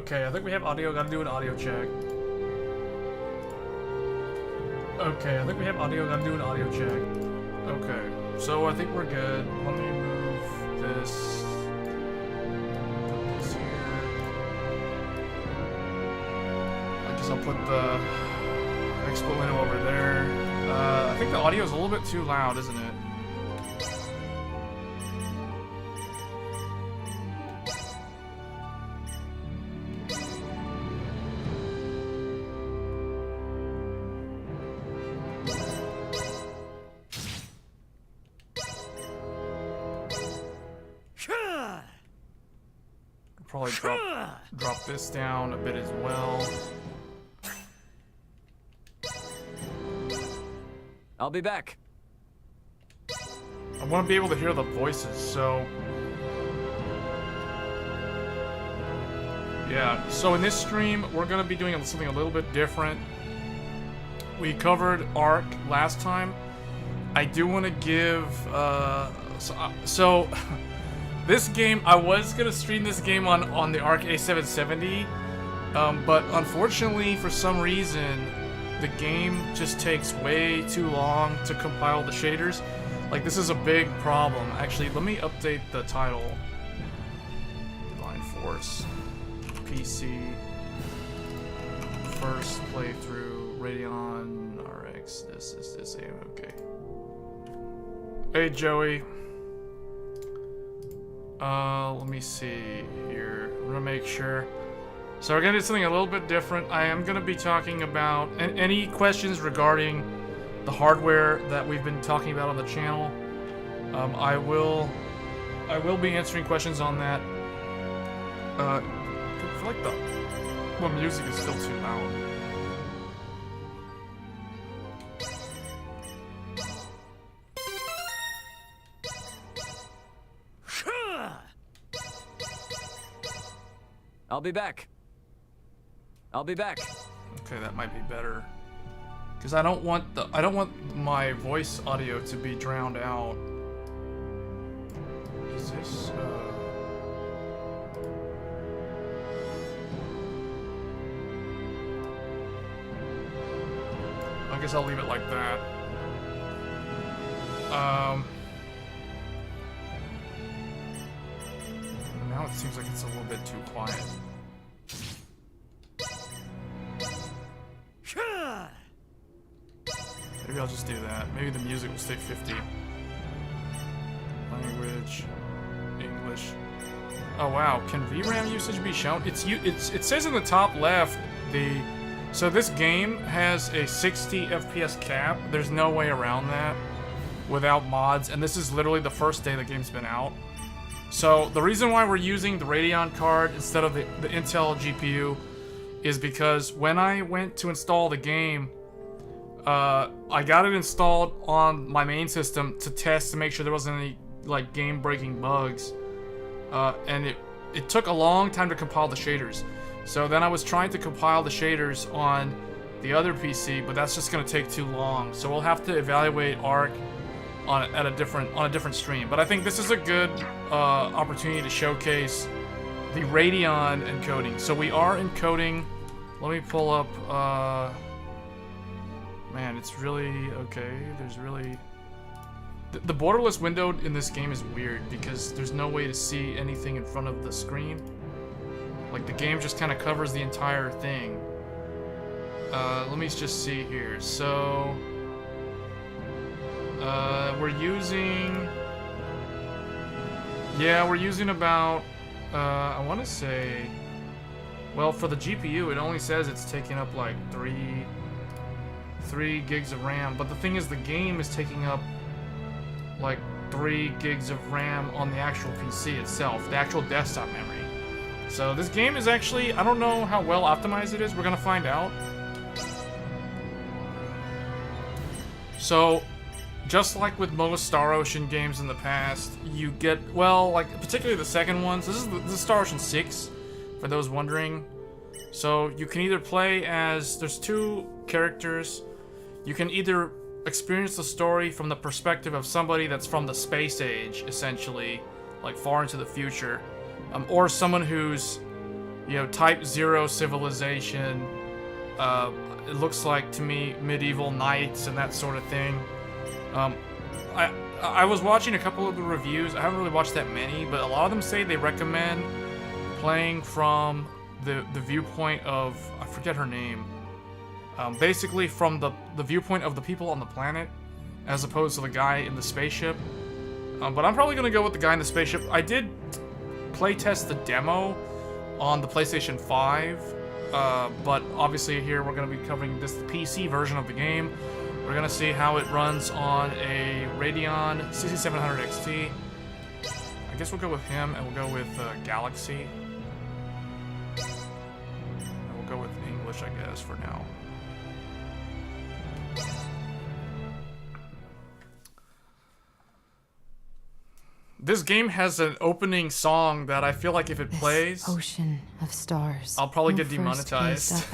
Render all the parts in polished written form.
Okay, I think we have audio. Gotta do an audio check. Okay, I think we have audio. Gotta do an audio check. Okay, so I think we're good. Let me move this. Put this here. I guess I'll put the expo window over there. I think the audio is a little bit too loud, isn't it? Probably drop this down a bit as well. I'll be back. I want to be able to hear the voices, so... Yeah, so in this stream, we're going to be doing something a little bit different. We covered Ark last time. I do want to give... So this game, I was going to stream this game on the Ark A770, but unfortunately, for some reason, the game just takes way too long to compile the shaders. Like, this is a big problem. Actually, let me update the title. Divine Force. PC. First playthrough. Radeon RX. This aim. Okay. Hey, Joey. Let me see here. I'm gonna make sure. So we're gonna do something a little bit different. I am gonna be talking about any questions regarding the hardware that we've been talking about on the channel. I will be answering questions on that. I feel like the music is still too loud. I'll be back. I'll be back. Okay, that might be better. Because I don't want my voice audio to be drowned out. Is this I guess I'll leave it like that. Now it seems like it's a little bit too quiet. Maybe I'll just do that. Maybe the music will stay 50. Language, English. Oh wow, can VRAM usage be shown? It says in the top left so this game has a 60 FPS cap. There's no way around that without mods, and this is literally the first day the game's been out. So the reason why we're using the Radeon card instead of the Intel GPU is because when I went to install the game, I got it installed on my main system to test to make sure there wasn't any like game-breaking bugs, and it took a long time to compile the shaders. So then I was trying to compile the shaders on the other PC, but that's just going to take too long. So we'll have to evaluate Ark on a different stream. But I think this is a good opportunity to showcase the Radeon encoding. So we are encoding. Let me pull up. Man, it's really okay. There's really the borderless window in this game is weird because there's no way to see anything in front of the screen. Like the game just kind of covers the entire thing. Let me just see here. So we're using about I want to say, well, for the GPU it only says it's taking up like 3 gigs of RAM, but the thing is the game is taking up like 3 gigs of RAM on the actual PC itself, the actual desktop memory. So this game is actually, I don't know how well optimized it is. We're gonna find out. So just like with most Star Ocean games in the past, you get, well, like particularly the second ones. This is Star Ocean 6 for those wondering. So you can either play as, there's 2 characters. You can either experience the story from the perspective of somebody that's from the space age, essentially, like far into the future, or someone who's You know, Type 0 civilization. It looks like to me medieval knights and that sort of thing. I was watching a couple of the reviews. I haven't really watched that many, but a lot of them say they recommend playing from the viewpoint of, I forget her name. Basically from the viewpoint of the people on the planet, as opposed to the guy in the spaceship. But I'm probably gonna go with the guy in the spaceship. I did playtest the demo on the PlayStation 5, but obviously here we're gonna be covering this PC version of the game. We're gonna see how it runs on a Radeon 6700 XT. I guess we'll go with him, and we'll go with Galaxy. And we'll go with English, I guess, for now. This game has an opening song that I feel like if it plays, ocean of stars. I'll probably get demonetized.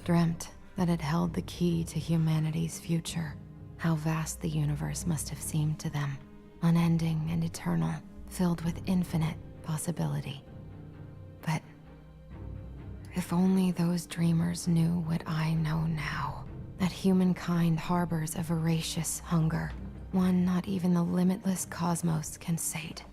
Dreamt that it held the key to humanity's future. How vast the universe must have seemed to them. Unending and eternal, filled with infinite possibility. But if only those dreamers knew what I know now. That humankind harbors a voracious hunger. One not even the limitless cosmos can sate.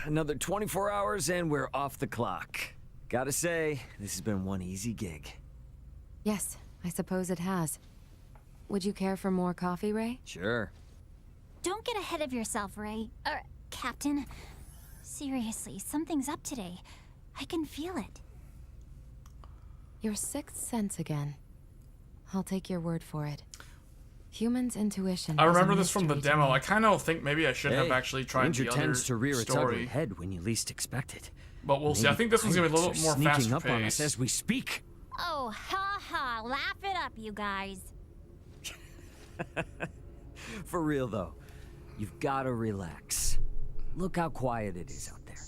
Another 24 hours and we're off the clock. Gotta say, this has been one easy gig. Yes, I suppose it has. Would you care for more coffee, Ray? Sure. Don't get ahead of yourself, Ray. Captain. Seriously, something's up today. I can feel it. Your sixth sense again. I'll take your word for it. Human's intuition. I remember this from the demo. I kind of think maybe I should have actually tried the other tends to rear its ugly story. head when you least expect it. But we'll see. I think this one's gonna be a little bit more sneaking faster up on us paced. as we speak. Oh, ha ha. Laugh it up, you guys. For real though, you've gotta relax. Look how quiet it is out there.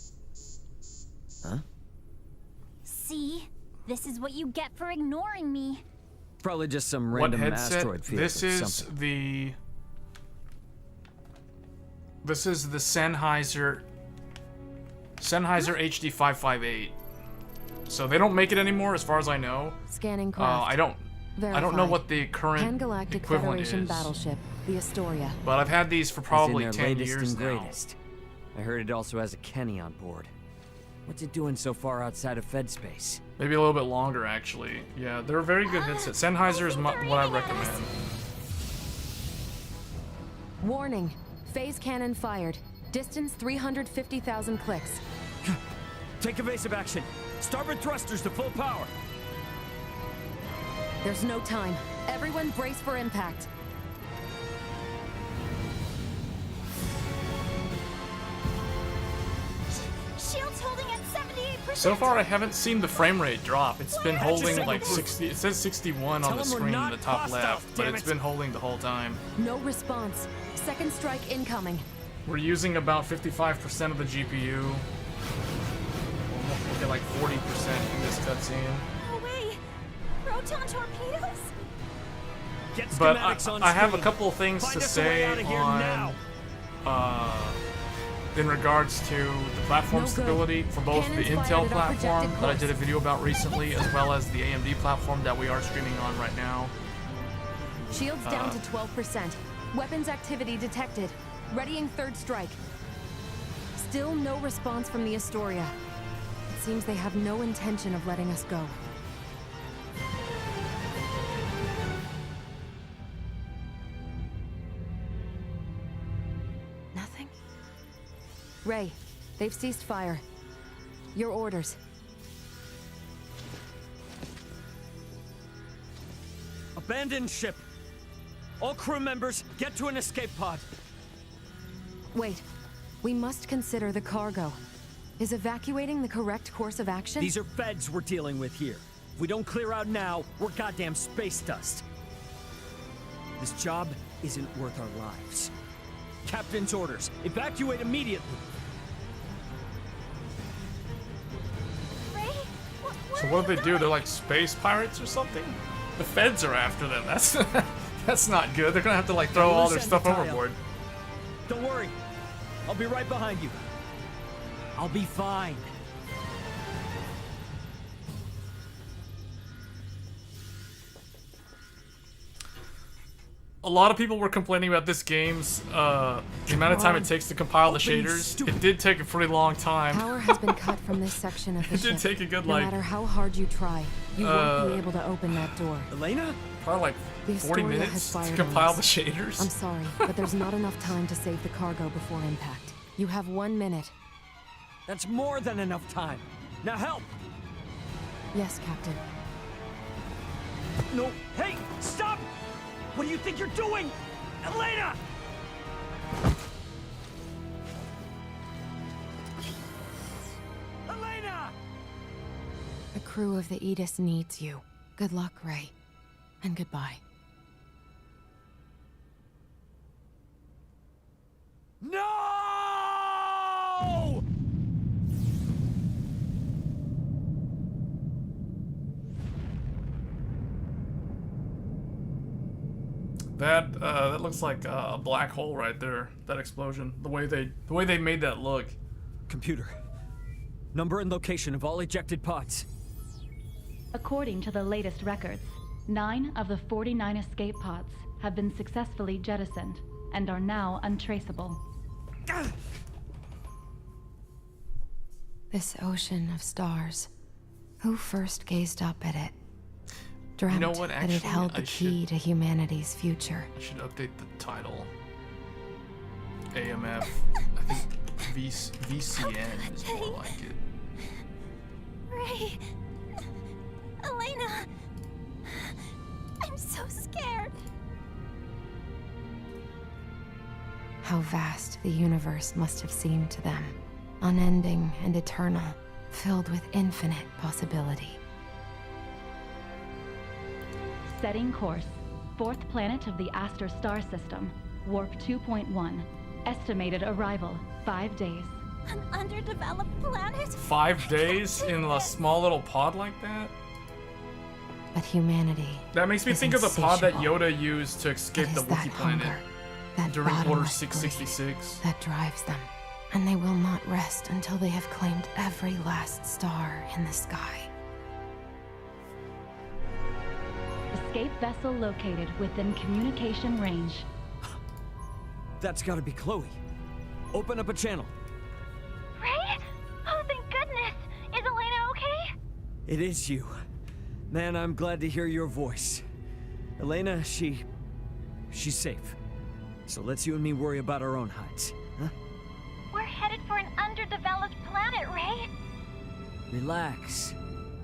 Huh? See? This is what you get for ignoring me. Probably just some What random headset? asteroid field This or is something. the Sennheiser HD 558. So they don't make it anymore, as far as I know. Scanning craft. I don't know what the current Pan-Galactic equivalent Federation is. battleship, the Astoria. But I've had these for It's probably in their 10 latest years and now. greatest. I heard it also has a Kenny on board. What's it doing so far outside of Fed space? Maybe a little bit longer, actually. Yeah, they're a very good headset. Sennheiser is what I recommend. Warning. Phase cannon fired. Distance 350,000 clicks. Take evasive action. Starboard thrusters to full power. There's no time. Everyone brace for impact. Shield's holding at 78%. So far, I haven't seen the frame rate drop. It's been holding like 60. It says 61 on the screen in the top left, but it's been holding the whole time. No response. Second strike incoming. We're using about 55% of the GPU. We'll get like 40% in this cutscene. No way. Proton torpedoes? Get But schematics on I have a screen. couple of things Find to us a way say out of here on now. in regards to the platform No good. stability for both Cannons the fired Intel at our platform projected that I course. did a video about recently, as well as the AMD platform that we are streaming on right now. Shields down to 12%. Weapons activity detected. Readying third strike. Still no response from the Astoria. It seems they have no intention of letting us go. Nothing? Ray, they've ceased fire. Your orders. Abandon ship. All crew members, get to an escape pod. Wait. We must consider the cargo. Is evacuating the correct course of action? These are feds we're dealing with here. If we don't clear out now, we're goddamn space dust. This job isn't worth our lives. Captain's orders. Evacuate immediately. Ray? So what do they do? They're like space pirates or something? The feds are after them. That's that's not good. They're gonna have to like throw all their stuff overboard. Don't worry. I'll be right behind you. I'll be fine. A lot of people were complaining about this game's the amount of time it takes to compile the shaders. It did take a pretty long time. Power has been cut from this section of the It did ship. take a good No like matter how hard you try, you won't be able to open that door. Elena? probably like The 40 Astoria minutes has to fired compile on the us. shaders. I'm sorry, but there's not enough time to save the cargo before impact. You have 1 minute. That's more than enough time. Now help! Yes, Captain. No, hey, stop! What do you think you're doing? Elena! Elena! The crew of the Aegis needs you. Good luck, Ray. And goodbye. No! That looks like a black hole right there. That explosion. The way they made that look. Computer. Number and location of all ejected pods. According to the latest records, 9 of the 49 escape pods have been successfully jettisoned and are now untraceable. This ocean of stars. Who first gazed up at it? Dreamt know what, that it actually, held the I key to humanity's future. I should update the title. AMF. I think VCN is more like it. Ray. Elena. I'm so scared. How vast the universe must have seemed to them. Unending and eternal, filled with infinite possibility. Setting course. 4th planet of the Aster star system. Warp 2.1. Estimated arrival 5 days. An underdeveloped planet? 5 days in a small little pod like that? But humanity. That makes me is think of the pod that insatiable. Yoda used to escape It the is that Wookiee planet hunger, that during Order bottomless 666. greed that drives them. And they will not rest until they have claimed every last star in the sky. Escape vessel located within communication range. That's gotta be Chloe. Open up a channel. Ray? Oh, thank goodness. Is Elena okay? It is you. Man, I'm glad to hear your voice. Elena, she's safe. So let's you and me worry about our own hides, huh? We're headed for an underdeveloped planet, Ray. Relax.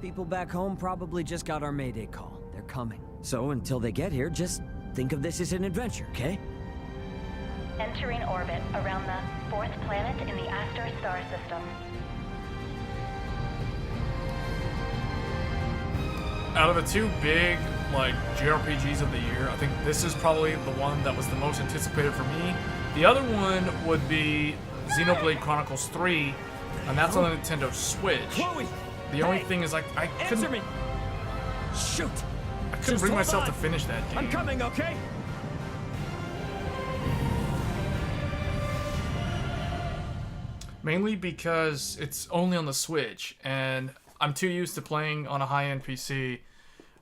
People back home probably just got our Mayday call. They're coming. So until they get here, just think of this as an adventure, okay? Entering orbit around the 4th planet in the Aster star system. Out of the two big, like, JRPGs of the year, I think this is probably the one that was the most anticipated for me. The other one would be Xenoblade Chronicles 3, and that's on the Nintendo Switch. Chloe! The only Hey! thing is, like, I Answer couldn't me! Shoot! I couldn't Just bring hold myself on. to finish that game. I'm coming, okay? Mainly because it's only on the Switch, and I'm too used to playing on a high-end PC,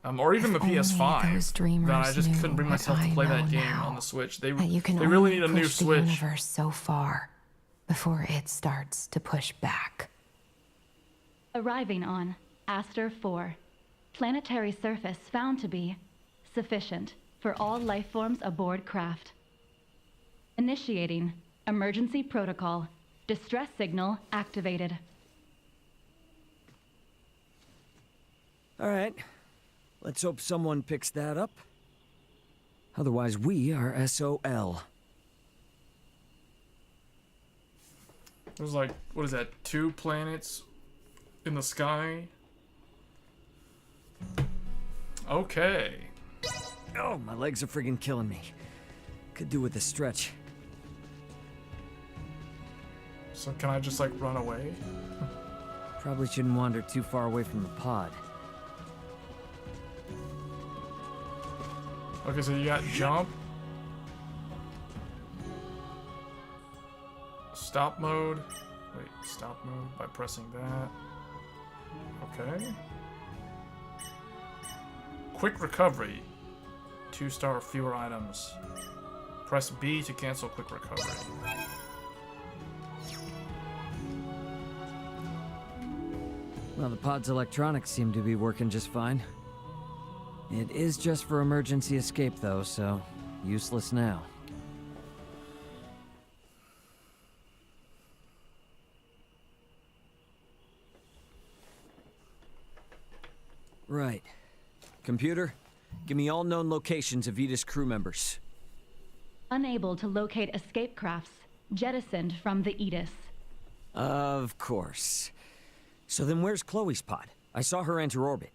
or even the If only PS5, those that dreamers I just couldn't bring knew myself to what play I that know game now, on the Switch. They that you can really only need a new push the Switch. universe so far before it starts to push back. Arriving on Aster 4. Planetary surface found to be sufficient for all life forms aboard craft. Initiating emergency protocol. Distress signal activated. All right. Let's hope someone picks that up. Otherwise, we are SOL. There's like, what is that, 2 planets in the sky? Okay. Oh, my legs are friggin' killing me. Could do with a stretch. So can I just like run away? Probably shouldn't wander too far away from the pod. Okay, so you got jump. Stop mode. Wait, stop mode by pressing that. Okay. Quick recovery. 2-star or fewer items. Press B to cancel quick recovery. Well, the pod's electronics seem to be working just fine. It is just for emergency escape, though, so useless now. Right. Computer, give me all known locations of Edith's crew members. Unable to locate escape crafts, jettisoned from the Edith. Of course. So then where's Chloe's pod? I saw her enter orbit.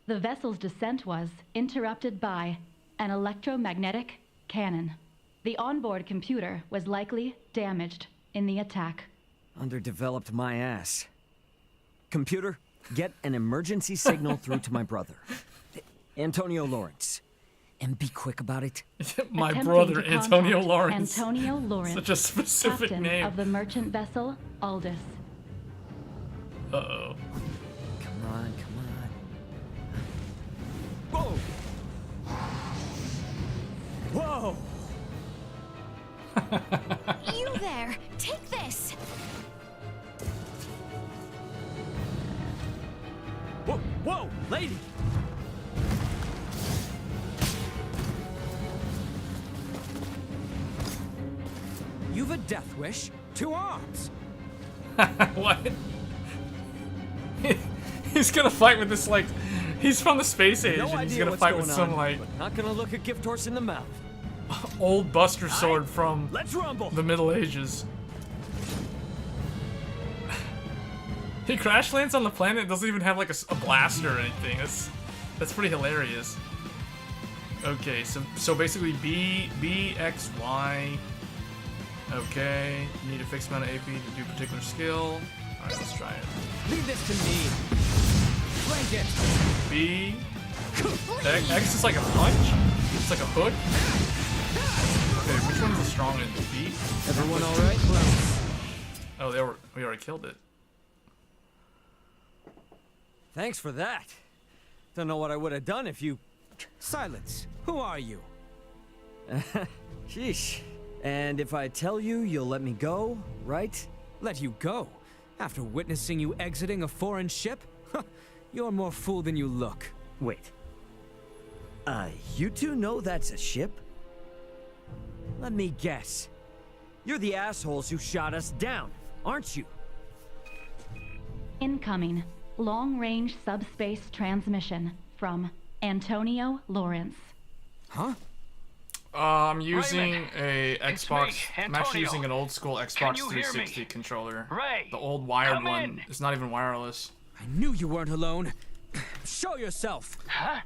The vessel's descent was interrupted by an electromagnetic cannon. The onboard computer was likely damaged in the attack. Underdeveloped my ass. Computer, get an emergency signal through to my brother, Antonio Lawrence. And be quick about it. My Attempting brother, to Antonio contact Lawrence. Antonio Lawrence, Such a specific captain name. of the merchant vessel Aldous. Uh-oh. Come on, come on. Whoa! Whoa! You there! Take this! Whoa, whoa, lady! You've a death wish. 2 arms. What? He's gonna fight with this, like, he's from the space age, No and he's idea gonna what's fight with going some, on, like, but not gonna look a gift horse in the mouth. old Buster Sword from Let's rumble. the Middle Ages. He crash lands on the planet, doesn't even have, like, a blaster or anything. That's pretty hilarious. Okay, so basically B, X, Y. Okay, you need a fixed amount of AP to do a particular skill. Alright, let's try it. Leave this to me. Flank it. B. X is like a punch? It's like a hook? Okay, which one's the strongest? B? Everyone alright? Oh, we already killed it. Thanks for that. Don't know what I would have done if you... Silence. Who are you? Sheesh. And if I tell you, you'll let me go, right? Let you go? After witnessing you exiting a foreign ship? You're more fool than you look. Wait. You two know that's a ship? Let me guess. You're the assholes who shot us down, aren't you? Incoming. Long-range subspace transmission from Antonio Lawrence. Huh? I'm using a It's Xbox. me, I'm actually Antonio. using an old school Can Xbox you hear 360 me? controller. Ray, The old wired come one. in. It's not even wireless. I knew you weren't alone. Show yourself. Huh?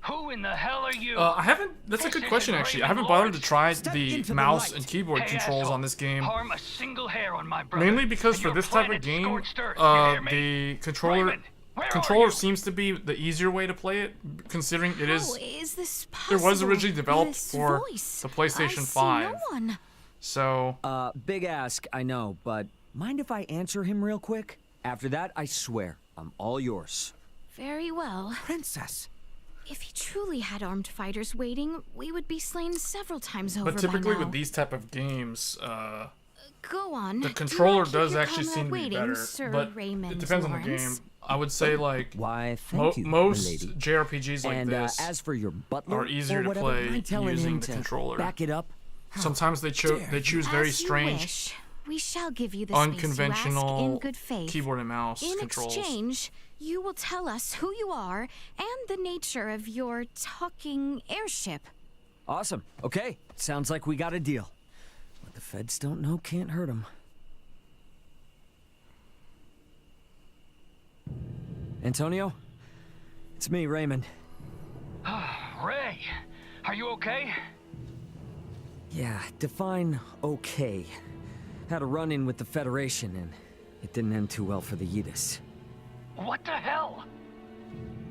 Who in the hell are you? I haven't. That's a This good isn't question, actually. I Raven haven't bothered to Lawrence. try Step the into the mouse light. and keyboard Hey, controls asshole. on this game. Harm a single hair on my brother. Mainly because and for your this type of planet's game, scorched earth, you hear me? the controller Raven, where are controller you? seems to be the easier way to play it, considering it How is. is this It possible? was originally developed This for voice. the PlayStation I 5. See no one. So Big ask, I know, but mind if I answer him real quick? After that, I swear, I'm all yours. Very well. Princess. If he truly had armed fighters waiting, we would be slain several times over but typically by now. with these type of games, Go on. the Do controller not keep does your actually seem to be comrade better. waiting, Sir But Raymond it depends on the Lawrence. game. I would say like Why, thank you, most milady. JRPGs like And this. as for your butler are easier or to whatever, play mind telling using him the to controller. Back it up. Sometimes they choose very As you strange, wish. We shall give you the space you ask unconventional in good faith. keyboard and mouse In controls. exchange, you will tell us who you are and the nature of your talking airship. Awesome. Okay, sounds like we got a deal. What the feds don't know can't hurt them. Antonio? It's me, Raymond. Ray, are you okay? Yeah, define okay. Had a run-in with the Federation, and it didn't end too well for the Yidis. What the hell?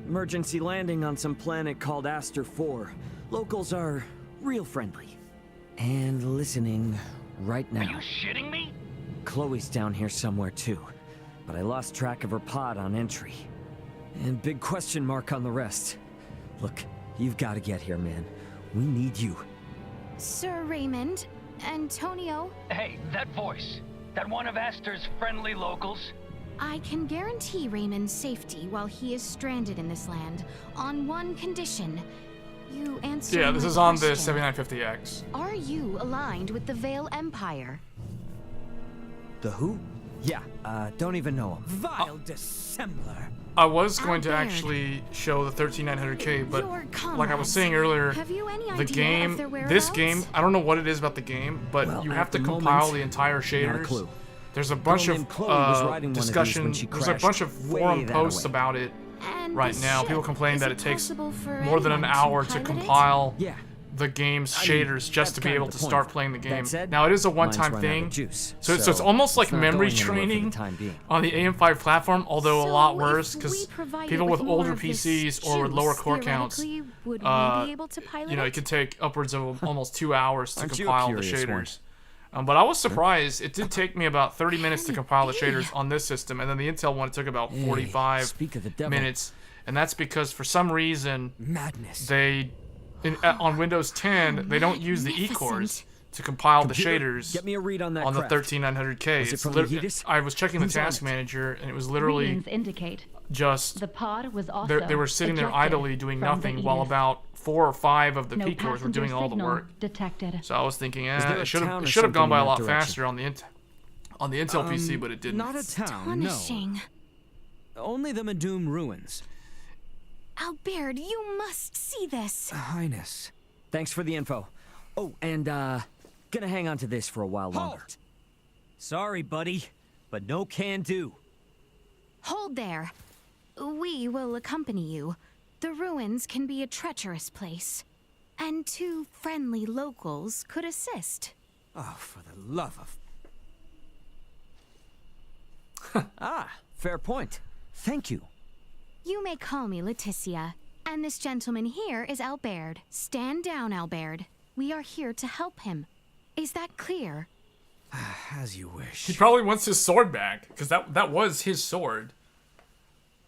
Emergency landing on some planet called Aster 4. Locals are real friendly. And listening right Are now. you shitting me? Chloe's down here somewhere too, but I lost track of her pod on entry. And big question mark on the rest. Look, you've got to get here, man. We need you. Sir Raymond, Antonio, Hey, that voice. That one of Astor's friendly locals? I can guarantee Raymond's safety while he is stranded in this land on one condition. You answer Yeah, this my is on the question. 7950X. Are you aligned with the Vale Empire? The who? Yeah, don't even know him. Vile dissembler. I was going to Albert. actually show the 13900K, but Your like I was comrades. saying earlier, Have you any the idea game, of their this whereabouts? game, I don't know what it is about the game, but Well, you at have to the compile moment, the entire Not a shaders. clue. There's a bunch Girl of named Chloe was riding one of these discussion. when she There's a crashed bunch of way forum that posts away. about it And right this now. People ship, complain is that it it takes possible for more than an anyone hour to pilot it? compile Yeah. the game's I mean, shaders just that's to be kind of able the to point start of it. playing the game. That said, Now it is a mine's one-time run out of thing, juice, so it's almost like it's not memory going anywhere for the training time being. on the AM5 platform, although a So lot if worse we because provide people it with more older of this PCs or with lower juice, core counts, theoretically, would we be able to pilot you know, it? it could take upwards of almost 2 hours to Aren't you a compile the curious one? shaders. But I was surprised. It did take me about 30 minutes to compile the shaders on this system, and then the Intel one took about 45 speak of the devil. minutes. And that's because for some reason Madness. they, on Windows 10, they don't use the E-cores to compile the Computer, shaders get me a read on that on the craft. 13900K. Was it It's from lit- Aegis? I was checking the Who's on task it? manager, and it was literally Readings indicate just the pod was also they were sitting there ejected idly doing from the nothing while Aegis. about 4 or 5 of the No P-cores were doing passenger all the signal work. detected. So I was thinking, there a it should town or have gone by a something lot in that faster on the Intel PC, but it didn't. Not a town, no. Astonishing. Only the Madum ruins. Albert, you must see this. Highness. Thanks for the info. Oh, and gonna hang on to this for a while longer. Halt! Sorry, buddy, but no can do. Hold there. We will accompany you. The ruins can be a treacherous place. And 2 friendly locals could assist. Oh, for the love of... fair point. Thank you. You may call me Leticia. And this gentleman here is Albert. Stand down, Albert. We are here to help him. Is that clear? As you wish. He probably wants his sword back, because that was his sword.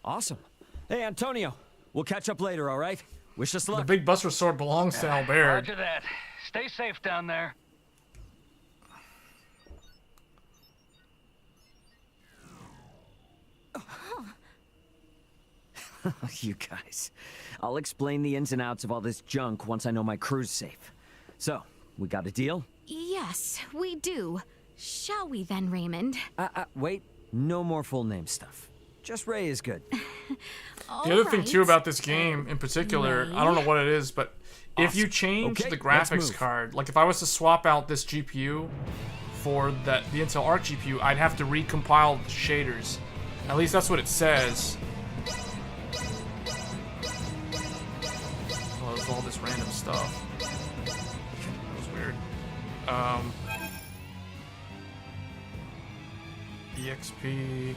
Awesome. Hey, Antonio. We'll catch up later, all right? Wish us The luck. big Buster sword belongs to Albert. Roger that. Stay safe down there. You guys. I'll explain the ins and outs of all this junk once I know my crew's safe. So, we got a deal? Yes, we do. Shall we then, Raymond? Wait. No more full name stuff. Just Ray is good. The other thing too about this game in particular, I don't know what it is, but if you change Okay, the let's graphics move. card, like if I was to swap out this GPU for the Intel Arc GPU, I'd have to recompile the shaders. At least that's what it says. Oh, there's all this random stuff. That was weird. EXP.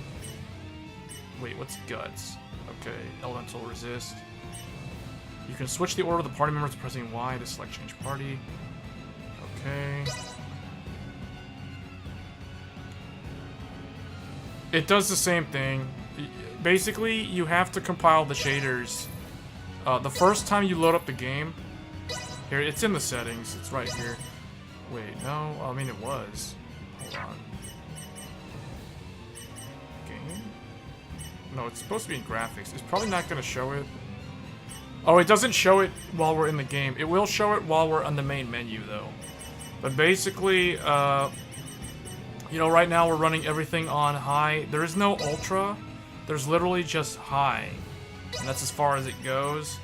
Wait, what's guts? Okay, elemental resist. You can switch the order of the party members pressing Y to select change party. Okay. It does the same thing. Basically, you have to compile the shaders. The first time you load up the game, here, it's in the settings. It's right here. Wait, no, I mean it was. Hold on. Game? No, it's supposed to be in graphics. It's probably not going to show it. Oh, it doesn't show it while we're in the game. It will show it while we're on the main menu, though. But basically, you know, right now we're running everything on high. There is no ultra. There's literally just high. And that's as far as it goes.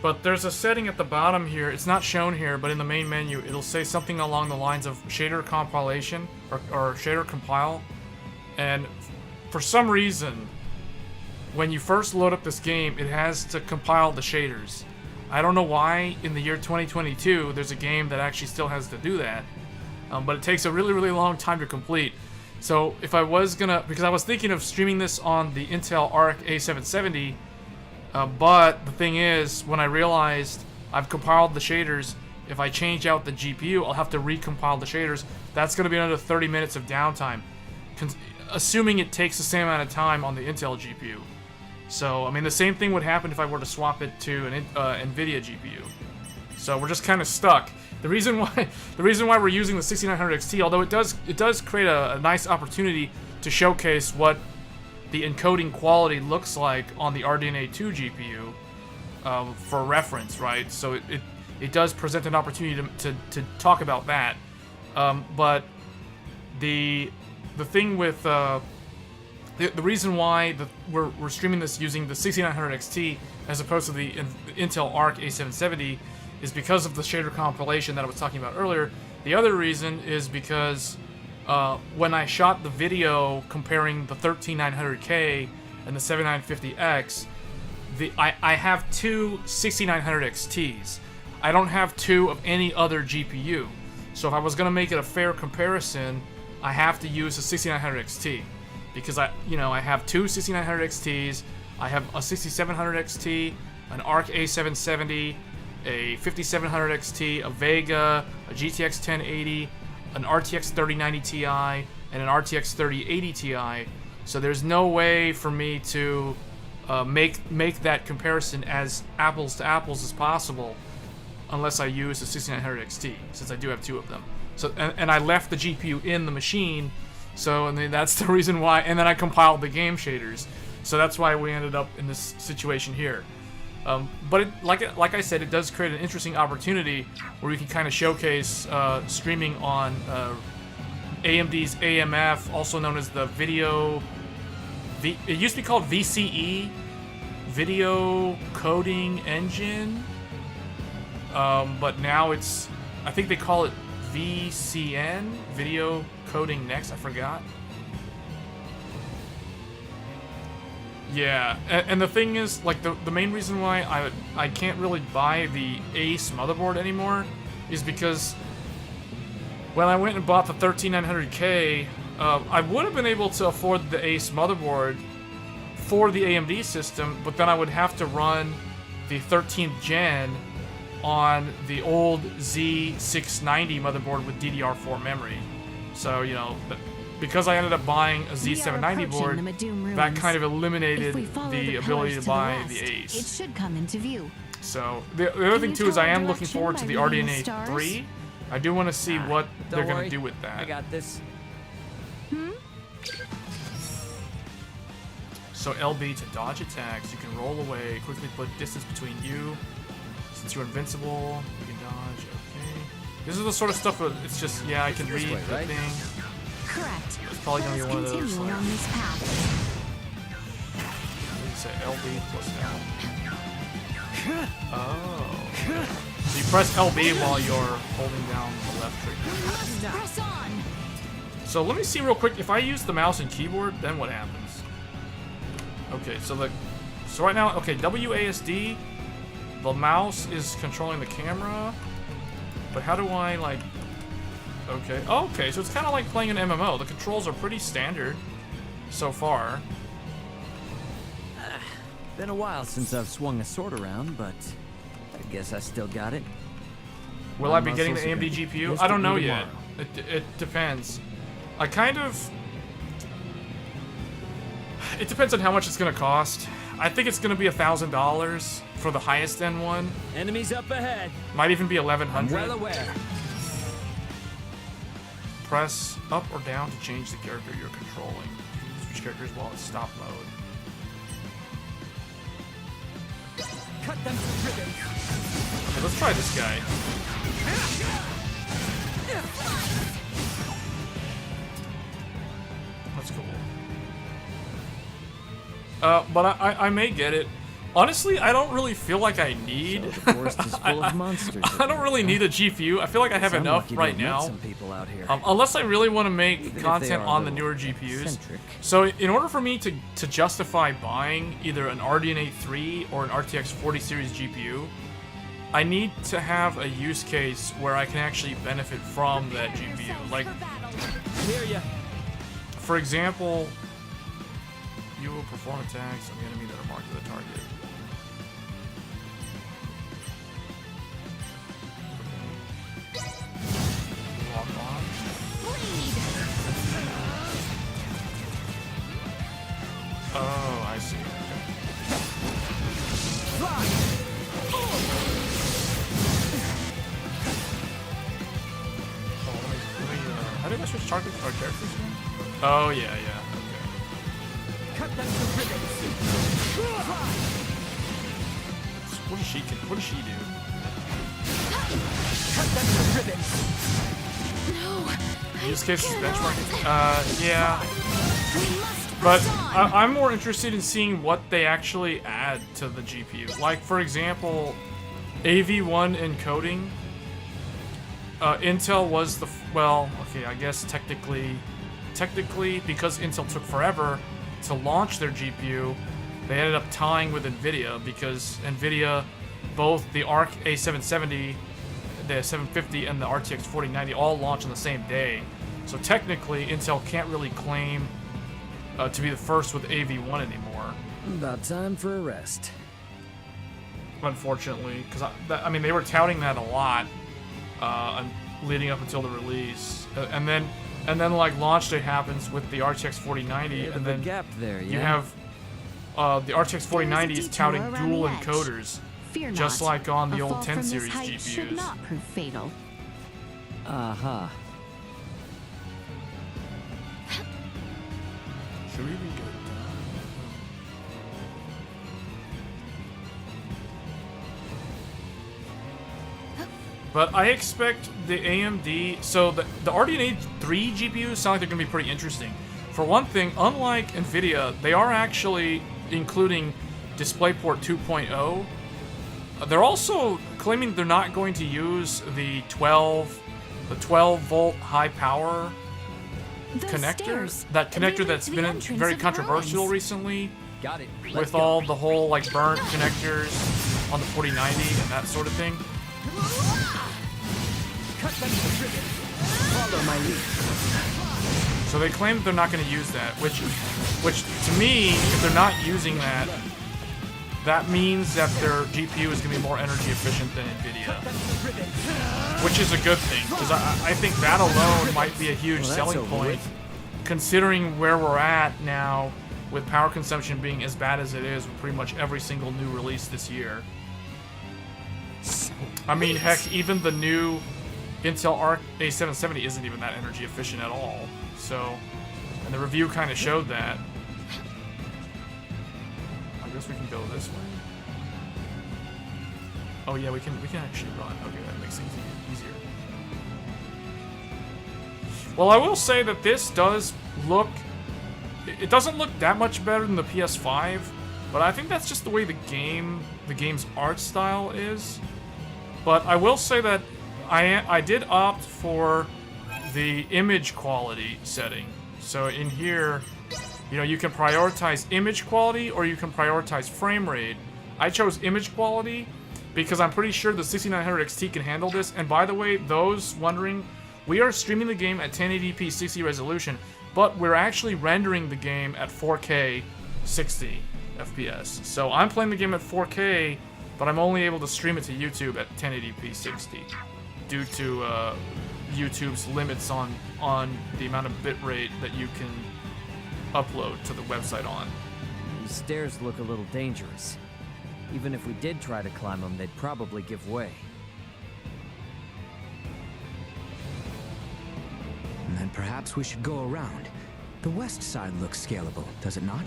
But there's a setting at the bottom here. It's not shown here, but in the main menu, it'll say something along the lines of shader compilation or shader compile. And for some reason, when you first load up this game, it has to compile the shaders. I don't know why in the year 2022 there's a game that actually still has to do that. But it takes a really, really long time to complete. So if I was gonna, because I was thinking of streaming this on the Intel Arc A770, but the thing is, when I realized I've compiled the shaders. If I change out the GPU, I'll have to recompile the shaders. That's going to be another 30 minutes of downtime, assuming it takes the same amount of time on the Intel GPU. So, I mean, the same thing would happen if I were to swap it to an NVIDIA GPU. So we're just kind of stuck. The reason why we're using the 6900 XT, although it does create a nice opportunity to showcase what the encoding quality looks like on the RDNA 2 GPU for reference, right? So it does present an opportunity to talk about that. But the thing with the reason why we're streaming this using the 6900 XT as opposed to the Intel Arc A770 is because of the shader compilation that I was talking about earlier. The other reason is because when I shot the video comparing the 13900K and the 7950X, I have two 6900 XTs. I don't have two of any other GPU. So if I was going to make it a fair comparison, I have to use a 6900 XT. Because I have two 6900 XTs, I have a 6700 XT, an Arc A770, a 5700 XT, a Vega, a GTX 1080, an RTX 3090 Ti, and an RTX 3080 Ti. So there's no way for me to make that comparison as apples to apples as possible unless I use the 6900 XT, since I do have two of them. So and I left the GPU in the machine. So, and then that's the reason why, and then I compiled the game shaders. So that's why we ended up in this situation here. But like I said, it does create an interesting opportunity where you can kind of showcase streaming on AMD's AMF, also known as the it used to be called VCE, Video Coding Engine. But now I think they call it VCN, Video Coding Next, I forgot. Yeah, and the thing is, like, the main reason why I can't really buy the Ace motherboard anymore is because when I went and bought the 13900K, I would have been able to afford the Ace motherboard for the AMD system, but then I would have to run the 13th gen on the old Z690 motherboard with DDR4 memory. So, you know, because I ended up buying a Z790 board, that kind of eliminated the ability to buy the Ace. It should come into view. So, the other thing too is I am looking forward to the RDNA 3. I do want to see what they're going to do with that. I got this. So LB to dodge attacks, you can roll away, quickly put distance between you. Since you're invincible, you can dodge, okay. This is the sort of stuff where it's just, yeah, I can read the thing. Correct. It's probably going to be one of those, like, on this path. let's say LB plus L. Oh. So you press LB while you're holding down the left trigger. Press on. So let me see real quick, if I use the mouse and keyboard, then what happens? Okay, so right now, okay, WASD, the mouse is controlling the camera, but how do I, like, okay, so it's kind of like playing an MMO. The controls are pretty standard so far. Been a while since I've swung a sword around, but I guess I still got it. Will I be getting the AMD GPU? I don't know yet. It depends. It depends on how much it's going to cost. I think it's going to be $1,000 for the highest end one. Enemies up ahead. Might even be $1,100. I'm well aware. Press up or down to change the character you're controlling. You can switch characters while it's stop mode. Cut them to ribbons. Okay, let's try this guy. That's cool. But I may get it. Honestly, I don't really feel like I need. So the forest is full of monsters. I don't really need a GPU. I feel like I have enough right now. Some people out here. Unless I really want to make Even content on the newer GPUs. eccentric. So in order for me to justify buying either an RDNA 3 or an RTX 40 series GPU, I need to have a use case where I can actually benefit from that GPU. Like, Hear ya. for example, you will perform attacks on the enemy that are marked to the target. Oh, I see. How did I switch targets or characters again? Oh, yeah, yeah. Okay. Cut them to ribbons. What does she do? Cut them to ribbons. No. Use cases benchmarking? Yeah. But I'm more interested in seeing what they actually add to the GPU. Like, for example, AV1 encoding. Intel was the... Well, okay, I guess technically, because Intel took forever to launch their GPU, they ended up tying with NVIDIA because NVIDIA, both the ARC A770, the 750, and the RTX 4090 all launched on the same day. So technically, Intel can't really claim to be the first with AV1 anymore. About time for a rest. Unfortunately, because I mean, they were touting that a lot leading up until the release, and then like launch day happens with the RTX 4090, and then gap there, yeah? you have the RTX 4090 is touting dual encoders, Fear just not. like on the A old fall 10 from this series height should GPUs. not prove fatal. Uh-huh. Should we be good? But I expect the AMD, so the RDNA 3 GPUs sound like they're going to be pretty interesting. For one thing, unlike NVIDIA, they are actually including DisplayPort 2.0. They're also claiming they're not going to use the 12 volt high power connector. That connector that's been very controversial recently. Got it. With all the whole like burnt connectors on the 4090 and that sort of thing. Cut them to ribbons. Follow my lead. So they claim they're not going to use that, which to me, if they're not using that, that means that their GPU is going to be more energy efficient than NVIDIA, which is a good thing, because I think that alone might be a huge selling point, considering where we're at now with power consumption being as bad as it is with pretty much every single new release this year. I mean, heck, even the new Intel Arc A770 isn't even that energy efficient at all. So, and the review kind of showed that. I guess we can go this way. Oh yeah, we can actually run. Okay, that makes things easier. Well, I will say that this does look... It doesn't look that much better than the PS5, but I think that's just the way the game's art style is. But I will say that I did opt for the image quality setting. So in here, you know, you can prioritize image quality or you can prioritize frame rate. I chose image quality because I'm pretty sure the 6900 XT can handle this. And by the way, those wondering, we are streaming the game at 1080p 60 resolution, but we're actually rendering the game at 4K 60 FPS. So I'm playing the game at 4K, but I'm only able to stream it to YouTube at 1080p 60 due to YouTube's limits on the amount of bitrate that you can upload to the website on. These stairs look a little dangerous. Even if we did try to climb them, they'd probably give way. Then perhaps we should go around. The west side looks scalable, does it not?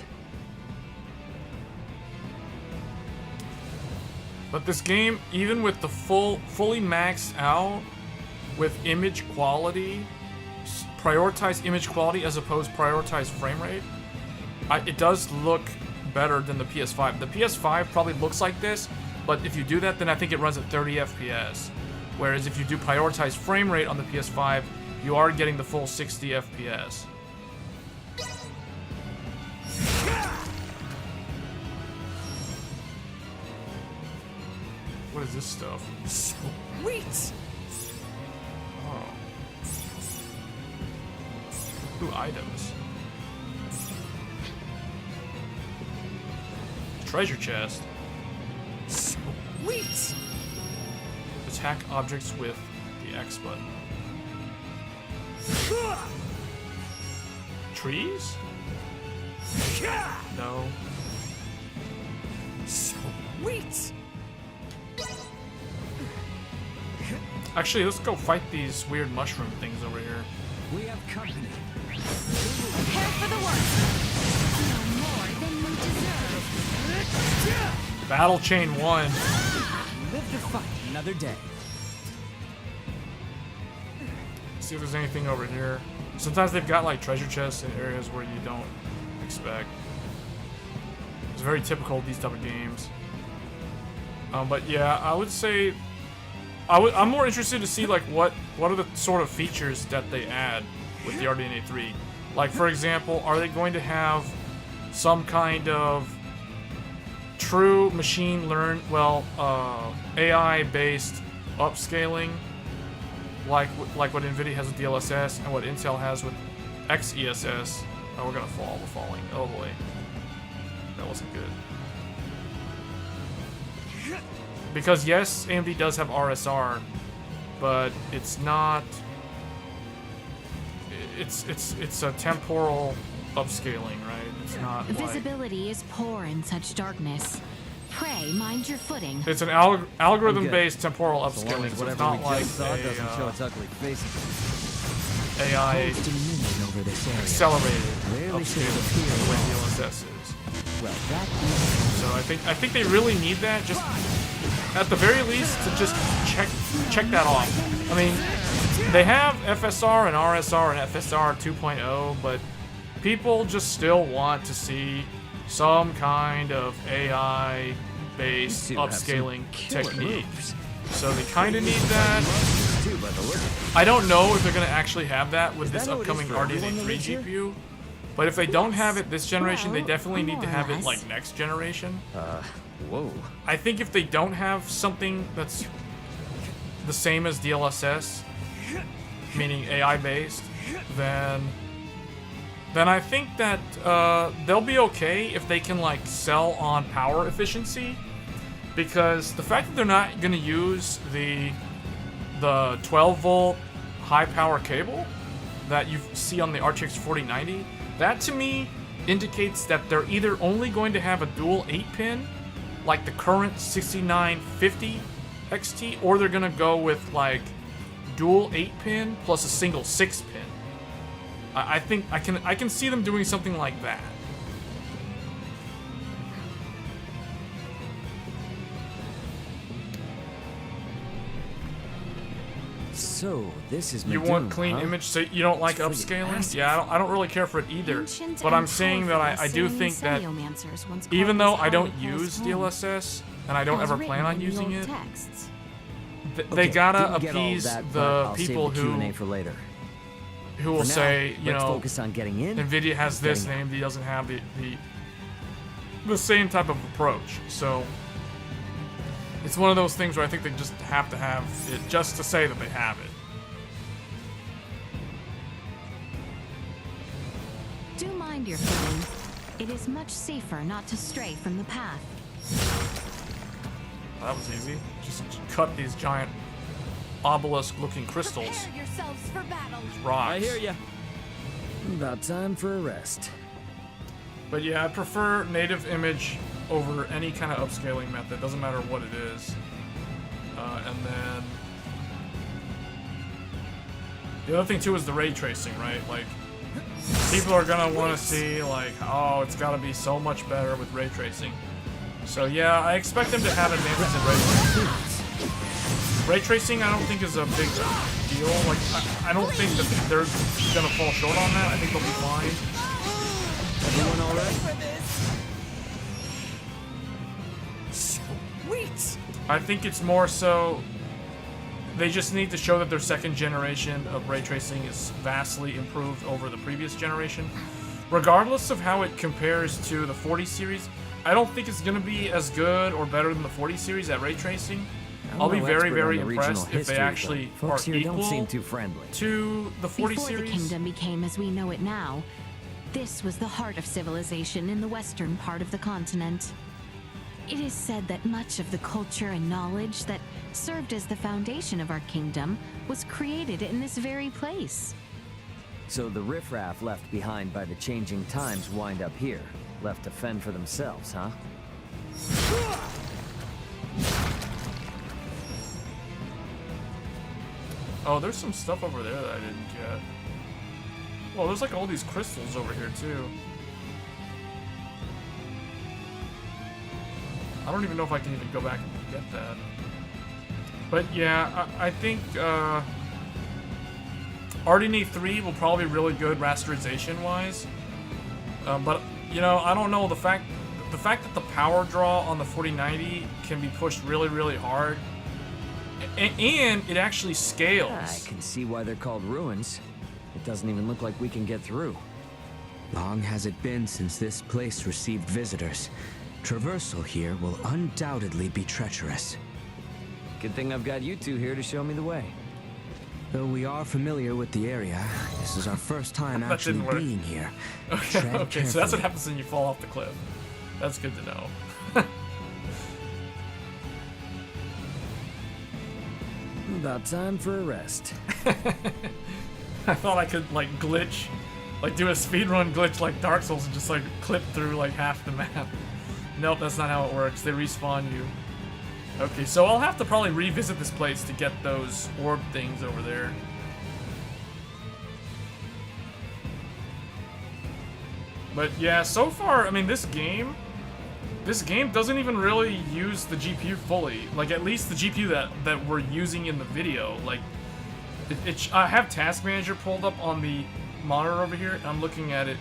But this game, even with the fully maxed out with image quality, prioritize image quality as opposed to prioritize frame rate, it does look better than the PS5. The PS5 probably looks like this, but if you do that, then I think it runs at 30 FPS. Whereas if you do prioritize frame rate on the PS5, you are getting the full 60 FPS. What is this stuff? Sweet! Oh. Ooh, items. Treasure chest. Sweet! Attack objects with the X button. Trees? No. Sweet. Actually, let's go fight these weird mushroom things over here. We have company. Prepare for the worst. No more than you deserve. Battle Chain 1. Live to fight another day. See if there's anything over here. Sometimes they've got like treasure chests in areas where you don't expect. It's very typical of these type of games. But yeah, I would say I'm more interested to see like what are the sort of features that they add with the RDNA 3. Like for example, are they going to have some kind of true machine learn, AI based upscaling, like what NVIDIA has with DLSS and what Intel has with XESS. Oh, we're gonna fall. We're falling. Oh boy, that wasn't good. Because yes, AMD does have RSR, but it's not. It's a temporal upscaling, right? It's not like, Visibility is poor in such darkness. Pray, mind your footing. it's an algorithm-based temporal So long upscaling, as so it's whatever not we like just saw doesn't show its ugly face. AI Close dominion over this area. accelerated Rarely should upscaling it appear the way alone. DLSS is. Well, that So I think they really need that, just at the very least, to just check that off. I mean, they have FSR and RSR and FSR 2.0, but people just still want to see some kind of AI-based You two have some upscaling killer technique. moves. So they kind of need that. too, by the look of it. I don't know if they're going to actually have that with this that how it is upcoming for everyone RDNA that 3 lives here? GPU. But if they don't have it this generation, they Well, definitely need to more or have it less. like next generation. Whoa. I think if they don't have something that's the same as DLSS, meaning AI based, then I think that they'll be okay if they can like sell on power efficiency, because the fact that they're not going to use the 12 volt high power cable that you see on the RTX 4090, that to me indicates that they're either only going to have a dual 8-pin like the current 6950 XT, or they're gonna go with like dual 8-pin plus a single 6-pin. I think I can see them doing something like that. So, this is my You want doom, clean huh? image, so you don't like It's friggin' upscaling? massive. Yeah, I don't really care for it either. Ancient But and I'm saying that powerful I do Assyrian think that celiomancers once even called though this I don't highly use prized home. DLSS and I don't As ever plan written on in the using old it, texts. they Okay, gotta didn't get all appease that, but the I'll people save the Q&A who for later. will For now, say, you let's know, focus on getting in. NVIDIA has this getting and AMD doesn't have the same type of approach. So it's one of those things where I think they just have to have it just to say that they have it. Do mind your footing. It is much safer not to stray from the path. That was easy. Just cut these giant obelisk-looking crystals. Prepare yourselves for battle. These rocks. I hear ya. About time for a rest. But yeah, I prefer native image over any kind of upscaling method. Doesn't matter what it is. And then the other thing too is the ray tracing, right? Like people are gonna want to see like, oh, it's got to be so much better with ray tracing. So yeah, I expect them to have advances in ray tracing. Ray tracing, I don't think is a big deal. Like I don't think that they're gonna fall short on that. I think they'll be fine. Everyone all right? Sweet. I think it's more so they just need to show that their second generation of ray tracing is vastly improved over the previous generation. Regardless of how it compares to the 40 series, I don't think it's going to be as good or better than the 40 series at ray tracing. I'll be very, very impressed if they actually are folks here don't seem equal too friendly. to the 40 Before series. the kingdom became as we know it now, this was the heart of civilization in the western part of the continent. It is said that much of the culture and knowledge that served as the foundation of our kingdom was created in this very place. So the riffraff left behind by the changing times wind up here, left to fend for themselves, huh? Oh, there's some stuff over there that I didn't get. Well, there's like all these crystals over here too. I don't even know if I can even go back and get that. But yeah, I think RDNA 3 will probably be really good rasterization-wise. But you know, I don't know, the fact that the power draw on the 4090 can be pushed really, really hard, and it actually scales. I can see why they're called ruins. It doesn't even look like we can get through. Long has it been since this place received visitors. Traversal here will undoubtedly be treacherous. Good thing I've got you two here to show me the way. Though we are familiar with the area, this is our first time actually being here. Okay, okay, so that's what happens when you fall off the cliff. That's good to know. About time for a rest. I thought I could like glitch, like do a speedrun glitch like Dark Souls and just like clip through like half the map. Nope, that's not how it works. They respawn you. Okay, so I'll have to probably revisit this place to get those orb things over there. But yeah, so far, I mean, this game doesn't even really use the GPU fully. Like, at least the GPU that we're using in the video. Like, I have Task Manager pulled up on the monitor over here, and I'm looking at it.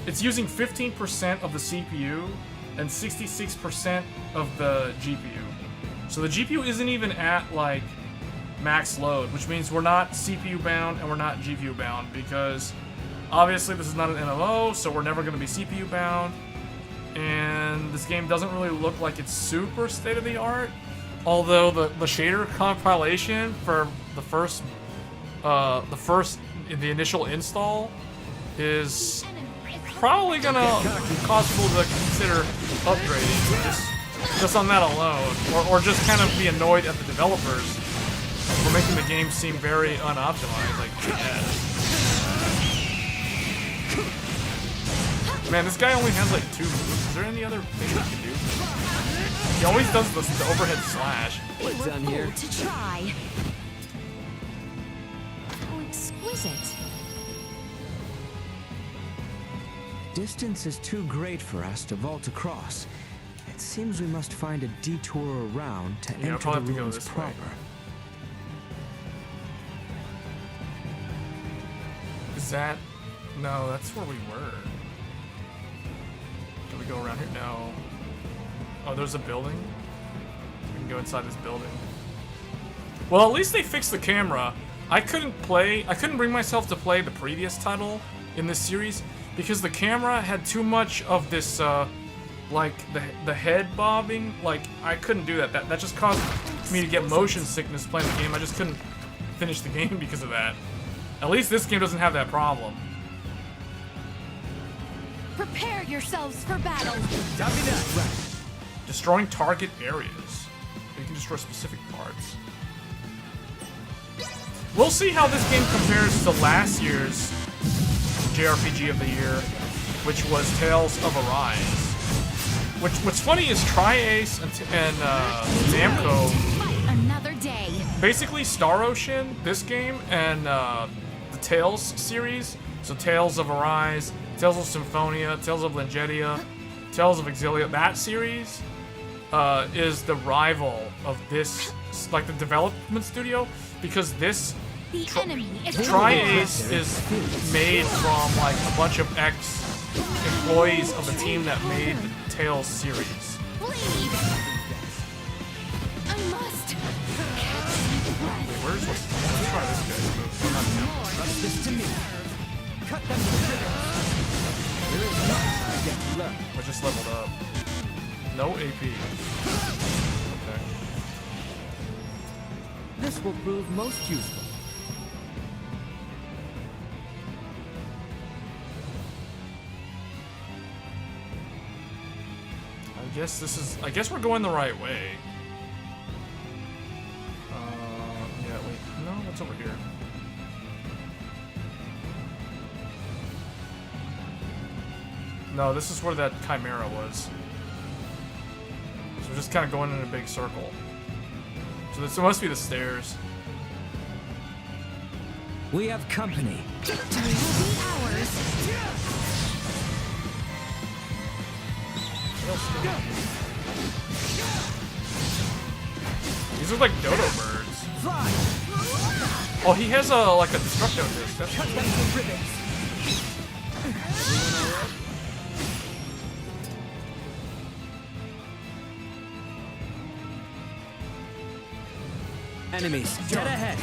It's using 15% of the CPU and 66% of the GPU. So the GPU isn't even at, like, max load, which means we're not CPU bound and we're not GPU bound, because obviously this is not an MMO, so we're never going to be CPU bound. And this game doesn't really look like it's super state-of-the-art, although the shader compilation for the initial install is probably gonna cause people to consider upgrading just on that alone, or just kind of be annoyed at the developers for making the game seem very unoptimized. Like, yeah. Man, this guy only has like 2 moves. Is there any other thing he can do? He always does the overhead slash. We're done here. To try. How exquisite. Distance is too great for us to vault across. It seems we must find a detour around to enter the ruins proper. Is that... No, that's where we were. Can we go around here? No. Oh, there's a building? We can go inside this building. Well, at least they fixed the camera. I couldn't bring myself to play the previous title in this series because the camera had too much of this, like, the head bobbing. Like, I couldn't do that. That just caused me to get motion sickness playing the game. I just couldn't finish the game because of that. At least this game doesn't have that problem. Prepare yourselves for battle. Copy that. Right. Destroying target areas. You can destroy specific parts. We'll see how this game compares to last year's JRPG of the year, which was Tales of Arise. What's funny is Tri-Ace and Namco. Another day. Basically, Star Ocean, this game, and the Tales series. So Tales of Arise, Tales of Symphonia, Tales of Langetia, Tales of Exilia. That series is the rival of this, like the development studio, because this Tri-Ace is made from like a bunch of ex-employees of the team that made the Tales series. I must. Wait, where's let's try this guy. Trust this to me. Cut them to slivers. There is no time yet to learn. I just leveled up. No AP. Okay. This will prove most useful. I guess we're going the right way. Yeah, wait. No, what's over here? No, this is where that Chimera was. So we're just kind of going in a big circle. So this must be the stairs. We have company. Victory will be ours. These are like dodo birds. Oh, he has a like a destructo disc. That's cool. Enemies, dead ahead.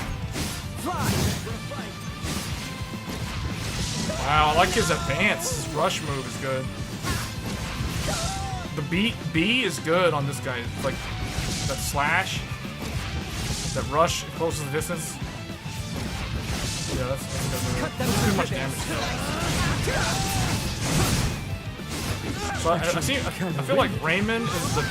Wow, I like his advance. His rush move is good. The B is good on this guy. It's like that slash, that rush closes the distance. Yeah, that's good. That's too much damage. So I feel like Raymond is the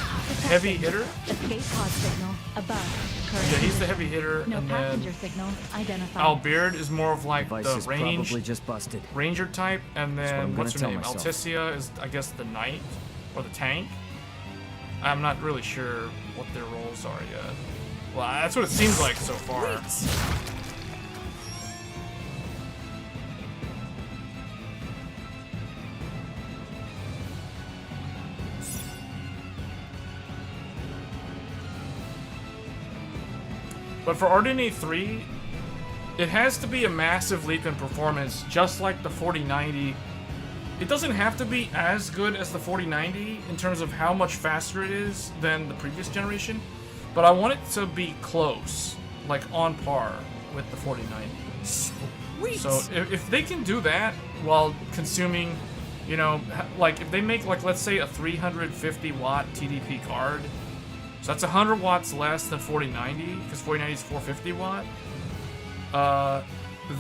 heavy hitter. Escape pod signal above. Current. Yeah, he's the heavy hitter, No and passenger then signal identified. Albeard is more of like Device the is range probably just busted. ranger type, and what I'm then gonna what's her tell name? myself. Alticia is, I guess, the knight or the tank. I'm not really sure what their roles are yet. Well, that's what it seems like so far. But for RDNA 3, it has to be a massive leap in performance, just like the 4090. It doesn't have to be as good as the 4090 in terms of how much faster it is than the previous generation, but I want it to be close, like on par with the 4090. Sweet. So if they can do that while consuming, you know, like if they make like, let's say, a 350 watt TDP card, so that's 100 watts less than 4090, because 4090 is 450 watt.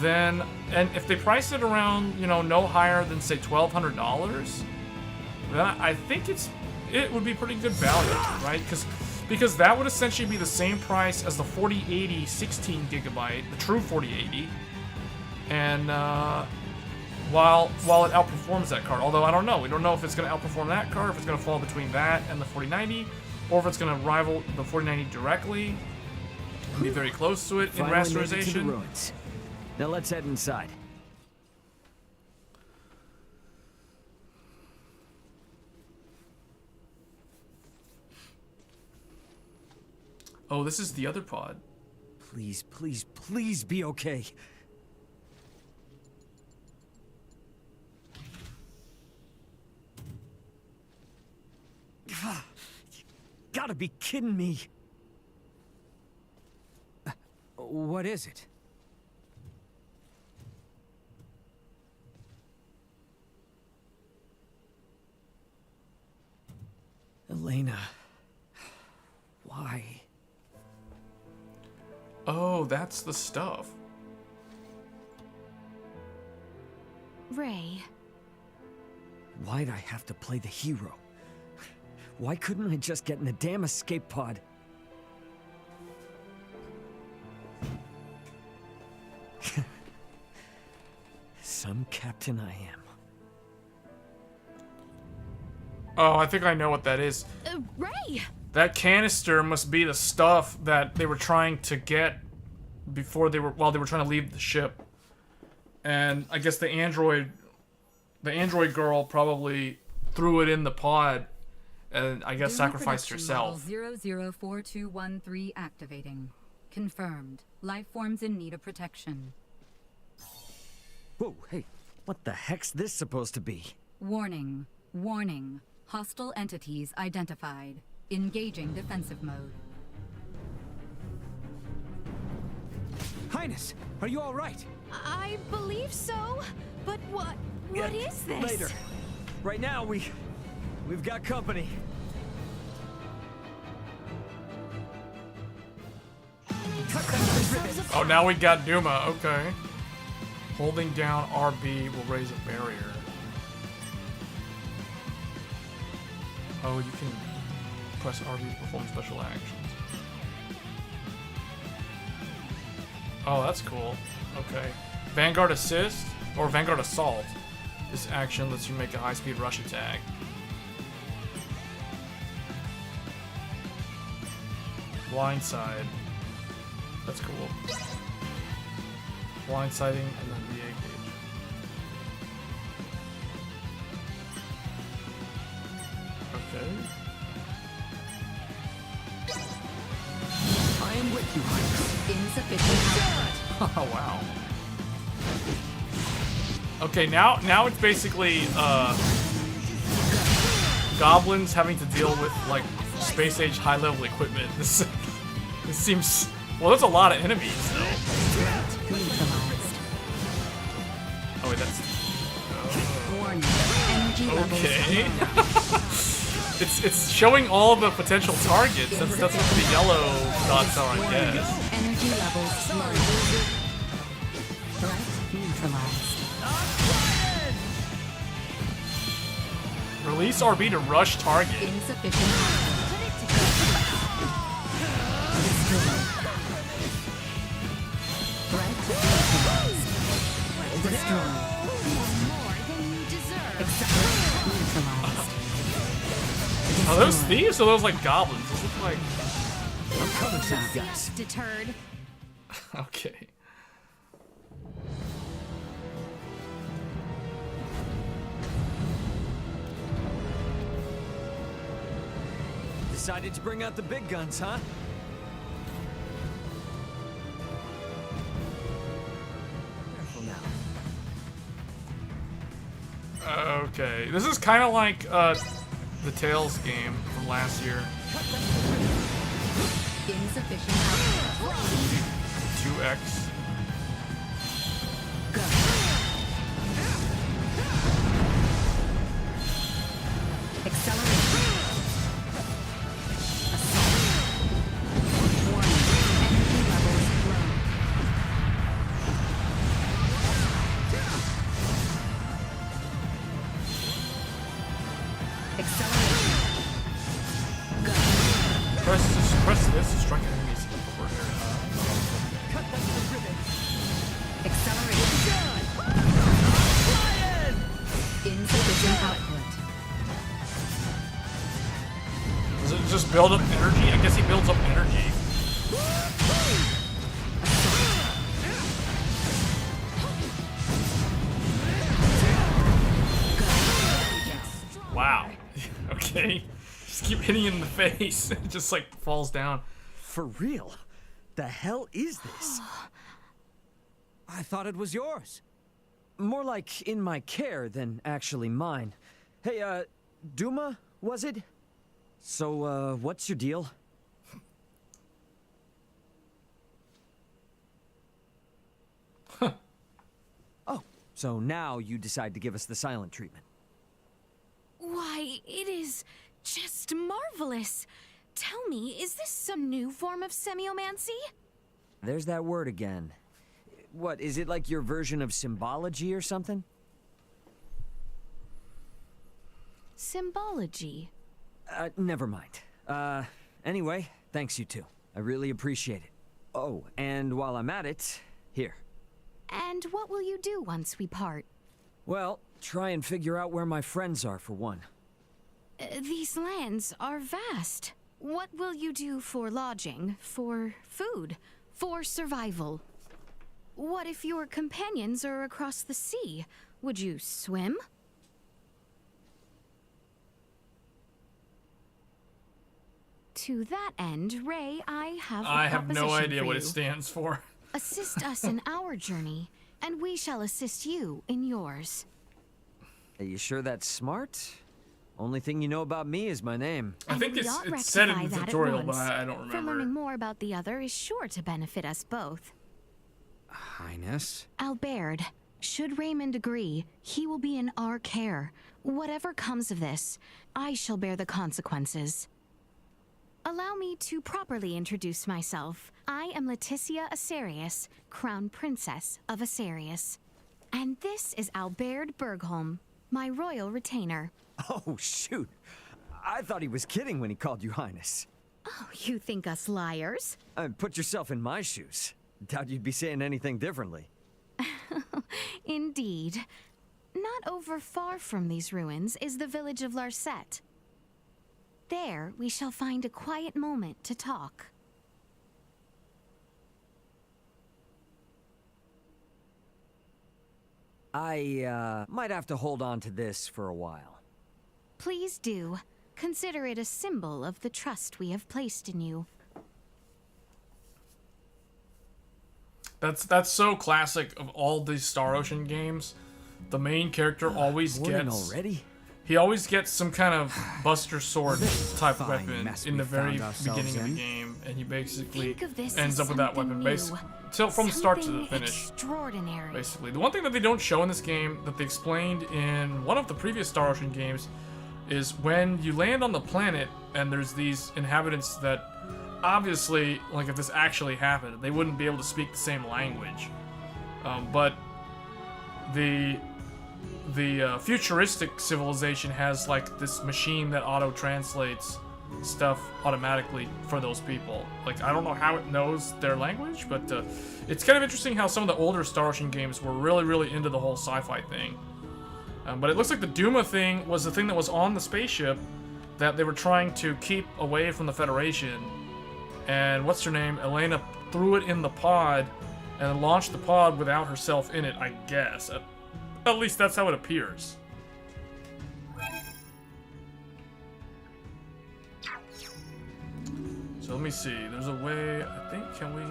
Then, and if they price it around, you know, no higher than say $1,200, then I think it would be pretty good value, right? Because that would essentially be the same price as the 4080 16 gigabyte, the true 4080, and while it outperforms that card. Although I don't know, we don't know if it's going to outperform that card, if it's going to fall between that and the 4090, or if it's going to rival the 4090 directly and be very close to it in Finally made it to the rasterization. ruins. Now let's head inside. Oh, this is the other pod. Please, please, please be okay. You gotta be kidding me. What is it? Elena. Why? Oh, that's the stuff. Ray, Why'd I have to play the hero? Why couldn't I just get in a damn escape pod? Some captain I am. Oh, I think I know what that is. Ray! That canister must be the stuff that they were trying to get while they were trying to leave the ship. And I guess the android girl probably threw it in the pod and I guess sacrificed herself. 004213 activating. Confirmed. Life forms in need of protection. Whoa, hey, what the heck's this supposed to be? Warning. Warning. Hostile entities identified. Engaging defensive mode. Highness, are you all right? I believe so, but what is this? Later. Right now, we've got company. Oh, now we got Duma. Okay. Holding down RB will raise a barrier. Oh, you can press RB to perform special actions. Oh, that's cool. Okay. Vanguard Assist or Vanguard Assault. This action lets you make a high-speed rush attack. Blindside. That's cool. Blindsiding and then VA gauge. Okay. I am with you. Insufficient output. Oh wow. Okay, now it's basically goblins having to deal with like space age high level equipment. This seems, well, there's a lot of enemies though. Oh wait, that's okay. It's showing all the potential targets. That's what the yellow dots are, I guess. Energy levels low. Threat neutralized. Release RB to rush target. Insufficient output. Threat neutralized. Destroy. More than you deserve. Neutralized. Are those thieves or those like goblins? Those look like... I'm coming for you guys. Deterred. Okay. Decided to bring out the big guns, huh? Careful now. Okay. This is kind of like the Tales game from last year. Insufficient output. 2X. Acceleration. Assault. Warning. Energy levels low. Acceleration. Go. Press this to strike enemies before Acceleration. Insufficient output. Does it just build up energy? I guess he builds up energy. Wow. Okay. Just keep hitting it in the face. It just like falls down. For real? The hell is this? I thought it was yours. More like in my care than actually mine. Hey, Duma, was it? So, what's your deal? Oh, so now you decide to give us the silent treatment. Why, it is just marvelous. Tell me, is this some new form of semiomancy? There's that word again. What, is it like your version of symbology or something? Symbology. Never mind. Anyway, thanks you two. I really appreciate it. Oh, and while I'm at it, here. And what will you do once we part? Well, try and figure out where my friends are for one. These lands are vast. What will you do for lodging, for food, for survival? What if your companions are across the sea? Would you swim? To that end, Ray, I have I have no proposition idea for what it you. stands for. Assist us in our journey, and we shall assist you in yours. Are you sure that's smart? Only thing you know about me is my name. I think we it's ought said in rectify the that at tutorial, but once, I don't For learning remember. more about the other is sure to benefit us both. Highness? Albert, should Raymond agree, he will be in our care. Whatever comes of this, I shall bear the consequences. Allow me to properly introduce myself. I am Leticia Asarius, Crown Princess of Asarius. And this is Albert Bergholm, my royal retainer. Oh, shoot. I thought he was kidding when he called you Highness. Oh, you think us liars? Put yourself in my shoes. Doubt you'd be saying anything differently. Indeed. Not over far from these ruins is the village of Larset. There, we shall find a quiet moment to talk. I, might have to hold on to this for a while. Please do. Consider it a symbol of the trust we have placed in you. That's so classic of all these Star Ocean games. The main character always gets... already? He always gets some kind of Buster Sword type fine weapon mess in we the very found ourselves beginning of the in. game, and he basically Think of this ends as up with that something weapon, new, basically, from the start to the something finish. Extraordinary. Basically, the one thing that they don't show in this game that they explained in one of the previous Star Ocean games is when you land on the planet and there's these inhabitants that obviously, like if this actually happened, they wouldn't be able to speak the same language. But the futuristic civilization has like this machine that auto-translates stuff automatically for those people. Like, I don't know how it knows their language, but it's kind of interesting how some of the older Star Ocean games were really into the whole sci-fi thing. But it looks like the Duma thing was the thing that was on the spaceship that they were trying to keep away from the Federation. And what's her name? Elena threw it in the pod and launched the pod without herself in it, I guess. At least that's how it appears. So let me see. There's a way, I think, can we...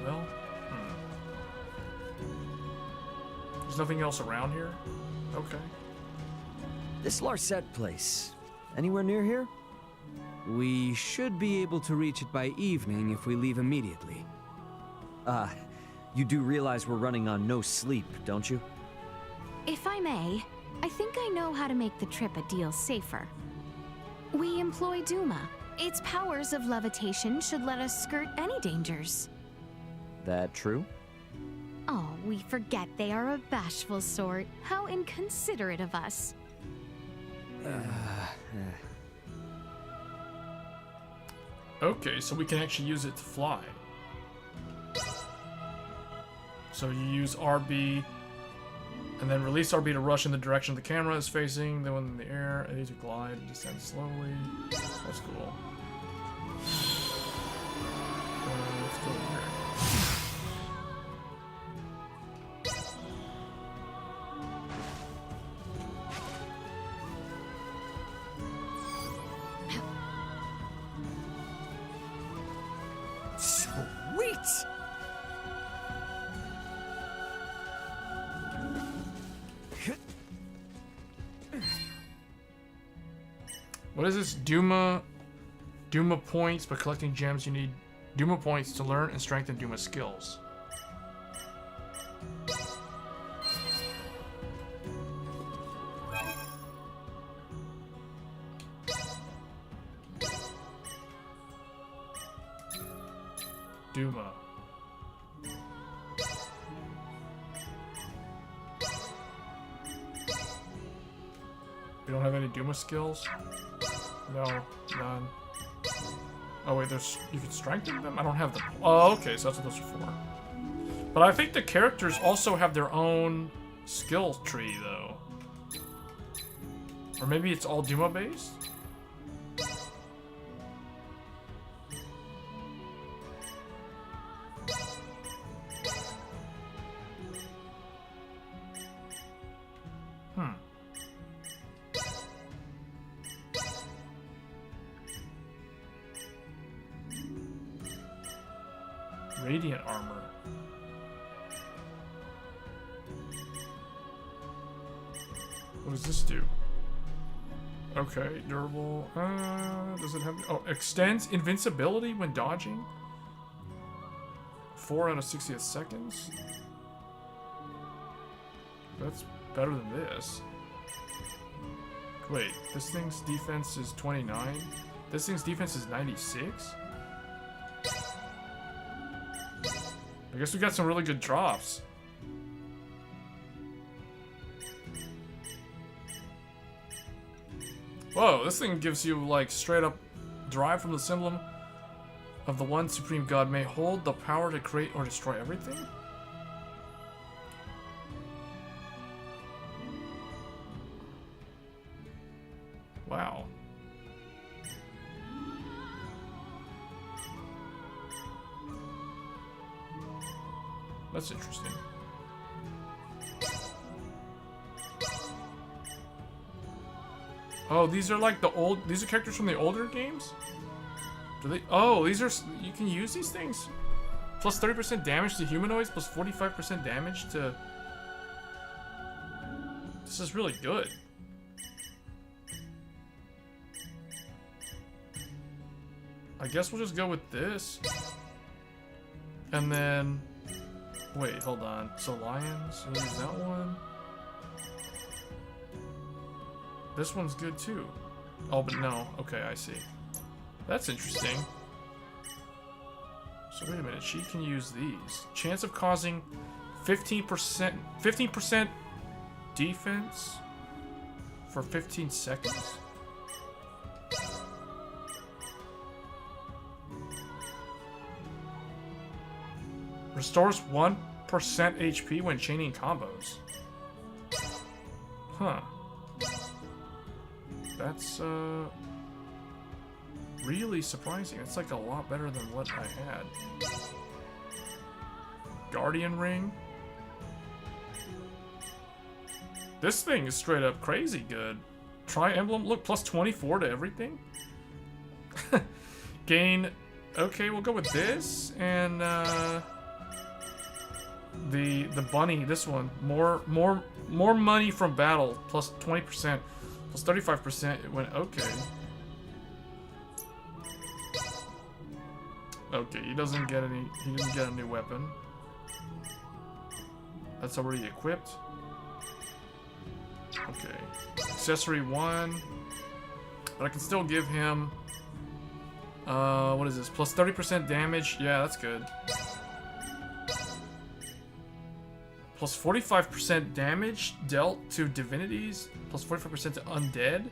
Well, There's nothing else around here? Okay. This Larset place, anywhere near here? We should be able to reach it by evening if we leave immediately. You do realize we're running on no sleep, don't you? If I may, I think I know how to make the trip a deal safer. We employ Duma. Its powers of levitation should let us skirt any dangers. That true? Oh, we forget they are a bashful sort. How inconsiderate of us. Okay, so we can actually use it to fly. So you use RB, and then release RB to rush in the direction the camera is facing, then when in the air, A to glide and descend slowly. That's cool. Let's go here. Sweet! What is this? Duma points. By collecting gems, you need Duma points to learn and strengthen Duma skills. Duma. We don't have any Duma skills? No, none. Oh wait, there's, you can strengthen them? I don't have them. Oh, okay, so that's what those are for. But I think the characters also have their own skill tree, though. Or maybe it's all Duma based? Radiant armor. What does this do? Okay, durable. Does it have... Oh, extends invincibility when dodging? 4 out of 60th seconds? That's better than this. Wait, this thing's defense is 29? This thing's defense is 96? I guess we got some really good drops. Whoa, this thing gives you like straight up derived from the symbol of the one supreme god may hold the power to create or destroy everything? Wow. That's interesting. Oh, these are like these are characters from the older games? Do they? Oh, these are, you can use these things? Plus 30% damage to humanoids, plus 45% damage to... This is really good. I guess we'll just go with this. And then... Wait, hold on. So lions, so there's that one. This one's good too. Oh, but no. Okay, I see. That's interesting. So wait a minute, she can use these. Chance of causing 15% defense for 15 seconds. Restores 1% HP when chaining combos. Huh. That's really surprising. It's like a lot better than what I had. Guardian Ring. This thing is straight up crazy good. Tri-Emblem, look, plus 24 to everything. Gain, okay, we'll go with this, and the bunny, this one, more money from battle, plus 20%, plus 35%. It went okay. Okay, he doesn't get any. He didn't get a new weapon. That's already equipped. Okay, accessory 1, but I can still give him. What is this? Plus 30% damage. Yeah, that's good. Plus 45% damage dealt to divinities. Plus 45% to undead.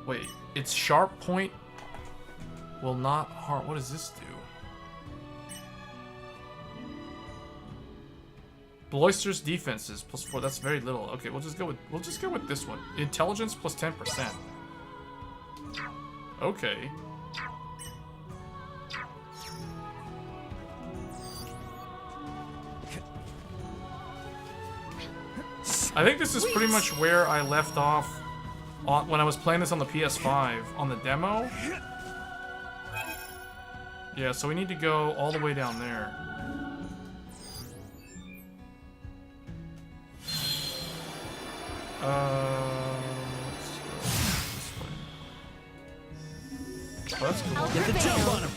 Wait, its sharp point will not harm. What does this do? Bloister's defenses plus 4. That's very little. Okay, we'll just go with this one. Intelligence plus 10%. Okay. I think this is pretty much where I left off when I was playing this on the PS5 on the demo. Yeah, so we need to go all the way down there. Let's go this way. Oh, that's cool. Get the jump on him.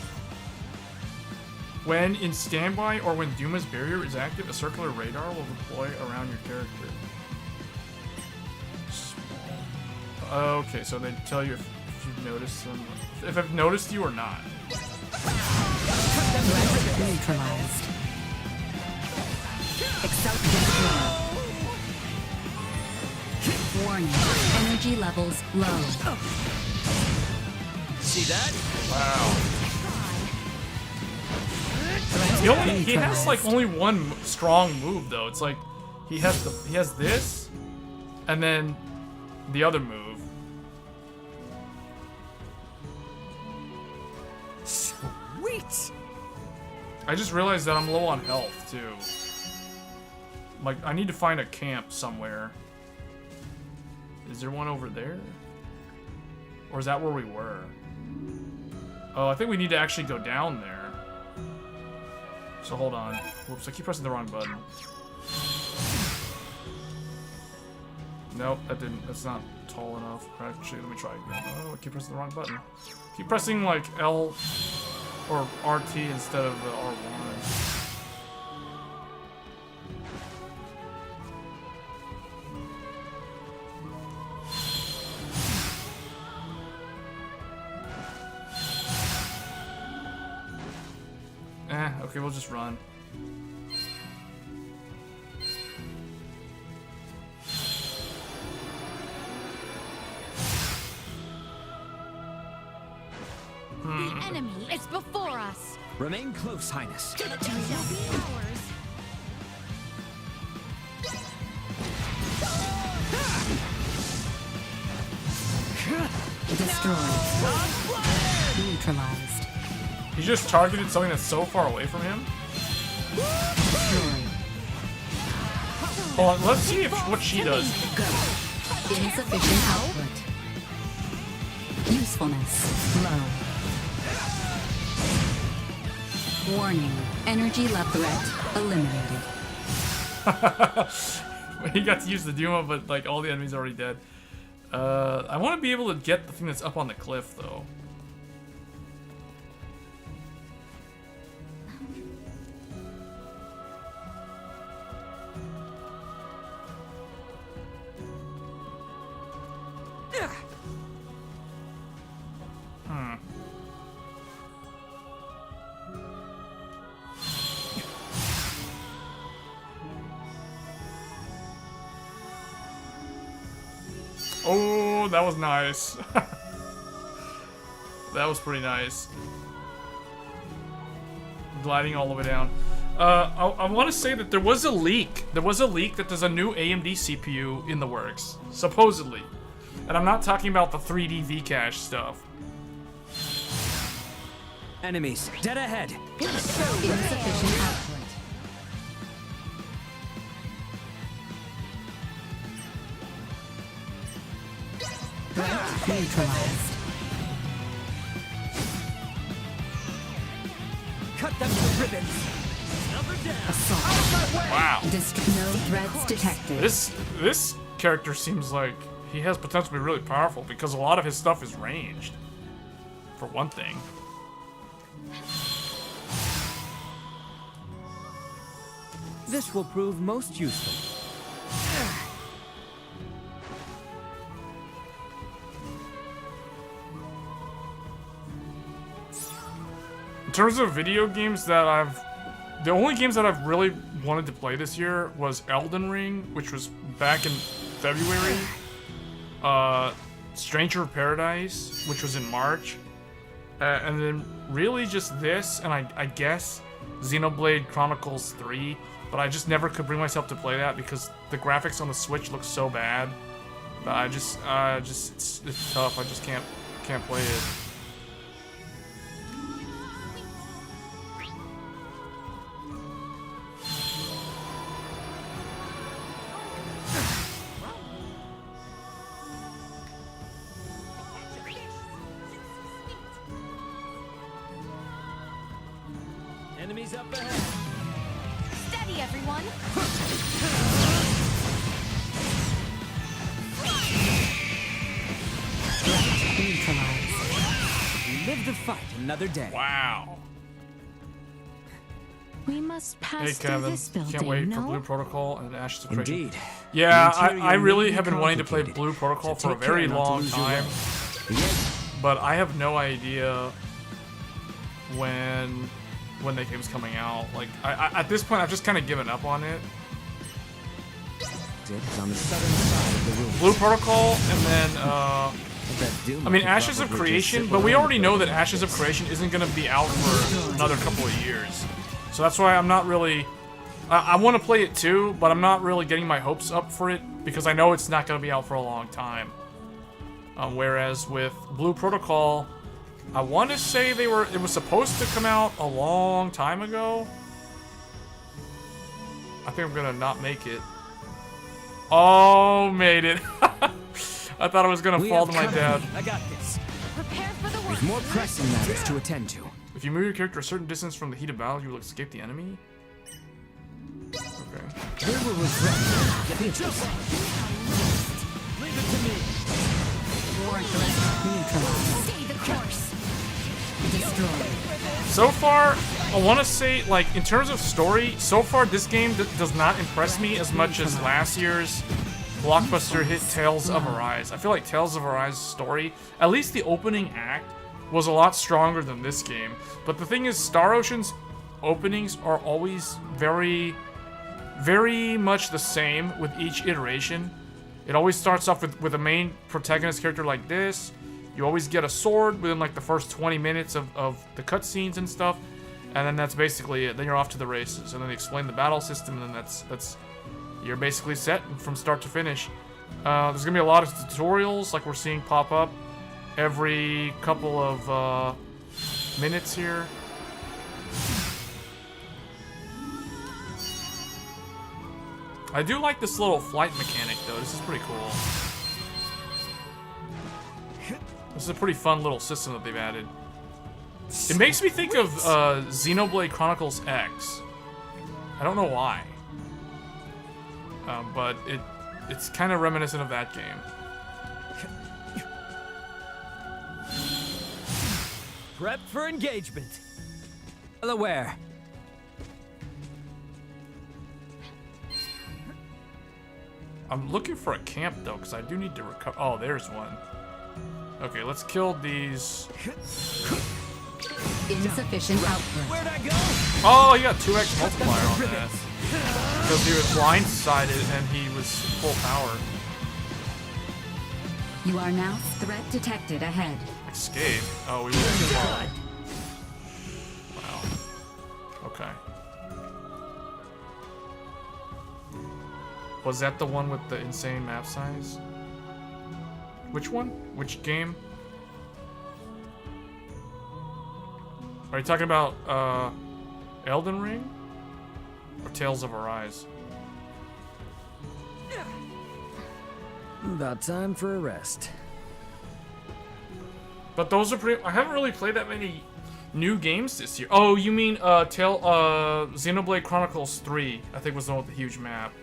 When in standby or when Duma's barrier is active, a circular radar will deploy around your character. Okay, so they tell you if you've noticed them, if I've noticed you or not. Neutralized. Accept Warning. Energy levels low. See that? Wow. He has like only one strong move though. It's like he has this, and then the other move. Sweet. I just realized that I'm low on health too. Like I need to find a camp somewhere. Is there one over there? Or is that where we were? Oh, I think we need to actually go down there. So hold on. Whoops, I keep pressing the wrong button. Nope, that didn't. That's not tall enough. Actually, let me try again. Oh, I keep pressing the wrong button. Keep pressing like L or RT instead of the R1. Okay, we'll just run. The enemy is before us. Remain close, Highness. Victory will be ours. Destroyed. Neutralized. He just targeted something that's so far away from him. Destroyed. Hold on, let's see what she does. Insufficient output. Usefulness low. Warning. Energy lab threat eliminated. He got to use the Duma, but like all the enemies are already dead. I want to be able to get the thing that's up on the cliff, though. Oh, that was nice. That was pretty nice. Gliding all the way down. I want to say that there was a leak. There was a leak that there's a new AMD CPU in the works, supposedly. And I'm not talking about the 3D V-cache stuff. Enemies, dead ahead. Insufficient output. Threat neutralized. Cut them to ribbons. Assault. Wow. No threats detected. This character seems like he has potential to be really powerful because a lot of his stuff is ranged. For one thing. This will prove most useful. In terms of video games that the only games that I've really wanted to play this year was Elden Ring, which was back in February. Stranger of Paradise, which was in March. And then really just this, and I guess Xenoblade Chronicles 3. But I just never could bring myself to play that because the graphics on the Switch look so bad. But it's tough. I just can't play it. Enemies up ahead. Steady, everyone. Neutralized. We live to fight another day. Wow. We must Hey pass through Kevin, this building, can't wait no? for Blue Protocol and Ashes of Creation. Indeed. Yeah, The I interior really may be have been wanting to play complicated, Blue Protocol so for a take very care not to long lose your time, way. Yes. but I have no idea when the game's coming out. Like, at this point, I've just kind of given up on it. It's on the southern side of the room. Blue Protocol, and then, I mean, could Ashes of probably just Creation, sit but we around already know that Ashes of Creation isn't going to be out for another couple of years. So that's why I'm not really... I want to play it too, but I'm not really getting my hopes up for it because I know it's not going to be out for a long time. Whereas with Blue Protocol, I want to say it was supposed to come out a long time ago. I think I'm going to not make it. Oh, made it. I thought I was going to fall to my death. I got this. Prepare for the There's more pressing matters to attend to. If you move your character a certain distance from the heat of battle, you will escape the enemy. Okay. They will regret the Beatrice. Leave it to me. Stay the course. Destroyed. So far, I want to say, like, in terms of story, so far this game does not impress me as much as last year's blockbuster hit Tales of Arise. I feel like Tales of Arise's story, at least the opening act, was a lot stronger than this game. But the thing is, Star Ocean's openings are always very, very much the same with each iteration. It always starts off with a main protagonist character like this. You always get a sword within like the first 20 minutes of the cutscenes and stuff, and then that's basically it. Then you're off to the races, and then they explain the battle system, and then that's you're basically set from start to finish. There's gonna be a lot of tutorials like we're seeing pop up every couple of minutes here. I do like this little flight mechanic though. This is pretty cool. This is a pretty fun little system that they've added. It makes me think of Xenoblade Chronicles X. I don't know why. But it's kind of reminiscent of that game. Prep for engagement. Well aware. I'm looking for a camp though, because I do need to recover. Oh, there's one. Okay, let's kill these. Insufficient output. Where'd I go? Oh, he got 2x multiplier on that. Because he was blindsided and he was full power. You are now threat detected ahead. Escape? Oh, we went too far. Wow. Okay. Was that the one with the insane map size? Which one? Which game? Are you talking about Elden Ring? Or Tales of Arise? About time for a rest. But those are pretty... I haven't really played that many new games this year. Oh, you mean Xenoblade Chronicles 3, I think was the one with the huge map.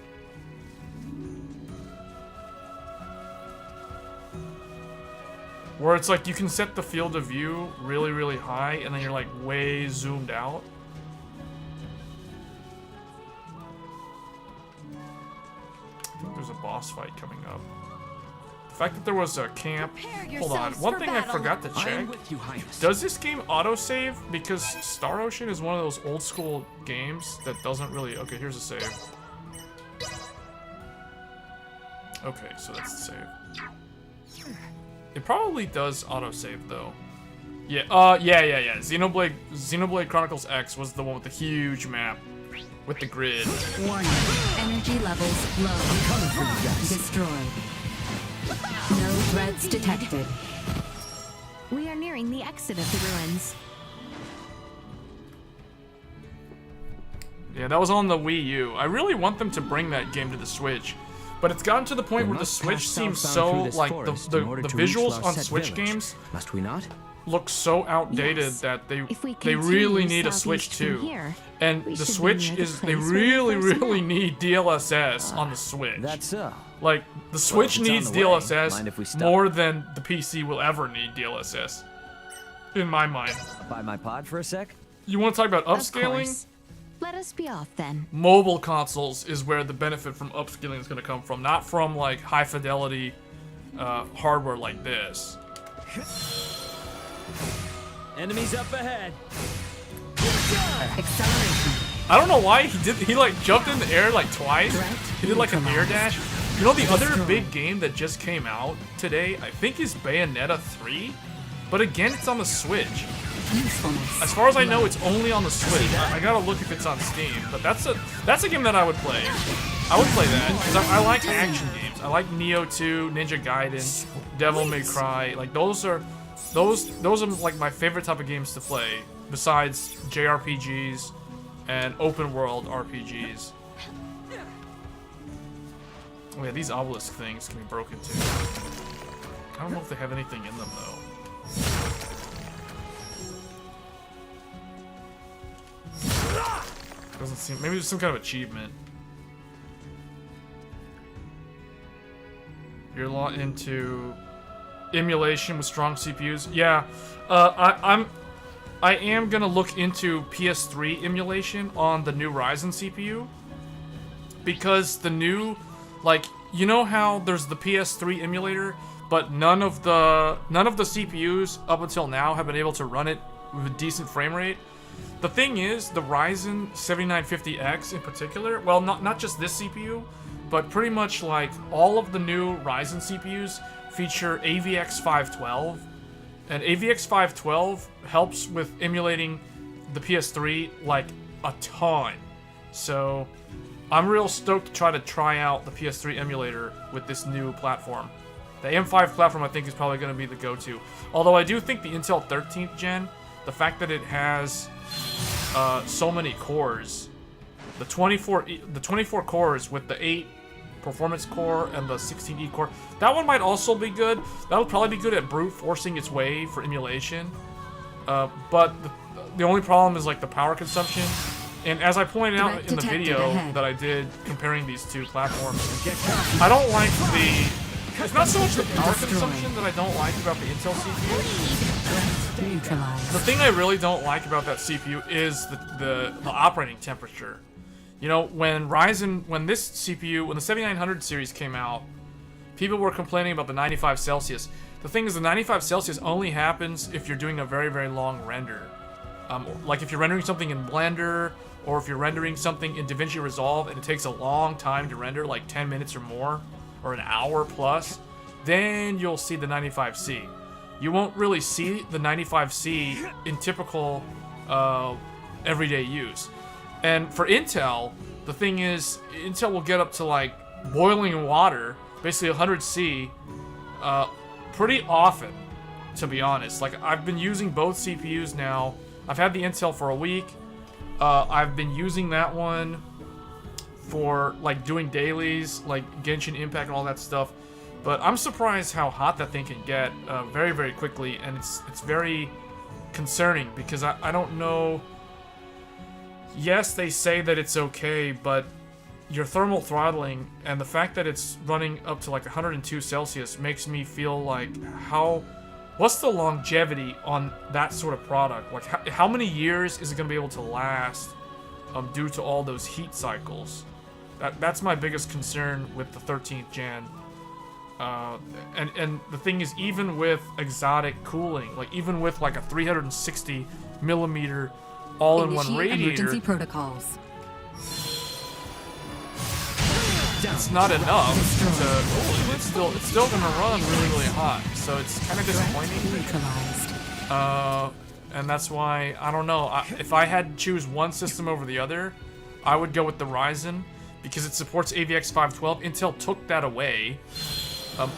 Where it's like you can set the field of view really, really high, and then you're like way zoomed out. I think there's a boss fight coming up. The fact that there was a camp... Hold on, one thing I forgot to check. Does this game autosave? Because Star Ocean is one of those old school games that doesn't really... Okay, here's a save. Okay, so that's the save. It probably does autosave though. Yeah, yeah. Xenoblade Chronicles X was the one with the huge map with the grid. Warning. Energy levels low. I'm coming for you guys. Destroyed. No threats detected. We are nearing the exit of the ruins. Yeah, that was on the Wii U. I really want them to bring that game to the Switch. But it's gotten to the point where the Switch seems so, like, the visuals on Switch games must we not? look so outdated that they really need a Switch 2. And the Switch is, they really need DLSS on the Switch. That's so. Like, the Switch if it's on needs the way, mind DLSS if we stop? more than the PC will ever need DLSS. In my mind. Buy my pod for a sec? You want to talk about Of upscaling? course. Let us be off then. Mobile consoles is where the benefit from upscaling is going to come from, not from like high fidelity hardware like this. Enemies up ahead. Acceleration. I don't know why he like jumped in the air like twice. He did like a air dash. You know, the other big game that just came out today, I think, is Bayonetta 3, but again, it's on the Switch. As far as I know, it's only on the Switch. I gotta look if it's on Steam, but that's a game that I would play. I would play that because I like action games. I like Neo 2, Ninja Gaiden, Devil May Cry. Like those are like my favorite type of games to play. Besides JRPGs and open world RPGs. Oh yeah, these obelisk things can be broken too. I don't know if they have anything in them though. Doesn't seem. Maybe there's some kind of achievement. You're a lot into emulation with strong CPUs. Yeah, I am gonna look into PS3 emulation on the new Ryzen CPU because the new, like, you know how there's the PS3 emulator, but none of the CPUs up until now have been able to run it with a decent frame rate. The thing is, the Ryzen 7950X in particular, well, not just this CPU, but pretty much like all of the new Ryzen CPUs feature AVX 512, and AVX 512 helps with emulating the PS3 like a ton. So I'm real stoked to try out the PS3 emulator with this new platform. The AM5 platform, I think, is probably going to be the go-to. Although I do think the Intel 13th gen, the fact that it has so many cores, the 24 cores with the 8 performance core and the 16E core, that one might also be good. That'll probably be good at brute forcing its way for emulation. But the only problem is like the power consumption. And as I pointed out in the video that I did comparing these two platforms, I don't like it's not so much the power consumption that I don't like about the Intel CPU. The thing I really don't like about that CPU is the operating temperature. You know, when this CPU, when the 7900 series came out, people were complaining about the 95 Celsius. The thing is, the 95 Celsius only happens if you're doing a very, very long render. Like if you're rendering something in Blender, or if you're rendering something in DaVinci Resolve and it takes a long time to render, like 10 minutes or more, or an hour plus, then you'll see the 95C. You won't really see the 95C in typical everyday use. And for Intel, the thing is, Intel will get up to like boiling water, basically 100C, pretty often, to be honest. Like, I've been using both CPUs now. I've had the Intel for a week. I've been using that one for like doing dailies, like Genshin Impact and all that stuff. But I'm surprised how hot that thing can get very, very quickly, and it's very concerning because I don't know. Yes, they say that it's okay, but your thermal throttling and the fact that it's running up to like 102 Celsius makes me feel like what's the longevity on that sort of product? Like how many years is it going to be able to last due to all those heat cycles? That's my biggest concern with the 13th gen. And the thing is, even with exotic cooling, like even with like a 360 millimeter all-in-one radiator, emergency protocols. It's not enough to. It's still gonna run really, really hot. So it's kind of disappointing. And that's why I don't know. If I had to choose one system over the other, I would go with the Ryzen because it supports AVX 512. Intel took that away.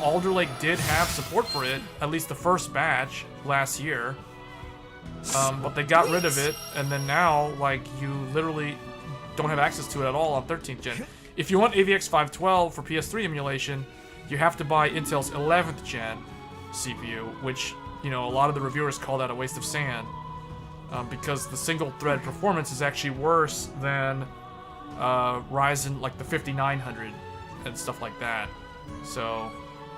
Alder Lake did have support for it, at least the first batch last year. But they got rid of it, and then now, like, you literally don't have access to it at all on 13th gen. If you want AVX 512 for PS3 emulation, you have to buy Intel's 11th gen CPU, which, you know, a lot of the reviewers call that a waste of sand, because the single-thread performance is actually worse than Ryzen, like the 5900 and stuff like that. So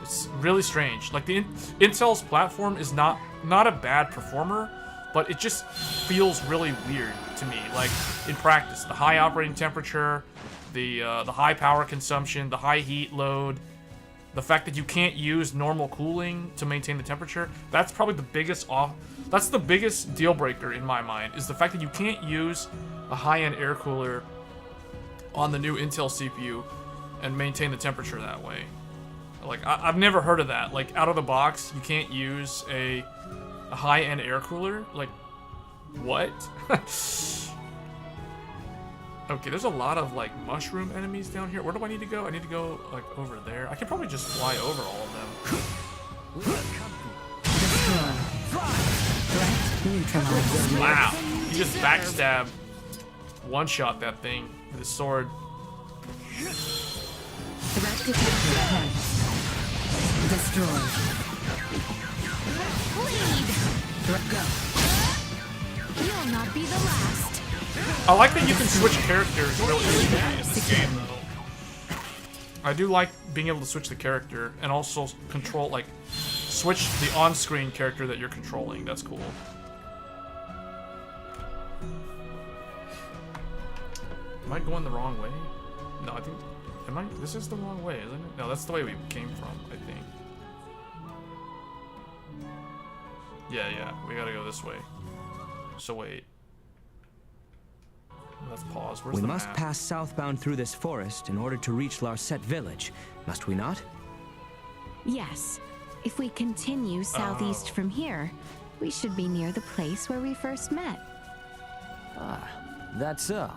it's really strange. Like the Intel's platform is not a bad performer, but it just feels really weird to me. Like in practice, the high operating temperature, the high power consumption, the high heat load, the fact that you can't use normal cooling to maintain the temperature, that's probably the biggest that's the biggest deal breaker in my mind, is the fact that you can't use a high-end air cooler on the new Intel CPU and maintain the temperature that way. Like, I've never heard of that. Like, out of the box, you can't use a high-end air cooler? Like, what? Okay, there's a lot of, like, mushroom enemies down here. Where do I need to go? I need to go, like, over there. I can probably just fly over all of them. Wow. He just backstab, one-shot that thing with his sword. Threat detected ahead. Destroyed. Threat go. You'll not be the last. I like that you can switch characters really easily in this game, though. I do like being able to switch the character and also control, like, switch the on-screen character that you're controlling. That's cool. Am I going the wrong way? No, I think... This is the wrong way, isn't it? No, that's the way we came from, I think. Yeah, we gotta go this way. So wait. Let's pause. Where's the map? We must pass southbound through this forest in order to reach Larset village, must we not? Yes. If we continue southeast from here, we should be near the place where we first met. Ah, that's so.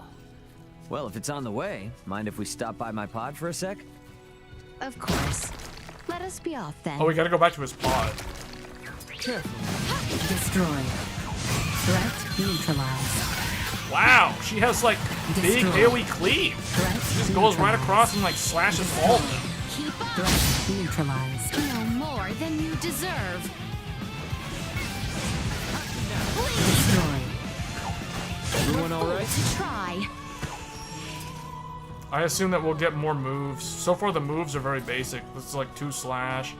Well, if it's on the way, mind if we stop by my pod for a sec? Of course. Let us be off then. Oh, we gotta go back to his pod. Destroy. Threat neutralized. Wow, she has like big Destroy. AoE cleave. Threat She just goes right across and like slashes all of them. Keep up. Threat neutralized. No more than you deserve. Destroy. Everyone all right? To try. I assume that we'll get more moves. So far the moves are very basic. It's like 2 slash,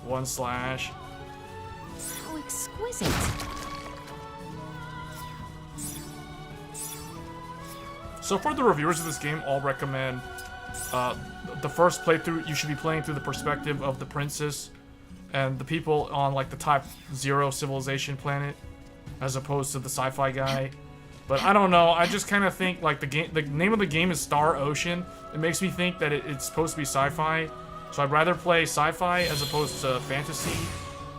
1 slash. How exquisite. So far the reviewers of this game all recommend the first playthrough, you should be playing through the perspective of the princess and the people on like the Type 0 civilization planet, as opposed to the sci-fi guy. But I don't know, I just kind of think like the name of the game is Star Ocean. It makes me think that it's supposed to be sci-fi. So I'd rather play sci-fi as opposed to fantasy.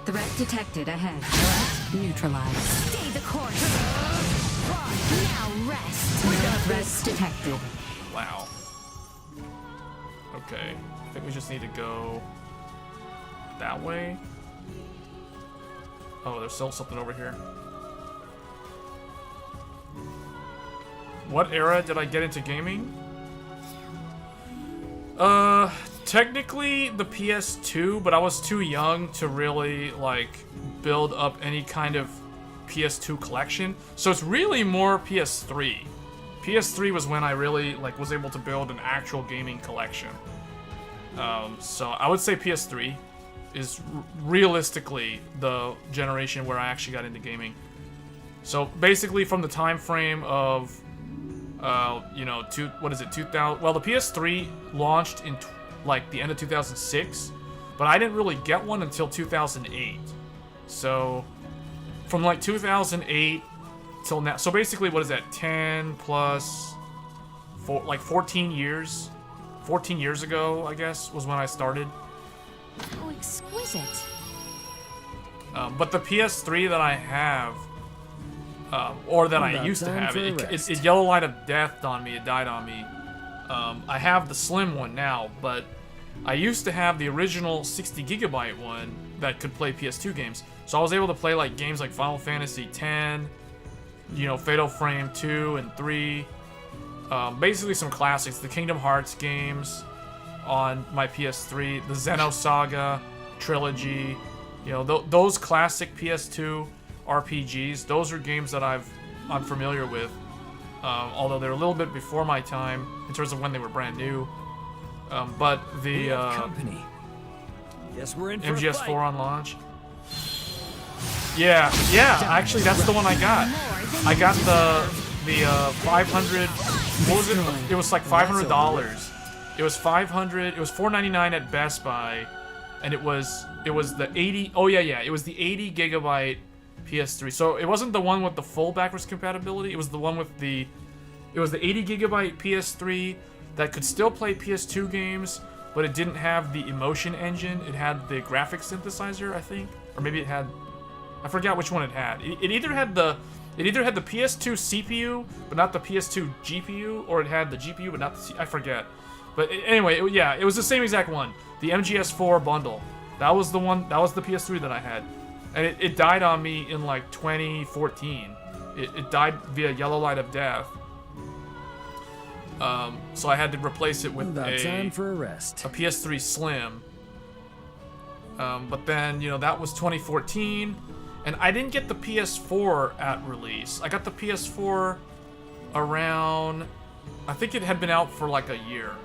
Threat detected ahead. Threat neutralized. Stay the course. Now rest. No threats detected. Wow. Okay, I think we just need to go that way. Oh, there's still something over here. What era did I get into gaming? Technically the PS2, but I was too young to really like build up any kind of PS2 collection. So it's really more PS3. PS3 was when I really like was able to build an actual gaming collection. So I would say PS3 is realistically the generation where I actually got into gaming. So basically from the time frame of you know, 2000, well, the PS3 launched in like the end of 2006, but I didn't really get one until 2008. So from like 2008 till now, so basically what is that, 10 plus 4, like 14 years 14 years ago, I guess, was when I started. How exquisite. But the PS3 that I have, or that I used to have, it Yellow Light of Death on me, it died on me. I have the slim one now, but I used to have the original 60 gigabyte one that could play PS2 games. So I was able to play like games like Final Fantasy X, you know, Fatal Frame 2 and 3, basically some classics, the Kingdom Hearts games on my PS3, the Xenosaga trilogy, you know, those classic PS2 RPGs. Those are games that I'm familiar with, although they're a little bit before my time in terms of when they were brand new. But the company. Yes, we're in for MGS4 on launch. Yeah, actually that's the one I got. I got the 500. What was it? It was like $500. It was $500. It was $4.99 at Best Buy, and it was the 80. Oh yeah. It was the 80 gigabyte PS3. So it wasn't the one with the full backwards compatibility. It was the one with the. It was the 80 gigabyte PS3 that could still play PS2 games, but it didn't have the emotion engine. It had the graphics synthesizer, I think, or maybe it had. I forgot which one it had. It either had the PS2 CPU, but not the PS2 GPU, or it had the GPU, but not the I forget. But anyway, it was the same exact one. The MGS4 bundle. That was the one. That was the PS3 that I had, and it died on me in like 2014. It died via Yellow Light of Death. So I had to replace it with time for a rest. A PS3 Slim. But then, you know, that was 2014. And I didn't get the PS4 at release. I got the PS4 around, I think it had been out for like a year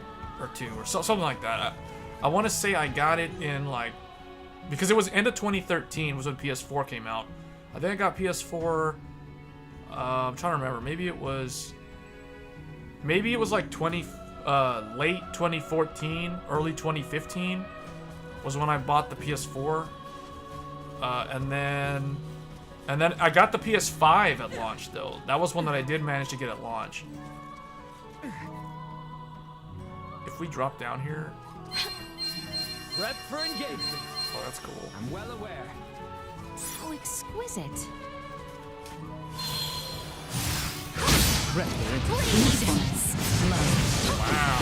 or two or something like that. I want to say I got it in like, because it was end of 2013 was when PS4 came out. I think I got PS4, I'm trying to remember, maybe it was like late 2014, early 2015 was when I bought the PS4. And then I got the PS5 at launch, though. That was one that I did manage to get at launch. If we drop down here... Prep for engagement. Oh, that's cool. I'm well aware. How exquisite. Please. Wow.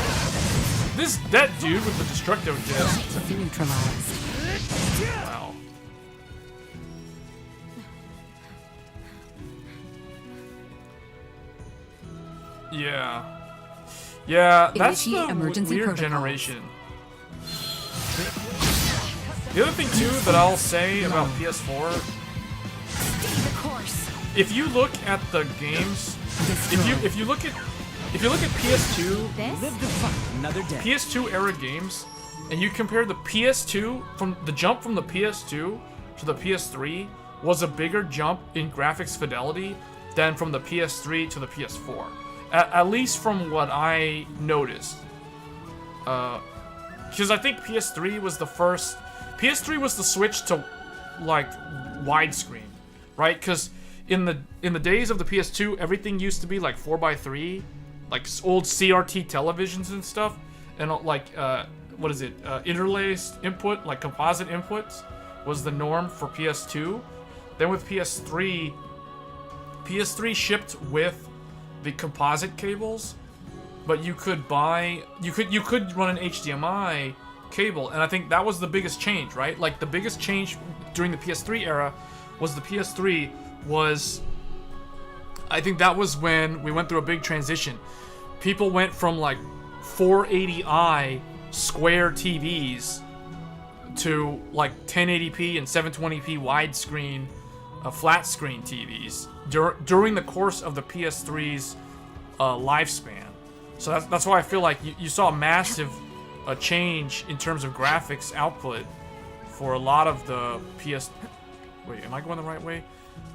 That dude with the destructo disc. Neutralized. Wow. Yeah. Yeah, that's the emergency weird protocols. generation. The other thing too that I'll say about PS4, if you look at the games, if you look at PS2, Live to fight another day. PS2 era games, and you compare the PS2 from the jump from the PS2 to the PS3 was a bigger jump in graphics fidelity than from the PS3 to the PS4. At least from what I noticed. Because I think PS3 was the first. PS3 was the switch to like widescreen, right? Because in the days of the PS2, everything used to be like 4:3, like old CRT televisions and stuff, and like what is it? Interlaced input, like composite inputs, was the norm for PS2. Then with PS3 shipped with the composite cables, but you could run an HDMI cable, and I think that was the biggest change, right? Like the biggest change during the PS3 era was the PS3 was, I think that was when we went through a big transition. People went from like 480i square TVs to like 1080p and 720p widescreen flat screen TVs during the course of the PS3's lifespan. So that's why I feel like you saw a massive change in terms of graphics output for a lot of the Wait, am I going the right way?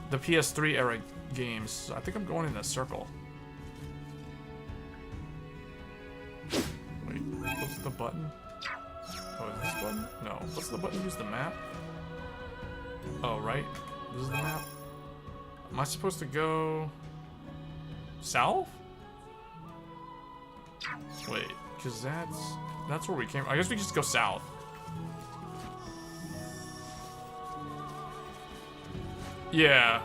The PS3 era games. I think I'm going in a circle. Wait, what's the button? Oh, is this button? No. What's the button? Use the map? Oh, right. This is the map. Am I supposed to go south? Wait, because that's where we came. I guess we just go south. Yeah.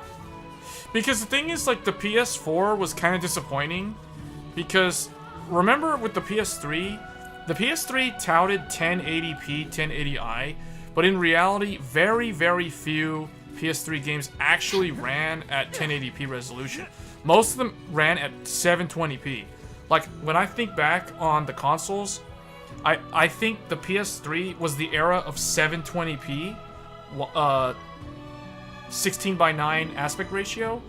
Because the thing is, like, the PS4 was kind of disappointing. Because, remember with the PS3 touted 1080p, 1080i, but in reality, very, very few PS3 games actually ran at 1080p resolution. Most of them ran at 720p. Like, when I think back on the consoles, I think the PS3 was the era of 720p, 16:9 aspect ratio,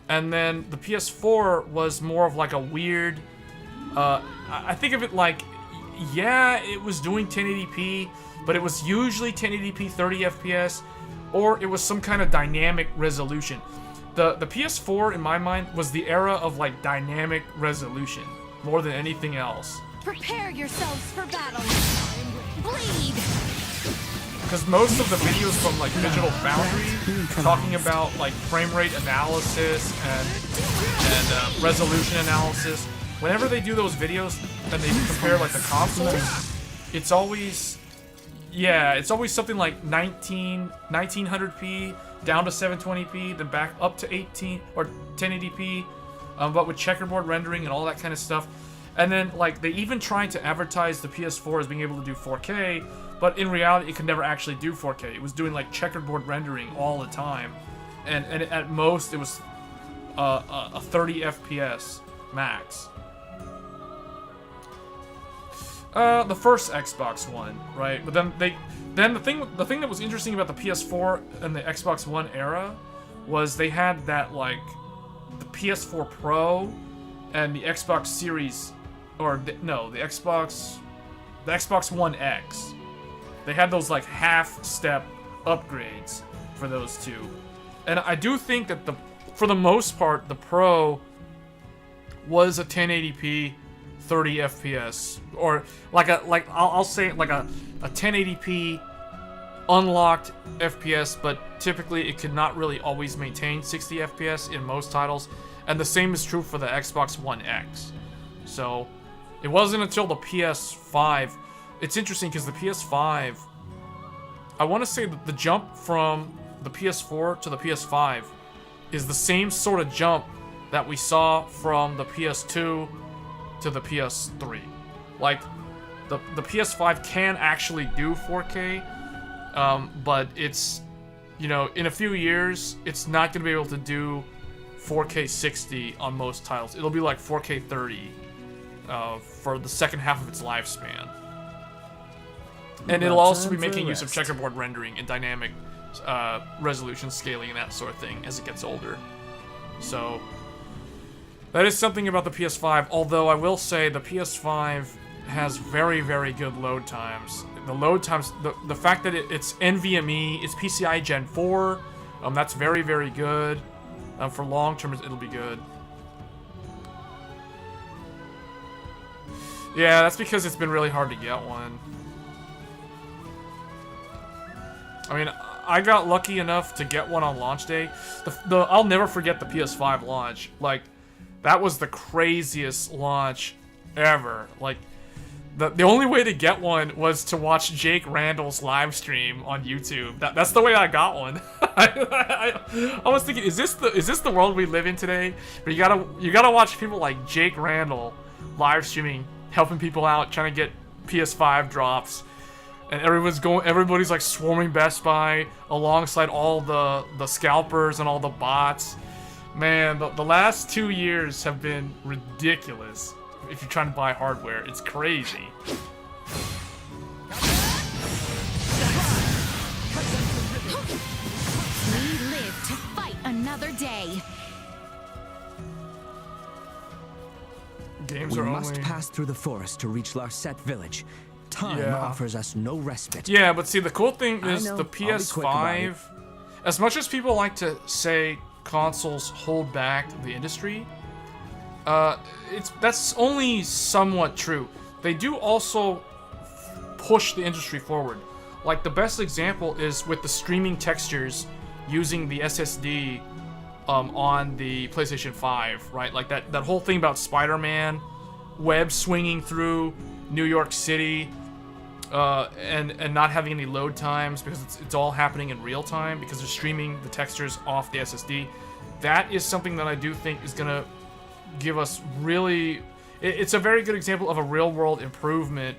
and then the PS4 was more of like a weird, I think of it like, yeah, it was doing 1080p, but it was usually 1080p 30 FPS, or it was some kind of dynamic resolution. The PS4, in my mind, was the era of like dynamic resolution more than anything else. Prepare yourselves for battle. Bleed. Because most of the videos from like Digital Foundry talking about like frame rate analysis and resolution analysis, whenever they do those videos and they compare like the consoles, it's always something like 1900p down to 720p, then back up to 18 or 1080p, but with checkerboard rendering and all that kind of stuff. And then like they even tried to advertise the PS4 as being able to do 4K, but in reality it could never actually do 4K. It was doing like checkerboard rendering all the time, and at most it was a 30 FPS max. The first Xbox One, right? But then the thing that was interesting about the PS4 and the Xbox One era was they had that like the PS4 Pro and the Xbox Series, or the Xbox One X. They had those like half-step upgrades for those two, and I do think that for the most part the Pro was a 1080p 30 FPS, or I'll say like a 1080p unlocked FPS, but typically it could not really always maintain 60 FPS in most titles, and the same is true for the Xbox One X. So it wasn't until the PS5. It's interesting because the PS5, I want to say that the jump from the PS4 to the PS5 is the same sort of jump that we saw from the PS2 to the PS3. Like, the PS5 can actually do 4K, but it's, you know, in a few years, it's not going to be able to do 4K 60 on most titles. It'll be like 4K 30 for the second half of its lifespan. And it'll also be making use of checkerboard rendering and dynamic resolution scaling and that sort of thing as it gets older. So that is something about the PS5, although I will say the PS5 has very, very good load times. The load times, the fact that it's NVMe, it's PCI Gen 4, that's very, very good. For long term, it'll be good. Yeah, that's because it's been really hard to get one. I mean, I got lucky enough to get one on launch day. I'll never forget the PS5 launch. Like, that was the craziest launch ever. Like, the only way to get one was to watch Jake Randall's live stream on YouTube. That's the way I got one. I was thinking, is this the world we live in today? But you gotta watch people like Jake Randall live streaming, helping people out, trying to get PS5 drops. And everybody's like swarming Best Buy alongside all the scalpers and all the bots. Man, the last 2 years have been ridiculous. If you're trying to buy hardware, it's crazy. We live to fight another day. Games we are must only... pass through the forest to reach Larset Village. Time offers us no respite. Yeah, but see, the cool thing is know, the PS5, as much as people like to say consoles hold back the industry, that's only somewhat true. They do also push the industry forward. Like, the best example is with the streaming textures using the SSD on the PlayStation 5, right? Like that whole thing about Spider-Man, web swinging through New York City, and not having any load times because it's all happening in real time because they're streaming the textures off the SSD. That is something that I do think is gonna give us really... It's a very good example of a real-world improvement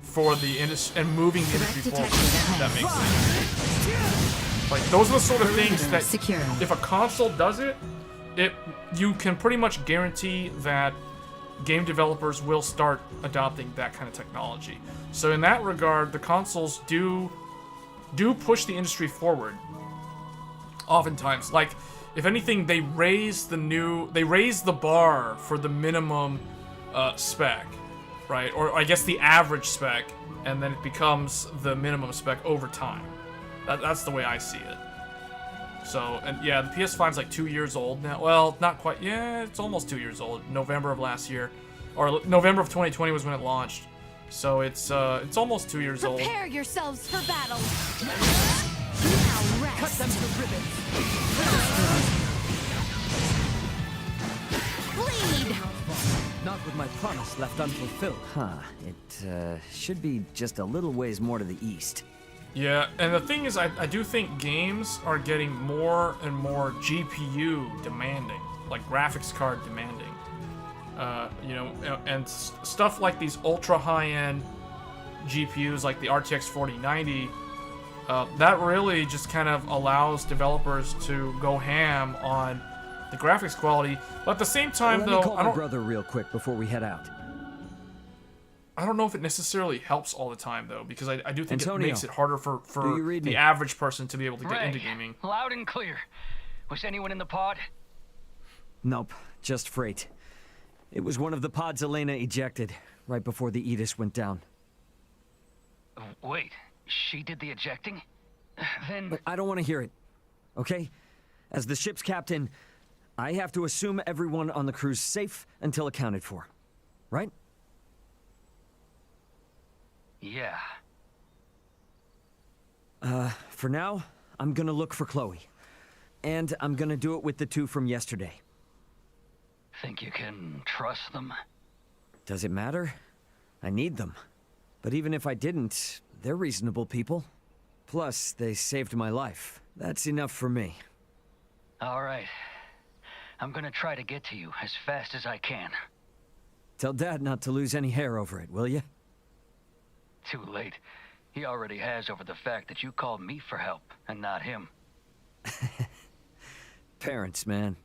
for the industry and moving the industry forward. If that makes sense. Like, those are the sort of things that if a console does it, you can pretty much guarantee that game developers will start adopting that kind of technology. So in that regard, the consoles do push the industry forward. Oftentimes, like, if anything, they raise the bar for the minimum spec, right? Or I guess the average spec, and then it becomes the minimum spec over time. That's the way I see it. So, and yeah, the PS5's like 2 years old now. Well, not quite. Yeah, it's almost 2 years old. November of last year, or November of 2020 was when it launched. So it's almost 2 years old. Prepare yourselves for battle. Now rest. Cut them to ribbons. Bleed. Not with my promise left unfulfilled. Huh. It should be just a little ways more to the east. Yeah, and the thing is, I do think games are getting more and more GPU demanding, like graphics card demanding. You know, and stuff like these ultra high-end GPUs, like the RTX 4090, that really just kind of allows developers to go ham on the graphics quality. But at the same time, Let me call my brother real quick before we head out. I don't know if it necessarily helps all the time, though, because I do think Antonio, it makes it harder for the average person to be able to get into gaming. Loud and clear. Was anyone in the pod? Nope, just freight. It was one of the pods Elena ejected right before the Aegis went down. Wait, she did the ejecting? Then... But I don't want to hear it, okay? As the ship's captain, I have to assume everyone on the crew's safe until accounted for, right? Yeah. For now, I'm gonna look for Chloe. And I'm gonna do it with the two from yesterday. Think you can trust them? Does it matter? I need them. But even if I didn't, they're reasonable people. Plus, they saved my life. That's enough for me. All right. I'm gonna try to get to you as fast as I can. Tell Dad not to lose any hair over it, will you? too late. He already has over the fact that you called me for help, and not him. Parents, man.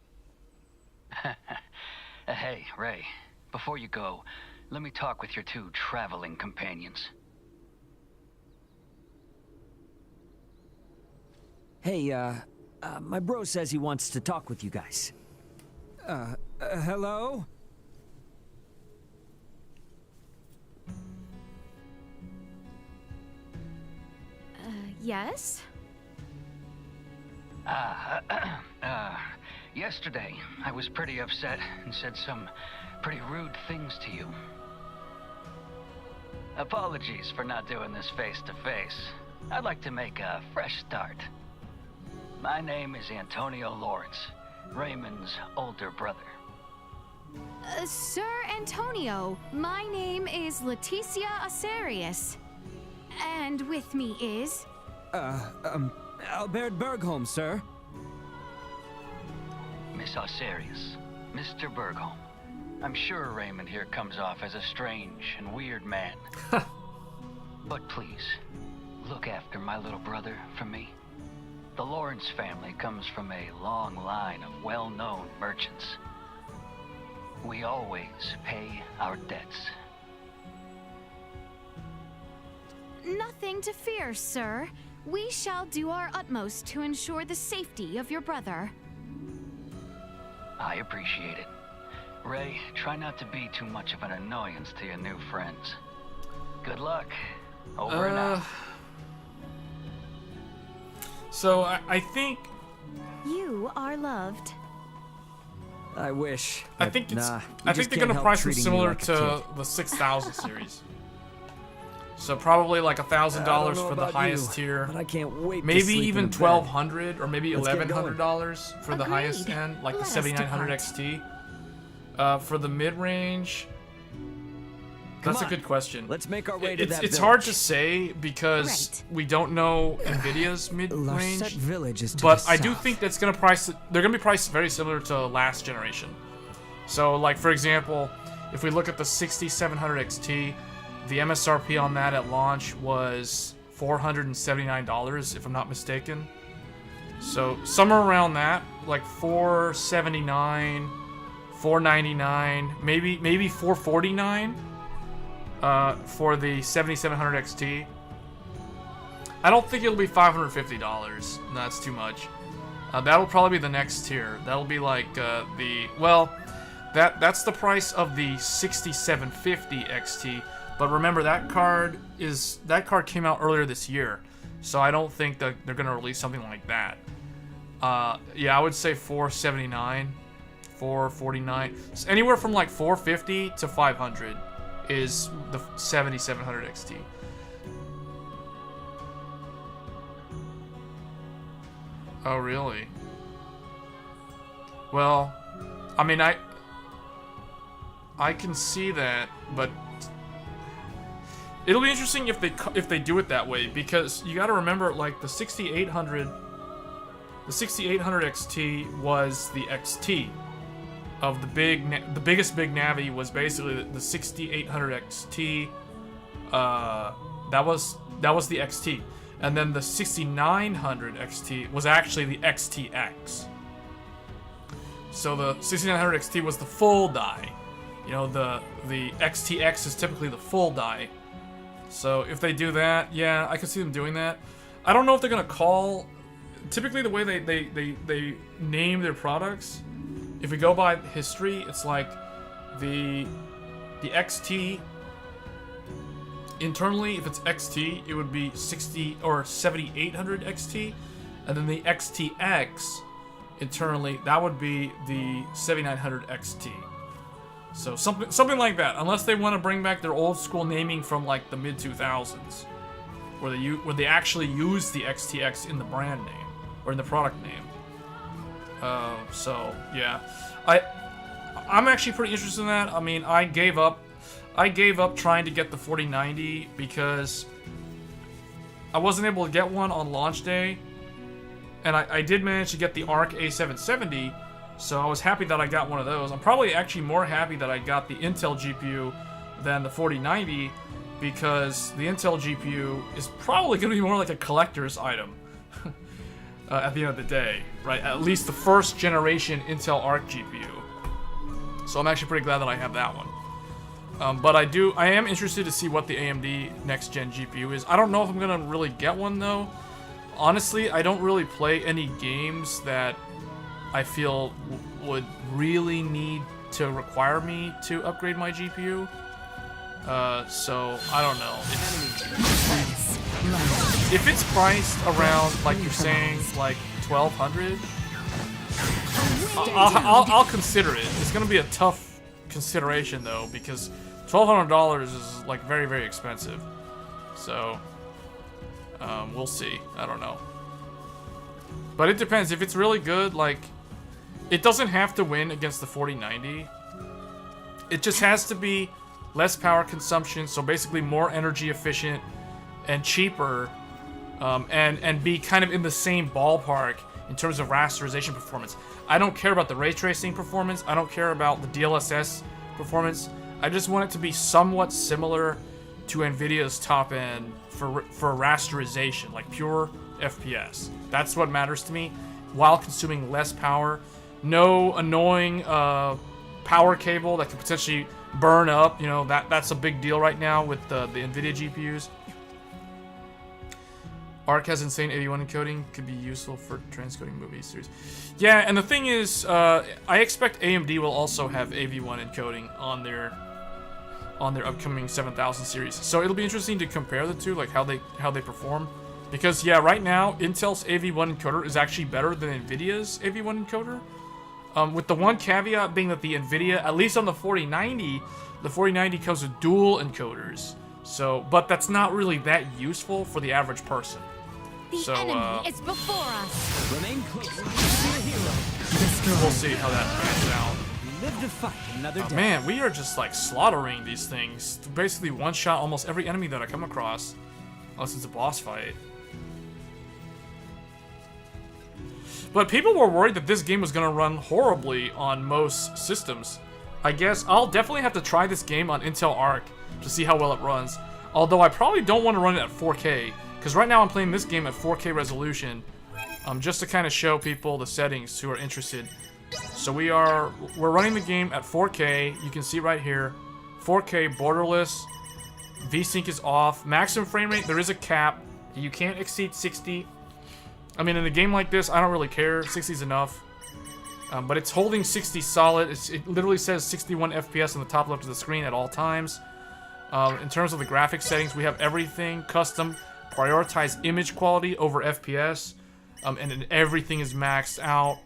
Hey, Ray, before you go, let me talk with your two traveling companions. Hey, my bro says he wants to talk with you guys. Hello? Yes? Yesterday, I was pretty upset and said some pretty rude things to you. Apologies for not doing this face-to-face. I'd like to make a fresh start. My name is Antonio Lawrence, Raymond's older brother. Sir Antonio, my name is Leticia Acerius. And with me is... Albert Bergholm, sir. Miss Acerius, Mr. Bergholm. I'm sure Raymond here comes off as a strange and weird man. But please, look after my little brother for me. The Lawrence family comes from a long line of well-known merchants. We always pay our debts. Nothing to fear, sir. We shall do our utmost to ensure the safety of your brother. I appreciate it. Ray, try not to be too much of an annoyance to your new friends. Good luck. Over and out. So I think... You are loved. I wish. I think it's... I think they're gonna price them similar to the 6000 series. So probably like $1,000 for the highest tier. But I can't wait. Maybe even $1,200 or maybe $1,100 for the highest end, like the 7900 XT. For the mid-range, that's a good question. Let's make our way to that. It's hard to say because we don't know Nvidia's mid-range. Village is to But the I do south. think that's gonna price. They're gonna be priced very similar to last generation. So, like for example, if we look at the 6700 XT. The MSRP on that at launch was $479, if I'm not mistaken. So somewhere around that, like $479, $499, maybe $449 for the 7700 XT. I don't think it'll be $550. That's too much. That'll probably be the next tier. That'll be like that's the price of the 6750 XT. But remember, that card came out earlier this year, so I don't think that they're gonna release something like that. Yeah, I would say $479, $449, so anywhere from like $450 to $500 is the 7700 XT. Oh, really? Well, I mean, I can see that, but it'll be interesting if they do it that way, because you got to remember, like the 6800 XT was the XT of the biggest big Navi was basically the 6800 XT. That was the XT, and then the 6900 XT was actually the XTX. So the 6900 XT was the full die. You know, the XTX is typically the full die. So if they do that, yeah, I can see them doing that. I don't know if they're gonna call. Typically, the way they name their products, if we go by history, it's like the XT. Internally, if it's XT, it would be 60 or 7800 XT, and then the XTX internally, that would be the 7900 XT. So something like that, unless they want to bring back their old school naming from like the mid 2000s, where they actually use the XTX in the brand name or in the product name. So yeah, I'm actually pretty interested in that. I mean, I gave up trying to get the 4090 because I wasn't able to get one on launch day, and I did manage to get the ARC A770. So I was happy that I got one of those. I'm probably actually more happy that I got the Intel GPU than the 4090 because the Intel GPU is probably going to be more like a collector's item at the end of the day, right? At least the first generation Intel Arc GPU. So I'm actually pretty glad that I have that one. But I am interested to see what the AMD next gen GPU is. I don't know if I'm gonna really get one though. Honestly, I don't really play any games that I feel would really need to require me to upgrade my GPU. So I don't know. If it's priced around, like you're saying, like 1,200, I'll consider it. It's gonna be a tough consideration though, because $1,200 is like very, very expensive. So we'll see. I don't know. But it depends. If it's really good, like, it doesn't have to win against the 4090. It just has to be less power consumption, so basically more energy efficient and cheaper, and be kind of in the same ballpark in terms of rasterization performance. I don't care about the ray tracing performance. I don't care about the DLSS performance. I just want it to be somewhat similar to NVIDIA's top end for rasterization, like pure FPS. That's what matters to me, while consuming less power. No annoying power cable that could potentially burn up. You know, that's a big deal right now with the NVIDIA GPUs. Arc has insane 81 encoding, could be useful for transcoding movie series. Yeah, and the thing is, I expect AMD will also have AV1 encoding on their upcoming 7000 series. So it'll be interesting to compare the two, like how they perform. Because yeah, right now Intel's AV1 encoder is actually better than NVIDIA's AV1 encoder. With the one caveat being that the NVIDIA, at least on the 4090, the 4090 comes with dual encoders. So, but that's not really that useful for the average person. The enemy is before us. Remain close. Be a hero. We'll see how that pans out. Live to fight another day. Man, we are just like slaughtering these things. Basically one-shot almost every enemy that I come across, unless it's a boss fight. But people were worried that this game was going to run horribly on most systems. I guess I'll definitely have to try this game on Intel Arc to see how well it runs. Although I probably don't want to run it at 4K, because right now I'm playing this game at 4K resolution, just to kind of show people the settings who are interested. So we're running the game at 4K. You can see right here, 4K borderless. VSync is off. Maximum frame rate, there is a cap. You can't exceed 60. I mean, in a game like this, I don't really care. 60 is enough. But it's holding 60 solid. It literally says 61 FPS on the top left of the screen at all times. In terms of the graphics settings, we have everything custom. Prioritize image quality over FPS. And then everything is maxed out.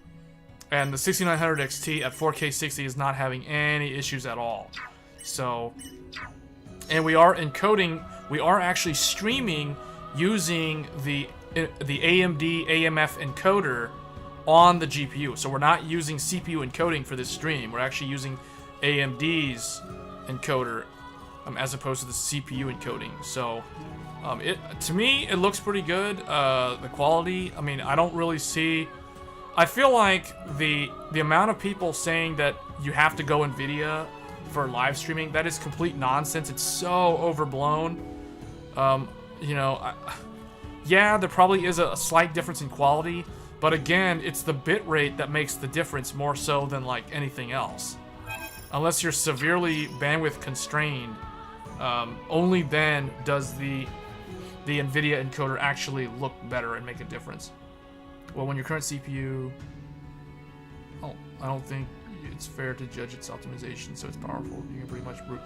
And the 6900 XT at 4K 60 is not having any issues at all. So, and we are encoding, we are actually streaming using the AMD AMF encoder on the GPU. So we're not using CPU encoding for this stream. We're actually using AMD's encoder as opposed to the CPU encoding. So to me, it looks pretty good. The quality, I mean, I don't really see... I feel like the amount of people saying that you have to go NVIDIA for live streaming, that is complete nonsense. It's so overblown. You know, yeah, there probably is a slight difference in quality, but again, it's the bitrate that makes the difference more so than like anything else. Unless you're severely bandwidth constrained, only then does the NVIDIA encoder actually look better and make a difference. Well, when your current CPU, oh, I don't think it's fair to judge its optimization, so it's powerful. You can pretty much brute.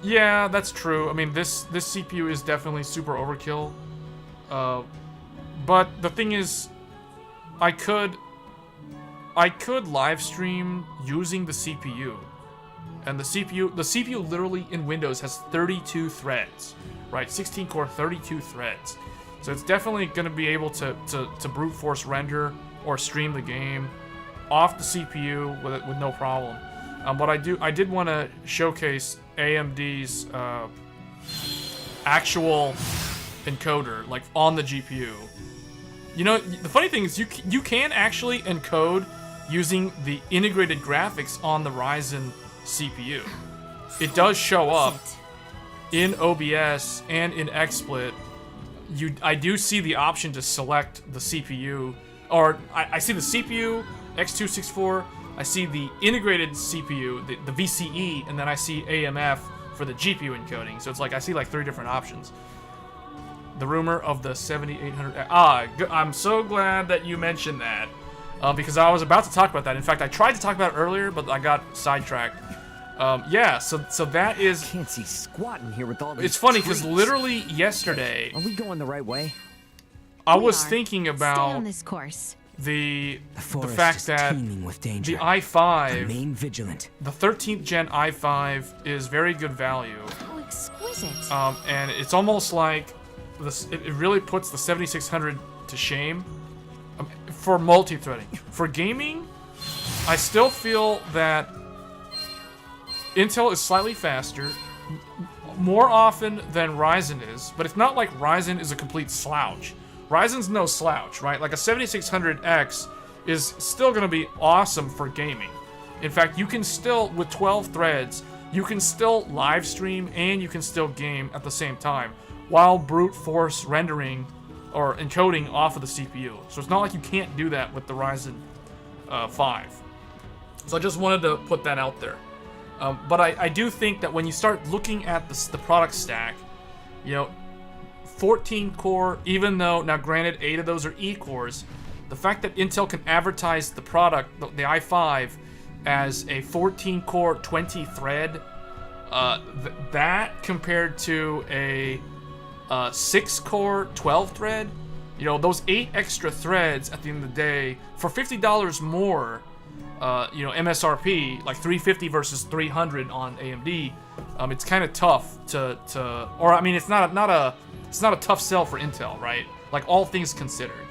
Yeah, that's true. I mean, this CPU is definitely super overkill. But the thing is, I could live stream using the CPU. And the CPU literally in Windows has 32 threads, right? 16 core, 32 threads. So it's definitely going to be able to brute force render or stream the game off the CPU with no problem. But I did want to showcase AMD's actual encoder, like on the GPU. You know, the funny thing is you can actually encode using the integrated graphics on the Ryzen CPU. it does show up in OBS and in XSplit. I do see the option to select the CPU, or I see the CPU, X264, I see the integrated CPU, the VCE, and then I see AMF for the GPU encoding. So it's like I see like 3 different options. The rumor of the 7800. I'm so glad that you mentioned that, because I was about to talk about that. In fact, I tried to talk about it earlier, but I got sidetracked. Yeah, so that is. I can't see squat in here with all these. It's funny because trees. literally yesterday. Are we going the right way? I was thinking about Stay on this course. the forest fact is that teeming with danger. the i5, Remain vigilant. the 13th gen i5 is very good value. How exquisite. And it's almost like this. It really puts the 7600 to shame for multi-threading. For gaming, I still feel that Intel is slightly faster, more often than Ryzen is, but it's not like Ryzen is a complete slouch. Ryzen's no slouch, right? Like a 7600X is still going to be awesome for gaming. In fact, you can still, with 12 threads, you can still live stream and you can still game at the same time while brute force rendering or encoding off of the CPU. So it's not like you can't do that with the Ryzen 5. So I just wanted to put that out there. But I do think that when you start looking at the product stack, you know, 14 core, even though, now granted 8 of those are E-cores, the fact that Intel can advertise the product, the i5, as a 14 core, 20 thread, that compared to a 6 core, 12 thread, you know, those 8 extra threads at the end of the day, for $50 more, you know, MSRP, like $350 versus $300 on AMD, it's kind of tough to, or I mean, it's not a tough sell for Intel, right? Like all things considered,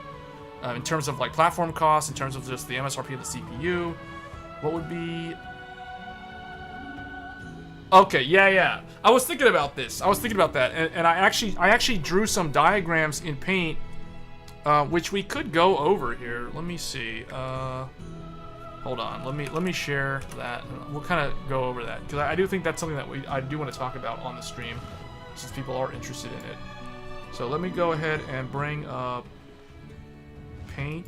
in terms of like platform costs, in terms of just the MSRP of the CPU, what would be? Okay, yeah. I was thinking about this. I was thinking about that, and I actually drew some diagrams in Paint, which we could go over here. Let me see. Hold on, let me share that. We'll kind of go over that because I do think that's something that I do want to talk about on the stream, since people are interested in it. So let me go ahead and bring up Paint.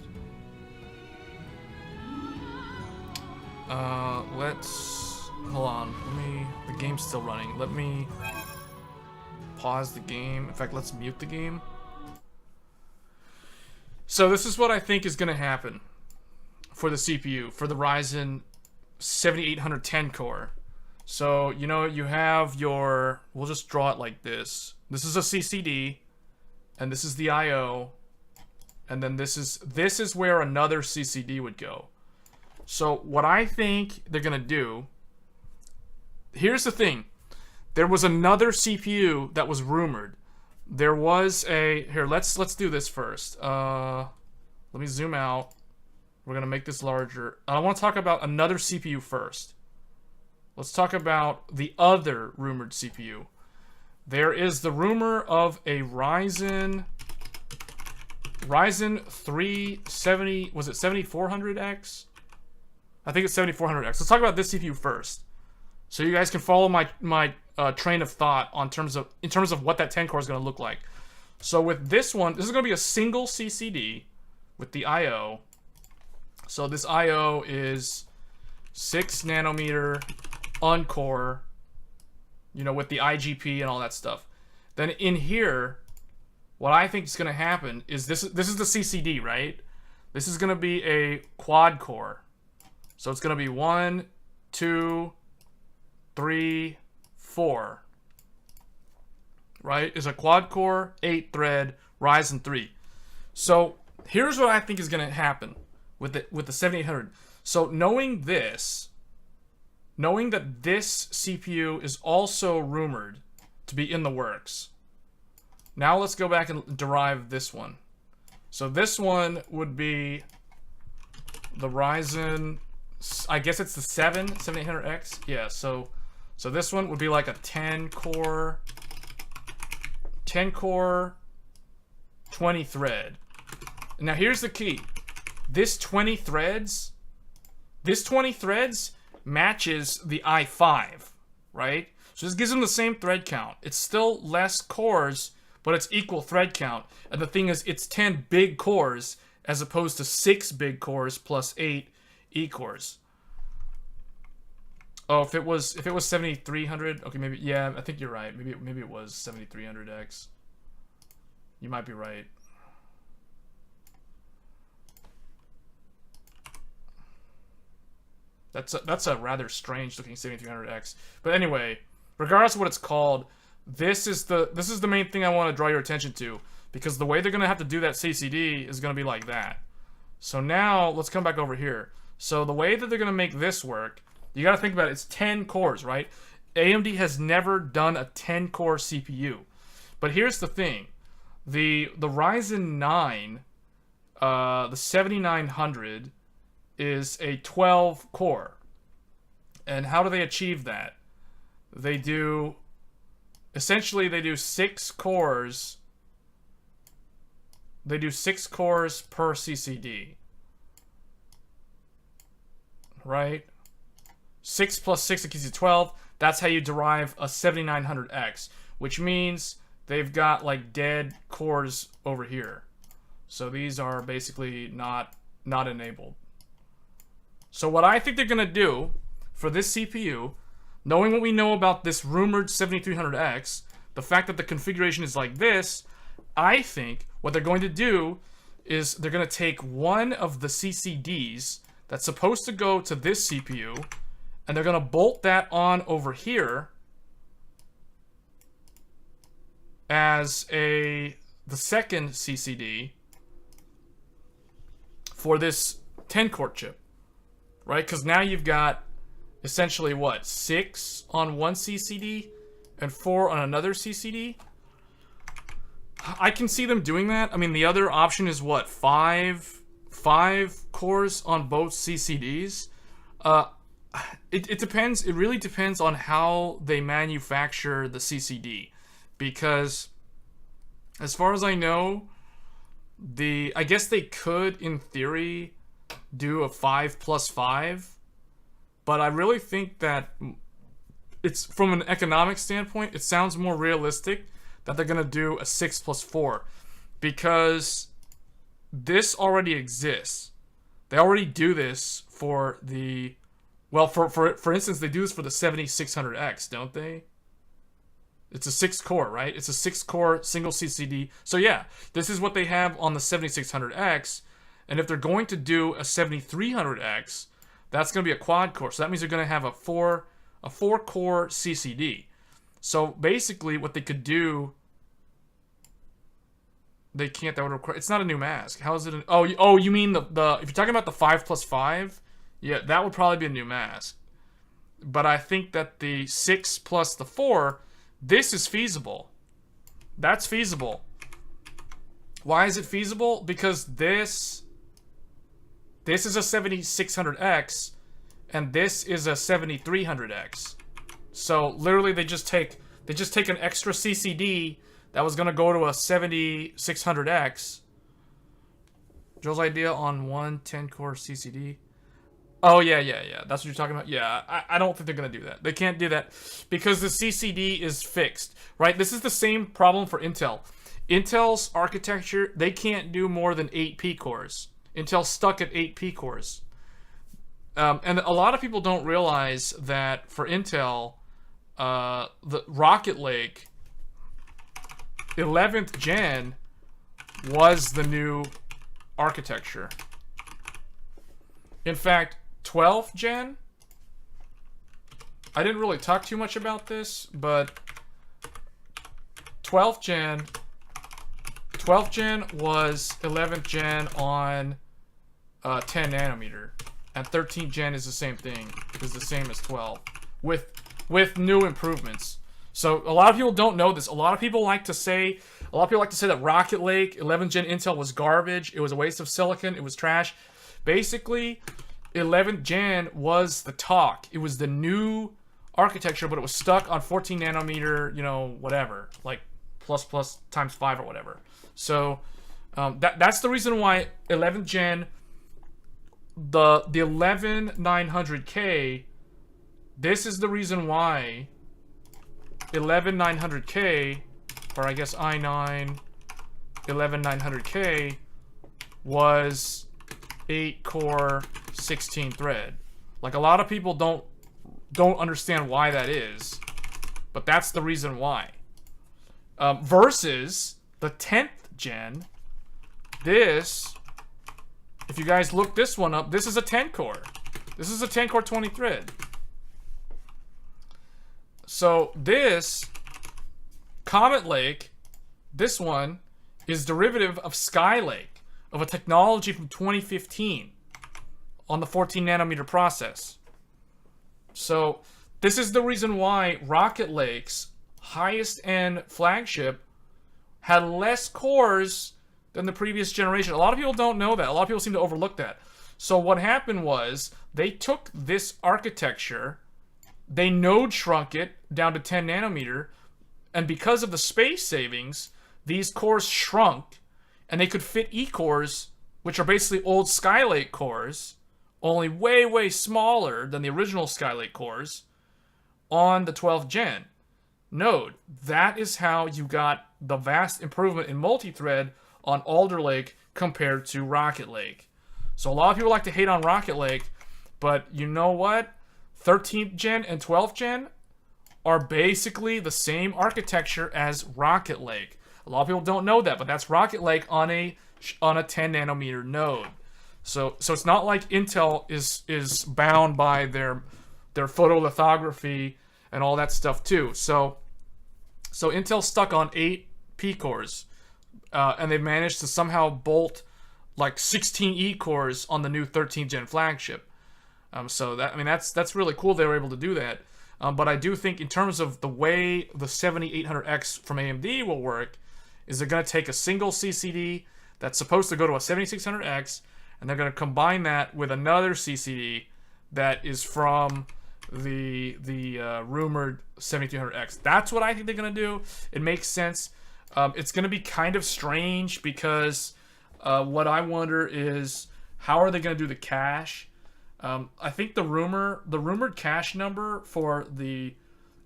Let's hold on. The game's still running. Let me pause the game. In fact, let's mute the game. So this is what I think is going to happen for the CPU, for the Ryzen 7810 core. So, you know, you have your, we'll just draw it like this. This is a CCD, and this is the IO, and then this is where another CCD would go. So what I think they're gonna do, here's the thing. There was another CPU that was rumored. There was here, let's do this first. Let me zoom out. We're gonna make this larger. I want to talk about another CPU first. Let's talk about the other rumored CPU. There is the rumor of a Ryzen 370, was it 7400X? I think it's 7400X. Let's talk about this CPU first, so you guys can follow my train of thought in terms of what that 10 core is going to look like. So with this one, this is going to be a single CCD with the IO. So this IO is 6 nanometer on core, you know, with the IGP and all that stuff. Then in here, what I think is going to happen is this is the CCD, right? This is going to be a quad core. So it's going to be 1, 2, 3, 4. Right? It's a quad core, 8 thread, Ryzen 3. So here's what I think is going to happen with the 7800. So knowing that this CPU is also rumored to be in the works. Now let's go back and derive this one. So this one would be the Ryzen, I guess it's the 7800X. Yeah, so this one would be like a 10 core 20 thread. Now here's the key. This 20 threads matches the i5, right? So this gives them the same thread count. It's still less cores, but it's equal thread count. And the thing is, it's 10 big cores as opposed to 6 big cores plus 8 E-cores. Oh, if it was 7300, okay, maybe, yeah, I think you're right. Maybe it was 7300X. You might be right. That's a rather strange looking 7300X. But anyway, regardless of what it's called, this is the main thing I want to draw your attention to, because the way they're gonna have to do that CCD is gonna be like that. So now let's come back over here. So the way that they're gonna make this work, you gotta think about it, it's 10 cores, right? AMD has never done a 10 core CPU. But here's the thing. The Ryzen 9, the 7900 is a 12 core. And how do they achieve that? They do, essentially they do 6 cores. They do 6 cores per CCD. Right? 6 plus 6 gives you 12. That's how you derive a 7900X, which means they've got like dead cores over here. So these are basically not enabled. So what I think they're gonna do for this CPU, knowing what we know about this rumored 7300X, the fact that the configuration is like this, I think what they're going to do is they're gonna take one of the CCDs that's supposed to go to this CPU, and they're gonna bolt that on over here as the second CCD for this 10-core chip, right? Because now you've got essentially what, 6 on one CCD and 4 on another CCD. I can see them doing that. I mean, the other option is what, 5 cores on both CCDs. It depends. It really depends on how they manufacture the CCD, because as far as I know, I guess they could, in theory, do a 5+5, but I really think that it's, from an economic standpoint, it sounds more realistic that they're gonna do a 6+4, because this already exists. They already do this for the, well, for instance, they do this for the 7600X, don't they? It's a 6-core, right? It's a 6-core single CCD. So yeah, this is what they have on the 7600X. And if they're going to do a 7300X, that's going to be a quad core. So that means they're going to have a 4-core CCD. So basically, what they could do, they can't. That would require. It's not a new mask. How is it? Oh, you mean the? If you're talking about the 5+5, yeah, that would probably be a new mask. But I think that the 6 plus the 4, this is feasible. That's feasible. Why is it feasible? Because this is a 7600X, and this is a 7300X. So literally, they just take an extra CCD that was gonna go to a 7600X. Joe's idea on one 10-core CCD. Oh, yeah. That's what you're talking about? Yeah, I don't think they're going to do that. They can't do that because the CCD is fixed, right? This is the same problem for Intel. Intel's architecture, they can't do more than 8 P-cores. Intel's stuck at 8 P-cores. And a lot of people don't realize that for Intel, the Rocket Lake 11th gen was the new architecture. In fact, 12th gen, I didn't really talk too much about this, but 12th gen was 11th gen on 10 nanometer, and 13th gen is the same thing, is the same as 12, with new improvements. So a lot of people don't know this. A lot of people like to say that Rocket Lake 11th gen Intel was garbage. It was a waste of silicon. It was trash. Basically, 11th gen was the talk. It was the new architecture, but it was stuck on 14 nanometer, you know, whatever, like plus times 5 or whatever. So that's the reason why 11th gen, the 11900K, this is the reason why 11900K, or I guess i9 11900K was 8-core 16-thread. Like, a lot of people don't understand why that is, but that's the reason why. Versus the 10th gen, this, if you guys look this one up, this is a 10-core. This is a 10-core 20-thread. So this Comet Lake, this one, is derivative of Skylake, of a technology from 2015 on the 14 nanometer process. So this is the reason why Rocket Lake's highest end flagship had less cores than the previous generation. A lot of people don't know that. A lot of people seem to overlook that. So what happened was they took this architecture, they node shrunk it down to 10 nanometer, and because of the space savings, these cores shrunk, and they could fit E-cores, which are basically old Skylake cores, only way, way smaller than the original Skylake cores, on the 12th gen node. That is how you got the vast improvement in multi-thread on Alder Lake compared to Rocket Lake. So a lot of people like to hate on Rocket Lake, but you know what? 13th gen and 12th gen are basically the same architecture as Rocket Lake. A lot of people don't know that, but that's Rocket Lake on a 10 nanometer node. So it's not like Intel is bound by their photolithography and all that stuff too. So Intel's stuck on 8 P cores, and they've managed to somehow bolt like 16 E cores on the new 13th gen flagship. So that's really cool they were able to do that. But I do think in terms of the way the 7800X from AMD will work, is they're going to take a single CCD that's supposed to go to a 7600X, and they're going to combine that with another CCD that is from the rumored 7300X. That's what I think they're going to do. It makes sense. It's going to be kind of strange because what I wonder is how are they going to do the cache? I think the rumored cache number for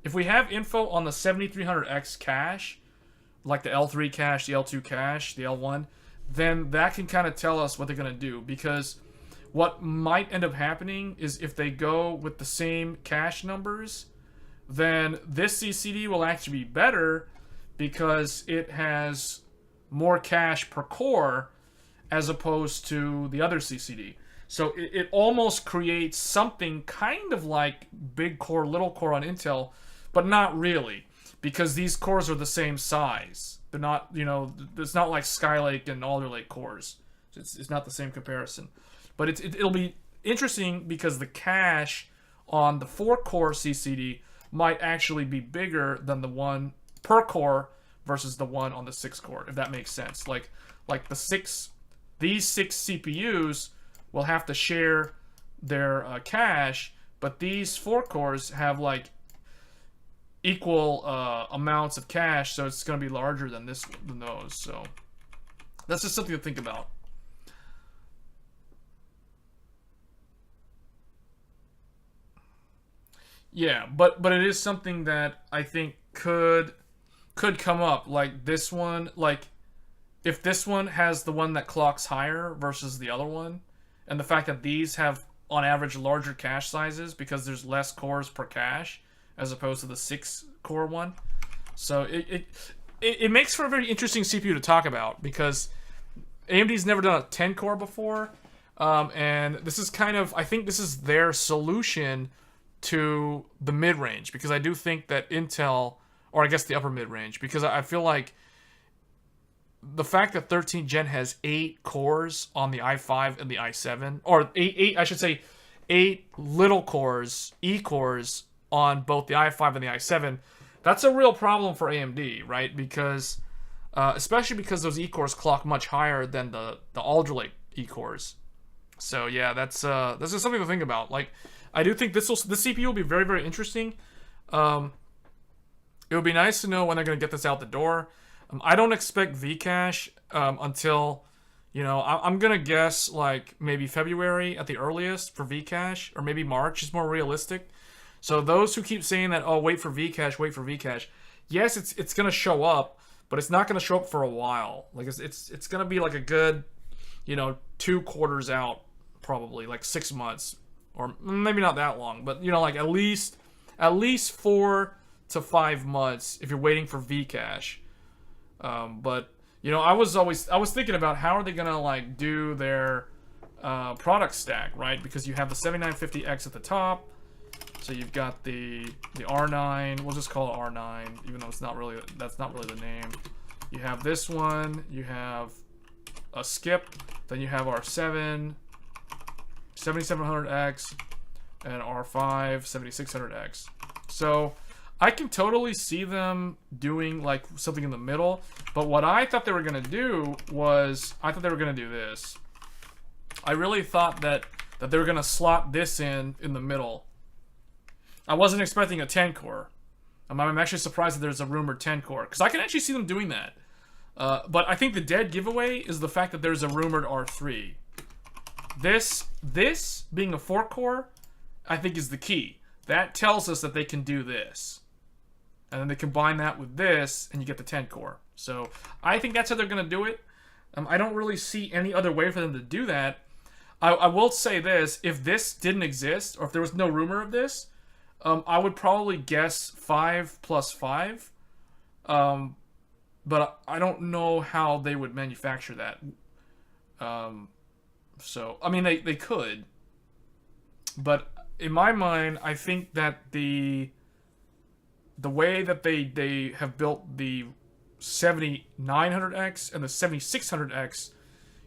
if we have info on the 7300X cache, like the L3 cache, the L2 cache, the L1, then that can kind of tell us what they're going to do. Because what might end up happening is if they go with the same cache numbers, then this CCD will actually be better because it has more cache per core as opposed to the other CCD. So it almost creates something kind of like big core, little core on Intel, but not really, because these cores are the same size. They're not, it's not like Skylake and Alder Lake cores. It's not the same comparison. But it'll be interesting because the cache on the 4-core CCD might actually be bigger than the one per core versus the one on the 6-core, if that makes sense. Like these 6 CPUs will have to share their cache, but these 4 cores have like equal amounts of cache, so it's going to be larger than those. So that's just something to think about. Yeah, but it is something that I think could come up. Like this one, like if this one has the one that clocks higher versus the other one, and the fact that these have on average larger cache sizes because there's less cores per cache as opposed to the 6-core one. So it makes for a very interesting CPU to talk about because AMD's never done a 10-core before, and this is I think this is their solution to the mid-range, because I do think that Intel, or I guess the upper mid-range, because I feel like the fact that 13th gen has 8 cores on the i5 and the i7, or 8 little cores, E-cores, on both the i5 and the i7, that's a real problem for AMD, right? Because, especially because those E-cores clock much higher than the Alder Lake E-cores. So yeah, that's just something to think about. Like, I do think this CPU will be very, very interesting. It would be nice to know when they're going to get this out the door. I don't expect Vcache until, I'm going to guess like maybe February at the earliest for Vcache, or maybe March is more realistic. So those who keep saying that, oh, wait for Vcache, wait for Vcache. Yes, it's gonna show up, but it's not gonna show up for a while. Like it's gonna be like a good, 2 quarters out, probably like 6 months, or maybe not that long, but like at least 4 to 5 months if you're waiting for Vcache. But I was thinking about how are they gonna like do their product stack, right? Because you have the 7950X at the top, so you've got the R9. We'll just call it R9, even though that's not really the name. You have this one. You have a skip. Then you have R7, 7700X, and R5, 7600X. So I can totally see them doing like something in the middle. But what I thought they were gonna do was this. I really thought that they were gonna slot this in the middle. I wasn't expecting a 10 core. I'm actually surprised that there's a rumored 10 core, because I can actually see them doing that. But I think the dead giveaway is the fact that there's a rumored R3. This being a 4 core, I think is the key. That tells us that they can do this. And then they combine that with this, and you get the 10 core. So I think that's how they're going to do it. I don't really see any other way for them to do that. I will say this, if this didn't exist, or if there was no rumor of this, I would probably guess 5 plus 5. But I don't know how they would manufacture that. So, I mean, they could. But in my mind, I think that the way that they have built the 7900X and the 7600X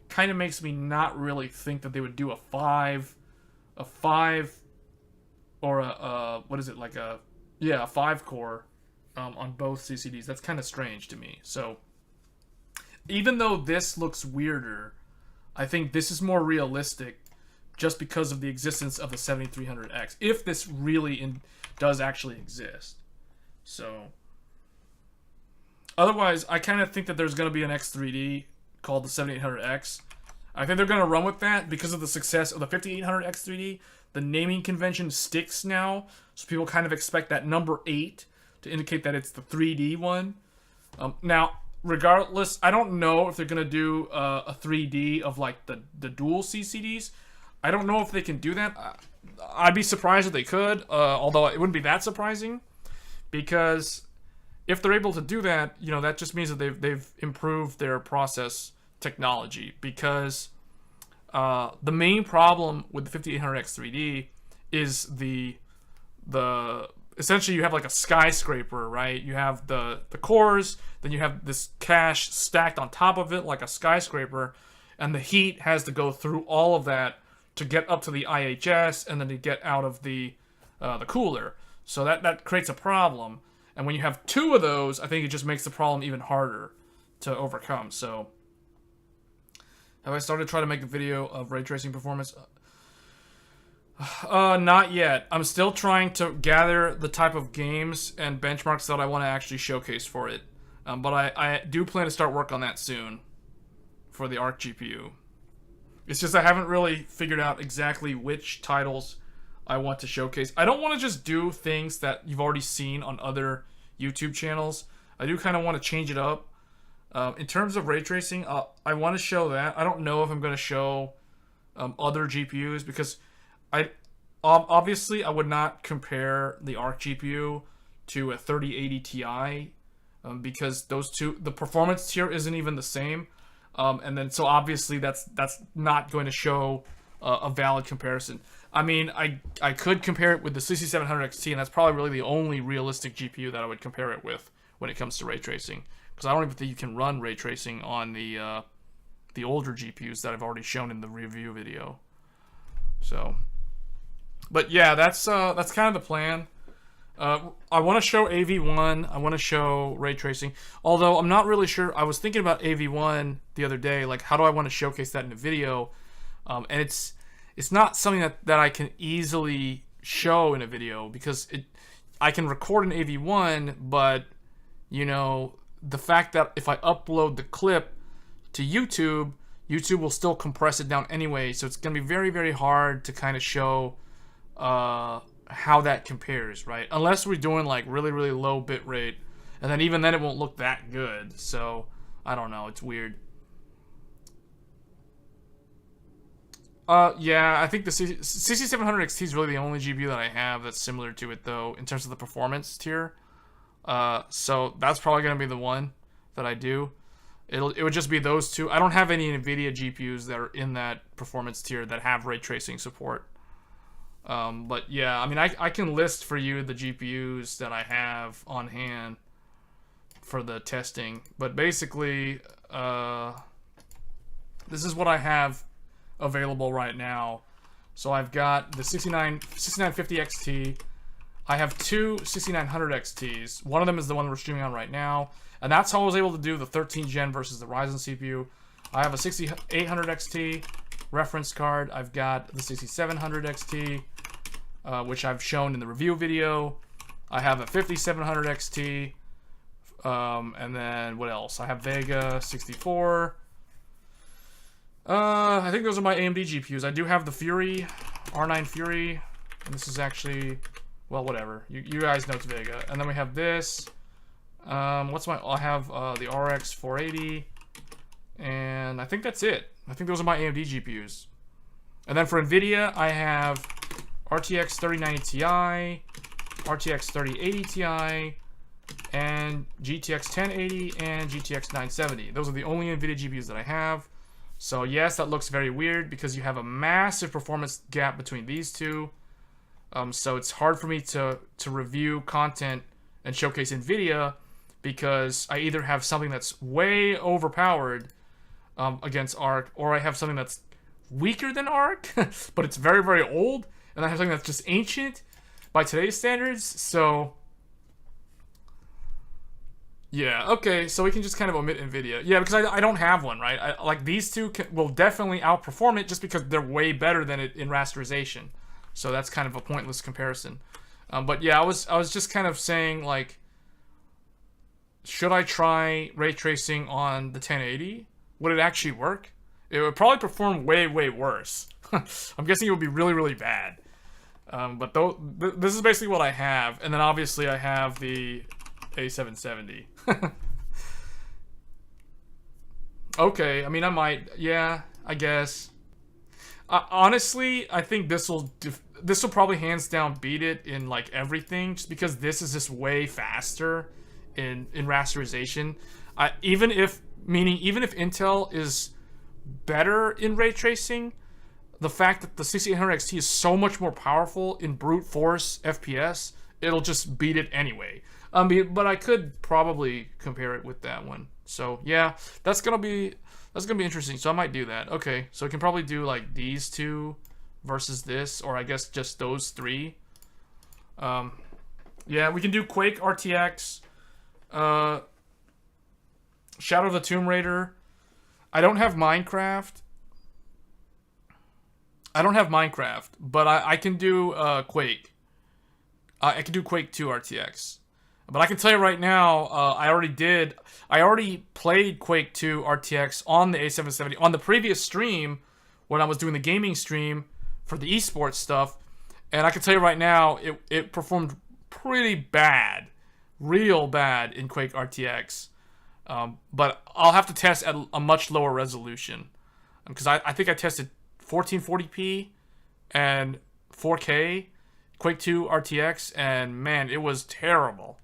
kind of makes me not really think that they would do a 5 or a 5 core on both CCDs. That's kind of strange to me. So even though this looks weirder, I think this is more realistic just because of the existence of the 7300X, if this really does actually exist. So otherwise, I kind of think that there's going to be an X3D called the 7800X. I think they're going to run with that because of the success of the 5800 X3D. The naming convention sticks now, so people kind of expect that number 8 to indicate that it's the 3D one. Now, regardless, I don't know if they're going to do a 3D of like the dual CCDs. I don't know if they can do that. I'd be surprised if they could, although it wouldn't be that surprising, because if they're able to do that, that just means that they've improved their process technology. Because the main problem with the 5800X3D is the essentially you have like a skyscraper, right? You have the cores, then you have this cache stacked on top of it like a skyscraper, and the heat has to go through all of that to get up to the IHS and then to get out of the cooler. So that creates a problem. And when you have 2 of those, I think it just makes the problem even harder to overcome. So have I started trying to make a video of ray tracing performance? Not yet. I'm still trying to gather the type of games and benchmarks that I want to actually showcase for it. But I do plan to start work on that soon for the Arc GPU. It's just I haven't really figured out exactly which titles I want to showcase. I don't want to just do things that you've already seen on other YouTube channels. I do kind of want to change it up. In terms of ray tracing, I want to show that. I don't know if I'm going to show other GPUs, because obviously I would not compare the Arc GPU to a 3080 Ti, because those two, the performance tier isn't even the same. And then so obviously that's not going to show a valid comparison. I mean, I could compare it with the 6700 XT, and that's probably really the only realistic GPU that I would compare it with when it comes to ray tracing, because I don't even think you can run ray tracing on the older GPUs that I've already shown in the review video. So, but yeah, that's kind of the plan. I want to show AV1. I want to show ray tracing. Although I'm not really sure. I was thinking about AV1 the other day. Like, how do I want to showcase that in a video? And it's not something that I can easily show in a video, because I can record an AV1, but the fact that if I upload the clip to YouTube will still compress it down anyway. So it's gonna be very, very hard to kind of show how how that compares, right? Unless we're doing like really, really low bit rate, and then even then it won't look that good. So I don't know, it's weird. Yeah, I think the 6700 XT is really the only GPU that I have that's similar to it, though, in terms of the performance tier. So that's probably going to be the one that I do. It would just be those two. I don't have any NVIDIA GPUs that are in that performance tier that have ray tracing support. But yeah, I mean, I can list for you the GPUs that I have on hand for the testing. But basically, this is what I have available right now. So I've got the 6950 XT. I have two 6900 XTs. One of them is the one we're streaming on right now. And that's how I was able to do the 13th gen versus the Ryzen CPU. I have a 6800 XT reference card. I've got the 6700 XT, which I've shown in the review video. I have a 5700 XT. And then what else? I have Vega 64. I think those are my AMD GPUs. I do have the Fury, R9 Fury. And this is actually, well, whatever. You guys know it's Vega. And then we have this. What's my, I have the RX 480. And I think that's it. I think those are my AMD GPUs. And then for NVIDIA, I have RTX 3090 Ti, RTX 3080 Ti, and GTX 1080 and GTX 970. Those are the only NVIDIA GPUs that I have. So yes, that looks very weird because you have a massive performance gap between these two. So it's hard for me to review content and showcase NVIDIA because I either have something that's way overpowered against ARC, or I have something that's weaker than ARC, but it's very, very old, and I have something that's just ancient by today's standards. So yeah, okay, so we can just kind of omit NVIDIA. Yeah, because I don't have one, right? Like, these two will definitely outperform it just because they're way better than it in rasterization. So that's kind of a pointless comparison. But yeah, I was just kind of saying, like, should I try ray tracing on the 1080? Would it actually work? It would probably perform way, way worse. I'm guessing it would be really, really bad. But this is basically what I have. And then obviously I have the A770. Okay, I mean, I might, yeah, I guess. Honestly, I think this will probably hands down beat it in like everything, just because this is just way faster in rasterization. Even if Intel is better in ray tracing, the fact that the 6800 XT is so much more powerful in brute force FPS, it'll just beat it anyway. But I could probably compare it with that one. So yeah, that's gonna be interesting. So I might do that. Okay, so we can probably do like these two versus this, or I guess just those three. Yeah, we can do Quake RTX, Shadow of the Tomb Raider. I don't have Minecraft. But I can do Quake. I can do Quake 2 RTX. But I can tell you right now, I already played Quake 2 RTX on the A770 on the previous stream when I was doing the gaming stream for the esports stuff, and I can tell you right now, it performed pretty bad, real bad in Quake RTX. But I'll have to test at a much lower resolution, because I think I tested 1440p and 4K Quake 2 RTX, and man, it was terrible.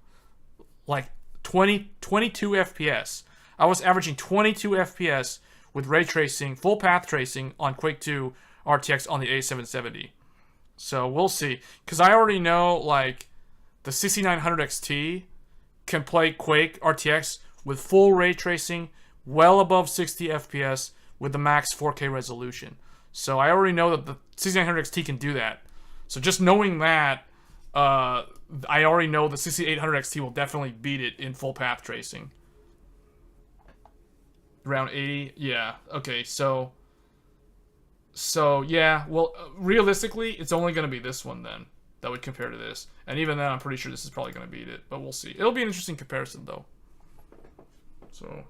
Like 22 FPS. I was averaging 22 FPS with ray tracing, full path tracing on Quake 2 RTX on the A770. So we'll see. Because I already know, like, the 6900 XT can play Quake RTX with full ray tracing, well above 60 FPS with the max 4K resolution. So I already know that the 6900 XT can do that. So just knowing that, I already know the 6800 XT will definitely beat it in full path tracing. Around 80, yeah. Okay, so yeah. Well, realistically, it's only going to be this one then that would compare to this, and even then, I'm pretty sure this is probably going to beat it. But we'll see. It'll be an interesting comparison, though. So.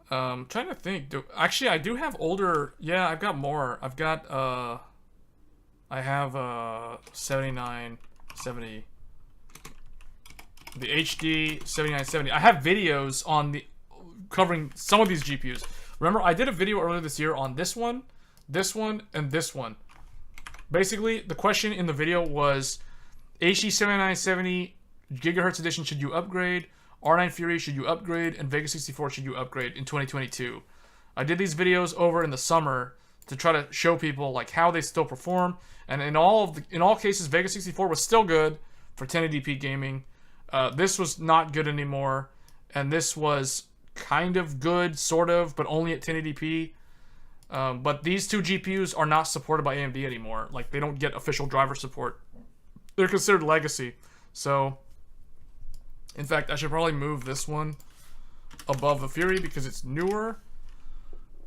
Trying to think. Actually, I do have older. Yeah, I've got more. I've got I have 7970. The HD 7970. I have videos on the covering some of these GPUs. Remember, I did a video earlier this year on this one, and this one. Basically, the question in the video was HD 7970 gigahertz edition, should you upgrade? R9 Fury, should you upgrade? And Vega 64, should you upgrade in 2022? I did these videos over in the summer to try to show people like how they still perform. And in all cases, Vega 64 was still good for 1080p gaming. This was not good anymore, and this was kind of good, sort of, but only at 1080p. But these two GPUs are not supported by AMD anymore. Like, they don't get official driver support. They're considered legacy. So, in fact, I should probably move this one above the Fury because it's newer.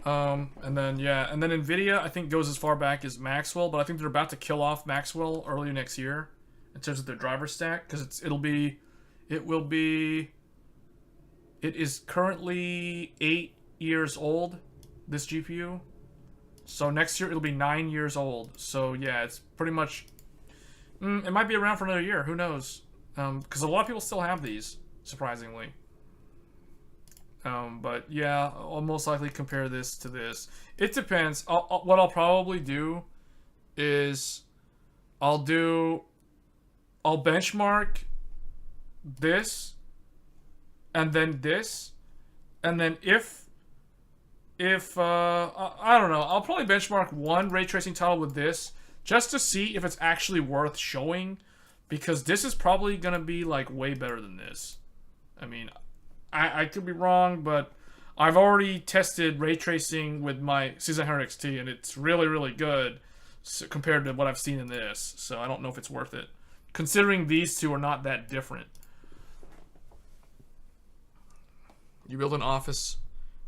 And then NVIDIA, I think, goes as far back as Maxwell, but I think they're about to kill off Maxwell early next year in terms of their driver stack, because it is currently 8 years old, this GPU. So next year it'll be 9 years old. So yeah, it's pretty much, it might be around for another year, who knows? Because a lot of people still have these, surprisingly. But yeah, I'll most likely compare this to this. It depends. What I'll probably do is I'll benchmark this, and then this, and then if I don't know, I'll probably benchmark one ray tracing title with this just to see if it's actually worth showing, because this is probably gonna be like way better than this. I mean, I could be wrong, but I've already tested ray tracing with my C900 XT, and it's really, really good compared to what I've seen in this. So I don't know if it's worth it, considering these two are not that different. You build an office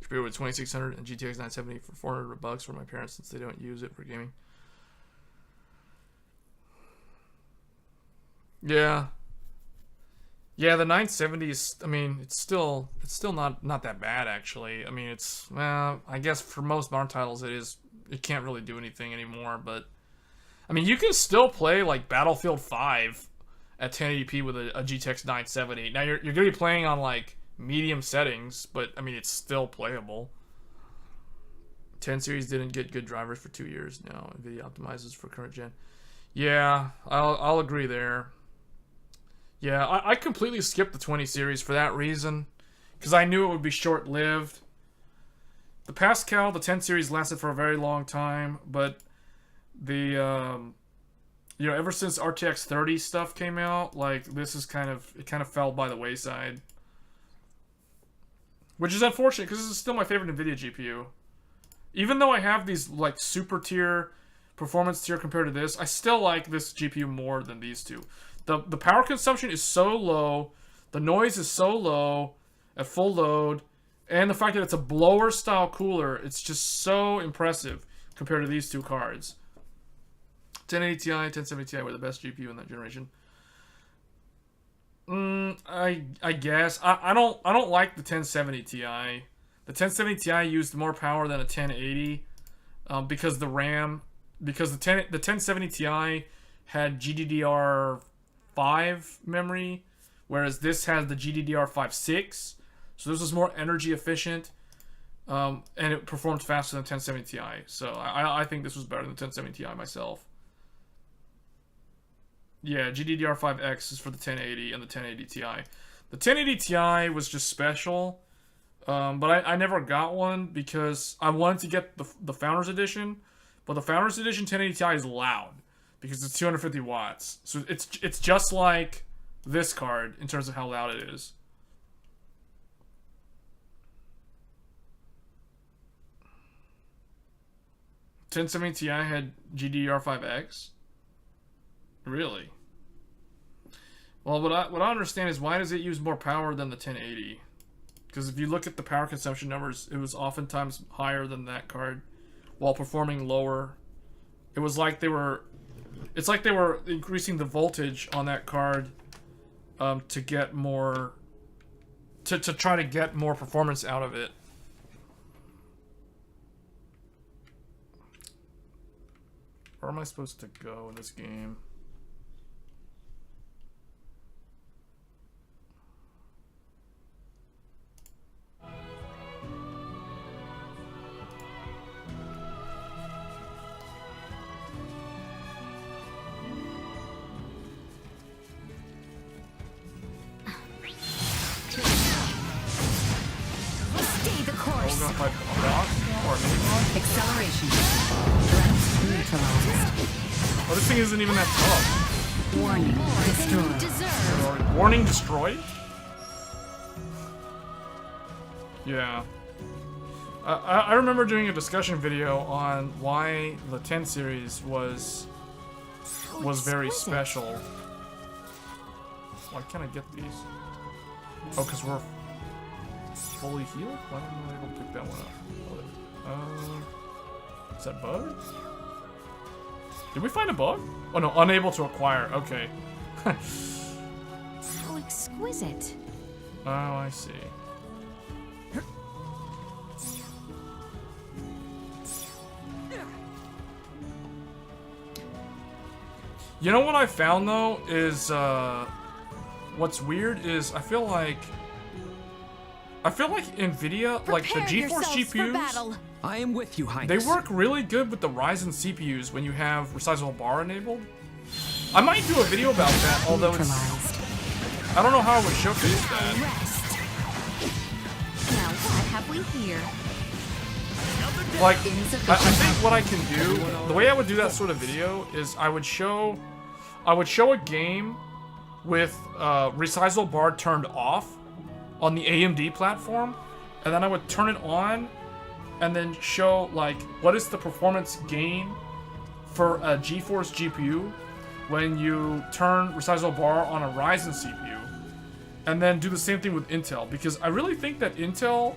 computer with 2600 and GTX 970 for $400 for my parents since they don't use it for gaming. Yeah. Yeah, the 970 is, I mean, it's still not that bad, actually. I mean, it's, well, I guess for most modern titles it can't really do anything anymore, but I mean, you can still play like Battlefield 5 at 1080p with a GTX 970. Now you're gonna be playing on like medium settings, but I mean, it's still playable. 10 series didn't get good drivers for 2 years now. NVIDIA optimizes for current gen. Yeah, I'll agree there. Yeah, I completely skipped the 20 series for that reason, because I knew it would be short-lived. The Pascal, the 10 series lasted for a very long time, but the you know, ever since RTX 30 stuff came out, like, this is kind of fell by the wayside. Which is unfortunate, because this is still my favorite NVIDIA GPU. Even though I have these, like, super tier, performance tier compared to this, I still like this GPU more than these two. The power consumption is so low, the noise is so low at full load, and the fact that it's a blower style cooler, it's just so impressive compared to these two cards. 1080 Ti, 1070 Ti were the best GPU in that generation. I guess I don't like the 1070 Ti. The 1070 Ti used more power than a 1080 because the RAM, because the 1070 Ti had GDDR5 memory, whereas this has the GDDR5.6. So this was more energy efficient, and it performed faster than 1070 Ti. So I think this was better than the 1070 Ti myself. Yeah, GDDR5X is for the 1080 and the 1080 Ti. The 1080 Ti was just special, but I never got one because I wanted to get the Founders Edition, but the Founders Edition 1080 Ti is loud because it's 250 watts. So it's just like this card in terms of how loud it is. .1070 Ti had GDDR5X? Really? Well, what I understand is, why does it use more power than the 1080? Because if you look at the power consumption numbers, it was oftentimes higher than that card while performing lower. It was like they were... It's like they were increasing the voltage on that card to get more... To try to get more performance out of it. Where am I supposed to go in this game? Stay the Oh, we're course. gonna fight a boss or a mini boss? Acceleration. Threat neutralized. Oh, this thing isn't even that tough. Warning. Than you Destroyed. deserve. Warning destroyed? Yeah. I remember doing a discussion video on why the 10 series was very exquisite. special. Why can't I get these? Oh, because we're fully healed? Why am I able to pick that one up? Is that bug? Did we find a bug? Oh no, unable to acquire. Okay. How exquisite. Oh, I see. You know what I found though is what's weird is I feel like Nvidia, like the Prepare GeForce yourselves for GPUs, battle. I am with you, they Highness. work really good with the Ryzen CPUs when you have resizable bar enabled. I might do a video about that, although it's, Neutralized. I don't know how I would showcase that. Rest. Now what have we here? Like, I think what I can do, the way I would do that sort of video is I would show a game with resizable bar turned off on the AMD platform, and then I would turn it on and then show like what is the performance gain for a GeForce GPU when you turn resizable bar on a Ryzen CPU, and then do the same thing with Intel, because I really think that Intel,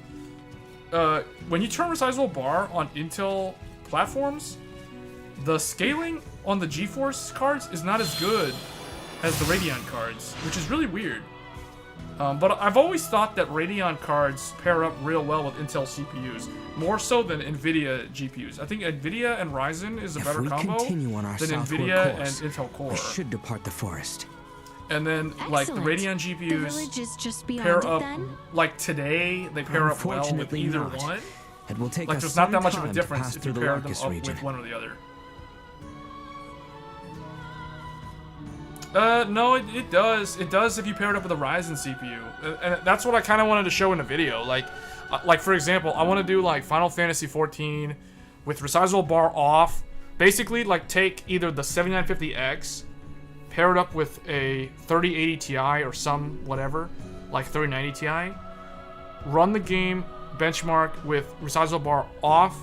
when you turn resizable bar on Intel platforms, the scaling on the GeForce cards is not as good as the Radeon cards, which is really weird. But I've always thought that Radeon cards pair up real well with Intel CPUs, more so than NVIDIA GPUs. I think NVIDIA and Ryzen is a better combo continue on our than southward NVIDIA course, and Intel Core. I should depart the forest. And then, like, the Excellent. Radeon The GPUs village is just beyond pair it up, then? like today, they pair up well with Unfortunately either not. one. It will take Like, us there's not some that much of a time to difference pass if you through the pair them Larkus up region. with one or the other. No, it does. It does if you pair it up with a Ryzen CPU. And that's what I kind of wanted to show in the video. Like for example, I want to do like Final Fantasy 14 with resizable bar off. Basically, like take either the 7950X, pair it up with a 3080 Ti or some whatever, like 3090 Ti. Run the game benchmark with resizable bar off,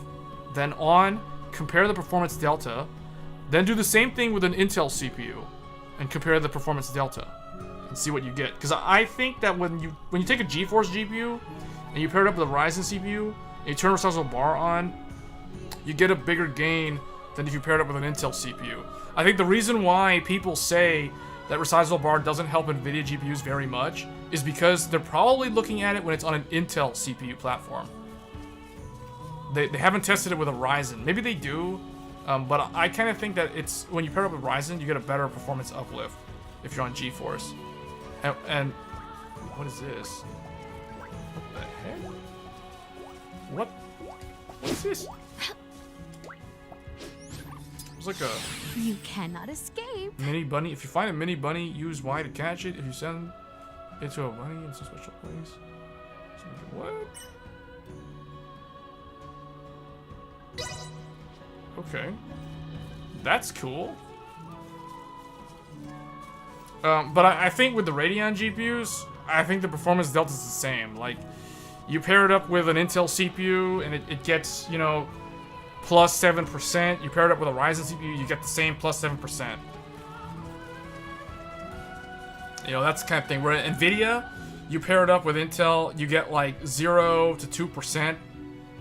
then on. Compare the performance delta, then do the same thing with an Intel CPU. And compare the performance delta and see what you get. Because I think that when you take a GeForce GPU and you pair it up with a Ryzen CPU and you turn a resizable bar on, you get a bigger gain than if you pair it up with an Intel CPU. I think the reason why people say that resizable bar doesn't help NVIDIA GPUs very much is because they're probably looking at it when it's on an Intel CPU platform. They haven't tested it with a Ryzen. Maybe they do. But I kind of think that it's when you pair it up with Ryzen, you get a better performance uplift if you're on GeForce. And what is this? What the heck? What is this? It's like a You cannot escape. mini bunny. If you find a mini bunny, use Y to catch it. If you send it to a bunny in some special place. What? Okay. That's cool. But I think with the Radeon GPUs, I think the performance delta is the same. Like, you pair it up with an Intel CPU, and it gets, you know, plus 7%. You pair it up with a Ryzen CPU, you get the same plus 7%. You know, that's the kind of thing. Where NVIDIA, you pair it up with Intel, you get like 0 to 2%.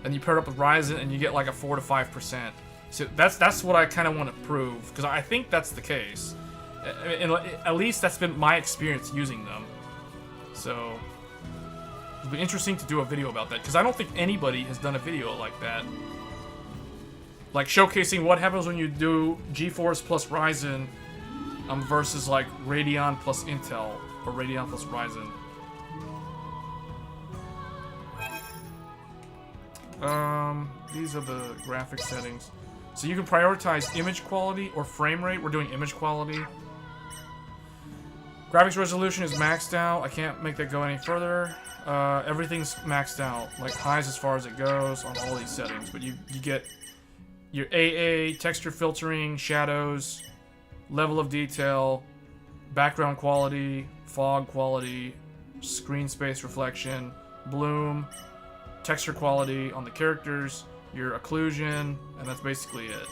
And you pair it up with Ryzen, and you get like a 4 to 5%. So that's what I kind of want to prove, because I think that's the case. And at least that's been my experience using them. So it'll be interesting to do a video about that, because I don't think anybody has done a video like that. like showcasing what happens when you do GeForce plus Ryzen versus like Radeon plus Intel or Radeon plus Ryzen. These are the graphic settings. So you can prioritize image quality or frame rate. We're doing image quality. Graphics resolution is maxed out. I can't make that go any further. Everything's maxed out, like highs as far as it goes on all these settings. But you get your AA, texture filtering, shadows, level of detail, background quality, fog quality, screen space reflection, bloom, texture quality on the characters, your occlusion, and that's basically it.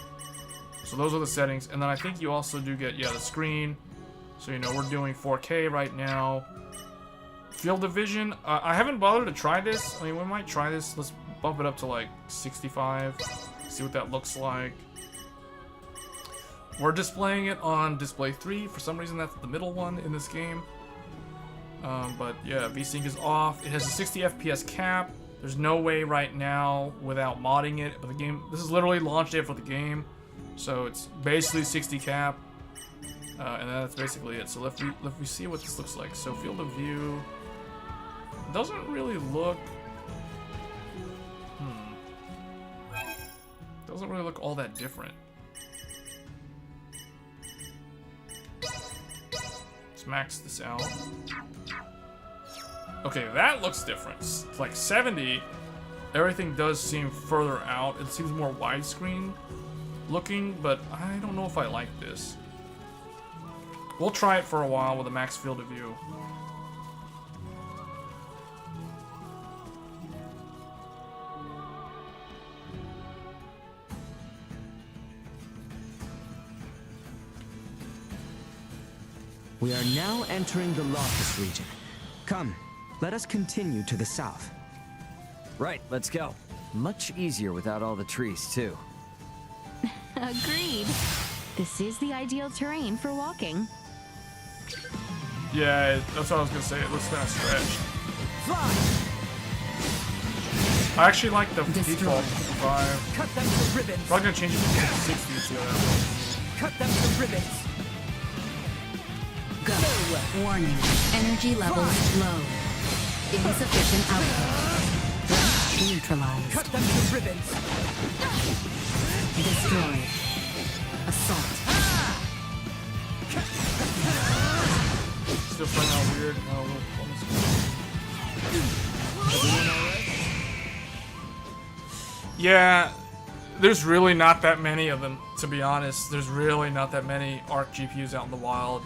So those are the settings. And then I think you also do get, yeah, the screen. So, you know, we're doing 4K right now. Field of vision, I haven't bothered to try this. I mean, we might try this. Let's bump it up to like 65. See what that looks like. We're displaying it on display 3. For some reason, that's the middle one in this game. But yeah, VSync is off. It has a 60 FPS cap. There's no way right now without modding it. But the game, this is literally launch day for the game. So it's basically 60 cap. And that's basically it. So if we see what this looks like. So field of view doesn't really look... Doesn't really look all that different. Let's max this out. Okay, that looks different. It's like 70. Everything does seem further out. It seems more widescreen looking, but I don't know if I like this. We'll try it for a while with a max field of view. We are now entering the Loftus region. Come, let us continue to the south. Right, let's go. Much easier without all the trees, too. Agreed. This is the ideal terrain for walking. Yeah, that's what I was gonna say. It looks kind of stretched. I actually like the default 5. Cut them to ribbons. Probably gonna change it to 60 to see how that looks. Cut them to ribbons. Go. Warning. Energy levels low. Insufficient output. Threat neutralized. Cut them to ribbons. Destroyed. Assault. Still playing out weird. Yeah, there's really not that many of them, to be honest. There's really not that many ARC GPUs out in the wild.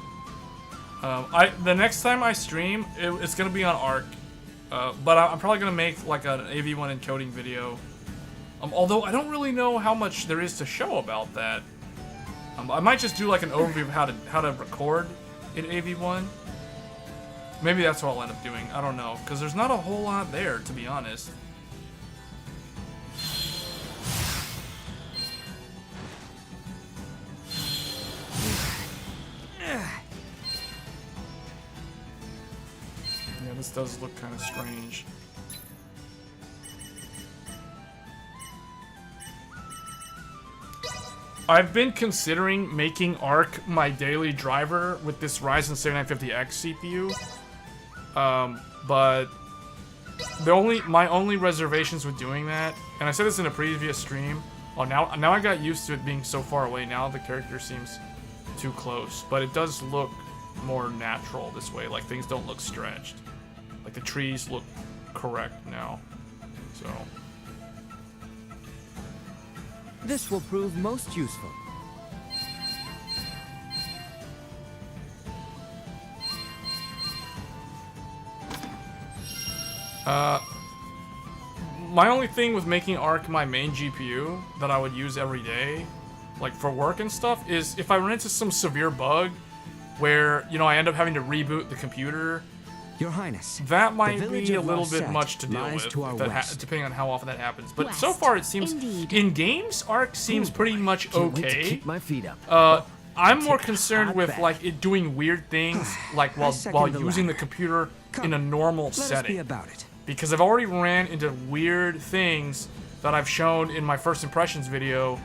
The next time I stream, it's gonna be on ARC, but I'm probably gonna make like an AV1 encoding video. Although I don't really know how much there is to show about that. I might just do like an overview of how to record in AV1. Maybe that's what I'll end up doing. I don't know, because there's not a whole lot there, to be honest. Yeah, this does look kind of strange. I've been considering making ARC my daily driver with this Ryzen 7950X CPU, but my only reservations with doing that, and I said this in a previous stream. Oh, now I got used to it being so far away. Now the character seems too close, but it does look more natural this way. Like things don't look stretched. Like the trees look correct now. So. This will prove most useful. My only thing with making ARC my main GPU that I would use every day, like for work and stuff, is if I run into some severe bug where, you know, I end up having to reboot the computer. Your Highness, that might be a little bit much to deal with, depending on how often that happens. But so far, it seems in games, ARC seems pretty much okay. Keep my feet up. I'm more concerned with like it doing weird things, like while using the computer in a normal setting. Because I've already ran into weird things that I've shown in my first impressions video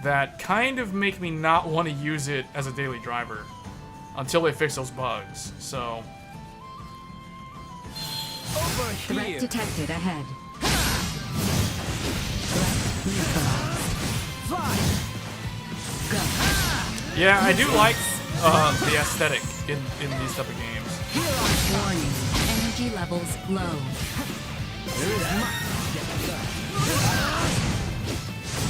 that kind of make me not want to use it as a daily driver until they fix those bugs. So Threat detected ahead. yeah, I do like the aesthetic in these type of games. Warning. Energy levels low.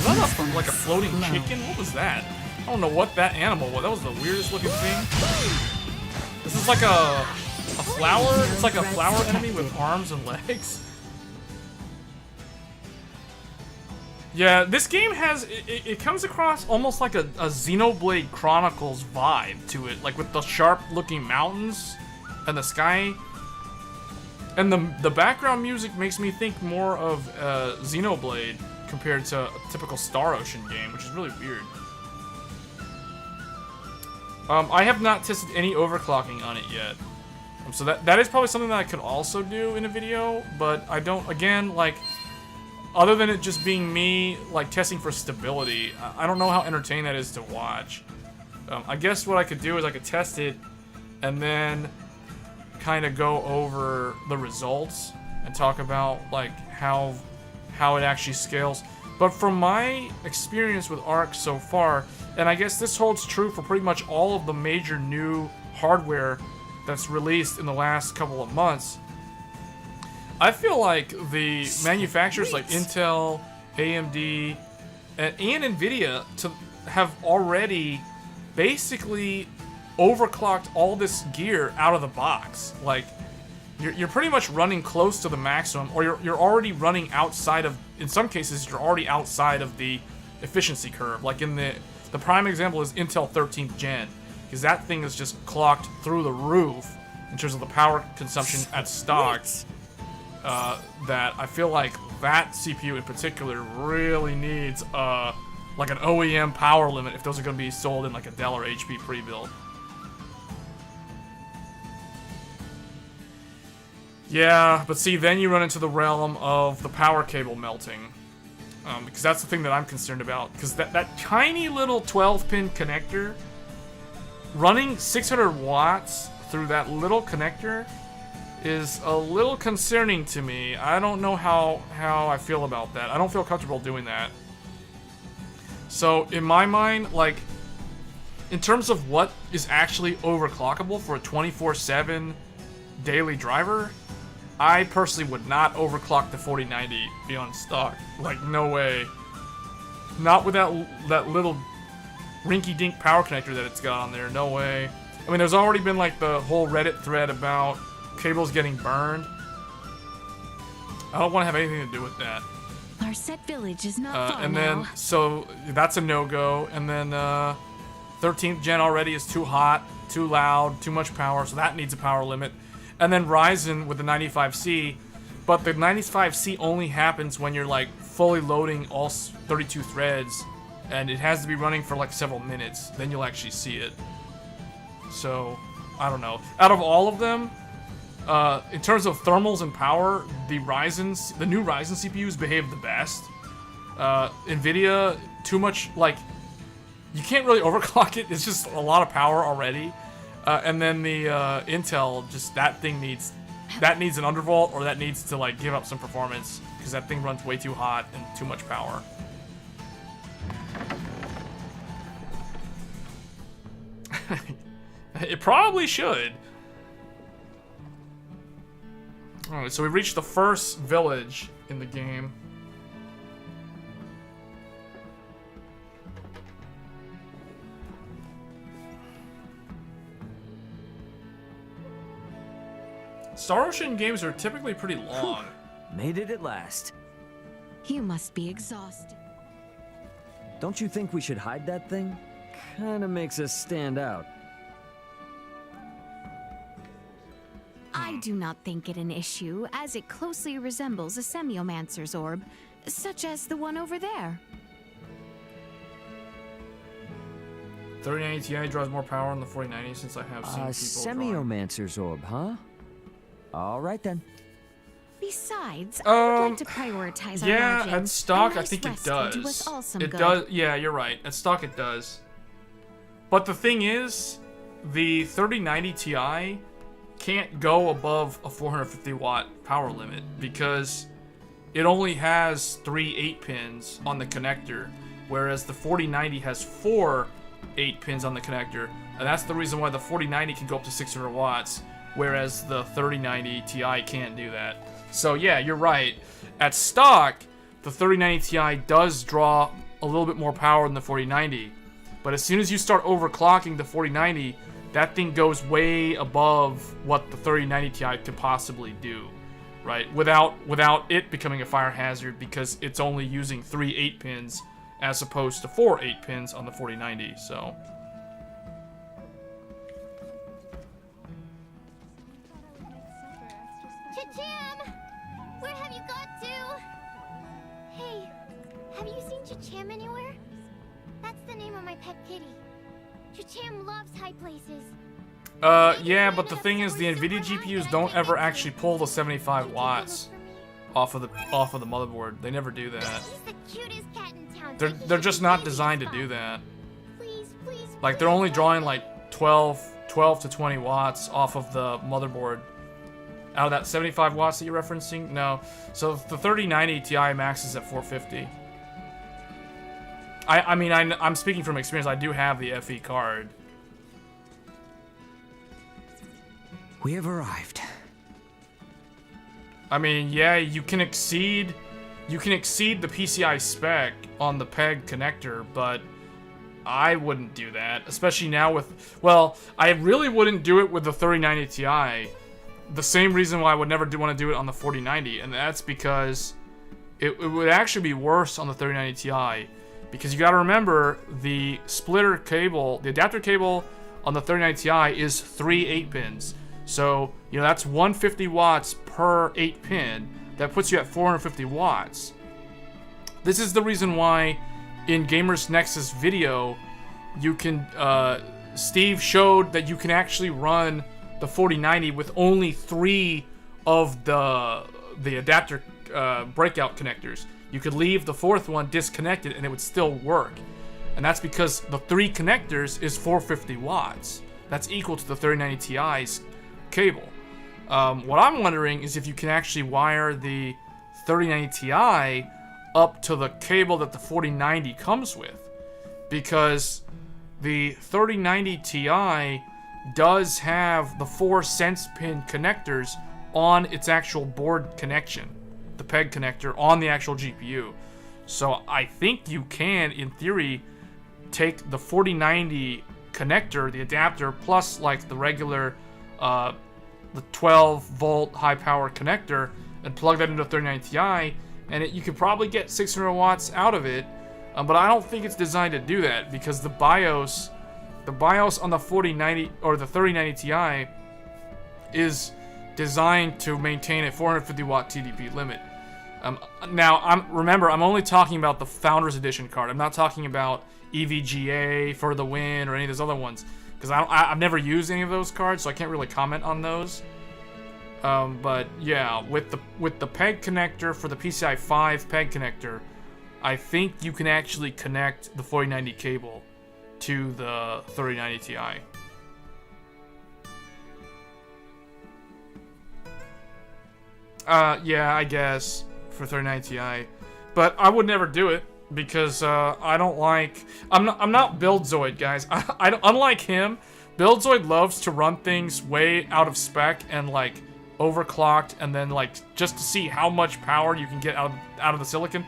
Was that like a floating chicken? What was that? I don't know what that animal was. That was the weirdest looking thing. This is like a flower. It's like a flower enemy with arms and legs. Yeah, this game has, it comes across almost like a Xenoblade Chronicles vibe to it, like with the sharp looking mountains and the sky. And the background music makes me think more of Xenoblade compared to a typical Star Ocean game, which is really weird. I have not tested any overclocking on it yet. So that is probably something that I could also do in a video, but I don't, again, like, other than it just being me, like, testing for stability, I don't know how entertaining that is to watch. I guess what I could do is I could test it and then kind of go over the results and talk about, like, how it actually scales. But from my experience with Ark so far, and I guess this holds true for pretty much all of the major new hardware that's released in the last couple of months, I feel like the manufacturers like Intel, AMD, and Nvidia have already basically overclocked all this gear out of the box. Like, you're pretty much running close to the maximum, or you're already running outside of, in some cases, you're already outside of the efficiency curve. Like in the prime example is Intel 13th Gen, because that thing is just clocked through the roof in terms of the power consumption at stock. That I feel like that CPU in particular really needs like an OEM power limit if those are going to be sold in like a Dell or HP pre-build. Yeah, but see, then you run into the realm of the power cable melting. Because that's the thing that I'm concerned about. Because that tiny little 12-pin connector, running 600 watts through that little connector is a little concerning to me. I don't know how I feel about that. I don't feel comfortable doing that. So, in my mind, like, in terms of what is actually overclockable for a 24/7 daily driver, I personally would not overclock the 4090 beyond stock. Like, no way. Not with that little rinky-dink power connector that it's got on there. No way. I mean, there's already been, like, the whole Reddit thread about cables getting burned. I don't want to have anything to do with that. Our set village is not far and now. then, so, that's a no-go. And then, 13th gen already is too hot, too loud, too much power, so that needs a power limit. And then Ryzen with the 95C, but the 95C only happens when you're, like, fully loading all 32 threads, and it has to be running for, like, several minutes. Then you'll actually see it. So, I don't know. Out of all of them, in terms of thermals and power, the new Ryzen CPUs behave the best. Nvidia, too much, like, you can't really overclock it. It's just a lot of power already. And then the Intel, just that thing needs an undervolt, or that needs to, like, give up some performance, because that thing runs way too hot and too much power. It probably should. Alright, so we reached the first village in the game. Star Ocean games are typically pretty long. Made it at last. You must be exhausted. Don't you think we should hide that thing? Kinda makes us stand out. I do not think it an issue, as it closely resembles a semiomancer's orb, such as the one over there. 3090 Ti draws more power than the 4090 since I have seen people drawing. Semiomancer's orb, huh? All right then. Besides, I would like to prioritize our lodging. Yeah, at stock, A I nice think it rest will do does. us all some It good. does. Yeah, you're right. At stock, it does. But the thing is, the 3090 Ti can't go above a 450 watt power limit because it only has 3 8-pins on the connector, whereas the 4090 has 4 8-pins on the connector, and that's the reason why the 4090 can go up to 600 watts, whereas the 3090 Ti can't do that. So yeah, you're right. At stock, the 3090 Ti does draw a little bit more power than the 4090, but as soon as you start overclocking the 4090, that thing goes way above what the 3090 Ti could possibly do, right? Without it becoming a fire hazard, because it's only using 3 8-pins as opposed to 4 8-pins on the 4090. So Cha-Cham! Where have you got to? Hey, have you seen Cha-Cham anywhere? That's the name of my pet kitty. Cha-Cham loves high places. yeah, but the thing is, the NVIDIA GPUs don't ever actually pull the 75 watts off of the motherboard. They never do that. He's the cutest cat in town. They're just not designed to do that. Please, please, Like, they're only drawing like 12 to 20 watts off of the motherboard. Out of that 75 watts that you're referencing? No. So the 3090 Ti maxes at 450. I mean, I'm speaking from experience. I do have the FE card. We have arrived. I mean, yeah, you can exceed the PCI spec on the PEG connector, but I wouldn't do that, especially now with, well, I really wouldn't do it with the 3090 Ti. The same reason why I would never want to do it on the 4090, and that's because it would actually be worse on the 3090 Ti, because you got to remember the splitter cable, the adapter cable on the 3090 Ti is 3 8-pins. So, you know, that's 150 watts per 8-pin. That puts you at 450 watts. This is the reason why in Gamers Nexus video, you can, Steve showed that you can actually run the 4090 with only 3 of the adapter breakout connectors. You could leave the 4th one disconnected and it would still work. And that's because the 3 connectors is 450 watts. That's equal to the 3090 Ti's cable. What I'm wondering is if you can actually wire the 3090 Ti up to the cable that the 4090 comes with, because the 3090 Ti does have the 4 sense pin connectors on its actual board connection, the PEG connector on the actual GPU. So I think you can, in theory, take the 4090 connector, the adapter, plus like the regular the 12 volt high power connector, and plug that into a 3090 Ti, and you could probably get 600 watts out of it. But I don't think it's designed to do that, because the BIOS on the 4090 or the 3090 Ti is designed to maintain a 450 watt TDP limit. Now, remember, I'm only talking about the Founders Edition card. I'm not talking about EVGA, For the Win, or any of those other ones, because I've never used any of those cards, so I can't really comment on those. But yeah, with the PEG connector for the PCI 5 PEG connector, I think you can actually connect the 4090 cable to the 3090 Ti. Yeah, I guess for 3090 Ti, but I would never do it because I don't like. I'm not Buildzoid, guys. Unlike him, Buildzoid loves to run things way out of spec and like overclocked, and then like just to see how much power you can get out of the silicon.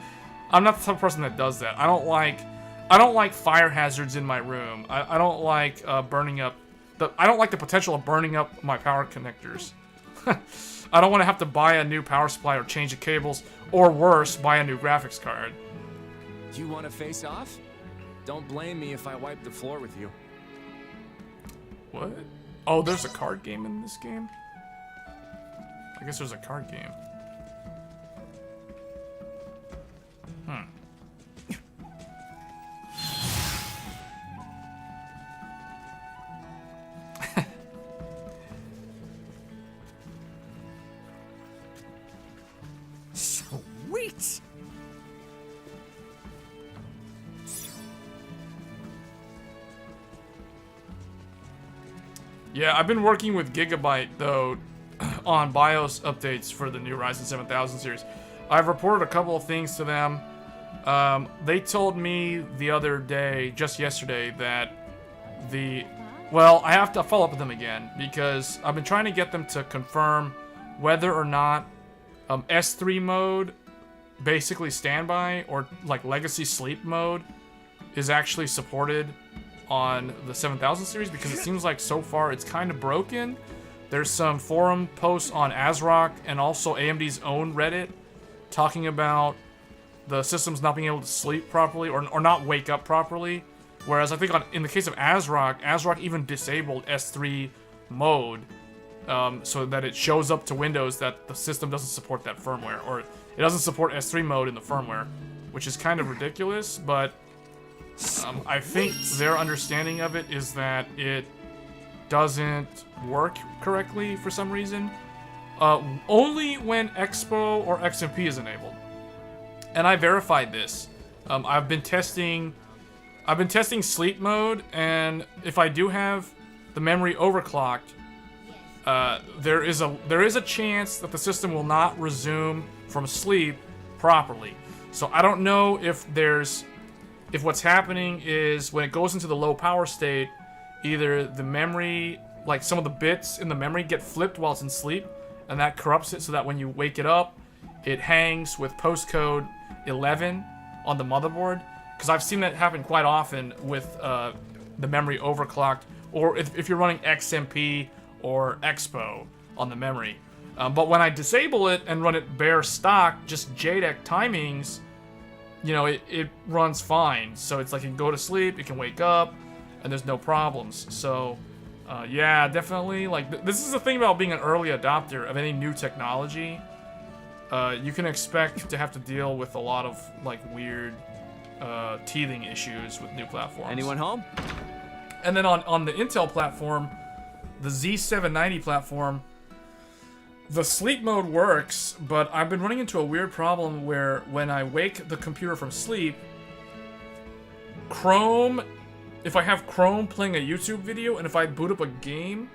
I'm not the type of person that does that. I don't like fire hazards in my room. I don't like burning up. I don't like the potential of burning up my power connectors. I don't want to have to buy a new power supply or change the cables, or worse, buy a new graphics card. You want to face off? Don't blame me if I wipe the floor with you. What? Oh, there's a card game in this game? I guess there's a card game. Yeah, I've been working with Gigabyte, though, on BIOS updates for the new Ryzen 7000 series. I've reported a couple of things to them. They told me the other day, just yesterday, that well, I have to follow up with them again, because I've been trying to get them to confirm whether or not S3 mode, basically standby, or like legacy sleep mode, is actually supported on the 7000 series, because it seems like so far it's kind of broken. There's some forum posts on ASRock and also AMD's own Reddit talking about the systems not being able to sleep properly or not wake up properly. Whereas I think in the case of ASRock even disabled S3 mode so that it shows up to Windows that the system doesn't support that firmware, or it doesn't support S3 mode in the firmware, which is kind of ridiculous, but I think their understanding of it is that it doesn't work correctly for some reason. Only when Expo or XMP is enabled. And I verified this. I've been testing sleep mode, and if I do have the memory overclocked, there is a chance that the system will not resume from sleep properly. So I don't know if what's happening is when it goes into the low power state, either the memory, like some of the bits in the memory get flipped while it's in sleep, and that corrupts it so that when you wake it up, it hangs with postcode 11 on the motherboard. Because I've seen that happen quite often with the memory overclocked, or if you're running XMP or Expo on the memory. But when I disable it and run it bare stock, just JDEC timings, you know, it runs fine. So it's like it can go to sleep, it can wake up, and there's no problems. So, yeah, definitely. Like, this is the thing about being an early adopter of any new technology. You can expect to have to deal with a lot of, like, weird teething issues with new platforms. Anyone home? And then on the Intel platform, the Z790 platform, the sleep mode works, but I've been running into a weird problem where when I wake the computer from sleep, Chrome, if I have Chrome playing a YouTube video and if I boot up a game,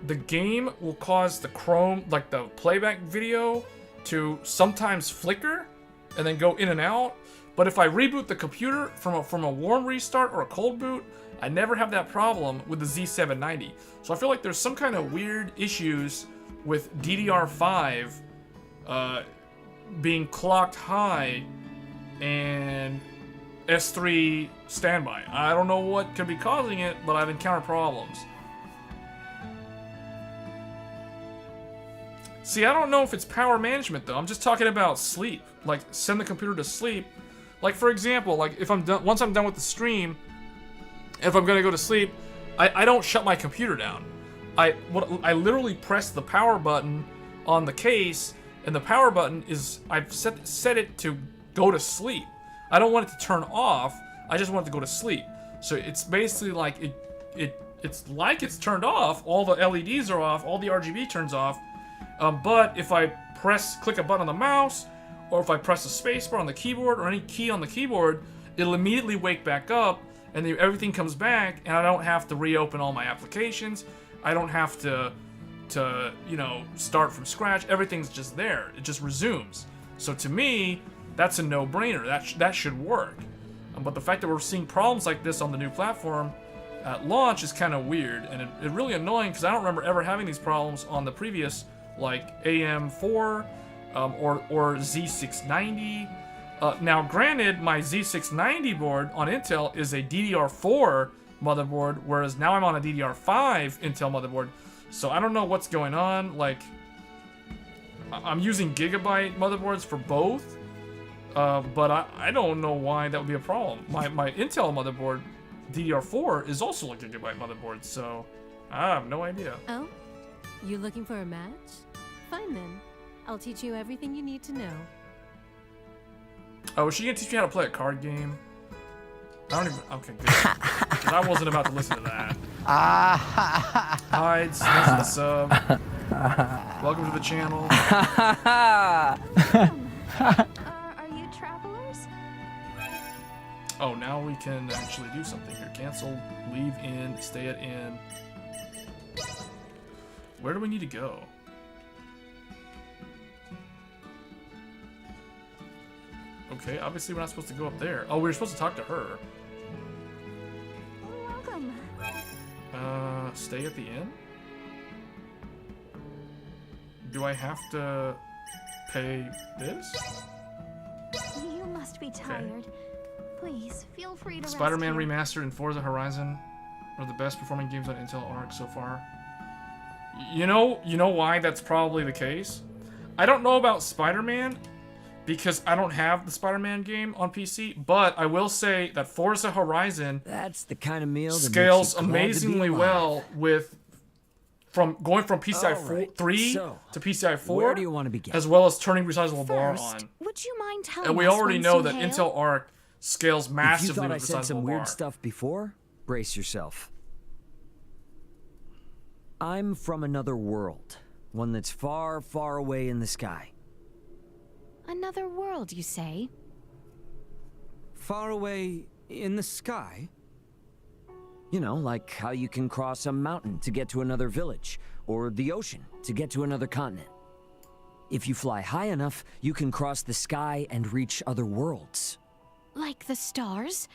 the game will cause the Chrome, like the playback video, to sometimes flicker and then go in and out. But if I reboot the computer from a warm restart or a cold boot, I never have that problem with the Z790. So I feel like there's some kind of weird issues with DDR5 being clocked high and S3 standby. I don't know what could be causing it, but I've encountered problems. See, I don't know if it's power management though. I'm just talking about sleep. Like, send the computer to sleep. Like, for example, like if I'm done, once I'm done with the stream, if I'm gonna go to sleep, I don't shut my computer down. I literally press the power button on the case, and the power button is, I've set it to go to sleep. I don't want it to turn off. I just want it to go to sleep. So it's basically like it's like it's turned off. All the LEDs are off. All the RGB turns off. But if I click a button on the mouse, or if I press the spacebar on the keyboard or any key on the keyboard, it'll immediately wake back up, and then everything comes back, and I don't have to reopen all my applications. I don't have to you know, start from scratch. Everything's just there. It just resumes. So to me, that's a no-brainer. That should work. But the fact that we're seeing problems like this on the new platform at launch is kind of weird, and it's really annoying because I don't remember ever having these problems on the previous, like, AM4 or Z690. Now, granted, my Z690 board on Intel is a DDR4 motherboard, whereas now I'm on a DDR5 Intel motherboard. So I don't know what's going on. Like, I'm using Gigabyte motherboards for both, but I don't know why that would be a problem. My Intel motherboard, DDR4, is also a Gigabyte motherboard, so I have no idea. Oh? You looking for a match? Fine then. I'll teach you everything you need to know. Oh, is she gonna teach me how to play a card game? I don't even. Okay, good. Because I wasn't about to listen to that. Hides, thanks for the sub. Welcome to the channel. Are you travelers? Oh, now we can actually do something here. Cancel, leave in, stay at in. Where do we need to go? Okay, obviously we're not supposed to go up there. Oh, we were supposed to talk to her. Welcome. Stay at the inn? Do I have to pay this? You must be tired. Please, feel free to Spider-Man rest Remastered and Forza Horizon are the best performing games on Intel Arc so far. You know why that's probably the case? I don't know about Spider-Man because I don't have the Spider-Man game on PC, but I will say that Forza Horizon That's the kind of meal that scales makes you glad to be amazingly alive. well with going from PCI Alright, 3 so, to PCI 4, where do you want to begin? as well as turning resizable bar First, on. would you mind telling And we us already whence know you that hail? Intel Arc scales If you massively thought I with said some resizable weird bar. stuff before, brace yourself. I'm from another world, one that's far, far away in the sky. Another world, you say? Far away in the sky? You know, like how you can cross a mountain to get to another village, or the ocean to get to another continent. If you fly high enough, you can cross the sky and reach other worlds. Like the stars?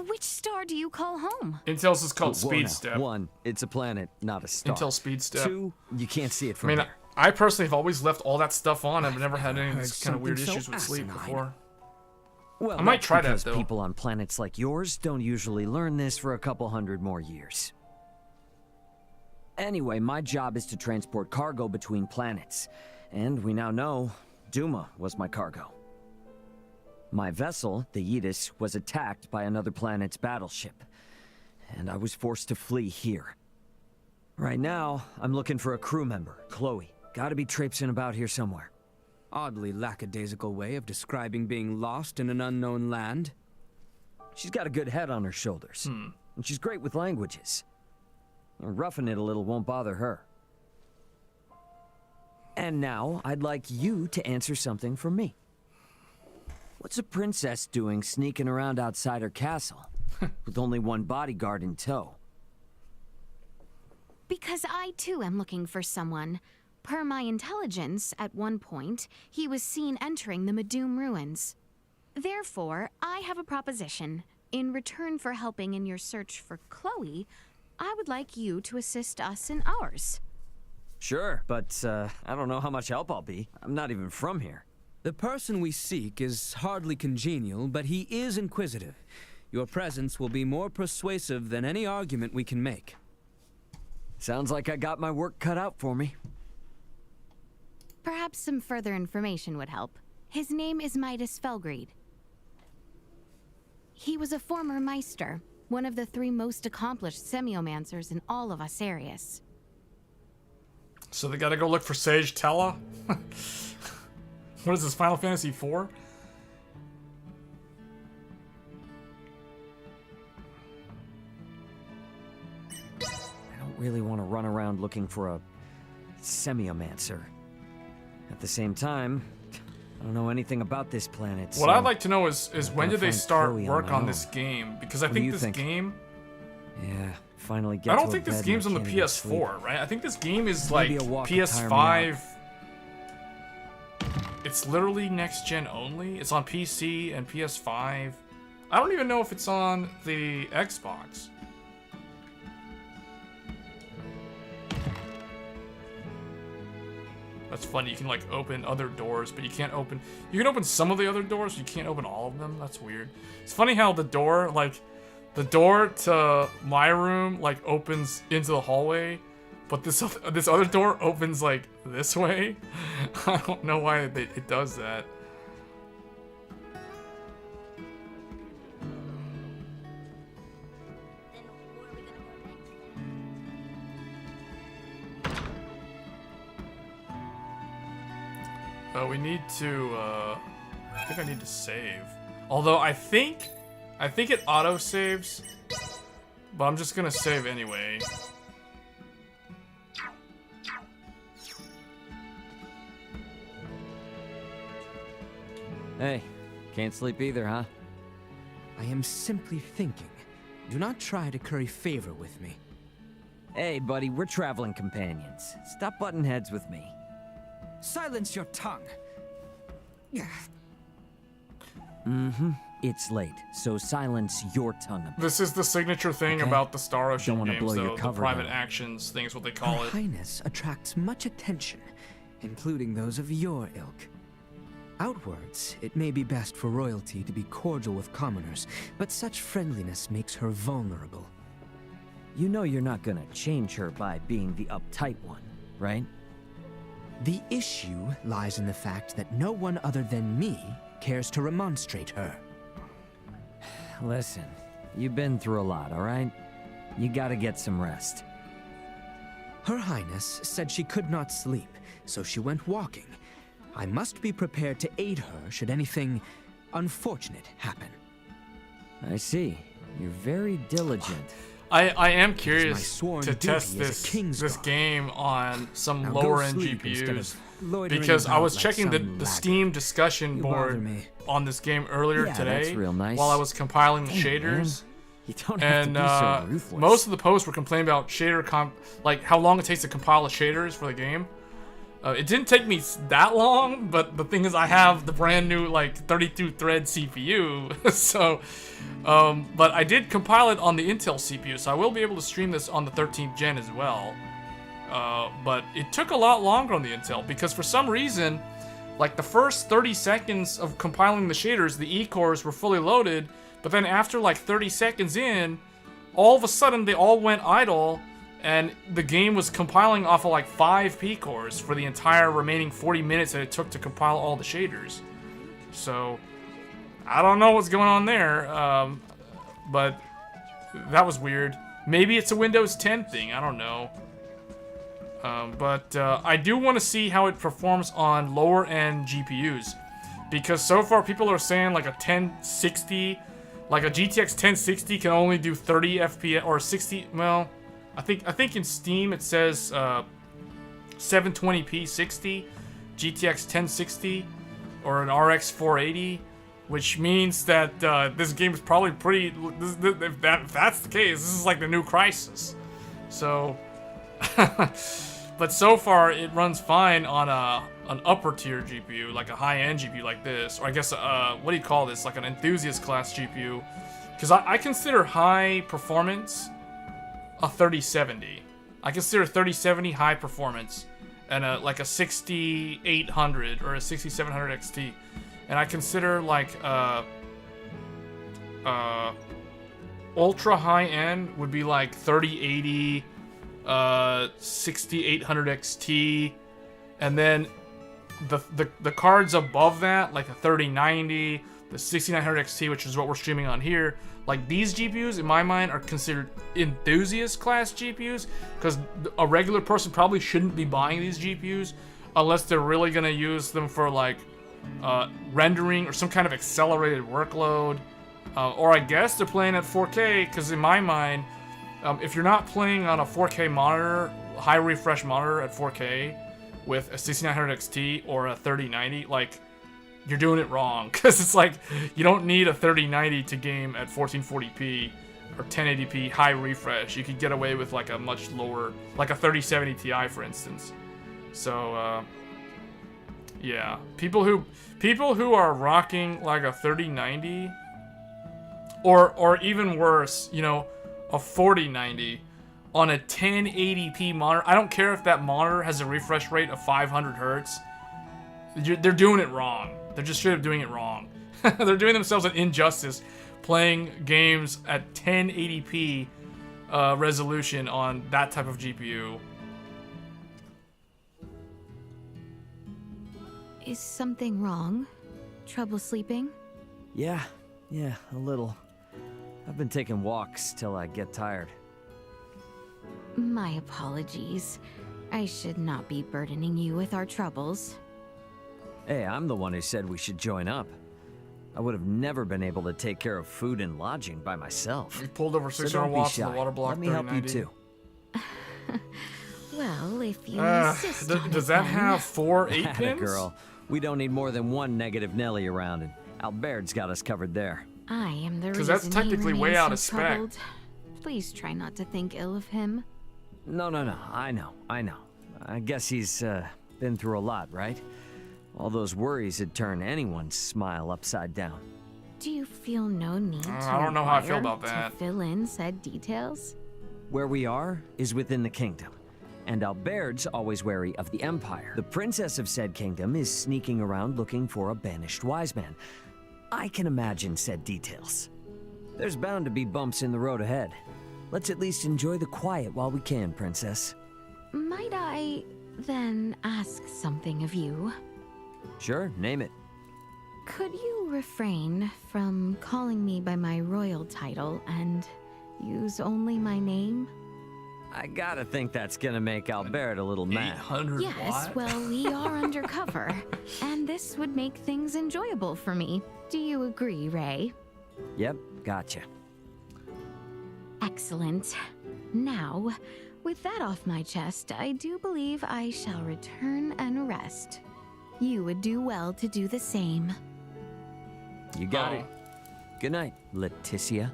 Which star do you call home? Intel's is called Well, now, Speed Step. One, it's a planet, not a star. Intel Speed Step. Two, you can't see it I from mean, here. I personally have always left all that stuff on. I've never had any of heard these kind of weird something issues so with sleep asinine. before. Well, I might that's try that, because though. people on planets like yours don't usually learn this for a couple hundred more years. Anyway, my job is to transport cargo between planets. And we now know Duma was my cargo. My vessel, the Yidis, was attacked by another planet's battleship. And I was forced to flee here. Right now, I'm looking for a crew member, Chloe. Gotta be traipsing about here somewhere. Oddly lackadaisical way of describing being lost in an unknown land. She's got a good head on her shoulders. And she's great with languages. Roughing it a little won't bother her. And now, I'd like you to answer something for me. What's a princess doing sneaking around outside her castle, with only one bodyguard in tow? Because I too am looking for someone. Per my intelligence, at one point, he was seen entering the Medum ruins. Therefore, I have a proposition. In return for helping in your search for Chloe, I would like you to assist us in ours. Sure, but I don't know how much help I'll be. I'm not even from here. The person we seek is hardly congenial, but he is inquisitive. Your presence will be more persuasive than any argument we can make. Sounds like I got my work cut out for me. Perhaps some further information would help. His name is Midas Felgreed. He was a former Meister, one of the 3 most accomplished semiomancers in all of Asarius. So they gotta go look for Sage Tella? What is this, Final Fantasy IV? I don't really want to run around looking for a semiomancer. At the same time, I don't know anything about this planet. What so I'd like to know is when gotta did they find start Chloe on work my on own. this game? Because I What do think you this think? game... Yeah, finally get I don't to a think this bed game's and on I the can't even sleep. PS4, right? I think this game is like Maybe a walk will tire me PS5. It's literally next gen only. It's on PC and PS5. I don't even know if it's on the Xbox. That's funny. You can like open other doors, but you can't open. You can open some of the other doors, but you can't open all of them. That's weird. It's funny how the door, like, the door to my room, like, opens into the hallway, but this other door opens like this way. I don't know why it does that. We need to, I think I need to save. Although I think it auto-saves, but I'm just gonna save anyway. Hey, can't sleep either, huh? I am simply thinking. Do not try to curry favor with me. Hey, buddy, we're traveling companions. Stop butting heads with me. Silence your tongue. Mm-hmm. It's late, so silence your tongue a bit. This is the signature thing about the Star Ocean Don't wanna games, blow your though. The cover, private though. actions thing is what they call Her it. Highness attracts much attention, including those of your ilk. Outwards, it may be best for royalty to be cordial with commoners, but such friendliness makes her vulnerable. You know you're not gonna change her by being the uptight one, right? The issue lies in the fact that no one other than me cares to remonstrate her. Listen, you've been through a lot, all right? You gotta get some rest. Her Highness said she could not sleep, so she went walking. I must be prepared to aid her should anything unfortunate happen. I see. You're very diligent. I am curious sworn to duty test as a king's this guard. game on some Now go lower end sleep instead GPUs of loitering because I about was like checking some the laggard. Steam discussion You bother board me. on this game earlier Yeah, today that's real nice. while I was compiling the Damn, shaders. man. You don't have And to be so ruthless. most of the posts were complaining about shader like how long it takes to compile the shaders for the game. It didn't take me that long, but the thing is, I have the brand new like 32 thread CPU, so. But I did compile it on the Intel CPU, so I will be able to stream this on the 13th gen as well. But it took a lot longer on the Intel because for some reason, like the first 30 seconds of compiling the shaders, the E-cores were fully loaded, but then after like 30 seconds in, all of a sudden they all went idle, and the game was compiling off of like 5 P-cores for the entire remaining 40 minutes that it took to compile all the shaders. So, I don't know what's going on there, but that was weird. Maybe it's a Windows 10 thing, I don't know. But I do want to see how it performs on lower end GPUs, because so far people are saying like a 1060, like a GTX 1060 can only do 30 FPS or 60. Well, I think in Steam it says 720p 60, GTX 1060, or an RX 480, which means that this game is probably pretty. If that's the case, this is like the new Crysis. So. But so far, it runs fine on an upper tier GPU, like a high-end GPU like this, or I guess what do you call this? Like an enthusiast class GPU, because I consider high performance a 3070. I consider 3070 high performance, and like a 6800 or a 6700 XT, and I consider like ultra high-end would be like 3080. 6800 XT, and then the cards above that, like the 3090, the 6900 XT, which is what we're streaming on here, like these GPUs in my mind are considered enthusiast class GPUs, because a regular person probably shouldn't be buying these GPUs unless they're really gonna use them for like rendering or some kind of accelerated workload, or I guess they're playing at 4K, because in my mind, if you're not playing on a 4K monitor, high refresh monitor at 4K with a 6900 XT or a 3090, like, you're doing it wrong. Because it's like, you don't need a 3090 to game at 1440p or 1080p high refresh. You could get away with like a much lower, like a 3070 Ti, for instance. So, yeah. People who are rocking like a 3090, or even worse, you know, a 4090 on a 1080p monitor. I don't care if that monitor has a refresh rate of 500 hertz. They're doing it wrong. They're just straight up doing it wrong. They're doing themselves an injustice playing games at 1080p resolution on that type of GPU. Is something wrong? Trouble sleeping? Yeah, a little. I've been taking walks till I get tired. My apologies. I should not be burdening you with our troubles. Hey, I'm the one who said we should join up. I would have never been able to take care of food and lodging by myself. We pulled over So 600 don't be watts in shy. the water block. Let me help you 3090. too. Well, if you insist on Does it, that then. have 4 8 Atta pins? girl. We don't need more than one negative Nelly around, and Albert's got us covered there. I am the 'Cause reason that's technically he way remains out so of spec. troubled. Please try not to think ill of him. No, I know. I guess he's been through a lot, right? All those worries would turn anyone's smile upside down. Do you feel no need to I don't know how I feel inquire about that. to fill in said details? Where we are is within the kingdom, and Albert's always wary of the Empire. The princess of said kingdom is sneaking around looking for a banished wise man. I can imagine said details. There's bound to be bumps in the road ahead. Let's at least enjoy the quiet while we can, princess. Might I then ask something of you? Sure, name it. Could you refrain from calling me by my royal title and use only my name? I gotta think that's gonna make Albert a little mad. 800 Yes, watt? well, we are undercover, and this would make things enjoyable for me. Do you agree, Ray? Yep, gotcha. Excellent. Now, with that off my chest, I do believe I shall return and rest. You would do well to do the same. You got it. Good night, Leticia.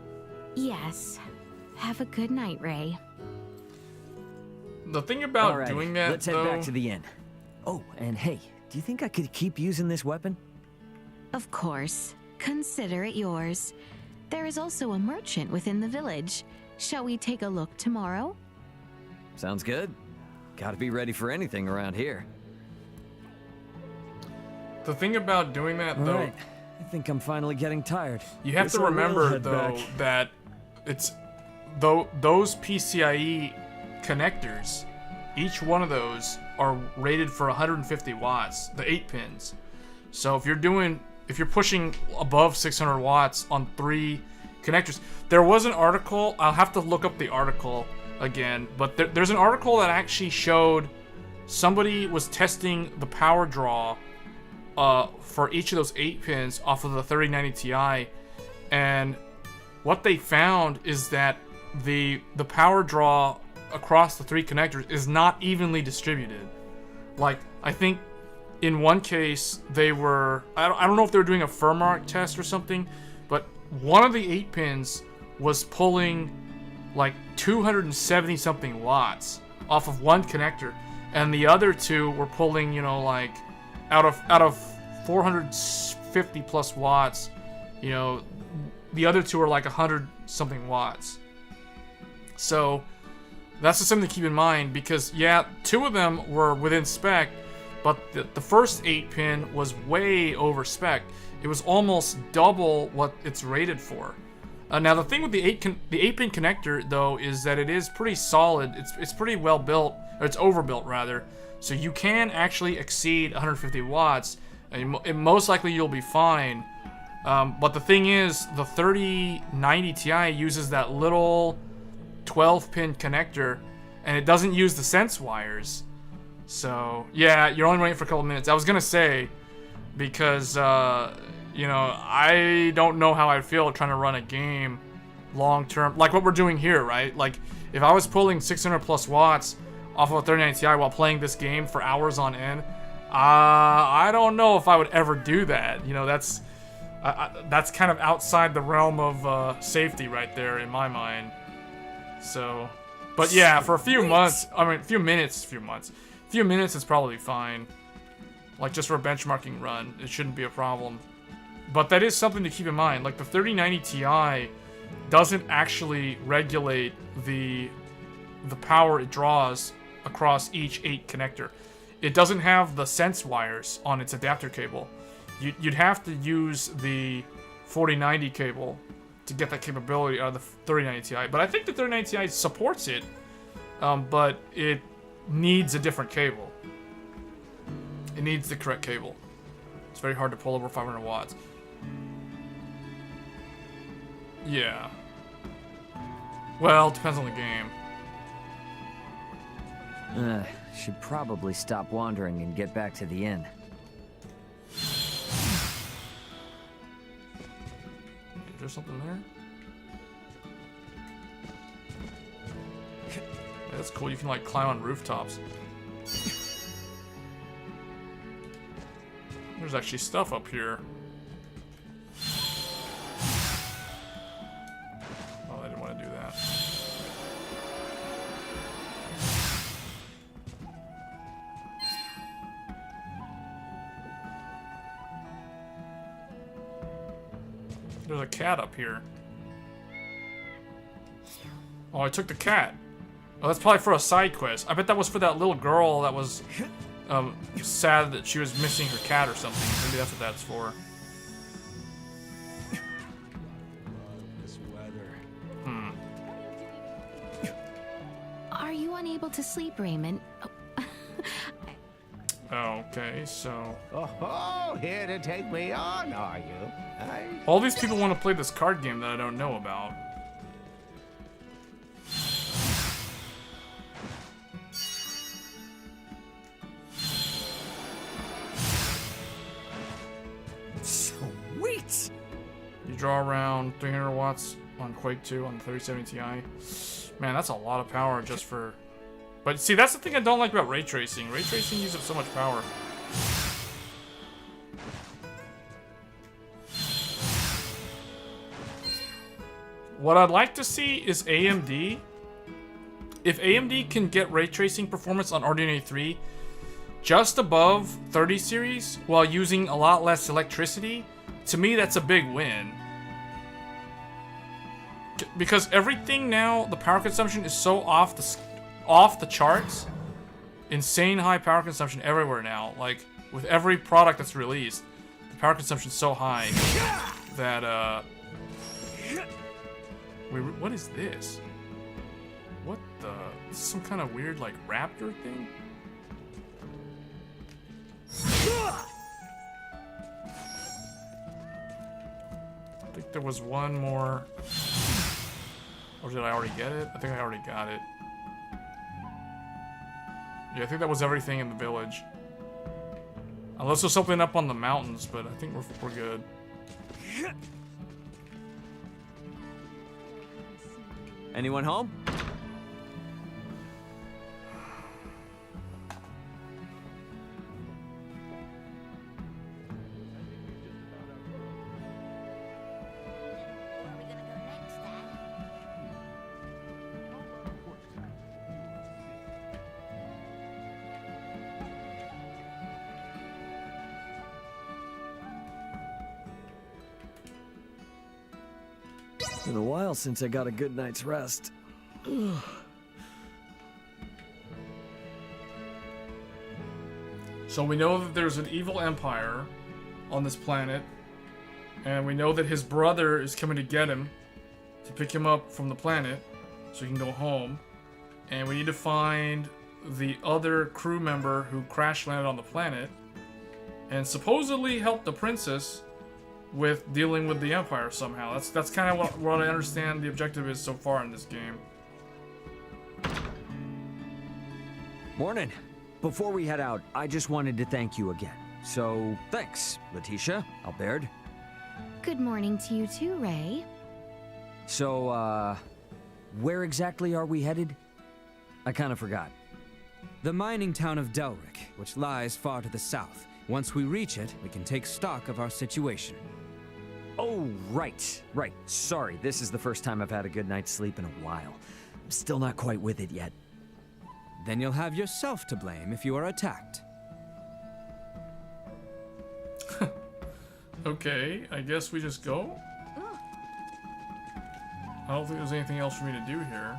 Yes. Have a good night, Ray. The thing about All right, doing that, let's head back to the inn. Oh, and hey, do you think I could keep using this weapon? Of course. Consider it yours. There is also a merchant within the village. Shall we take a look tomorrow? Sounds good. Gotta be ready for anything around here. The thing about doing that, though, Right. I think I'm finally getting tired. you have to remember, though, that it's those PCIe connectors, each one of those are rated for 150 watts, the 8 pins. So if you're pushing above 600 watts on 3 connectors, there was an article, I'll have to look up the article again, but there's an article that actually showed somebody was testing the power draw for each of those 8 pins off of the 3090 Ti, and what they found is that the power draw across the 3 connectors is not evenly distributed. Like, I think in one case they were, I don't know if they were doing a firmware test or something, but one of the 8 pins was pulling like 270 something watts off of one connector, and the other 2 were pulling, you know, like out of 450 plus watts, you know, the other 2 are like 100 something watts. So that's just something to keep in mind, because yeah, 2 of them were within spec, but the first 8 pin was way over spec. It was almost double what it's rated for. Now the thing with the 8 pin connector though is that it is pretty solid. It's pretty well built, or it's overbuilt rather. So you can actually exceed 150 watts, and most likely you'll be fine. But the thing is, the 3090 Ti uses that little 12-pin connector, and it doesn't use the sense wires. So yeah, you're only waiting for a couple minutes. I was gonna say, because you know, I don't know how I'd feel trying to run a game long term, like what we're doing here, right? Like if I was pulling 600 plus watts off of a 3090 Ti while playing this game for hours on end, I don't know if I would ever do that. You know, that's kind of outside the realm of safety right there in my mind. So, but yeah, for a few months, I mean, a few minutes is probably fine. Like just for a benchmarking run, it shouldn't be a problem. But that is something to keep in mind. Like the 3090 Ti doesn't actually regulate the power it draws across each 8 connector. It doesn't have the sense wires on its adapter cable. You'd have to use the 4090 cable to get that capability out of the 3090 Ti. But I think the 3090 Ti supports it, but it needs a different cable. It needs the correct cable. It's very hard to pull over 500 watts. Yeah. Well, it depends on the game. Should probably stop wandering and get back to the inn. Is there something there? Yeah, that's cool. You can like climb on rooftops. There's actually stuff up here. Oh, I didn't want to do that. There's a cat up here. Oh, I took the cat. Oh, that's probably for a side quest. I bet that was for that little girl that was sad that she was missing her cat or something. Maybe that's what that's for. This weather. Are you unable to sleep, Raymond? Okay, so... Oh, here to take me on, are you? All these people want to play this card game that I don't know about. Sweet! You draw around 300 watts on Quake 2 on the 3070 Ti. Man, that's a lot of power just for... But see, that's the thing I don't like about ray tracing. Ray tracing uses up so much power. What I'd like to see is AMD. If AMD can get ray tracing performance on RDNA 3 just above 30 series while using a lot less electricity, to me that's a big win. Because everything now, the power consumption is so off the charts. Insane high power consumption everywhere now. Like, with every product that's released, the power consumption is so high that, what is this? What the? This is some kind of weird, like, raptor thing? I think there was one more. Or did I already get it? I think I already got it. Yeah, I think that was everything in the village. Unless there's something up on the mountains, but I think we're good. Anyone home? Been a while since I got a good night's rest. So we know that there's an evil empire on this planet, and we know that his brother is coming to get him, to pick him up from the planet, so he can go home. And we need to find the other crew member who crash landed on the planet, and supposedly help the princess with dealing with the Empire somehow. That's kind of what I understand the objective is so far in this game. Morning. Before we head out, I just wanted to thank you again. So, thanks, Letitia, Albert. Good morning to you too, Ray. So, where exactly are we headed? I kind of forgot. The mining town of Delric, which lies far to the south. Once we reach it, we can take stock of our situation. Oh, right. Sorry, this is the first time I've had a good night's sleep in a while. I'm still not quite with it yet. Then you'll have yourself to blame if you are attacked. Okay, I guess we just go? I don't think there's anything else for me to do here.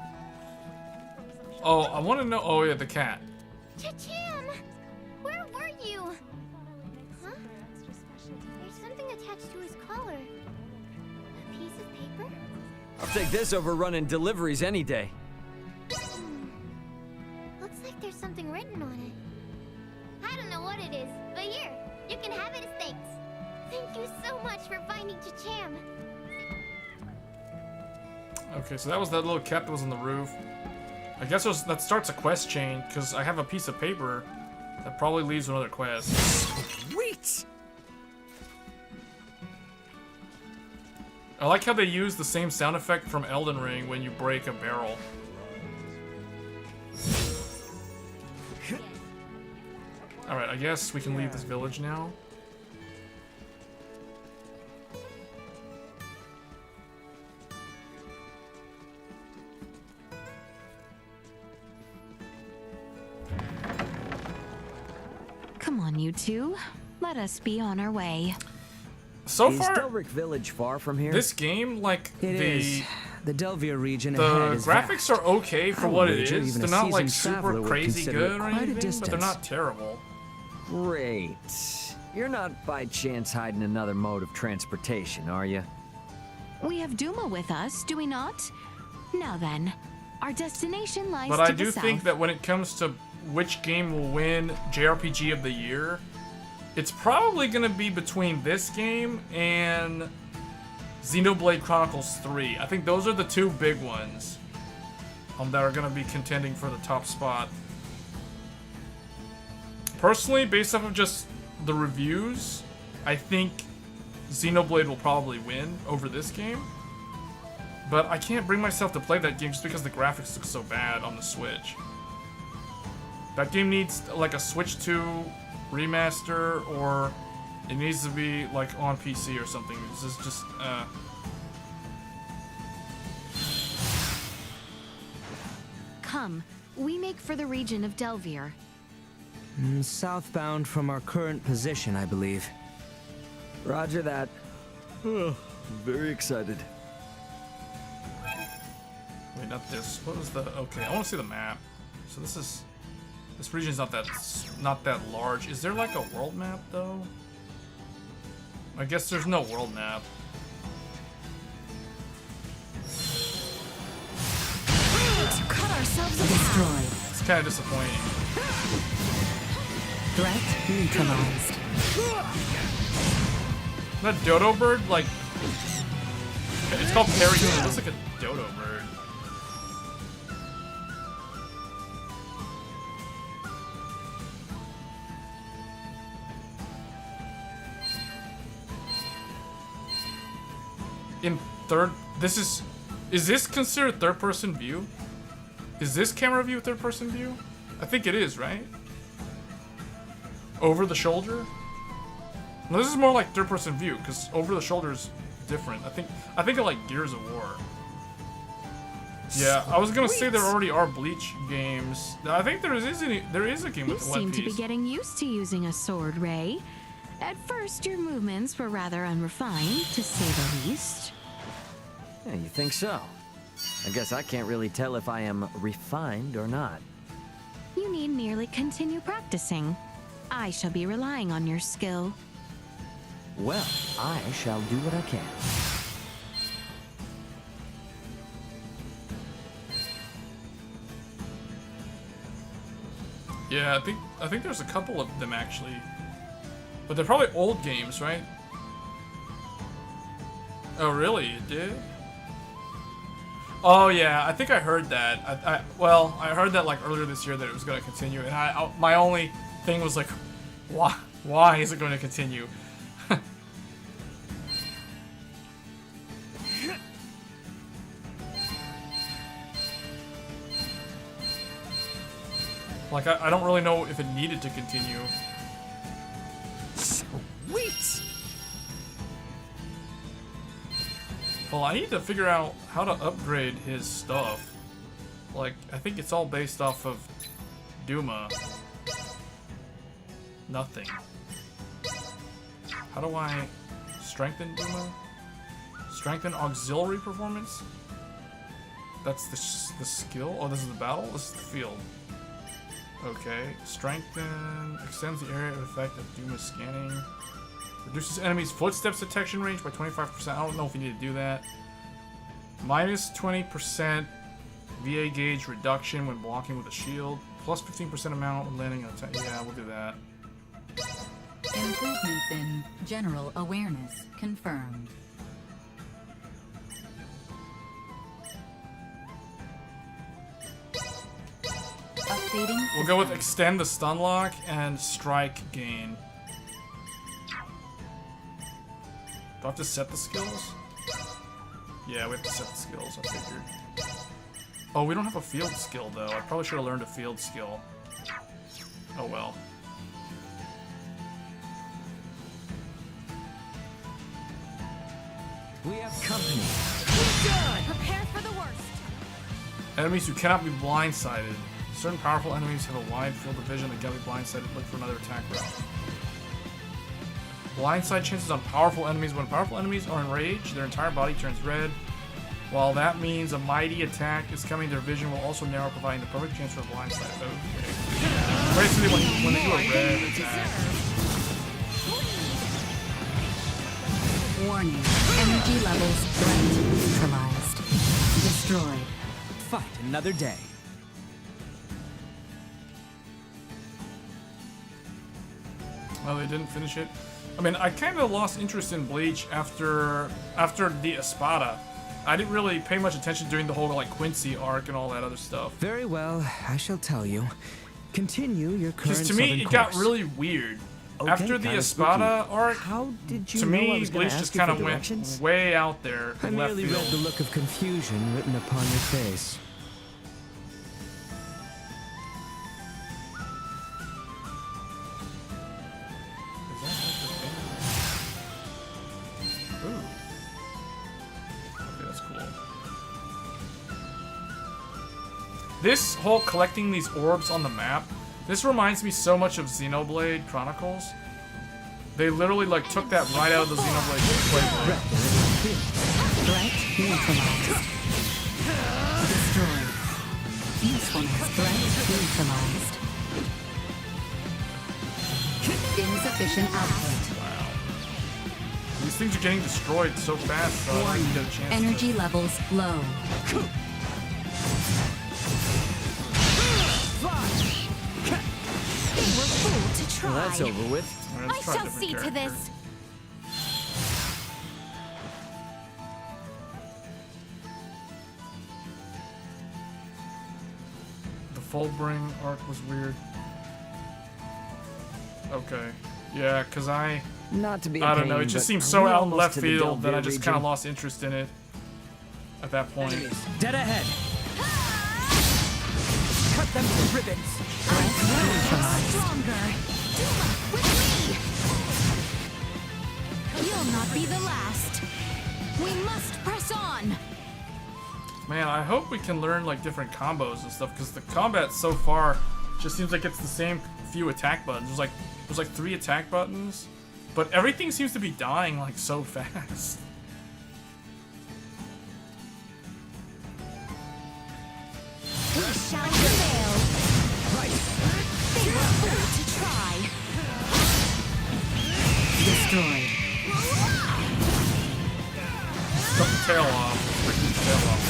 Oh, I want to know... Oh, yeah, the cat. Cha-cham! Where were you? Huh? There's something attached to his collar. A piece of paper? I'll take this over running deliveries any day. Looks like there's something written on it. I don't know what it is, but here, you can have it as thanks. Thank you so much for finding Cha-cham. Okay, so that was that little cat that was on the roof. I guess that starts a quest chain, because I have a piece of paper that probably leads to another quest. Sweet! I like how they use the same sound effect from Elden Ring when you break a barrel. Alright, I guess we can leave this village now. Come on, you two. Let us be on our way. So is far, Delric Village far from here? this game, like, The Delvier region the ahead is graphics vast. are okay for I what would it wager is. even They're a not, like, seasoned super traveler would crazy consider good it or quite a anything, but they're distance. not terrible. Great. You're not by chance hiding another mode of transportation, are you? We have Duma with us, do we not? Now then, our destination lies But to I the do south. think that when it comes to which game will win JRPG of the year, it's probably going to be between this game and Xenoblade Chronicles 3. I think those are the two big ones that are going to be contending for the top spot. Personally, based off of just the reviews, I think Xenoblade will probably win over this game. But I can't bring myself to play that game just because the graphics look so bad on the Switch. That game needs like a Switch 2 remaster, or it needs to be like on PC or something. This is just Come, we make for the region of Delvier. Southbound from our current position, I believe. Roger that. Very excited. wait, not this. What was the? Okay, I want to see the map. So this region's not that large. Is there like a world map though? I guess there's no world map. To cut ourselves apart. It's kind of disappointing. Threat neutralized. That dodo bird, like, it's called Paragon. It looks like a dodo bird. In third, is this considered third-person view? Is this camera view third-person view? I think it is, right? Over the shoulder? No, this is more like third-person view, because over the shoulder is different. I think of like Gears of War. Yeah, I was gonna say there already are Bleach games. I think there is a game You with One seem to be Piece. getting used to using a sword, Ray. At first, your movements were rather unrefined, to say the least. Yeah, you think so? I guess I can't really tell if I am refined or not. You need merely continue practicing. I shall be relying on your skill. Well, I shall do what I can. Yeah, I think there's a couple of them actually, but they're probably old games, right? Oh, really? It did? Oh yeah, I think I heard that. I heard that like earlier this year that it was going to continue, and my only thing was like, why is it going to continue? Like, I don't really know if it needed to continue. Sweet! Well, I need to figure out how to upgrade his stuff. Like, I think it's all based off of Duma. Nothing. How do I strengthen Duma? Strengthen auxiliary performance? That's the skill? Oh, this is the battle? This is the field. Okay. Strengthen extends the area of effect of Duma scanning. Reduces enemies' footsteps detection range by 25%. I don't know if you need to do that. Minus 20% VA gauge reduction when blocking with a shield. Plus 15% amount when landing on attack. Yeah, we'll do that. Improvements in general awareness confirmed. Updating. We'll go with extend the stun lock and strike gain. Do I have to set the skills? Yeah, we have to set the skills, I figured. Oh, we don't have a field skill though. I probably should have learned a field skill. Oh well. We have company. Prepare for the worst. Enemies who cannot be blindsided. Certain powerful enemies have a wide field of vision that cannot be blindsided. Look for another attack route. Blindside chances on powerful enemies. When powerful enemies are enraged, their entire body turns red. While that means a mighty attack is coming, their vision will also narrow, providing the perfect chance for a blindside. Okay. Basically, when they do a red attack. Warning. Energy levels threat neutralized. Destroyed. Fight another day. Oh, they didn't finish it. I mean, I kind of lost interest in Bleach after the Espada. I didn't really pay much attention during the whole like Quincy arc and all that other stuff. Very well, I shall tell you. Continue your current Because to me, southern it course. got really weird. Okay, After the kinda Espada spooky. arc, How did you to know I me, was gonna Bleach ask just you for kind of went directions? way out there. I in left merely read field. the look of confusion written upon your face. Ooh. Okay, that's cool. This whole collecting these orbs on the map, this reminds me so much of Xenoblade Chronicles. They literally like took that right out of the Xenoblade playbook. Threat neutralized. Destroyed. Usefulness threat neutralized. Insufficient output. Wow. These things are getting destroyed so fast, so I don't Warning. even get a chance Energy levels low. They were fooled to try. Well, that's over with. Alright, let's I try a shall different see to character. this. The Fullbring arc was weird. Okay. Yeah, because Not to be a I don't know, pain, it just but seems are so we out almost left to the field that I Delvere just kind of region? lost interest in it at that point. Dead ahead. Cut them to ribbons. Stronger. Duma, with me. You'll not be the last. We must press on. Man, I hope we can learn like different combos and stuff because the combat so far just seems like it's the same few attack buttons. There's like 3 attack buttons, but everything seems to be dying like so fast. We shall prevail. Right. They were fooled to try. Destroyed. Cut the tail off. Freaking tail off.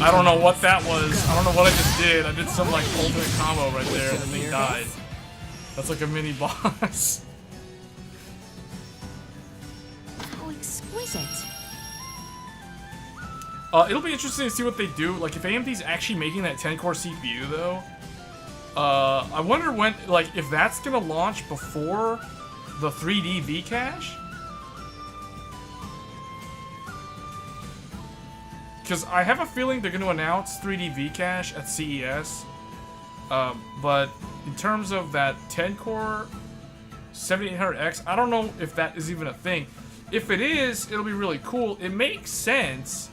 I don't know what that was. I don't know what I just did. I did some like ultimate combo right there and the thing died. That's like a mini boss. How exquisite. It'll be interesting to see what they do. Like, if AMD's actually making that 10-core CPU, though, I wonder when, like, if that's gonna launch before the 3D V-Cache? Because I have a feeling they're gonna announce 3D V-Cache at CES, but in terms of that 10-core 7800X, I don't know if that is even a thing. If it is, it'll be really cool. It makes sense.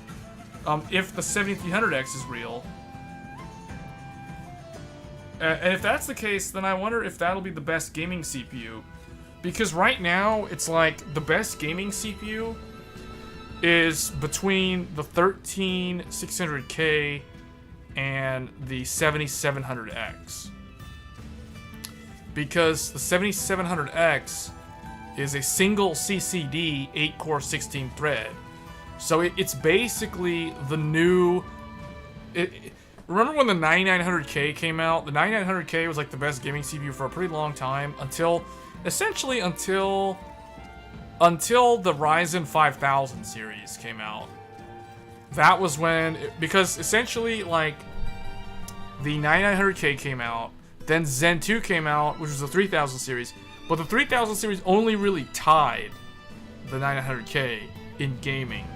If the 7300X is real. And if that's the case, then I wonder if that'll be the best gaming CPU. Because right now, it's like the best gaming CPU is between the 13600K and the 7700X. Because the 7700X is a single CCD 8-core 16-thread. So it's basically the new... remember when the 9900K came out? The 9900K was like the best gaming CPU for a pretty long time until the Ryzen 5000 series came out. That was when... because essentially, like, the 9900K came out, then Zen 2 came out, which was the 3000 series, but the 3000 series only really tied the 9900K in gaming.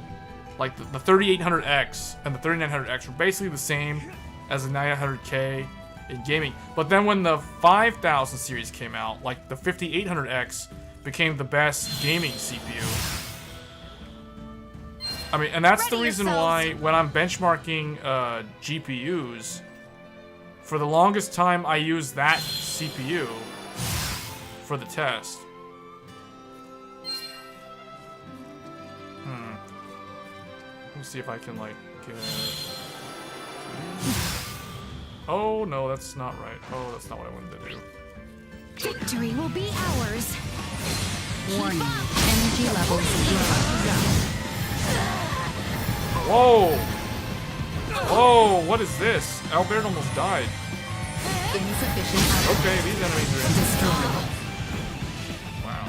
Like, the 3800X and the 3900X were basically the same as the 900K in gaming. But then when the 5000 series came out, like, the 5800X became the best gaming CPU. I mean, and that's the reason why when I'm benchmarking GPUs, for the longest time I used that CPU for the test. me see if I can like get. Oh no, that's not right. Oh, that's not what I wanted to do. Victory will be ours. Warning. Energy levels Whoa! Whoa! What is this? Albert almost died. insufficient output. Okay, these enemies are Destroyed. Wow.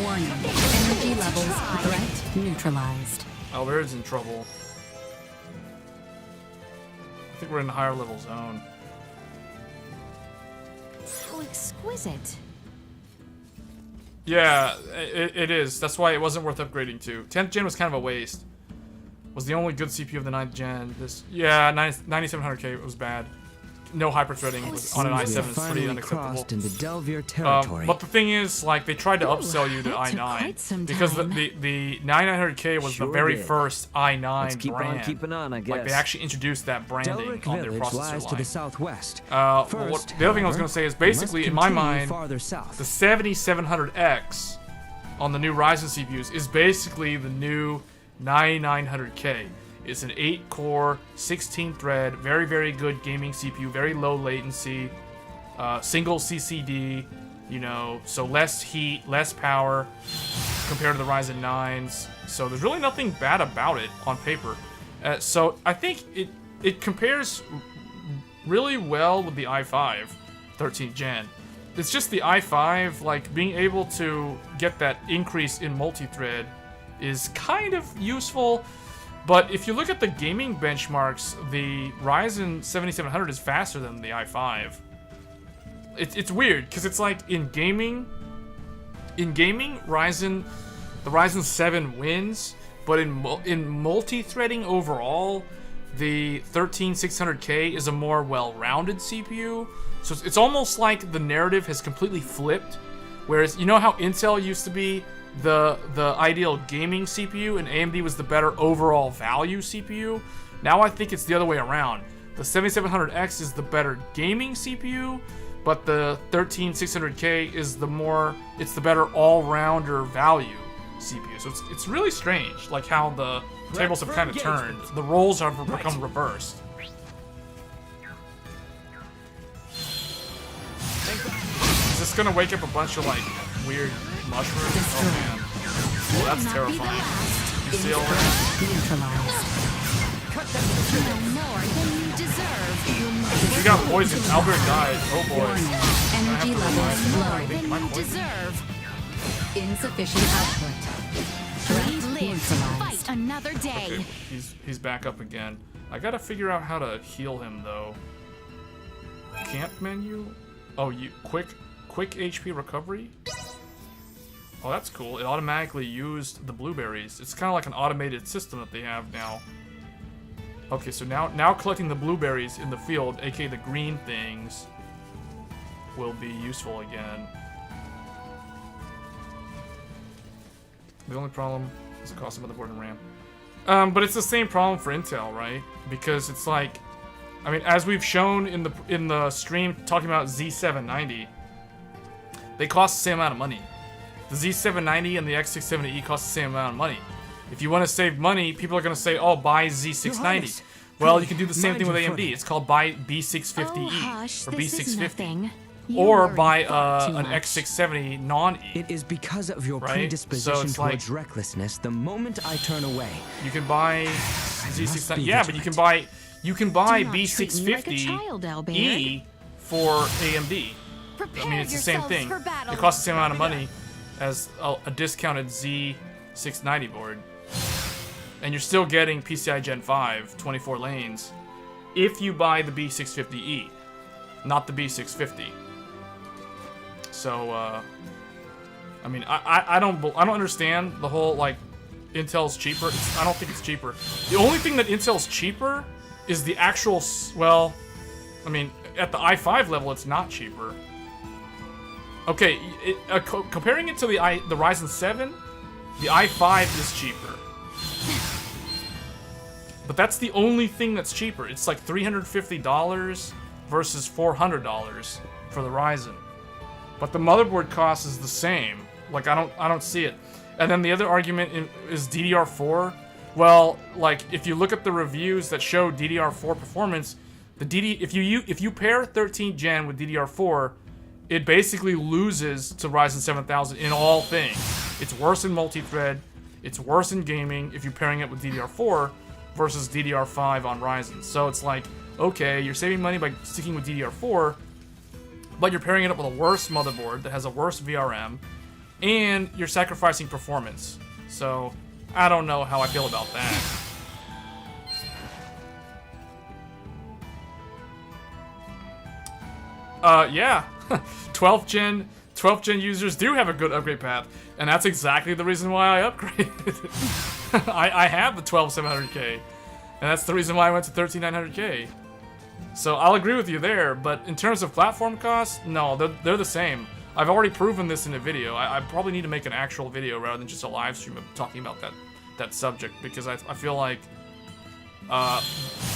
Warning. Energy levels threat neutralized. Albert's in trouble. I think we're in a higher level zone. So exquisite. Yeah, it is. That's why it wasn't worth upgrading to. 10th gen was kind of a waste. Was the only good CPU of the 9th gen. This, yeah, 9700K was bad. No hyper-threading on an i7 is pretty unacceptable. Into Delvier territory. But the thing is, like, they tried to upsell you to i9 because the 9900K was the very first i9 Let's keep brand. on keeping on, I guess. Like, they actually introduced that branding Delric on their Village processor lies line. to the southwest. The other thing I was going to say is basically, in my mind, farther south. the 7700X on the new Ryzen CPUs is basically the new 9900K. It's an 8-core, 16-thread, very, very good gaming CPU, very low latency, single CCD, you know, so less heat, less power compared to the Ryzen 9s. So there's really nothing bad about it on paper. So I think it compares really well with the i5 13th gen. It's just the i5, like, being able to get that increase in multi-thread is kind of useful. But if you look at the gaming benchmarks, the Ryzen 7700 is faster than the i5. It's weird, because it's like in gaming, the Ryzen 7 wins, but in multi-threading overall, the 13600K is a more well-rounded CPU. So it's almost like the narrative has completely flipped. Whereas, you know how Intel used to be the ideal gaming CPU and AMD was the better overall value CPU? Now I think it's the other way around. The 7700X is the better gaming CPU, but the 13600K is it's the better all-rounder value CPU. So it's really strange, like how the tables have kind of turned. The roles have become reversed. Is this gonna wake up a bunch of like weird mushrooms? Oh man. Well, that's terrifying. You see all that? She got poisoned. Albert died. Oh boy. Energy levels low. Insufficient output. Threat neutralized. Fight another day. Okay, he's back up again. I gotta figure out how to heal him though. Camp menu? Oh, quick HP recovery? Oh, that's cool. It automatically used the blueberries. It's kind of like an automated system that they have now. Okay, so now collecting the blueberries in the field, aka the green things, will be useful again. The only problem is the cost of motherboard and RAM. But it's the same problem for Intel, right? Because it's like, I mean, as we've shown in the stream talking about Z790, they cost the same amount of money. The Z790 and the X670E cost the same amount of money. If you want to save money, people are going to say, oh, buy Z690. Well, you can do the same thing with AMD. It's called buy B650E or B650. Or buy an X670 non-E. It is because of your right? predisposition so towards recklessness. The moment I turn away, you can buy Z690. Yeah, but you can buy B650E for AMD. I mean, it's the same thing. It costs the same amount of money as a discounted Z690 board. And you're still getting PCI Gen 5, 24 lanes, if you buy the B650E, not the B650. So, I mean, I don't understand the whole, like, Intel's cheaper. I don't think it's cheaper. The only thing that Intel's cheaper is the actual, well, I mean, at the i5 level, it's not cheaper. Okay, comparing it to the Ryzen 7, the i5 is cheaper. But that's the only thing that's cheaper. It's like $350 versus $400 for the Ryzen. But the motherboard cost is the same. Like, I don't see it. And then the other argument is DDR4. Well, like if you look at the reviews that show DDR4 performance, if you pair 13th gen with DDR4, it basically loses to Ryzen 7000 in all things. It's worse in multi-thread, it's worse in gaming if you're pairing it with DDR4 versus DDR5 on Ryzen. So it's like, okay, you're saving money by sticking with DDR4, but you're pairing it up with a worse motherboard that has a worse VRM, and you're sacrificing performance. So I don't know how I feel about that. Yeah, 12th gen users do have a good upgrade path, and that's exactly the reason why I upgraded. I have the 12700K, and that's the reason why I went to 13900K. So I'll agree with you there, but in terms of platform costs, no, they're the same. I've already proven this in a video. I probably need to make an actual video rather than just a live stream of talking about that subject, because I feel like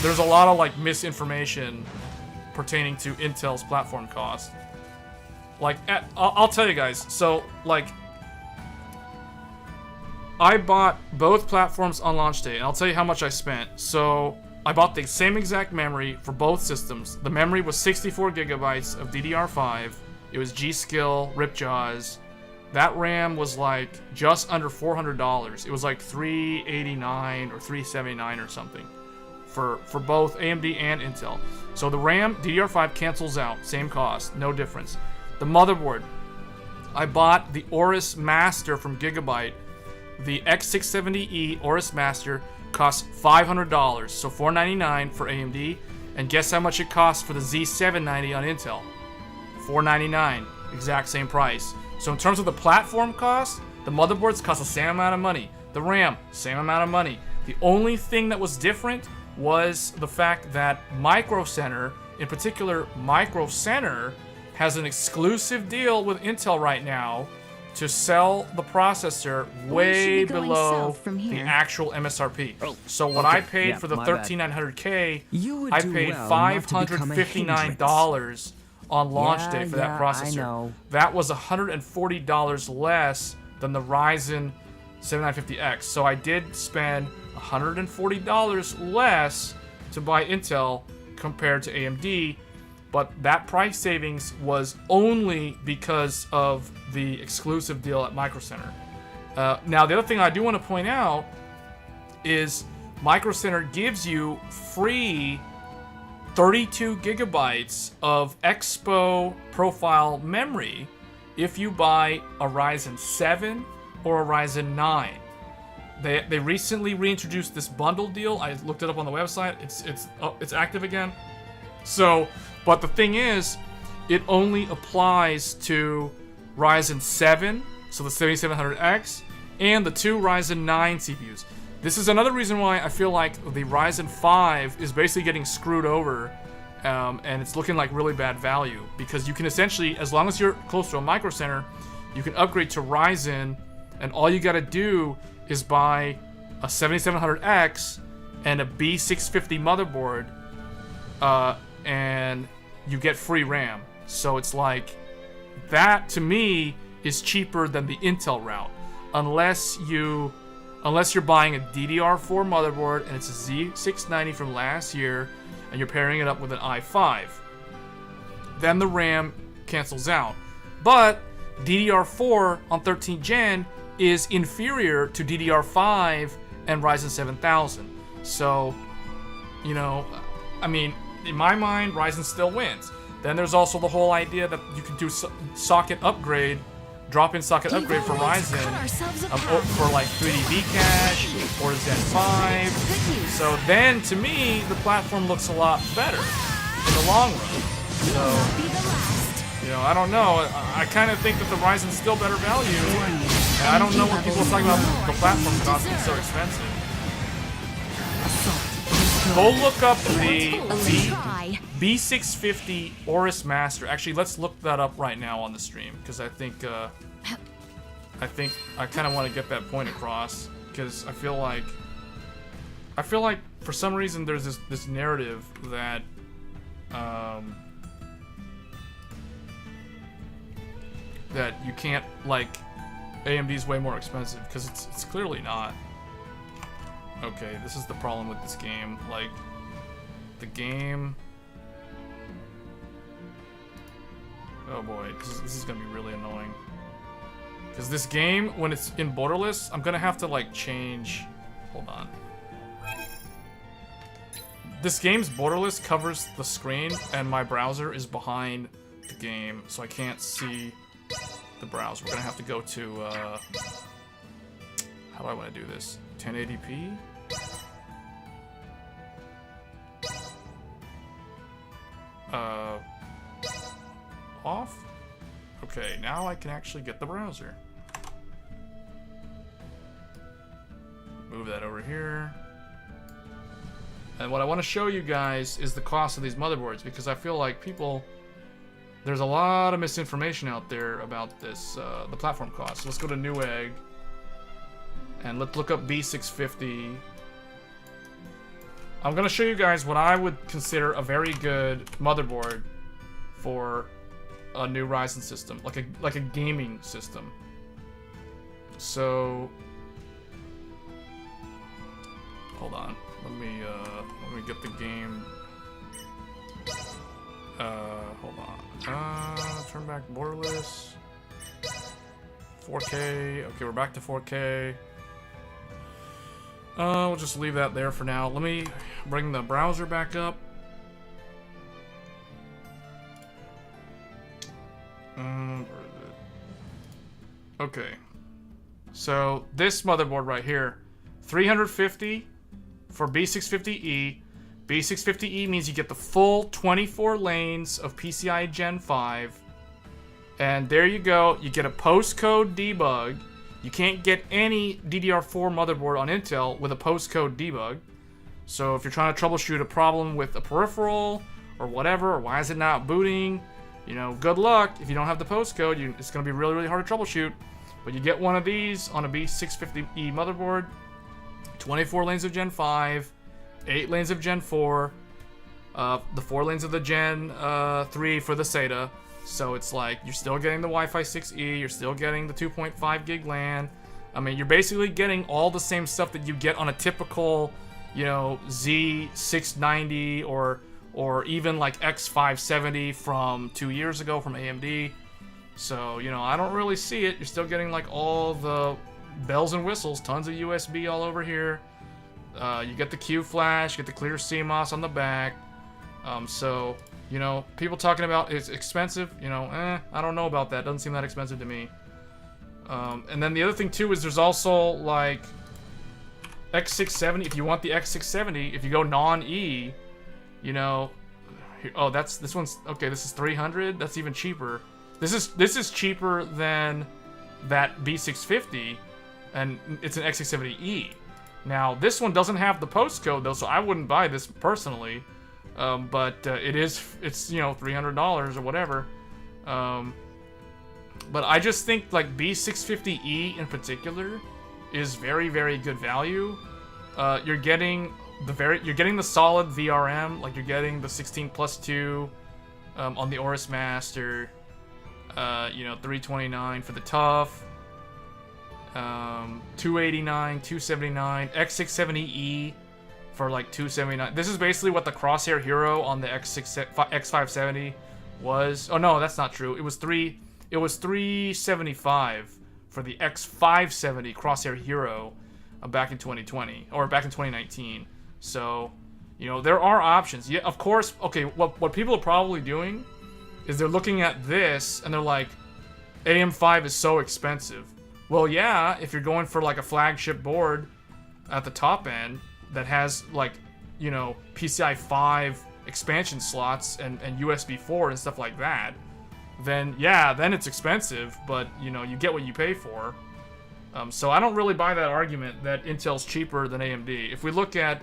there's a lot of like misinformation pertaining to Intel's platform cost. Like, I'll tell you guys, so like I bought both platforms on launch day, and I'll tell you how much I spent. So I bought the same exact memory for both systems. The memory was 64 gigabytes of DDR5. It was G.Skill, Ripjaws. That RAM was like just under $400. It was like $389 or $379 or something for both AMD and Intel. So the RAM, DDR5 cancels out, same cost, no difference. The motherboard, I bought the Aorus Master from Gigabyte. The X670E Aorus Master costs $500, so $499 for AMD. And guess how much it costs for the Z790 on Intel? $499, exact same price. So in terms of the platform cost, the motherboards cost the same amount of money. The RAM, same amount of money. The only thing that was different was the fact that Micro Center, in particular Micro Center, has an exclusive deal with Intel right now to sell the processor way below the actual MSRP. So what I paid for the 13900K, I paid $559 on launch day for that processor. That was $140 less than the Ryzen 7950X. So I did spend $140 less to buy Intel compared to AMD, but that price savings was only because of the exclusive deal at Micro Center. Now, the other thing I do want to point out is Micro Center gives you free 32 gigabytes of Expo profile memory if you buy a Ryzen 7 or a Ryzen 9. They recently reintroduced this bundle deal. I looked it up on the website. It's active again. So, but the thing is, it only applies to Ryzen 7, so the 7700X, and the two Ryzen 9 CPUs. This is another reason why I feel like the Ryzen 5 is basically getting screwed over, and it's looking like really bad value, because you can essentially, as long as you're close to a Micro Center, you can upgrade to Ryzen, and all you gotta do is buy a 7700X and a B650 motherboard, and you get free RAM. So it's like, that to me is cheaper than the Intel route, unless you're buying a DDR4 motherboard and it's a Z690 from last year and you're pairing it up with an i5. Then the RAM cancels out. But DDR4 on 13th gen is inferior to DDR5 and Ryzen 7000. So, you know, I mean, in my mind, Ryzen still wins. Then there's also the whole idea that you can do socket upgrade, drop-in socket upgrade for Ryzen for like 3D V-Cache or Zen 5. So then, to me, the platform looks a lot better in the long run. So, you know, I don't know. I kind of think that the Ryzen's still better value. And I don't know what people are talking about the platform cost being so expensive. Go look up the B650 Aorus Master. Actually, let's look that up right now on the stream, because I think I kind of want to get that point across, because I feel like for some reason there's this narrative that that you can't, like, AMD's way more expensive, because it's clearly not. Okay, this is the problem with this game. Like, the game... Oh boy, this is gonna be really annoying. Because this game, when it's in borderless, I'm gonna have to, like, change... Hold on. This game's borderless covers the screen, and my browser is behind the game, so I can't see the browser. We're gonna have to go to, how do I want to do this? 1080p? Off? Okay, now I can actually get the browser. Move that over here. And what I want to show you guys is the cost of these motherboards, because I feel like people... There's a lot of misinformation out there about this, the platform cost. So let's go to Newegg. And let's look up B650. I'm going to show you guys what I would consider a very good motherboard for a new Ryzen system. Like a gaming system. So... Hold on. Let me get the game. Hold on. Turn back borderless. 4K. Okay, we're back to 4K. We'll just leave that there for now. Let me bring the browser back up. Where is it? Okay. So this motherboard right here, 350 for B650E. B650E means you get the full 24 lanes of PCI Gen 5. And there you go. You get a postcode debug. You can't get any DDR4 motherboard on Intel with a postcode debug. So if you're trying to troubleshoot a problem with a peripheral or whatever, or why is it not booting, you know, good luck. If you don't have the postcode, it's going to be really, really hard to troubleshoot. But you get one of these on a B650E motherboard. 24 lanes of Gen 5, 8 lanes of Gen 4, the 4 lanes of the Gen 3 for the SATA. So it's like, you're still getting the Wi-Fi 6E, you're still getting the 2.5 gig LAN. I mean, you're basically getting all the same stuff that you get on a typical, you know, Z690 or even like X570 from 2 years ago from AMD. So, you know, I don't really see it. You're still getting like all the bells and whistles, tons of USB all over here. You get the Q flash, you get the clear CMOS on the back. So, you know, people talking about it's expensive, you know, I don't know about that. Doesn't seem that expensive to me. And then the other thing too is there's also like X670. If you want the X670, if you go non-E, you know, oh, this one's okay. This is 300. That's even cheaper. This is cheaper than that B650, and it's an X670E. Now this one doesn't have the postcode though, so I wouldn't buy this personally. But it's you know, $300 or whatever. But I just think like B650E in particular is very, very good value. You're getting the solid VRM, like you're getting the 16+2 on the Aorus Master. You know, 329 for the tough. 289, 279, X670E for like 279. This is basically what the Crosshair Hero on the X570 was. Oh no, that's not true. It was 375 for the X570 Crosshair Hero back in 2020 or back in 2019. So, you know, there are options. Yeah, of course. Okay, what people are probably doing is they're looking at this and they're like, AM5 is so expensive. Well, yeah, if you're going for like a flagship board at the top end that has like, you know, PCI 5 expansion slots and USB 4 and stuff like that, then yeah, then it's expensive, but you know, you get what you pay for. So I don't really buy that argument that Intel's cheaper than AMD. If we look at,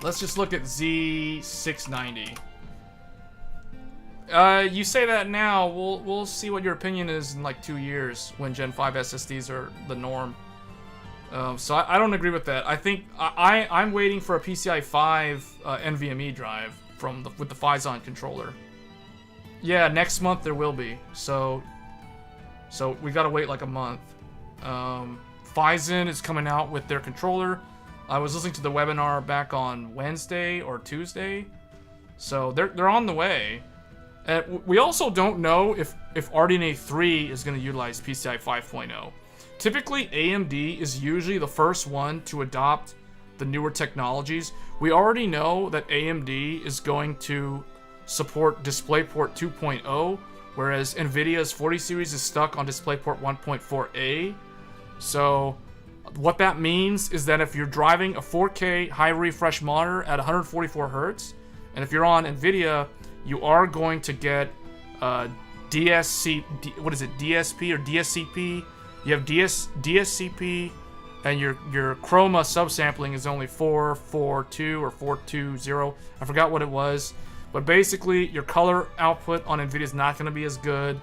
let's just look at Z690. You say that now, we'll see what your opinion is in like 2 years when Gen 5 SSDs are the norm. So I don't agree with that. I think I'm waiting for a PCI 5 NVMe drive with the Phison controller. Yeah, next month there will be. So So we gotta wait like a month. Ryzen is coming out with their controller. I was listening to the webinar back on Wednesday or Tuesday. So they're on the way. And we also don't know if RDNA 3 is going to utilize PCI 5.0. Typically, AMD is usually the first one to adopt the newer technologies. We already know that AMD is going to support DisplayPort 2.0, whereas NVIDIA's 40 series is stuck on DisplayPort 1.4a. So what that means is that if you're driving a 4K high refresh monitor at 144 Hz, and if you're on NVIDIA, you are going to get DSP or DSCP. You have DSCP, and your chroma subsampling is only 442 or 420. I forgot what it was, but basically your color output on NVIDIA is not going to be as good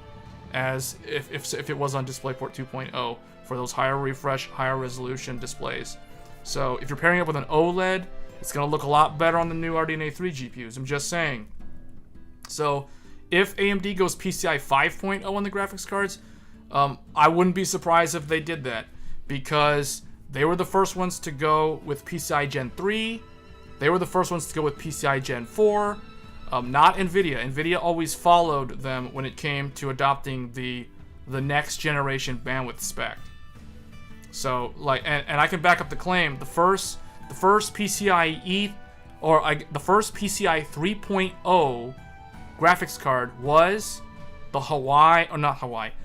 as if it was on DisplayPort 2.0 for those higher refresh, higher resolution displays. So if you're pairing it with an OLED, it's going to look a lot better on the new RDNA 3 GPUs. I'm just saying. So if AMD goes PCI 5.0 on the graphics cards, I wouldn't be surprised if they did that, because they were the first ones to go with PCI Gen 3. They were the first ones to go with PCI Gen 4. Not NVIDIA. NVIDIA always followed them when it came to adopting the next generation bandwidth spec. So like, and I can back up the claim. The first PCIe the first PCI 3.0 graphics card was the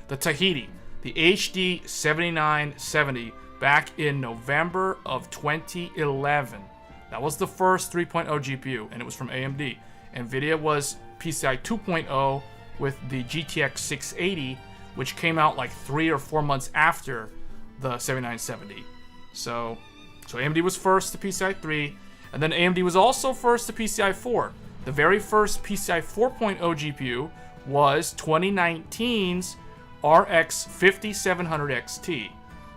the Tahiti, the HD 7970 back in November of 2011. That was the first 3.0 GPU, and it was from AMD. NVIDIA was PCI 2.0 with the GTX 680, which came out like 3 or 4 months after the 7970. So AMD was first to PCI 3, and then AMD was also first to PCI 4. The very first PCI 4.0 GPU was 2019's RX 5700 XT.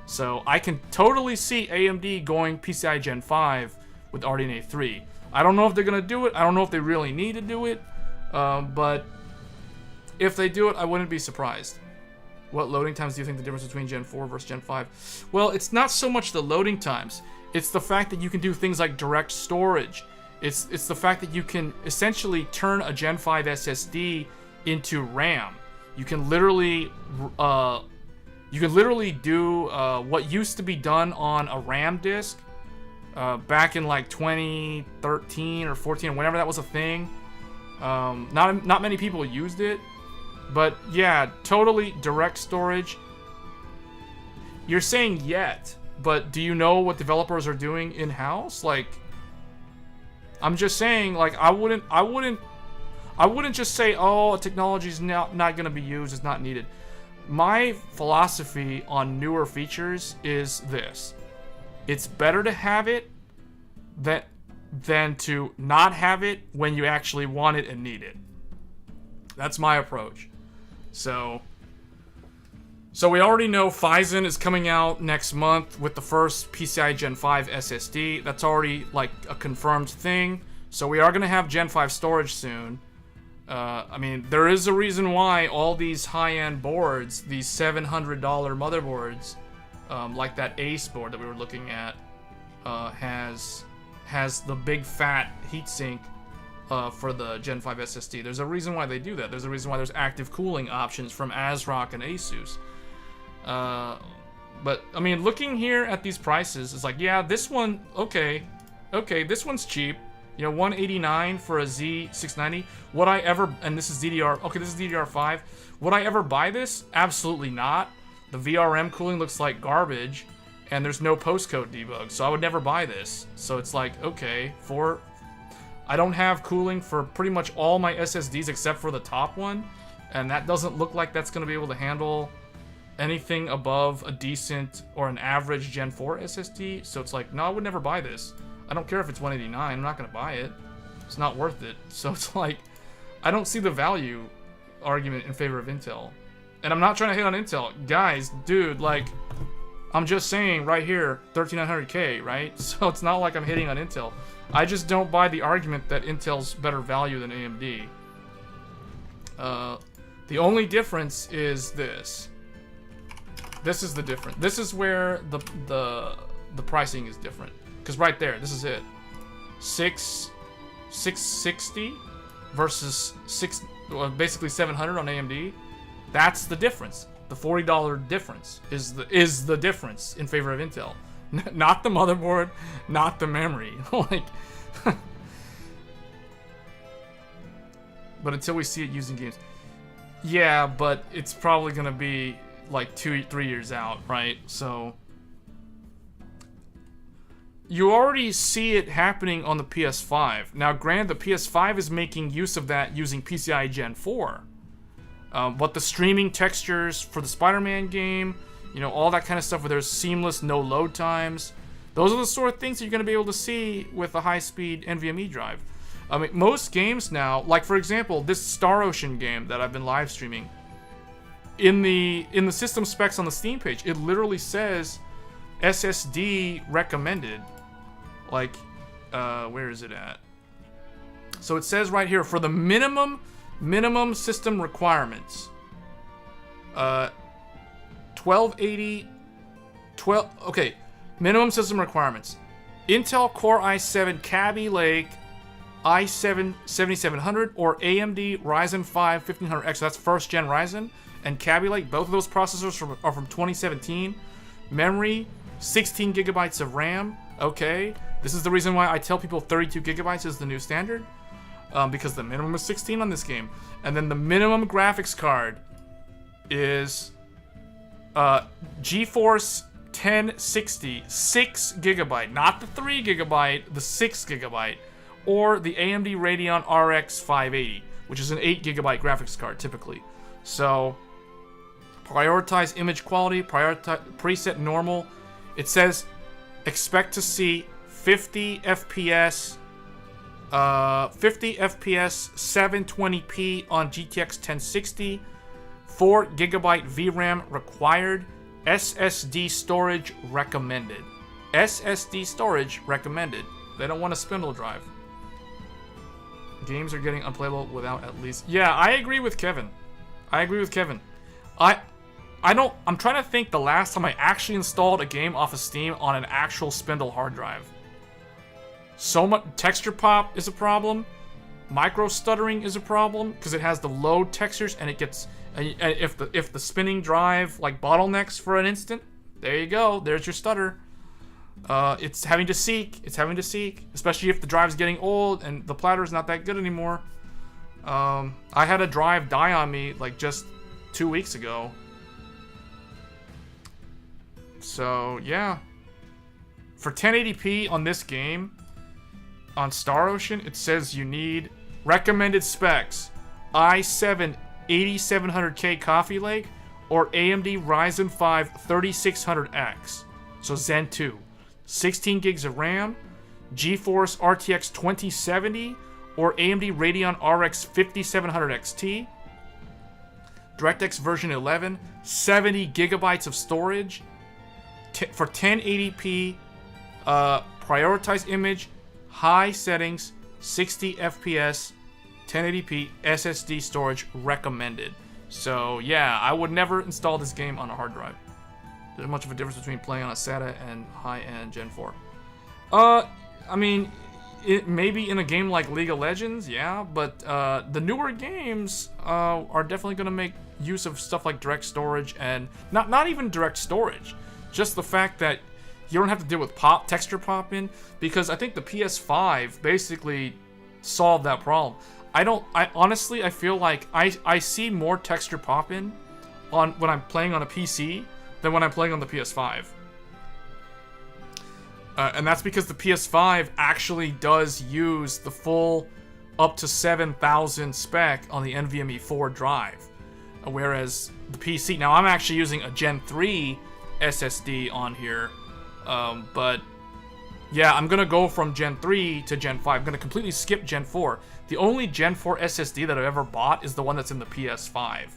So I can totally see AMD going PCI Gen 5 with RDNA 3. I don't know if they're going to do it. I don't know if they really need to do it. But if they do it, I wouldn't be surprised. What loading times do you think the difference between Gen 4 versus Gen 5? Well, it's not so much the loading times. It's the fact that you can do things like direct storage. It's the fact that you can essentially turn a Gen 5 SSD into RAM. You can literally do what used to be done on a RAM disk back in like 2013 or 14, whenever that was a thing. Not many people used it, but yeah, totally direct storage. You're saying yet, but do you know what developers are doing in-house? Like, I'm just saying, like, I wouldn't just say, oh, technology's not going to be used, it's not needed. My philosophy on newer features is this: it's better to have it than to not have it when you actually want it and need it. That's my approach. So we already know Ryzen is coming out next month with the first PCI Gen 5 SSD. That's already like a confirmed thing. So we are going to have Gen 5 storage soon. I mean, there is a reason why all these high-end boards, these $700 motherboards, like that Ace board that we were looking at, has the big fat heatsink for the Gen 5 SSD. There's a reason why they do that. There's a reason why there's active cooling options from ASRock and Asus. But I mean, looking here at these prices, it's like, yeah, this one, okay, this one's cheap. You know, $189 for a Z690. Would I ever, and this is DDR, okay, this is DDR5. Would I ever buy this? Absolutely not. The VRM cooling looks like garbage, and there's no postcode debug, so I would never buy this. So it's like, okay, I don't have cooling for pretty much all my SSDs except for the top one, and that doesn't look like that's going to be able to handle anything above a decent or an average Gen 4 SSD. So it's like, no, I would never buy this. I don't care if it's $189, I'm not going to buy it. It's not worth it. So it's like, I don't see the value argument in favor of Intel. And I'm not trying to hit on Intel. Guys, dude, like, I'm just saying right here, 3900K, right? So it's not like I'm hitting on Intel. I just don't buy the argument that Intel's better value than AMD. The only difference is this. This is the difference. This is where the pricing is different. Because right there, this is it. 660 versus basically 700 on AMD. That's the difference. The $40 difference is the difference in favor of Intel. Not the motherboard, not the memory. Like, but until we see it using games. Yeah, but it's probably gonna be like 2-3 years out, right? So you already see it happening on the PS5. Now, granted, the PS5 is making use of that using PCIe Gen 4. But the streaming textures for the Spider-Man game, you know, all that kind of stuff where there's seamless, no load times, those are the sort of things that you're going to be able to see with a high-speed NVMe drive. I mean, most games now, like for example, this Star Ocean game that I've been live streaming, in the system specs on the Steam page, it literally says SSD recommended. Like, where is it at? So it says right here, for the minimum system requirements, 1280, okay, minimum system requirements. Intel Core i7 Kaby Lake i7 7700 or AMD Ryzen 5 1500X, so that's first gen Ryzen, and Kaby Lake, both of those processors are from 2017. Memory, 16 gigabytes of RAM, okay. This is the reason why I tell people 32 gigabytes is the new standard. Because the minimum is 16 on this game. And then the minimum graphics card is GeForce 1060, 6 gigabyte, not the 3 gigabyte, the 6 gigabyte, or the AMD Radeon RX 580, which is an 8 gigabyte graphics card typically. So prioritize image quality, prioritize preset normal. It says expect to see 50 FPS 720p on GTX 1060, 4 gigabyte VRAM required, SSD storage recommended. SSD storage recommended. They don't want a spindle drive. Games are getting unplayable without at least... Yeah, I agree with Kevin. I'm trying to think the last time I actually installed a game off of Steam on an actual spindle hard drive. So much texture pop is a problem. Micro stuttering is a problem because it has the load textures and it gets if the spinning drive like bottlenecks for an instant, there you go. There's your stutter. It's having to seek. Especially if the drive's getting old and the platter's not that good anymore. I had a drive die on me like just 2 weeks ago. So yeah, for 1080p on this game. On Star Ocean, it says you need recommended specs: i7 8700K Coffee Lake or AMD Ryzen 5 3600X. So Zen 2. 16 gigs of RAM, GeForce RTX 2070 or AMD Radeon RX 5700 XT. DirectX version 11, 70 gigabytes of storage. For 1080p, prioritize image, high settings, 60 FPS, 1080p, SSD storage recommended. So yeah, I would never install this game on a hard drive. There's much of a difference between playing on a SATA and high-end Gen 4. I mean, maybe in a game like League of Legends, yeah, but the newer games are definitely going to make use of stuff like direct storage, and not even direct storage, just the fact that you don't have to deal with texture pop-in, because I think the PS5 basically solved that problem. Honestly, I feel like I see more texture pop-in when I'm playing on a PC than when I'm playing on the PS5. And that's because the PS5 actually does use the full up to 7,000 spec on the NVMe 4 drive. Whereas the PC, now I'm actually using a Gen 3 SSD on here. But yeah, I'm gonna go from Gen 3 to Gen 5. I'm gonna completely skip Gen 4. The only Gen 4 SSD that I've ever bought is the one that's in the PS5.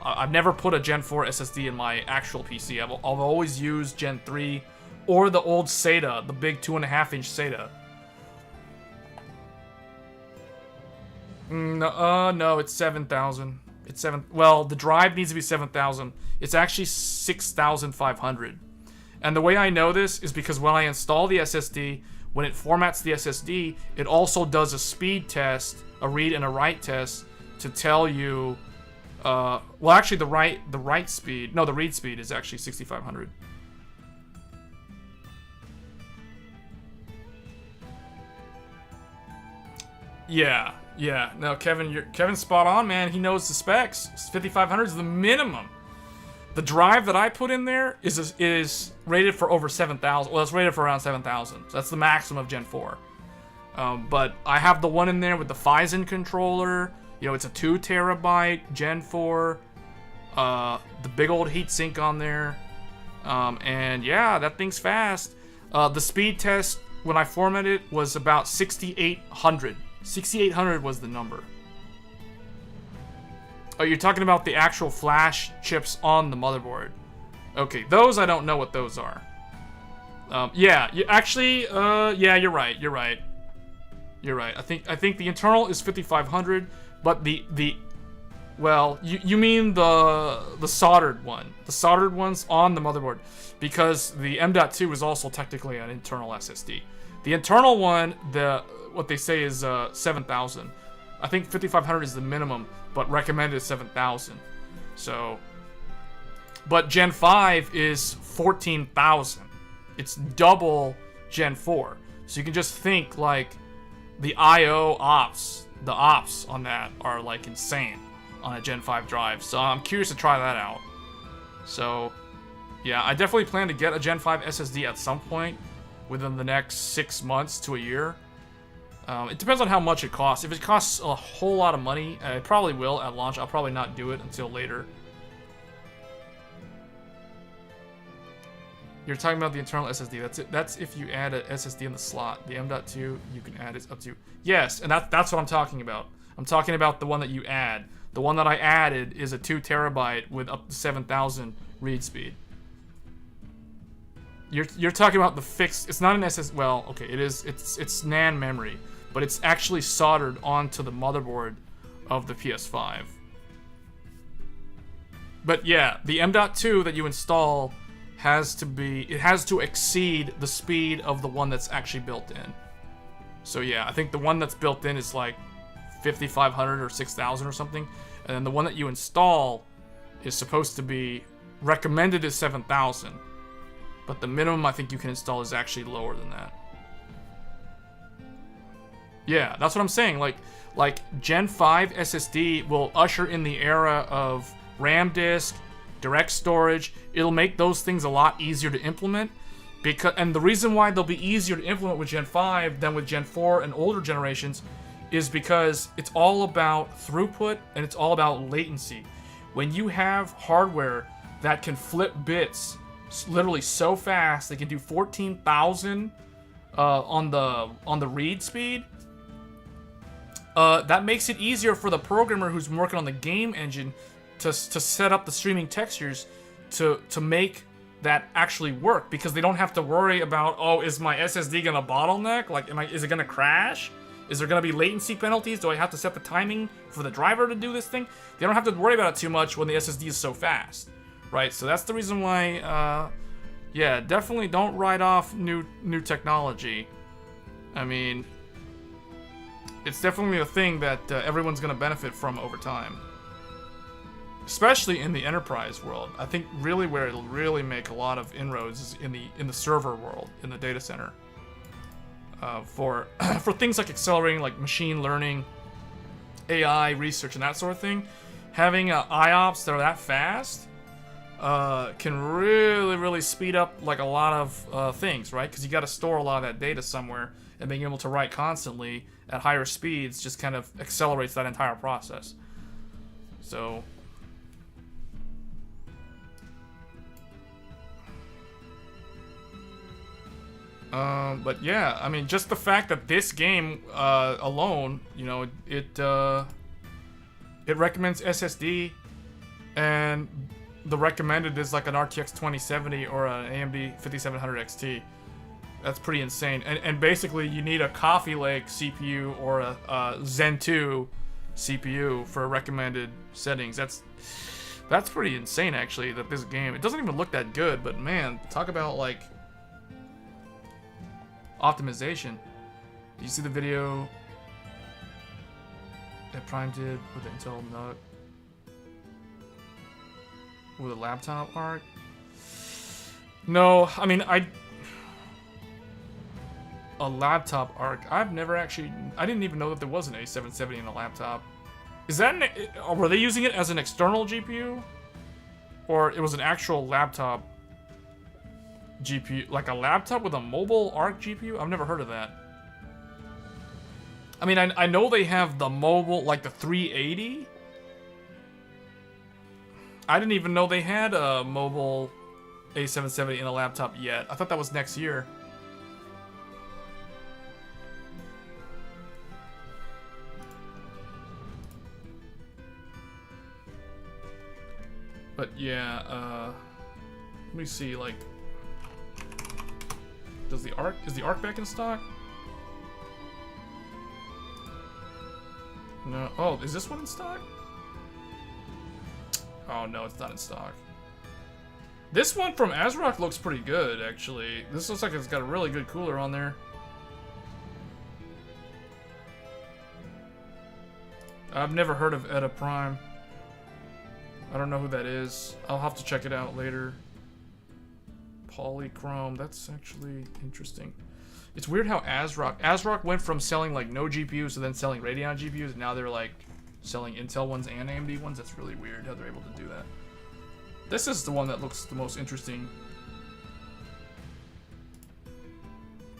I've never put a Gen 4 SSD in my actual PC. I've always used Gen 3 or the old SATA, the big 2.5-inch SATA. No, it's 7,000. It's 7. Well, the drive needs to be 7,000. It's actually 6,500. And the way I know this is because when I install the SSD, when it formats the SSD, it also does a speed test, a read and a write test to tell you. Well, actually, the read speed is actually 6,500. Yeah. No, Kevin's spot on, man. He knows the specs. 5,500 is the minimum. The drive that I put in there is rated for over 7,000. Well, it's rated for around 7,000. So that's the maximum of Gen 4. But I have the one in there with the Ryzen controller. You know, it's a 2 terabyte Gen 4. The big old heatsink on there. And yeah, that thing's fast. The speed test when I formatted it was about 6,800. 6,800 was the number. Oh, you're talking about the actual flash chips on the motherboard. Okay, those I don't know what those are. Yeah, you're right. You're right. I think the internal is 5,500, but well, you mean the soldered one. The soldered one's on the motherboard because the M.2 is also technically an internal SSD. The internal one, what they say is 7,000. I think 5,500 is the minimum, but recommended is 7,000. So, but Gen 5 is 14,000. It's double Gen 4. So you can just think like the I/O ops, the ops on that are like insane on a Gen 5 drive. So I'm curious to try that out. So, yeah, I definitely plan to get a Gen 5 SSD at some point within the next 6 months to a year. It depends on how much it costs. If it costs a whole lot of money, it probably will at launch. I'll probably not do it until later. You're talking about the internal SSD. That's it. That's if you add a SSD in the slot. The M.2 you can add is up to. Yes, and that's what I'm talking about. I'm talking about the one that you add. The one that I added is a 2 terabyte with up to 7,000 read speed. You're talking about the fixed. It's not an SSD. Well, okay, it is. It's NAND memory, but it's actually soldered onto the motherboard of the PS5. But yeah, the M.2 that you install has to exceed the speed of the one that's actually built in. So yeah, I think the one that's built in is like 5,500 or 6,000 or something, and then the one that you install is supposed to be recommended is 7,000. But the minimum I think you can install is actually lower than that. Yeah, that's what I'm saying. Like Gen 5 SSD will usher in the era of RAM disk, direct storage. It'll make those things a lot easier to implement. And the reason why they'll be easier to implement with Gen 5 than with Gen 4 and older generations is because it's all about throughput and it's all about latency. When you have hardware that can flip bits literally so fast, they can do 14,000 on the read speed. That makes it easier for the programmer who's working on the game engine to set up the streaming textures to make that actually work, because they don't have to worry about, oh, is my SSD gonna bottleneck? Like, is it gonna crash? Is there gonna be latency penalties? Do I have to set the timing for the driver to do this thing? They don't have to worry about it too much when the SSD is so fast. Right, so that's the reason why, yeah, definitely don't write off new technology. I mean, it's definitely a thing that everyone's going to benefit from over time. Especially in the enterprise world. I think really where it'll really make a lot of inroads is in the server world, in the data center. For things like accelerating, like machine learning, AI research, and that sort of thing, having IOPS that are that fast can really speed up like a lot of things, right? Because you got to store a lot of that data somewhere, and being able to write constantly at higher speeds just kind of accelerates that entire process. So, but yeah, I mean, just the fact that this game alone, you know, it recommends SSD, and the recommended is like an RTX 2070 or an AMD 5700 XT. That's pretty insane. And basically, you need a Coffee Lake CPU or a Zen 2 CPU for recommended settings. That's pretty insane, actually, that this game, it doesn't even look that good, but man, talk about, like, optimization. Do you see the video that Prime did with the Intel NUC? With a laptop arc? No, I mean, a laptop arc. I've never actually, I didn't even know that there was an A770 in a laptop. Is that were they using it as an external GPU? Or it was an actual laptop GPU, like a laptop with a mobile ARC GPU? I've never heard of that. I mean, I know they have the mobile, like the 380. I didn't even know they had a mobile A770 in a laptop yet. I thought that was next year. But yeah, let me see, like, is the ARC back in stock? No. Oh, is this one in stock? Oh no, it's not in stock. This one from ASRock looks pretty good, actually. This looks like it's got a really good cooler on there. I've never heard of Etta Prime. I don't know who that is. I'll have to check it out later. Polychrome, that's actually interesting. It's weird how ASRock went from selling like no GPUs to then selling Radeon GPUs, and now they're like selling Intel ones and AMD ones. That's really weird how they're able to do that. This is the one that looks the most interesting.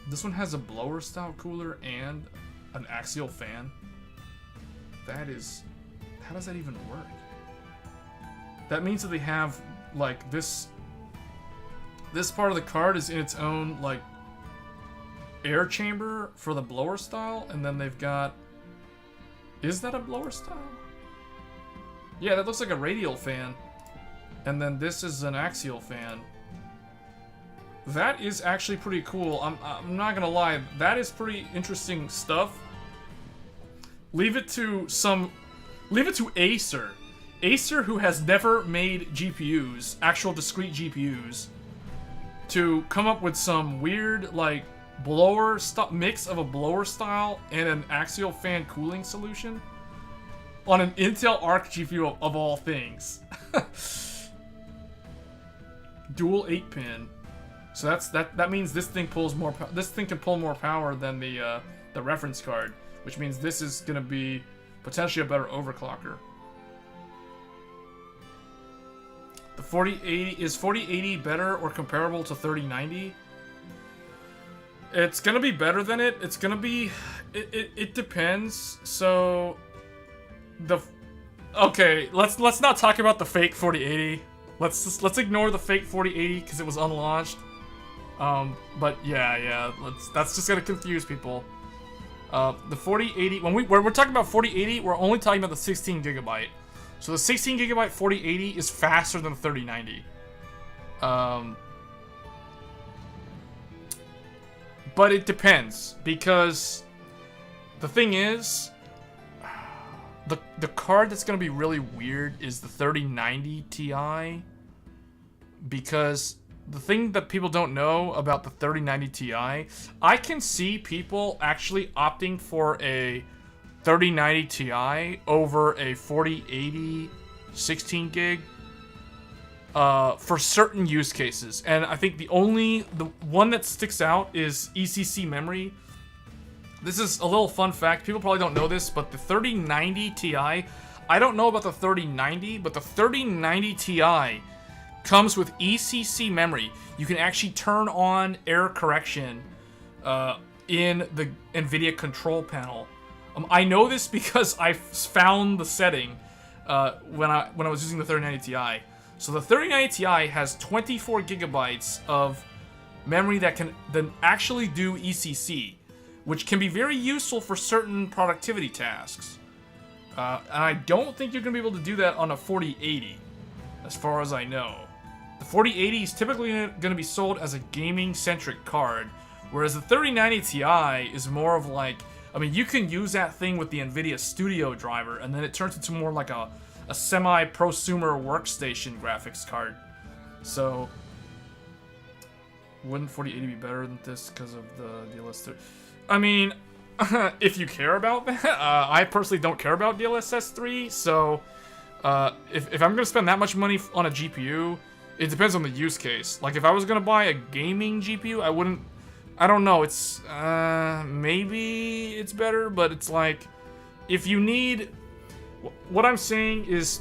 This one has a blower style cooler and an axial fan. That is, how does that even work? That means that they have like this part of the card is in its own like air chamber for the blower style, and then they've got, is that a blower style? Yeah, that looks like a radial fan. And then this is an axial fan. That is actually pretty cool. I'm not gonna lie, that is pretty interesting stuff. Leave it to Acer. Acer, who has never made GPUs, actual discrete GPUs, to come up with some weird, like, blower mix of a blower style and an axial fan cooling solution on an Intel Arc GPU of all things. Dual 8-pin. So that means this thing pulls more. This thing can pull more power than the reference card, which means this is gonna be potentially a better overclocker. The 4080 is 4080 better or comparable to 3090? It's gonna be better than it. It's gonna be. It depends. So okay, let's not talk about the fake 4080. Let's ignore the fake 4080 because it was unlaunched. But yeah, that's just gonna confuse people. The 4080, when we're talking about 4080, we're only talking about the 16 gigabyte. So the 16 gigabyte 4080 is faster than the 3090. But it depends, because the thing is, the card that's gonna be really weird is the 3090 Ti, because the thing that people don't know about the 3090 Ti, I can see people actually opting for a 3090 Ti over a 4080 16 gig for certain use cases. And I think the one that sticks out is ECC memory. This is a little fun fact. People probably don't know this, but the 3090 Ti, I don't know about the 3090, but the 3090 Ti comes with ECC memory. You can actually turn on error correction in the NVIDIA control panel. I know this because I found the setting when I was using the 3090 Ti. So the 3090 Ti has 24 gigabytes of memory that can then actually do ECC, which can be very useful for certain productivity tasks. And I don't think you're going to be able to do that on a 4080, as far as I know. The 4080 is typically going to be sold as a gaming-centric card, whereas the 3090 Ti is more of like I mean, you can use that thing with the NVIDIA Studio driver, and then it turns into more like a semi-prosumer workstation graphics card. So, wouldn't 4080 be better than this because of the DLSS 3? I mean, if you care about that, I personally don't care about DLSS 3, so if I'm gonna spend that much money on a GPU, it depends on the use case. Like, if I was gonna buy a gaming GPU, I wouldn't. I don't know. It's maybe it's better, but it's like if you need. What I'm saying is,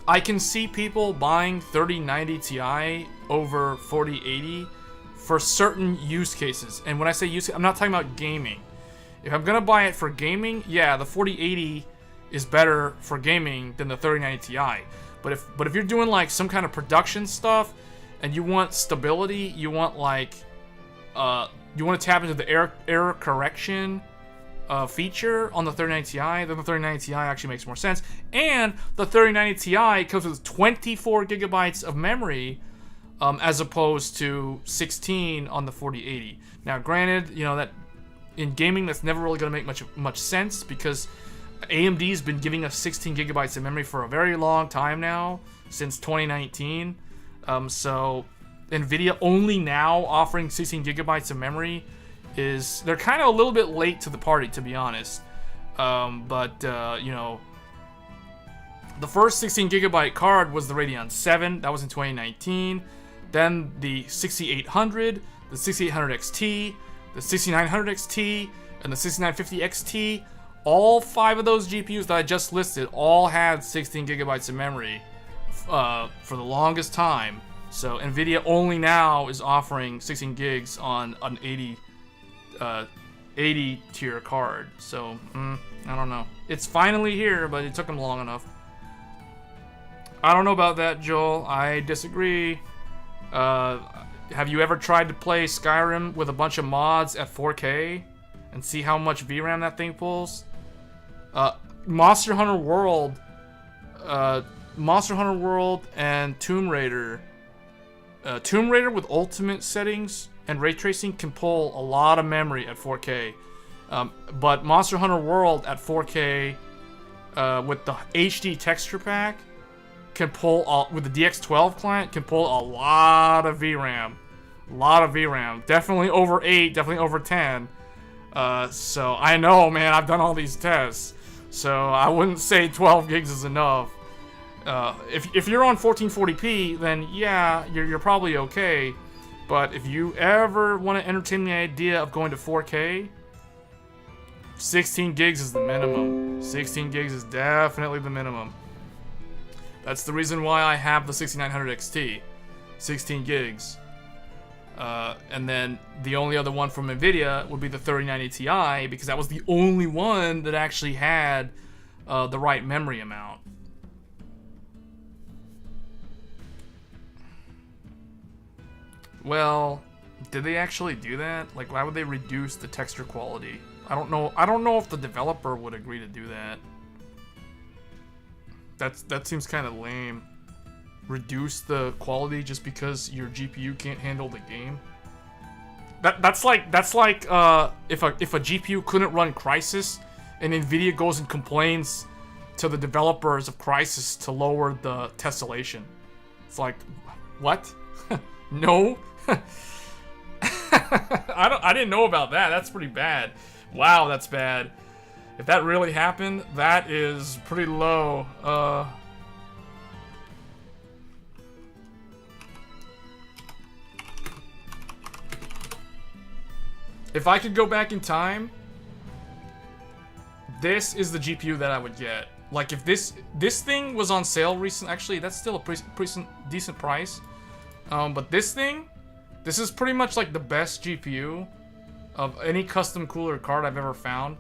I can see people buying 3090 Ti over 4080 for certain use cases. And when I say use, I'm not talking about gaming. If I'm gonna buy it for gaming, yeah, the 4080 is better for gaming than the 3090 Ti. But if you're doing like some kind of production stuff and you want stability, you want like you want to tap into the error correction feature on the 3090 Ti, then the 3090 Ti actually makes more sense. And the 3090 Ti comes with 24 gigabytes of memory, as opposed to 16 on the 4080. Now, granted, you know that in gaming that's never really going to make much sense because AMD's been giving us 16 gigabytes of memory for a very long time now, since 2019. So NVIDIA only now offering 16 gigabytes of memory is, they're kind of a little bit late to the party, to be honest. You know, the first 16 gigabyte card was the Radeon 7, that was in 2019. Then the 6800, the 6800 XT, the 6900 XT, and the 6950 XT. All 5 of those GPUs that I just listed all had 16 gigabytes of memory for the longest time. So NVIDIA only now is offering 16 gigs on an 80 tier card. So, I don't know. It's finally here, but it took them long enough. I don't know about that, Joel. I disagree. Have you ever tried to play Skyrim with a bunch of mods at 4K and see how much VRAM that thing pulls? Monster Hunter World and Tomb Raider. Tomb Raider with ultimate settings and ray tracing can pull a lot of memory at 4K. But Monster Hunter World at 4K with the HD texture pack can pull, with the DX12 client, can pull a lot of VRAM. A lot of VRAM. Definitely over 8, definitely over 10. So I know, man, I've done all these tests. So I wouldn't say 12 gigs is enough. If you're on 1440p, then yeah, you're probably okay. But if you ever want to entertain the idea of going to 4K, 16 gigs is the minimum. 16 gigs is definitely the minimum. That's the reason why I have the 6900 XT. 16 gigs. And then the only other one from NVIDIA would be the 3090 Ti, because that was the only one that actually had the right memory amount. Well, did they actually do that? Like, why would they reduce the texture quality? I don't know. I don't know if the developer would agree to do that. That seems kind of lame. Reduce the quality just because your GPU can't handle the game. That's like if a GPU couldn't run Crysis, and NVIDIA goes and complains to the developers of Crysis to lower the tessellation. It's like, what? No. I didn't know about that. That's pretty bad. Wow, that's bad. If that really happened, that is pretty low. If I could go back in time, this is the GPU that I would get. Like, if this thing was on sale recently, actually, that's still a decent price. But this is pretty much like the best GPU of any custom cooler card I've ever found.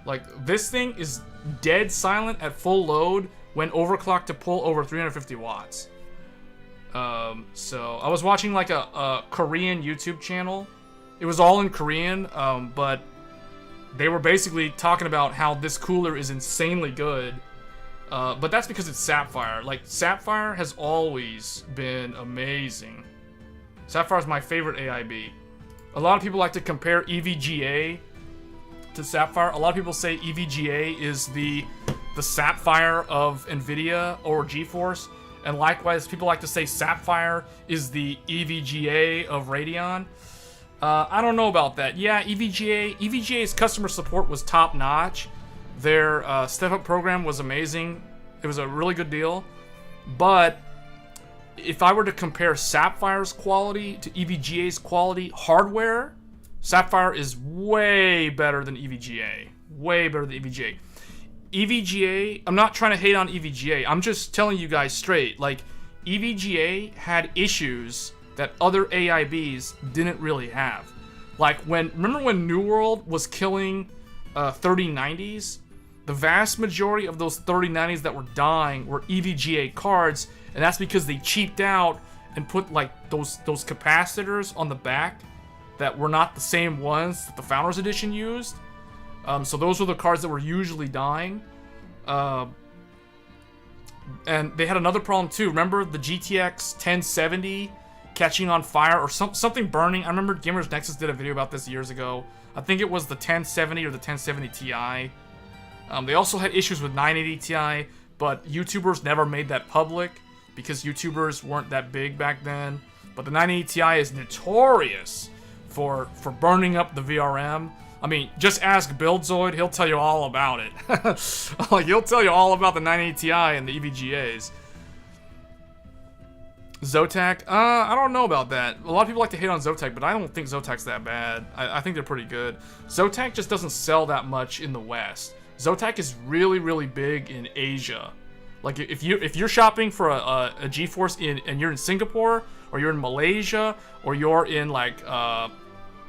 Like, this thing is dead silent at full load when overclocked to pull over 350 watts. So I was watching like a Korean YouTube channel. It was all in Korean, but they were basically talking about how this cooler is insanely good. But that's because it's Sapphire. Like, Sapphire has always been amazing. Sapphire is my favorite AIB. A lot of people like to compare EVGA to to Sapphire. A lot of people say EVGA is the Sapphire of NVIDIA or GeForce, and likewise, people like to say Sapphire is the EVGA of Radeon. I don't know about that. Yeah, EVGA's customer support was top notch. Their step-up program was amazing. It was a really good deal. But if I were to compare Sapphire's quality to EVGA's quality hardware, Sapphire is way better than EVGA. Way better than EVGA. EVGA, I'm not trying to hate on EVGA. I'm just telling you guys straight. Like, EVGA had issues that other AIBs didn't really have. Like, remember when New World was killing 3090s? The vast majority of those 3090s that were dying were EVGA cards, and that's because they cheaped out and put, like, those capacitors on the back that were not the same ones that the Founders Edition used. So those were the cards that were usually dying. And they had another problem too. Remember the GTX 1070 catching on fire or something burning? I remember Gamers Nexus did a video about this years ago. I think it was the 1070 or the 1070 Ti. They also had issues with 980 Ti, but YouTubers never made that public because YouTubers weren't that big back then. But the 980 Ti is notorious for burning up the VRM. I mean, just ask Buildzoid, he'll tell you all about it. Like, he'll tell you all about the 980 Ti and the EVGAs. Zotac? I don't know about that. A lot of people like to hate on Zotac, but I don't think Zotac's that bad. I think they're pretty good. Zotac just doesn't sell that much in the West. Zotac is really, really big in Asia. Like, if you're shopping for a GeForce and you're in Singapore, or you're in Malaysia, or you're in, like,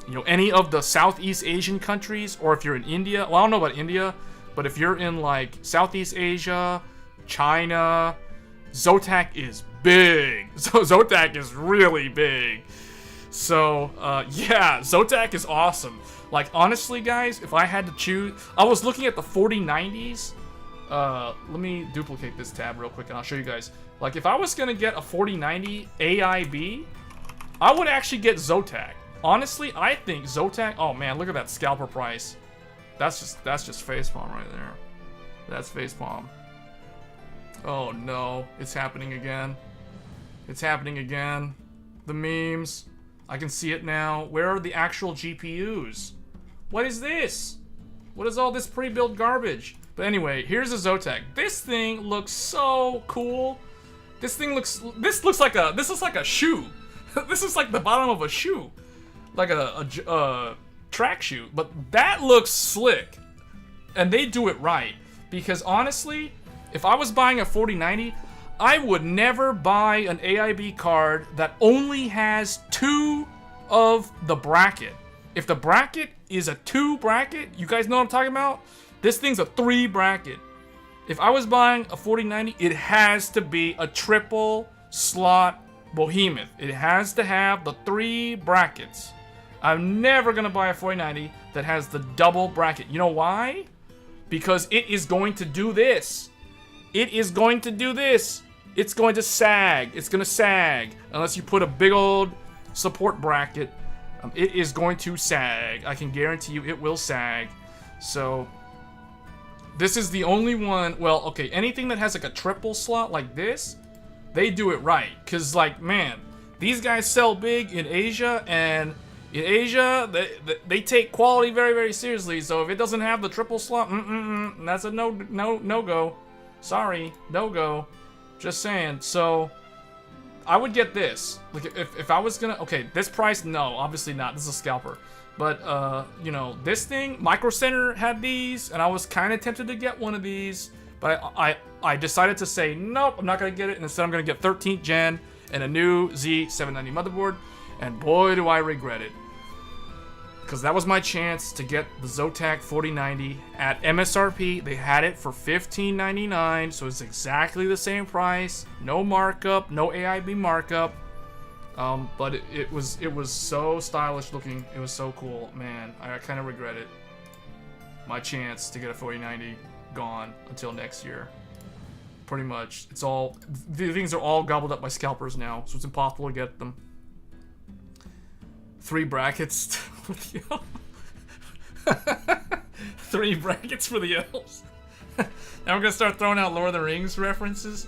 you know, any of the Southeast Asian countries, or if you're in India, well, I don't know about India, but if you're in, like, Southeast Asia, China, Zotac is big. So Zotac is really big. So, yeah, Zotac is awesome. Like, honestly, guys, if I had to choose, I was looking at the 4090s. Let me duplicate this tab real quick and I'll show you guys. Like, if I was gonna get a 4090 AIB, I would actually get Zotac. Honestly, I think Zotac... Oh, man, look at that scalper price. That's just facepalm right there. That's facepalm. Oh, no. It's happening again. It's happening again. The memes. I can see it now. Where are the actual GPUs? What is this? What is all this pre-built garbage? But anyway, here's a Zotac. This thing looks so cool. This looks like a shoe. This is like the bottom of a shoe. Like a track shoe. But that looks slick. And they do it right. Because honestly, if I was buying a 4090, I would never buy an AIB card that only has 2 of the bracket. If the bracket is a 2 bracket, you guys know what I'm talking about? This thing's a 3 bracket. If I was buying a 4090, it has to be a triple slot behemoth. It has to have the 3 brackets. I'm never gonna buy a 4090 that has the double bracket. You know why? Because it is going to do this. It is going to do this. It's going to sag. It's gonna sag. Unless you put a big old support bracket. It is going to sag. I can guarantee you it will sag. So, this is the only one, well, okay, anything that has like a triple slot like this, they do it right. Cause like, man, these guys sell big in Asia, and in Asia, they take quality very, very seriously. So if it doesn't have the triple slot, that's a no go. Sorry, no go. Just saying. So I would get this. Like if I was gonna, okay, this price, no, obviously not. This is a scalper. But you know, this thing, Micro Center had these, and I was kind of tempted to get one of these, but I decided to say nope, I'm not gonna get it, and instead I'm gonna get 13th gen and a new Z790 motherboard, and boy do I regret it. Because that was my chance to get the Zotac 4090 at MSRP. They had it for $15.99, so it's exactly the same price. No markup, no AIB markup. But it was so stylish looking. It was so cool, man. I kind of regret it. My chance to get a 4090 gone until next year. Pretty much, it's all, the things are all gobbled up by scalpers now, so it's impossible to get them. 3 brackets. 3 brackets for the elves. Now we're gonna start throwing out Lord of the Rings references.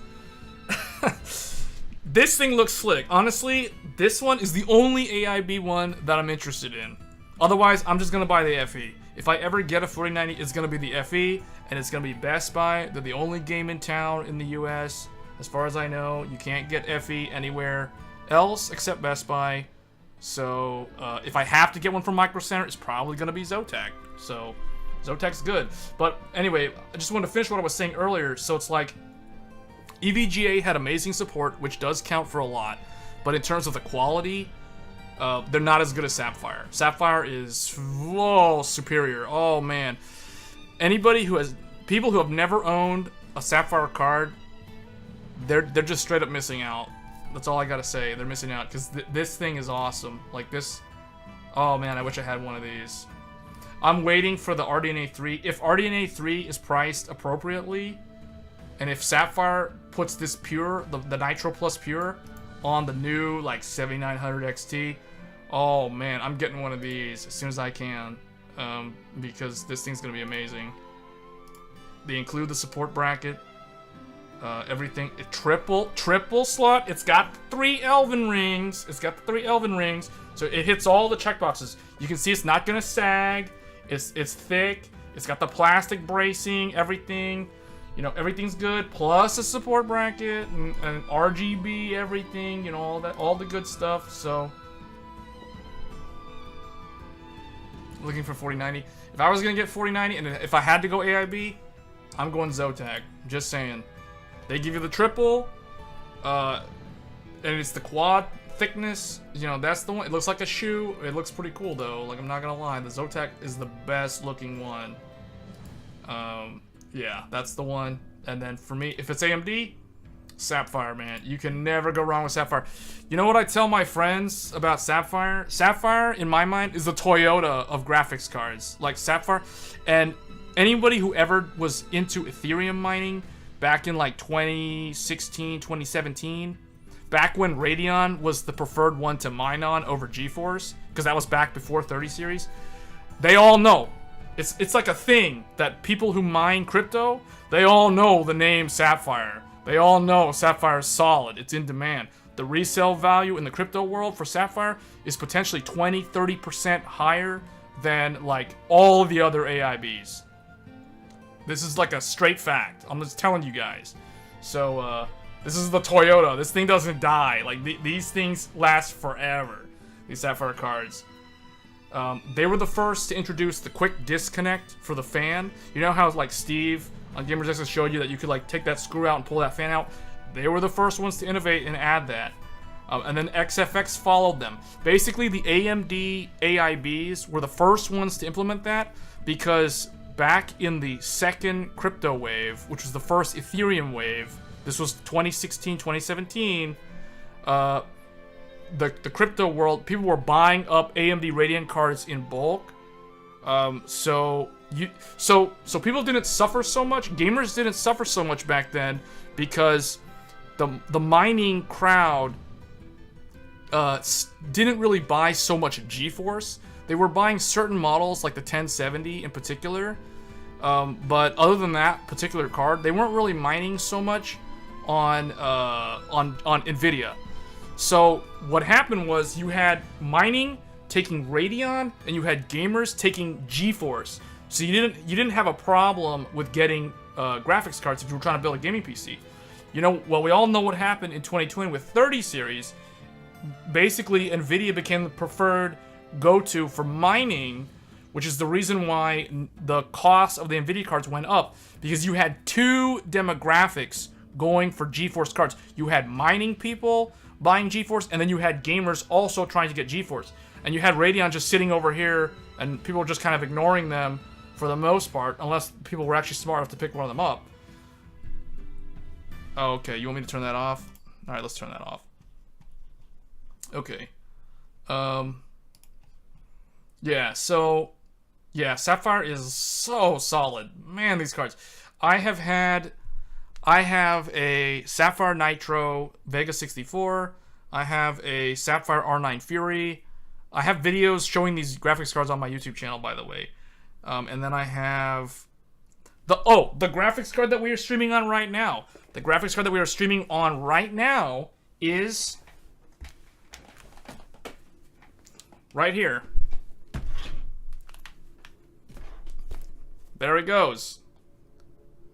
This thing looks slick. Honestly, this one is the only AIB one that I'm interested in. Otherwise, I'm just gonna buy the FE. If I ever get a 4090, it's gonna be the FE, and it's gonna be Best Buy. They're the only game in town in the US. As far as I know, you can't get FE anywhere else except Best Buy. So, if I have to get one from Micro Center, it's probably gonna be Zotac. So, Zotac's good. But anyway, I just wanted to finish what I was saying earlier. So it's like, EVGA had amazing support, which does count for a lot. But in terms of the quality, they're not as good as Sapphire. Sapphire is superior. Oh man, people who have never owned a Sapphire card, they're just straight up missing out. That's all I gotta say. They're missing out because this thing is awesome. Like this. Oh man, I wish I had one of these. I'm waiting for the RDNA 3. If RDNA 3 is priced appropriately, and if Sapphire puts this pure, the Nitro Plus Pure, on the new like 7900 XT, oh man, I'm getting one of these as soon as I can, because this thing's gonna be amazing. They include the support bracket, everything, triple slot. It's got 3 Elven rings. It's got the 3 Elven rings, so it hits all the checkboxes. You can see it's not gonna sag. It's thick. It's got the plastic bracing. Everything. You know, everything's good, plus a support bracket and RGB, everything, you know, all the good stuff. So, looking for 4090. If I was gonna get 4090, and if I had to go AIB, I'm going Zotac. Just saying, they give you the triple, and it's the quad thickness. You know, that's the one. It looks like a shoe. It looks pretty cool though. Like, I'm not gonna lie, the Zotac is the best looking one. Yeah, that's the one. And then for me, if it's AMD, Sapphire, man. You can never go wrong with Sapphire. You know what I tell my friends about Sapphire? Sapphire, in my mind, is the Toyota of graphics cards. Like Sapphire. And anybody who ever was into Ethereum mining back in like 2016, 2017, back when Radeon was the preferred one to mine on over GeForce, because that was back before 30 series, they all know. It's like a thing that people who mine crypto, they all know the name Sapphire. They all know Sapphire is solid. It's in demand. The resale value in the crypto world for Sapphire is potentially 20-30% higher than like all the other AIBs. This is like a straight fact. I'm just telling you guys. So this is the Toyota. This thing doesn't die. Like these things last forever. These Sapphire cards. They were the first to introduce the quick disconnect for the fan. You know how like Steve on Gamers Nexus showed you that you could like take that screw out and pull that fan out? They were the first ones to innovate and add that. And then XFX followed them. Basically, the AMD AIBs were the first ones to implement that because back in the second crypto wave, which was the first Ethereum wave, this was 2016, 2017, the crypto world, people were buying up AMD Radeon cards in bulk. So people didn't suffer so much. Gamers didn't suffer so much back then because the mining crowd didn't really buy so much GeForce. They were buying certain models like the 1070 in particular. But other than that particular card, they weren't really mining so much on Nvidia. So what happened was you had mining taking Radeon and you had gamers taking GeForce. So you didn't have a problem with getting graphics cards if you were trying to build a gaming PC. You know, well, we all know what happened in 2020 with 30 series. Basically, Nvidia became the preferred go-to for mining, which is the reason why the cost of the Nvidia cards went up, because you had two demographics going for GeForce cards. You had mining people buying GeForce, and then you had gamers also trying to get GeForce. And you had Radeon just sitting over here, and people were just kind of ignoring them for the most part, unless people were actually smart enough to pick one of them up. Oh, okay, you want me to turn that off? Alright, let's turn that off. Okay. Yeah, so... yeah, Sapphire is so solid. Man, these cards. I have a Sapphire Nitro Vega 64. I have a Sapphire R9 Fury. I have videos showing these graphics cards on my YouTube channel, by the way. And then I have the graphics card that we are streaming on right now. The graphics card that we are streaming on right now is right here. There it goes.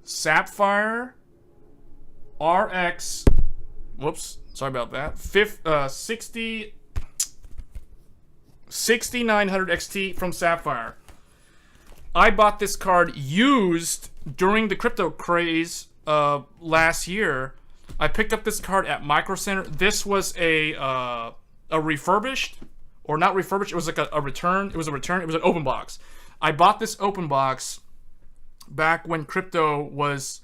Sapphire RX. Whoops, sorry about that. 6900 XT from Sapphire. I bought this card used during the crypto craze last year. I picked up this card at Micro Center. This was a refurbished, or not refurbished. It was like a return. It was a return. It was an open box. I bought this open box back when crypto was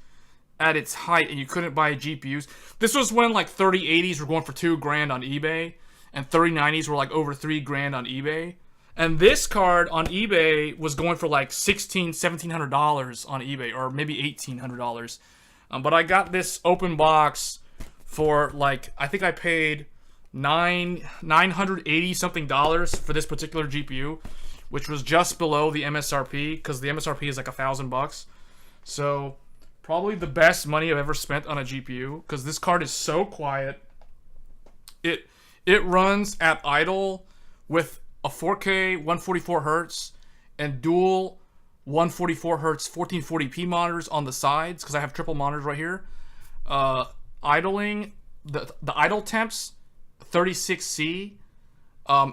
at its height and you couldn't buy GPUs. This was when like 3080s were going for $2,000 on eBay, and 3090s were like over $3,000 on eBay. And this card on eBay was going for like $1,700 on eBay, or maybe $1,800. But I got this open box for like, I think I paid $980 something for this particular GPU, which was just below the MSRP, because the MSRP is like $1,000. So probably the best money I've ever spent on a GPU, because this card is so quiet. It runs at idle with a 4K 144 hertz and dual 144 hertz 1440p monitors on the sides, because I have triple monitors right here. Idling, the idle temps 36C,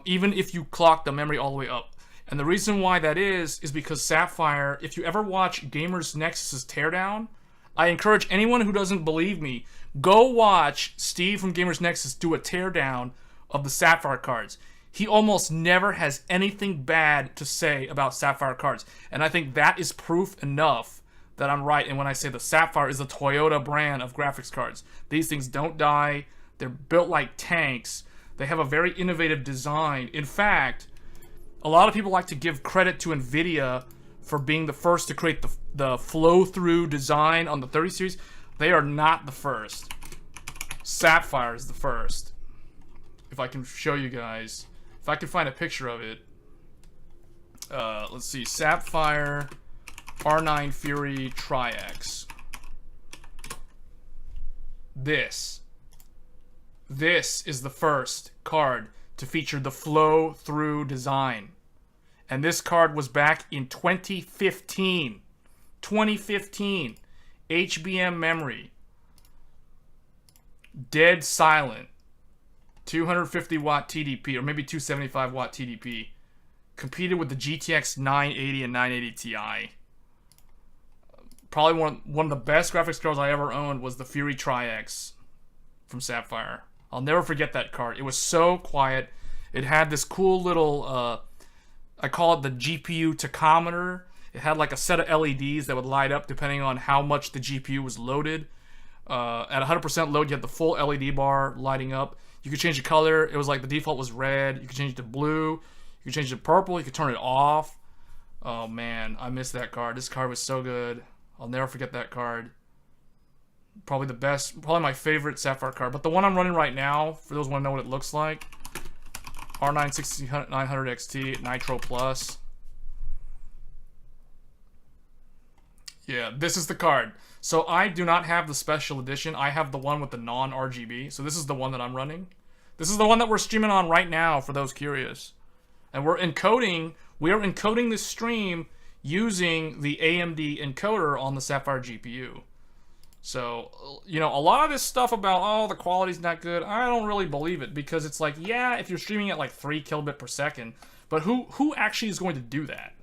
even if you clock the memory all the way up. And the reason why that is because Sapphire, if you ever watch Gamers Nexus's teardown, I encourage anyone who doesn't believe me, go watch Steve from Gamers Nexus do a teardown of the Sapphire cards. He almost never has anything bad to say about Sapphire cards. And I think that is proof enough that I'm right. And when I say the Sapphire is the Toyota brand of graphics cards, these things don't die. They're built like tanks. They have a very innovative design. In fact, a lot of people like to give credit to NVIDIA for being the first to create the flow-through design on the 30 series. They are not the first. Sapphire is the first. If I can show you guys. If I can find a picture of it. Let's see. Sapphire R9 Fury Tri-Ace. This is the first card to feature the flow-through design. And this card was back in 2015. 2015. HBM memory. Dead silent. 250 watt TDP, or maybe 275 watt TDP. Competed with the GTX 980 and 980 Ti. Probably one of the best graphics cards I ever owned was the Fury Tri-Ace from Sapphire. I'll never forget that card. It was so quiet. It had this cool little, I call it the GPU tachometer. It had like a set of LEDs that would light up depending on how much the GPU was loaded. At 100% load, you had the full LED bar lighting up. You could change the color. It was like the default was red. You could change it to blue. You could change it to purple. You could turn it off. Oh man, I miss that card. This card was so good. I'll never forget that card. Probably the best, probably my favorite Sapphire card. But the one I'm running right now, for those who want to know what it looks like, R9 6900 XT Nitro Plus. Yeah, this is the card. So I do not have the special edition. I have the one with the non-RGB. So this is the one that I'm running. This is the one that we're streaming on right now for those curious. And we are encoding this stream using the AMD encoder on the Sapphire GPU. So, you know, a lot of this stuff about, oh, the quality's not good, I don't really believe it, because it's like, yeah, if you're streaming at like 3 kilobit per second, but who actually is going to do that?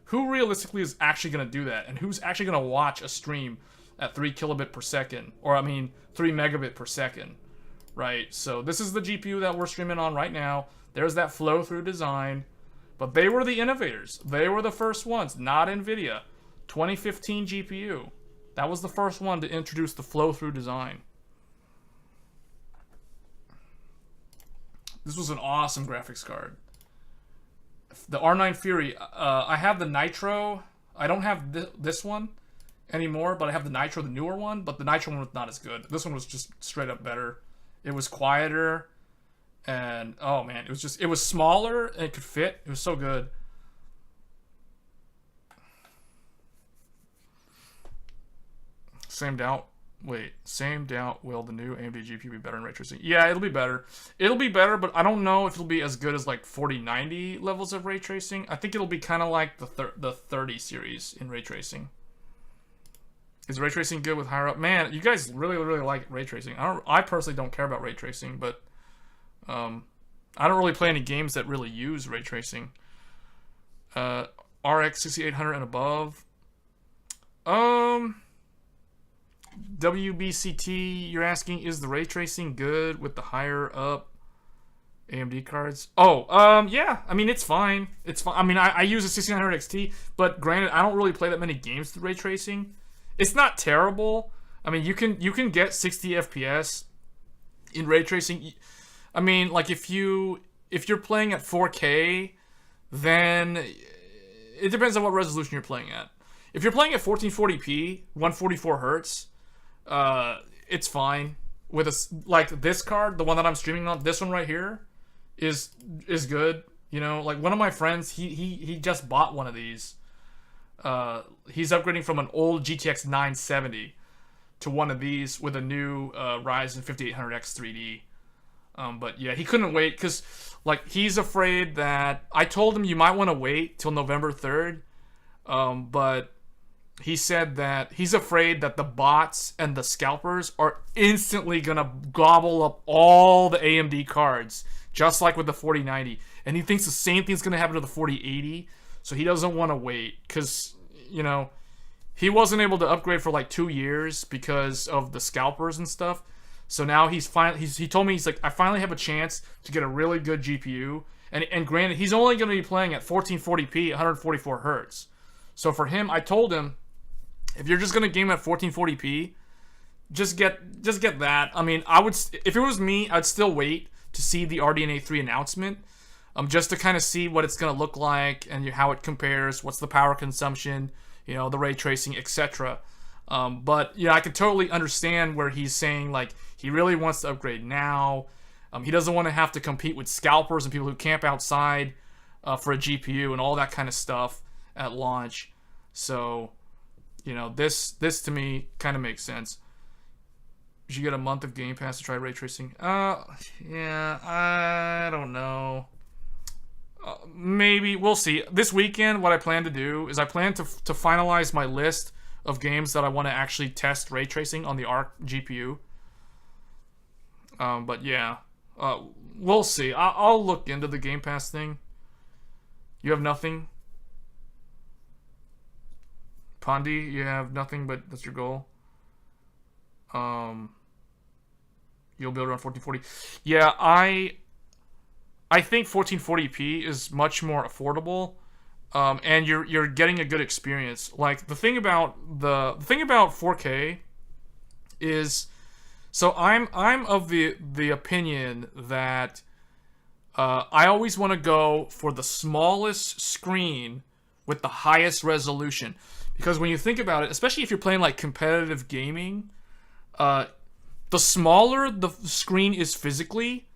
Who realistically is actually going to do that? And who's actually going to watch a stream at 3 kilobit per second? Or, I mean, 3 megabit per second, right? So this is the GPU that we're streaming on right now. There's that flow-through design. But they were the innovators. They were the first ones, not NVIDIA. 2015 GPU. That was the first one to introduce the flow-through design. This was an awesome graphics card. The R9 Fury, I have the Nitro. I don't have this one anymore, but I have the Nitro, the newer one. But the Nitro one was not as good. This one was just straight up better. It was quieter. And, oh man, it was smaller and it could fit. It was so good. Same doubt. Wait, same doubt. Will the new AMD GPU be better in ray tracing? Yeah, it'll be better. It'll be better, but I don't know if it'll be as good as like 4090 levels of ray tracing. I think it'll be kind of like the 30 series in ray tracing. Is ray tracing good with higher up? Man, you guys really like ray tracing. I personally don't care about ray tracing, but I don't really play any games that really use ray tracing. RX 6800 and above. WBCT, you're asking, is the ray tracing good with the higher up AMD cards? Oh, yeah. I mean, it's fine. It's fine. I mean, I use a 6900 XT, but granted, I don't really play that many games with ray tracing. It's not terrible. I mean, you can get 60 FPS in ray tracing. I mean, like if you're playing at 4K, then it depends on what resolution you're playing at. If you're playing at 1440p, 144 hertz, it's fine. With like this card, the one that I'm streaming on, this one right here, is good. You know, like one of my friends, he just bought one of these. He's upgrading from an old GTX 970 to one of these with a new Ryzen 5800X 3D. But yeah, he couldn't wait because like he's afraid that I told him you might want to wait till November 3rd. But he said that he's afraid that the bots and the scalpers are instantly gonna gobble up all the AMD cards, just like with the 4090. And he thinks the same thing's gonna happen to the 4080, so he doesn't want to wait because, you know, he wasn't able to upgrade for like 2 years because of the scalpers and stuff. So now he told me, he's like, I finally have a chance to get a really good GPU. And granted, he's only going to be playing at 1440p, 144 hertz. So for him, I told him, if you're just going to game at 1440p, just get that. I mean, if it was me, I'd still wait to see the RDNA 3 announcement, just to kind of see what it's going to look like and how it compares, what's the power consumption, you know, the ray tracing, etc. But yeah, I could totally understand where he's saying like he really wants to upgrade now. He doesn't want to have to compete with scalpers and people who camp outside for a GPU and all that kind of stuff at launch. So, you know, this to me kind of makes sense. You should get a month of Game Pass to try ray tracing. Yeah, I don't know. Maybe we'll see. This weekend, what I plan to do is I plan to finalize my list of games that I want to actually test ray tracing on the ARC GPU. But yeah, we'll see. I'll look into the Game Pass thing. You have nothing? Pondi, you have nothing, but that's your goal? You'll build around 1440. Yeah, I think 1440p is much more affordable. And you're getting a good experience. Like the thing about 4K is, so I'm of the opinion that I always want to go for the smallest screen with the highest resolution, because when you think about it, especially if you're playing like competitive gaming, the smaller the screen is physically,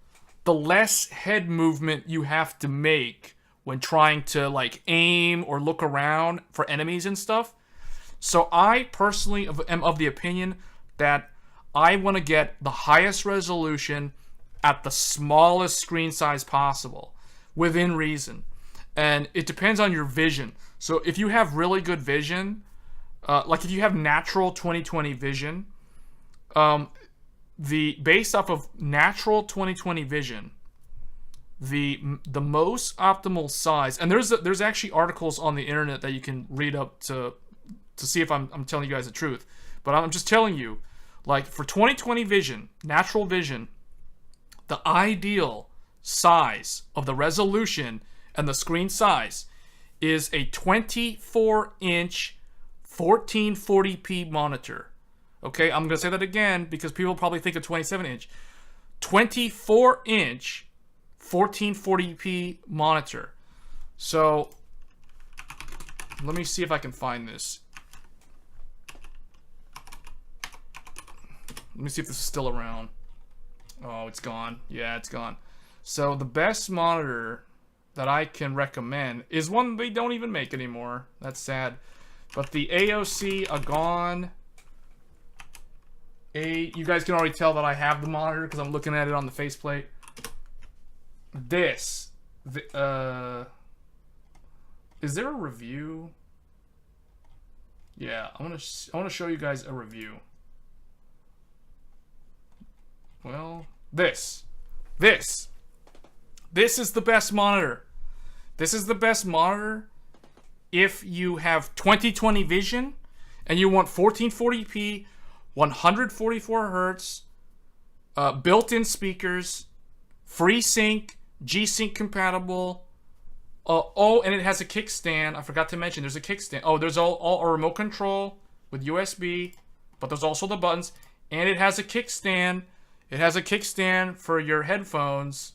the less head movement you have to make when trying to like aim or look around for enemies and stuff. So I personally am of the opinion that I want to get the highest resolution at the smallest screen size possible, within reason. And it depends on your vision. So if you have really good vision, like if you have natural 20/20 vision, based off of natural 20/20 vision, the most optimal size, and there's actually articles on the internet that you can read up to see if I'm telling you guys the truth, but I'm just telling you, like for 20/20 vision, natural vision, the ideal size of the resolution and the screen size is a 24-inch 1440p monitor. Okay, I'm gonna say that again because people probably think of 27-inch. 24-inch 1440p monitor. So let me see if I can find this. Let me see if this is still around. Oh, it's gone. Yeah, it's gone. So the best monitor that I can recommend is one they don't even make anymore. That's sad. But the AOC Agon You guys can already tell that I have the monitor because I'm looking at it on the faceplate. Is there a review? Yeah, I want to show you guys a review. Well, this is the best monitor. This is the best monitor if you have 20/20 vision and you want 1440p, 144 hertz, built-in speakers, FreeSync, G-Sync compatible. Oh, and it has a kickstand. I forgot to mention there's a kickstand. Oh, there's all a remote control with USB, but there's also the buttons, and it has a kickstand. It has a kickstand for your headphones,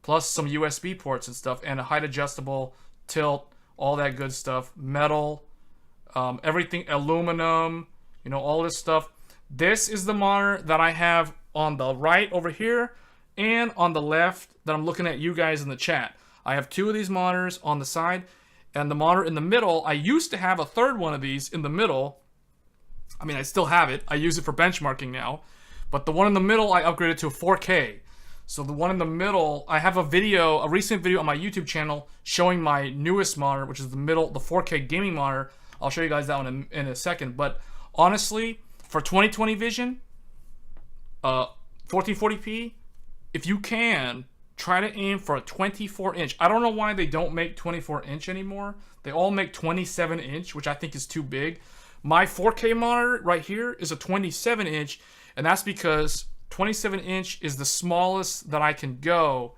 plus some USB ports and stuff, and a height adjustable tilt, all that good stuff. Metal, everything, aluminum, you know, all this stuff. This is the monitor that I have on the right over here, and on the left that I'm looking at you guys in the chat. I have two of these monitors on the side, and the monitor in the middle, I used to have a third one of these in the middle. I mean, I still have it. I use it for benchmarking now. But the one in the middle, I upgraded to a 4K. So the one in the middle, I have a recent video on my YouTube channel showing my newest monitor, which is the 4K gaming monitor. I'll show you guys that one in a second. But honestly, for 20/20 vision, 1440p, if you can, try to aim for a 24-inch. I don't know why they don't make 24-inch anymore. They all make 27-inch, which I think is too big. My 4K monitor right here is a 27-inch, and that's because 27-inch is the smallest that I can go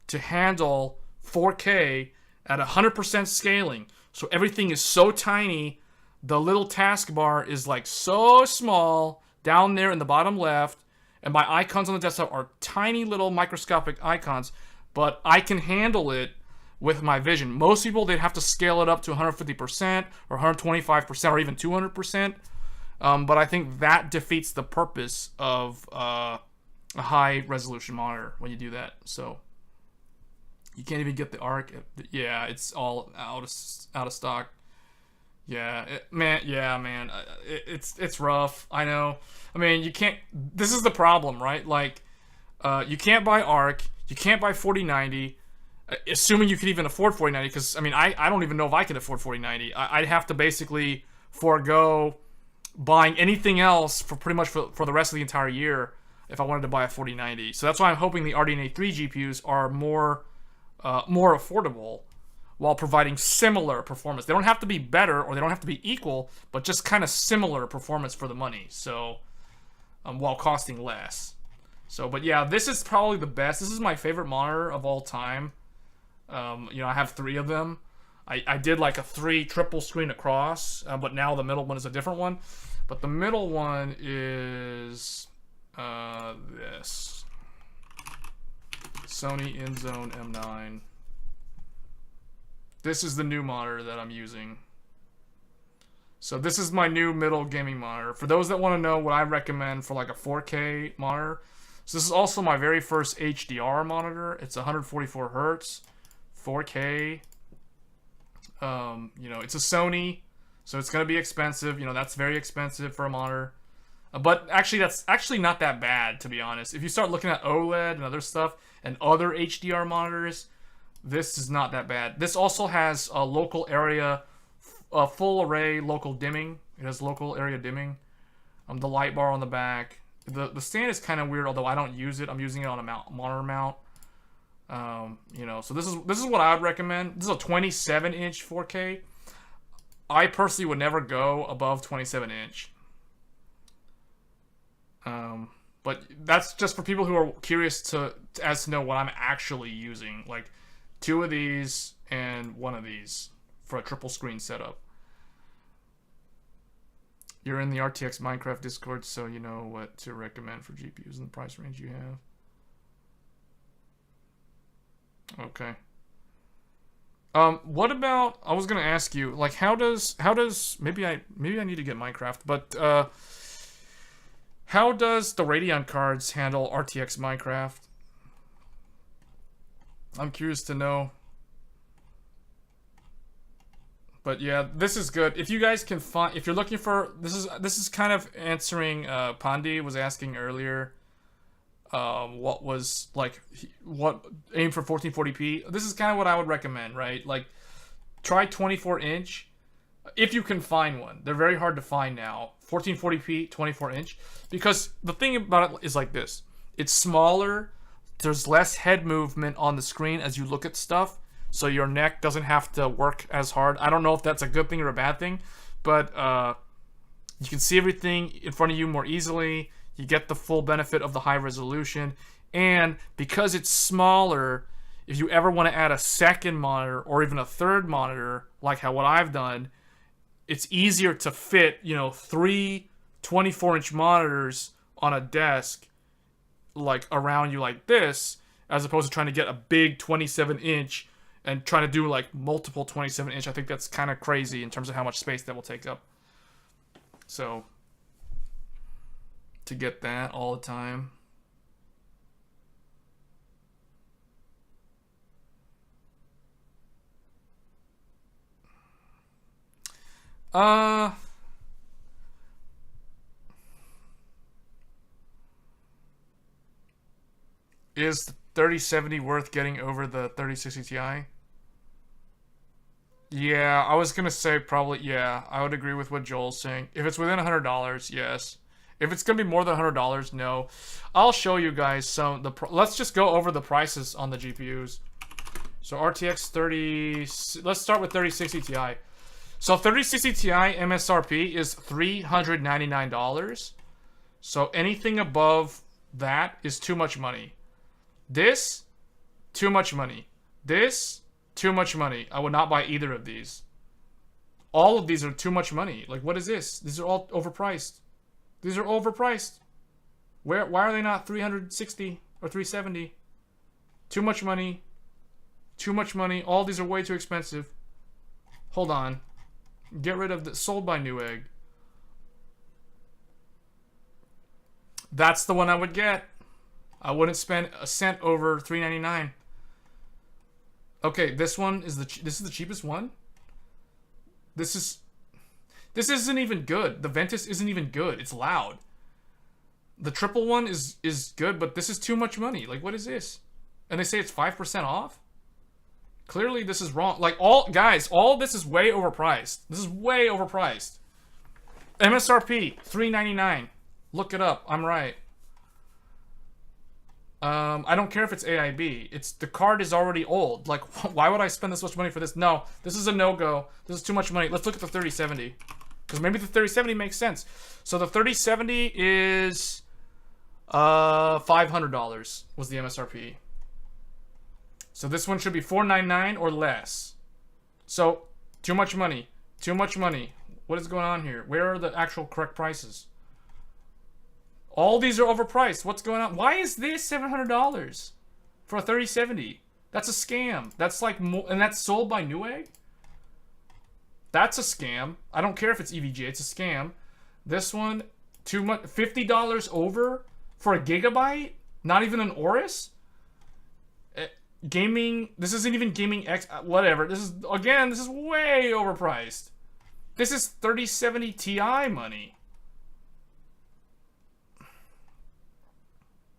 to handle 4K at 100% scaling. So everything is so tiny. The little taskbar is like so small down there in the bottom left. And my icons on the desktop are tiny little microscopic icons, but I can handle it with my vision. Most people, they'd have to scale it up to 150% or 125% or even 200%. But I think that defeats the purpose of a high resolution monitor when you do that. So you can't even get the ARC. Yeah, it's all out of stock. Yeah, man, it's rough. I know. I mean, you can't. This is the problem, right? Like, you can't buy ARC. You can't buy 4090, assuming you could even afford 4090. Because I mean, I don't even know if I can afford 4090. I'd have to basically forego buying anything else for pretty much for the rest of the entire year if I wanted to buy a 4090. So that's why I'm hoping the RDNA 3 GPUs are more affordable, while providing similar performance. They don't have to be better or they don't have to be equal, but just kind of similar performance for the money. So, while costing less. So, but yeah, this is probably the best. This is my favorite monitor of all time. You know, I have 3 of them. I did like a 3 triple screen across, but now the middle one is a different one. But the middle one is this Sony InZone M9. This is the new monitor that I'm using. So this is my new middle gaming monitor. For those that want to know what I recommend for like a 4K monitor, so this is also my very first HDR monitor. It's 144 hertz, 4K. You know, it's a Sony, so it's gonna be expensive. You know, that's very expensive for a monitor. But actually, that's actually not that bad, to be honest. If you start looking at OLED and other stuff and other HDR monitors, this is not that bad. This also has a local area, full array local dimming. It has local area dimming. The light bar on the back. The stand is kind of weird, although I don't use it. I'm using it on a monitor mount. You know, so this is what I would recommend. This is a 27-inch 4K. I personally would never go above 27-inch. But that's just for people who are curious to know what I'm actually using. Like 2 of these and 1 of these for a triple screen setup. You're in the RTX Minecraft Discord, so you know what to recommend for GPUs in the price range you have. Okay. What about, I was gonna ask you, like, how does maybe I need to get Minecraft, but how does the Radeon cards handle RTX Minecraft? I'm curious to know. But yeah, this is good. If you guys can find, if you're looking for, this is kind of answering Pandi was asking earlier. What was like, what aim for 1440p? This is kind of what I would recommend, right? Like, try 24-inch if you can find one. They're very hard to find now. 1440p, 24-inch, because the thing about it is like this: it's smaller. There's less head movement on the screen as you look at stuff. So your neck doesn't have to work as hard. I don't know if that's a good thing or a bad thing, but you can see everything in front of you more easily. You get the full benefit of the high resolution. And because it's smaller, if you ever want to add a second monitor or even a third monitor, like what I've done, it's easier to fit, you know, 3 24-inch monitors on a desk like around you like this, as opposed to trying to get a big 27-inch and trying to do like multiple 27-inch. I think that's kind of crazy in terms of how much space that will take up. So, to get that all the time. Is the 3070 worth getting over the 3060 Ti? Yeah, I was gonna say probably, yeah. I would agree with what Joel's saying. If it's within $100, yes. If it's gonna be more than $100, no. I'll show you guys some. Let's just go over the prices on the GPUs. So RTX 30. Let's start with 3060 Ti. So 3060 Ti MSRP is $399. So anything above that is too much money. This, too much money. This, too much money. I would not buy either of these. All of these are too much money. Like, what is this? These are all overpriced. These are overpriced. Why are they not 360 or 370? Too much money. Too much money. All these are way too expensive. Hold on. Get rid of the sold by Newegg. That's the one I would get. I wouldn't spend a cent over $399. Okay, this one is this is the cheapest one. This isn't even good. The Ventus isn't even good. It's loud. The triple one is good, but this is too much money. Like, what is this? And they say it's 5% off? Clearly this is wrong. Like, all of this is way overpriced. This is way overpriced. MSRP $399. Look it up. I'm right. I don't care if it's AIB. The card is already old. Like, why would I spend this much money for this? No, this is a no-go. This is too much money. Let's look at the 3070. Because maybe the 3070 makes sense. So the 3070 is $500 was the MSRP. So this one should be $499 or less. So, too much money. Too much money. What is going on here? Where are the actual correct prices? All these are overpriced. What's going on? Why is this $700 for a 3070? That's a scam. That's like and that's sold by Newegg? That's a scam. I don't care if it's EVGA. It's a scam. This one, too much. $50 over for a gigabyte? Not even an Aorus? Gaming. This isn't even gaming X. Whatever. This is way overpriced. This is 3070 Ti money.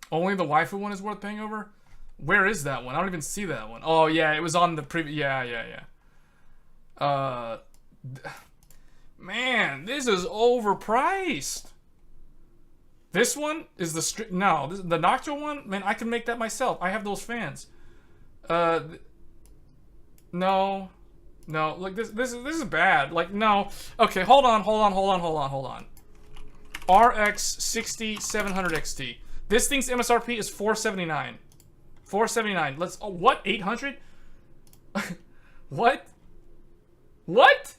Only the waifu one is worth paying over? Where is that one? I don't even see that one. Oh, yeah, it was on the previous... Yeah. Man, this is overpriced. This one is the... No, the Noctua one? Man, I can make that myself. I have those fans. No. Like, this is bad. Like, no. Okay, hold on. RX 6700 XT. This thing's MSRP is $479. $479. Let's... Oh, what? 800? What? What?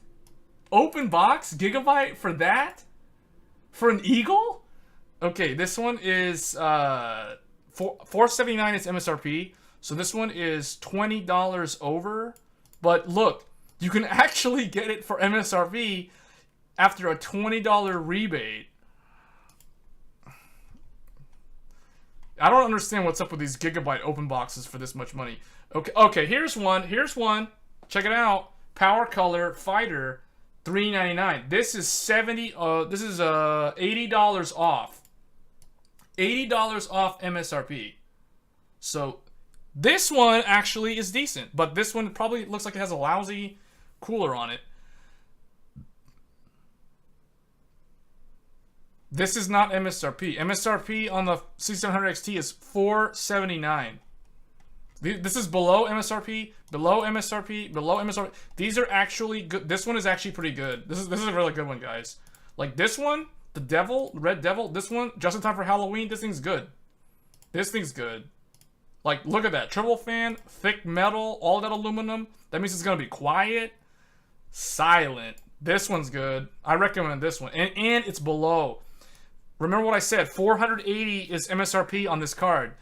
Open box? Gigabyte for that? For an Eagle? Okay, this one is... $479 is MSRP. So this one is $20 over. But look, you can actually get it for MSRP after a $20 rebate. I don't understand what's up with these gigabyte open boxes for this much money. Okay, here's one. Check it out. Power Color Fighter, $399. This is $80 off. $80 off MSRP. So this one actually is decent, but this one probably looks like it has a lousy cooler on it. This is not MSRP. MSRP on the 6700 XT is $479. This is below MSRP, below MSRP, below MSRP. These are actually good. This one is actually pretty good. This is a really good one, guys. Like this one, the Devil, Red Devil, this one, just in time for Halloween, this thing's good. This thing's good. Like, look at that. Triple fan, thick metal, all that aluminum. That means it's going to be quiet, silent. This one's good. I recommend this one. And it's below. Remember what I said. $480 is MSRP on this card.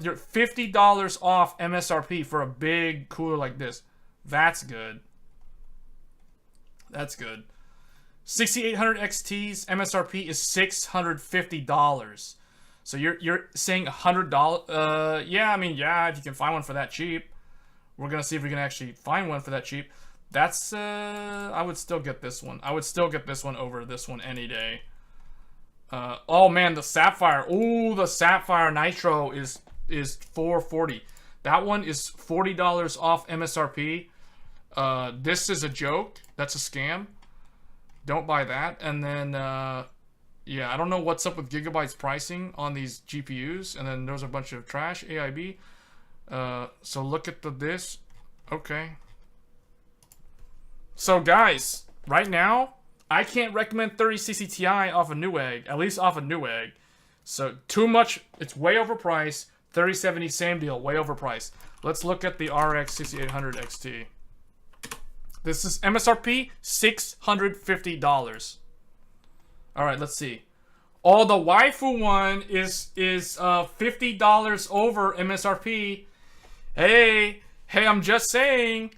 You're $50 off MSRP for a big cooler like this. That's good. That's good. 6800 XT's MSRP is $650. So you're saying $100? Yeah, I mean, yeah, if you can find one for that cheap. We're gonna see if we can actually find one for that cheap. That's I would still get this one. I would still get this one over this one any day. Oh man, the Sapphire. Ooh, the Sapphire Nitro is $440. That one is $40 off MSRP. This is a joke. That's a scam. Don't buy that. And then yeah, I don't know what's up with Gigabyte's pricing on these GPUs. And then there's a bunch of trash AIB. So look at this. Okay. So guys, right now, I can't recommend 3060 Ti off a Newegg, at least off a Newegg. So too much, it's way overpriced. 3070, same deal, way overpriced. Let's look at the RX 6800 XT. This is MSRP, $650. All right, let's see. Oh, the waifu one is $50 over MSRP. Hey, I'm just saying,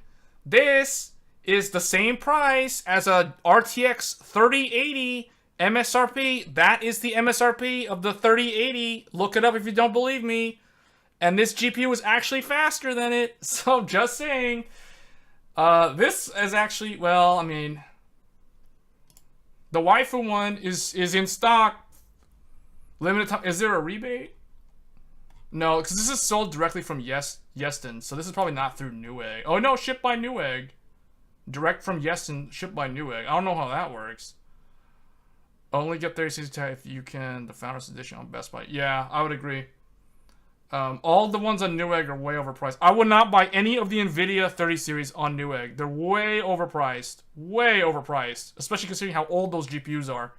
this is the same price as a RTX 3080 MSRP. That is the MSRP of the 3080. Look it up if you don't believe me. And this GPU is actually faster than it. So just saying. This is actually, well, I mean, the waifu one is in stock. Limited time. Is there a rebate? No, because this is sold directly from Yeston. So this is probably not through Newegg. Oh no, shipped by Newegg. Direct from Yeston, shipped by Newegg. I don't know how that works. Only get 3060 Ti if you can. The Founders Edition on Best Buy. Yeah, I would agree. All the ones on Newegg are way overpriced. I would not buy any of the NVIDIA 30 series on Newegg. They're way overpriced. Way overpriced. Especially considering how old those GPUs are.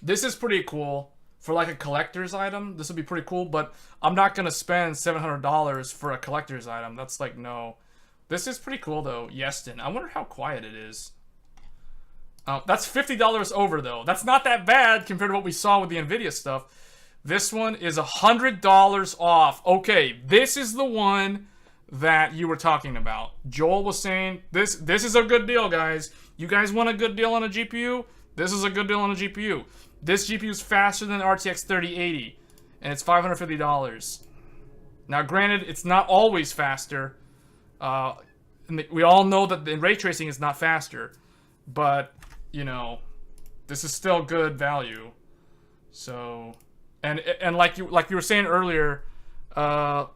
This is pretty cool. For like a collector's item, this would be pretty cool. But I'm not going to spend $700 for a collector's item. That's like, no. This is pretty cool, though. Yeston. I wonder how quiet it is. That's $50 over, though. That's not that bad compared to what we saw with the NVIDIA stuff. This one is $100 off. Okay, this is the one that you were talking about. Joel was saying, this is a good deal, guys. You guys want a good deal on a GPU? This is a good deal on a GPU. This GPU is faster than RTX 3080, and it's $550. Now, granted, it's not always faster. We all know that the ray tracing is not faster, but you know, this is still good value. So, and like you were saying earlier, Minecraft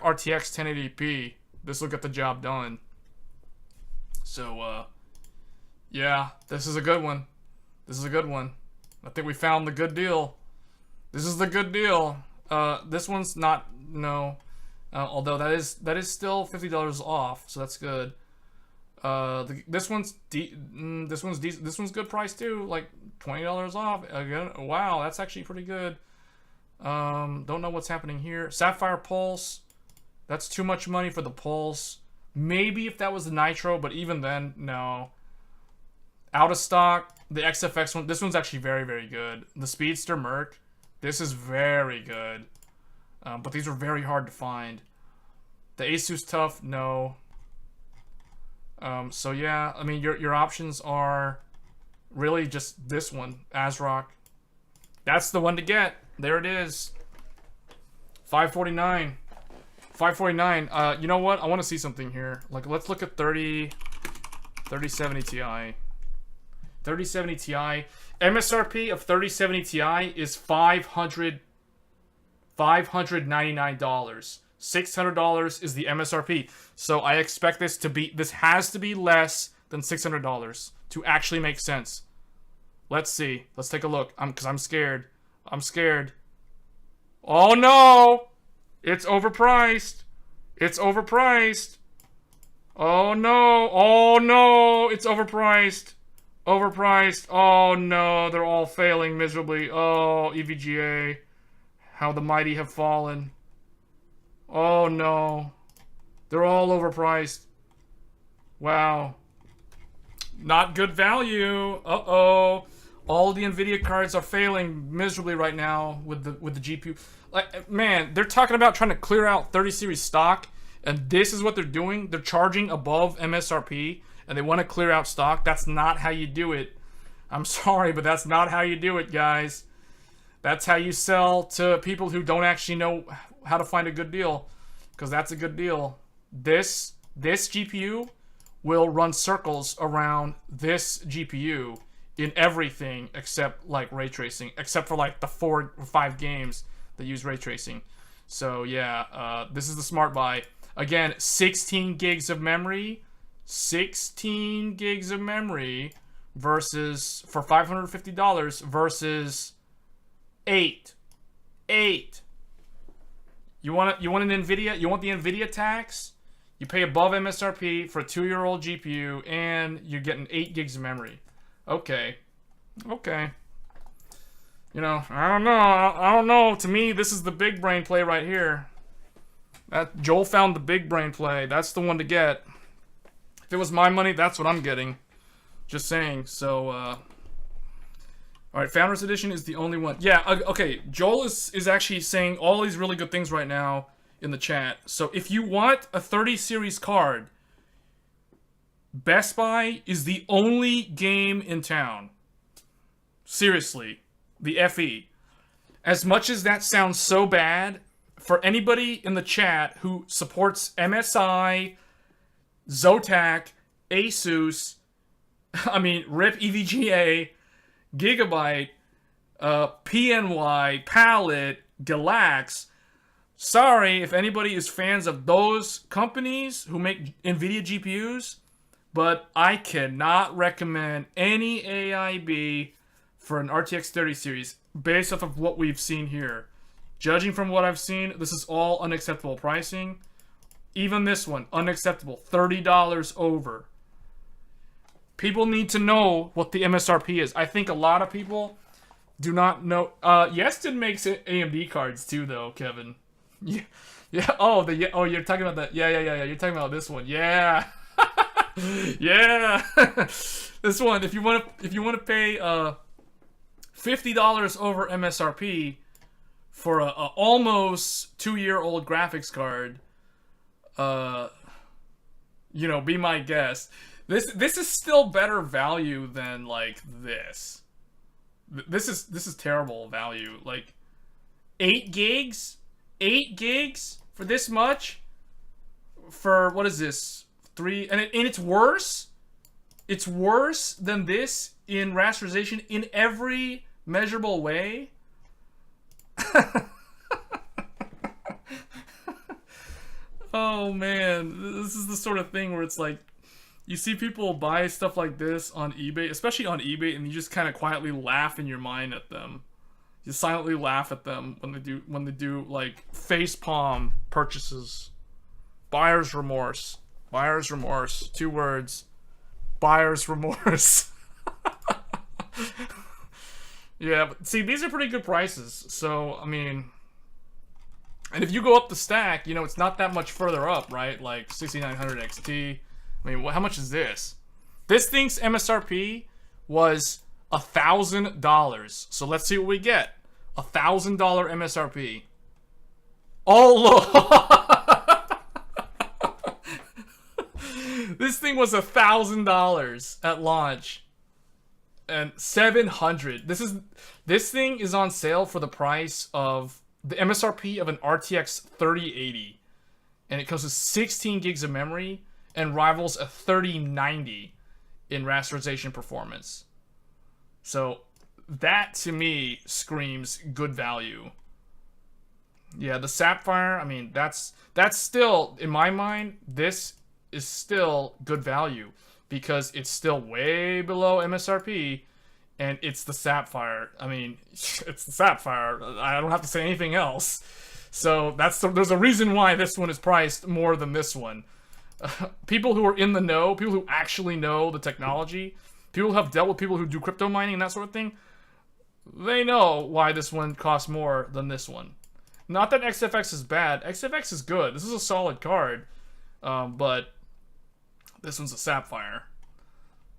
RTX 1080p. This will get the job done. So, yeah, this is a good one. This is a good one. I think we found the good deal. This is the good deal. This one's not, no. Although that is still $50 off, so that's good. This one's good price too, like $20 off. Again, wow, that's actually pretty good. Don't know what's happening here. Sapphire Pulse, that's too much money for the Pulse. Maybe if that was the Nitro, but even then, no. Out of stock, the XFX one. This one's actually very, very good. The Speedster Merc, this is very good. But these are very hard to find. The Asus Tough, no. So yeah, I mean, your options are really just this one, ASRock. That's the one to get. There it is. $549. 549. You know what? I want to see something here. Like, let's look at 3070 Ti. 3070 Ti. MSRP of 3070 Ti is $599. $600 is the MSRP. So I expect this has to be less than $600 to actually make sense. Let's see. Let's take a look. Because I'm scared. I'm scared. Oh no! It's overpriced. It's overpriced. Oh no. Oh no. It's overpriced. Overpriced. Oh no. They're all failing miserably. Oh, EVGA. How the mighty have fallen. Oh no. They're all overpriced. Wow. Not good value. Uh-oh. All the Nvidia cards are failing miserably right now with the GPU. Like, man, they're talking about trying to clear out 30 series stock, and this is what they're doing. They're charging above MSRP, and they want to clear out stock. That's not how you do it. I'm sorry, but that's not how you do it, guys. That's how you sell to people who don't actually know how to find a good deal, because that's a good deal. This GPU will run circles around this GPU in everything except like ray tracing, except for like the 4 or 5 games that use ray tracing. So yeah, this is the smart buy. Again, 16 gigs of memory, 16 gigs of memory versus for $550 versus 8. You want an Nvidia? You want the Nvidia tax? You pay above MSRP for a 2-year-old GPU, and you're getting 8 gigs of memory. Okay. Okay. You know, I don't know. I don't know. To me, this is the big brain play right here. Joel found the big brain play. That's the one to get. If it was my money, that's what I'm getting. Just saying. So, alright, Founders Edition is the only one. Yeah, okay. Joel is actually saying all these really good things right now in the chat. So if you want a 30 series card, Best Buy is the only game in town. Seriously. The FE. As much as that sounds so bad, for anybody in the chat who supports MSI, Zotac, Asus, I mean, RIP EVGA, Gigabyte, PNY, Palette, Galax. Sorry if anybody is fans of those companies who make NVIDIA GPUs, but I cannot recommend any AIB for an RTX 30 series based off of what we've seen here. Judging from what I've seen, this is all unacceptable pricing. Even this one, unacceptable. $30 over. People need to know what the MSRP is. I think a lot of people do not know. Yeston makes AMD cards too, though, Kevin. Yeah. Oh, you're talking about that. Yeah. You're talking about this one. Yeah. Yeah. This one. If you want to pay $50 over MSRP for a almost 2-year-old graphics card, you know, be my guest. This is still better value than like this. This is terrible value. Like 8 gigs for this much for what is this? 3 and it's worse. It's worse than this in rasterization in every measurable way. Oh man, this is the sort of thing where it's like you see people buy stuff like this on eBay, especially on eBay, and you just kind of quietly laugh in your mind at them. You silently laugh at them when they do like facepalm purchases. Buyer's remorse. Buyer's remorse. 2 words. Buyer's remorse. Yeah, but see, these are pretty good prices. So, I mean, and if you go up the stack, you know, it's not that much further up, right? Like 6900 XT. I mean, how much is this? This thing's MSRP was $1,000. So let's see what we get. $1,000 MSRP. Oh, look. This thing was $1,000 at launch. And $700. This thing is on sale for the price of the MSRP of an RTX 3080. and it comes with 16 gigs of memory and rivals a 3090 in rasterization performance. So that to me screams good value. Yeah, the Sapphire, I mean, that's still, in my mind, this is still good value because it's still way below MSRP, and it's the Sapphire. I mean, it's the Sapphire. I don't have to say anything else. So there's a reason why this one is priced more than this one. People who are in the know, people who actually know the technology, people who have dealt with people who do crypto mining and that sort of thing, they know why this one costs more than this one. Not that XFX is bad. XFX is good. This is a solid card. But this one's a Sapphire.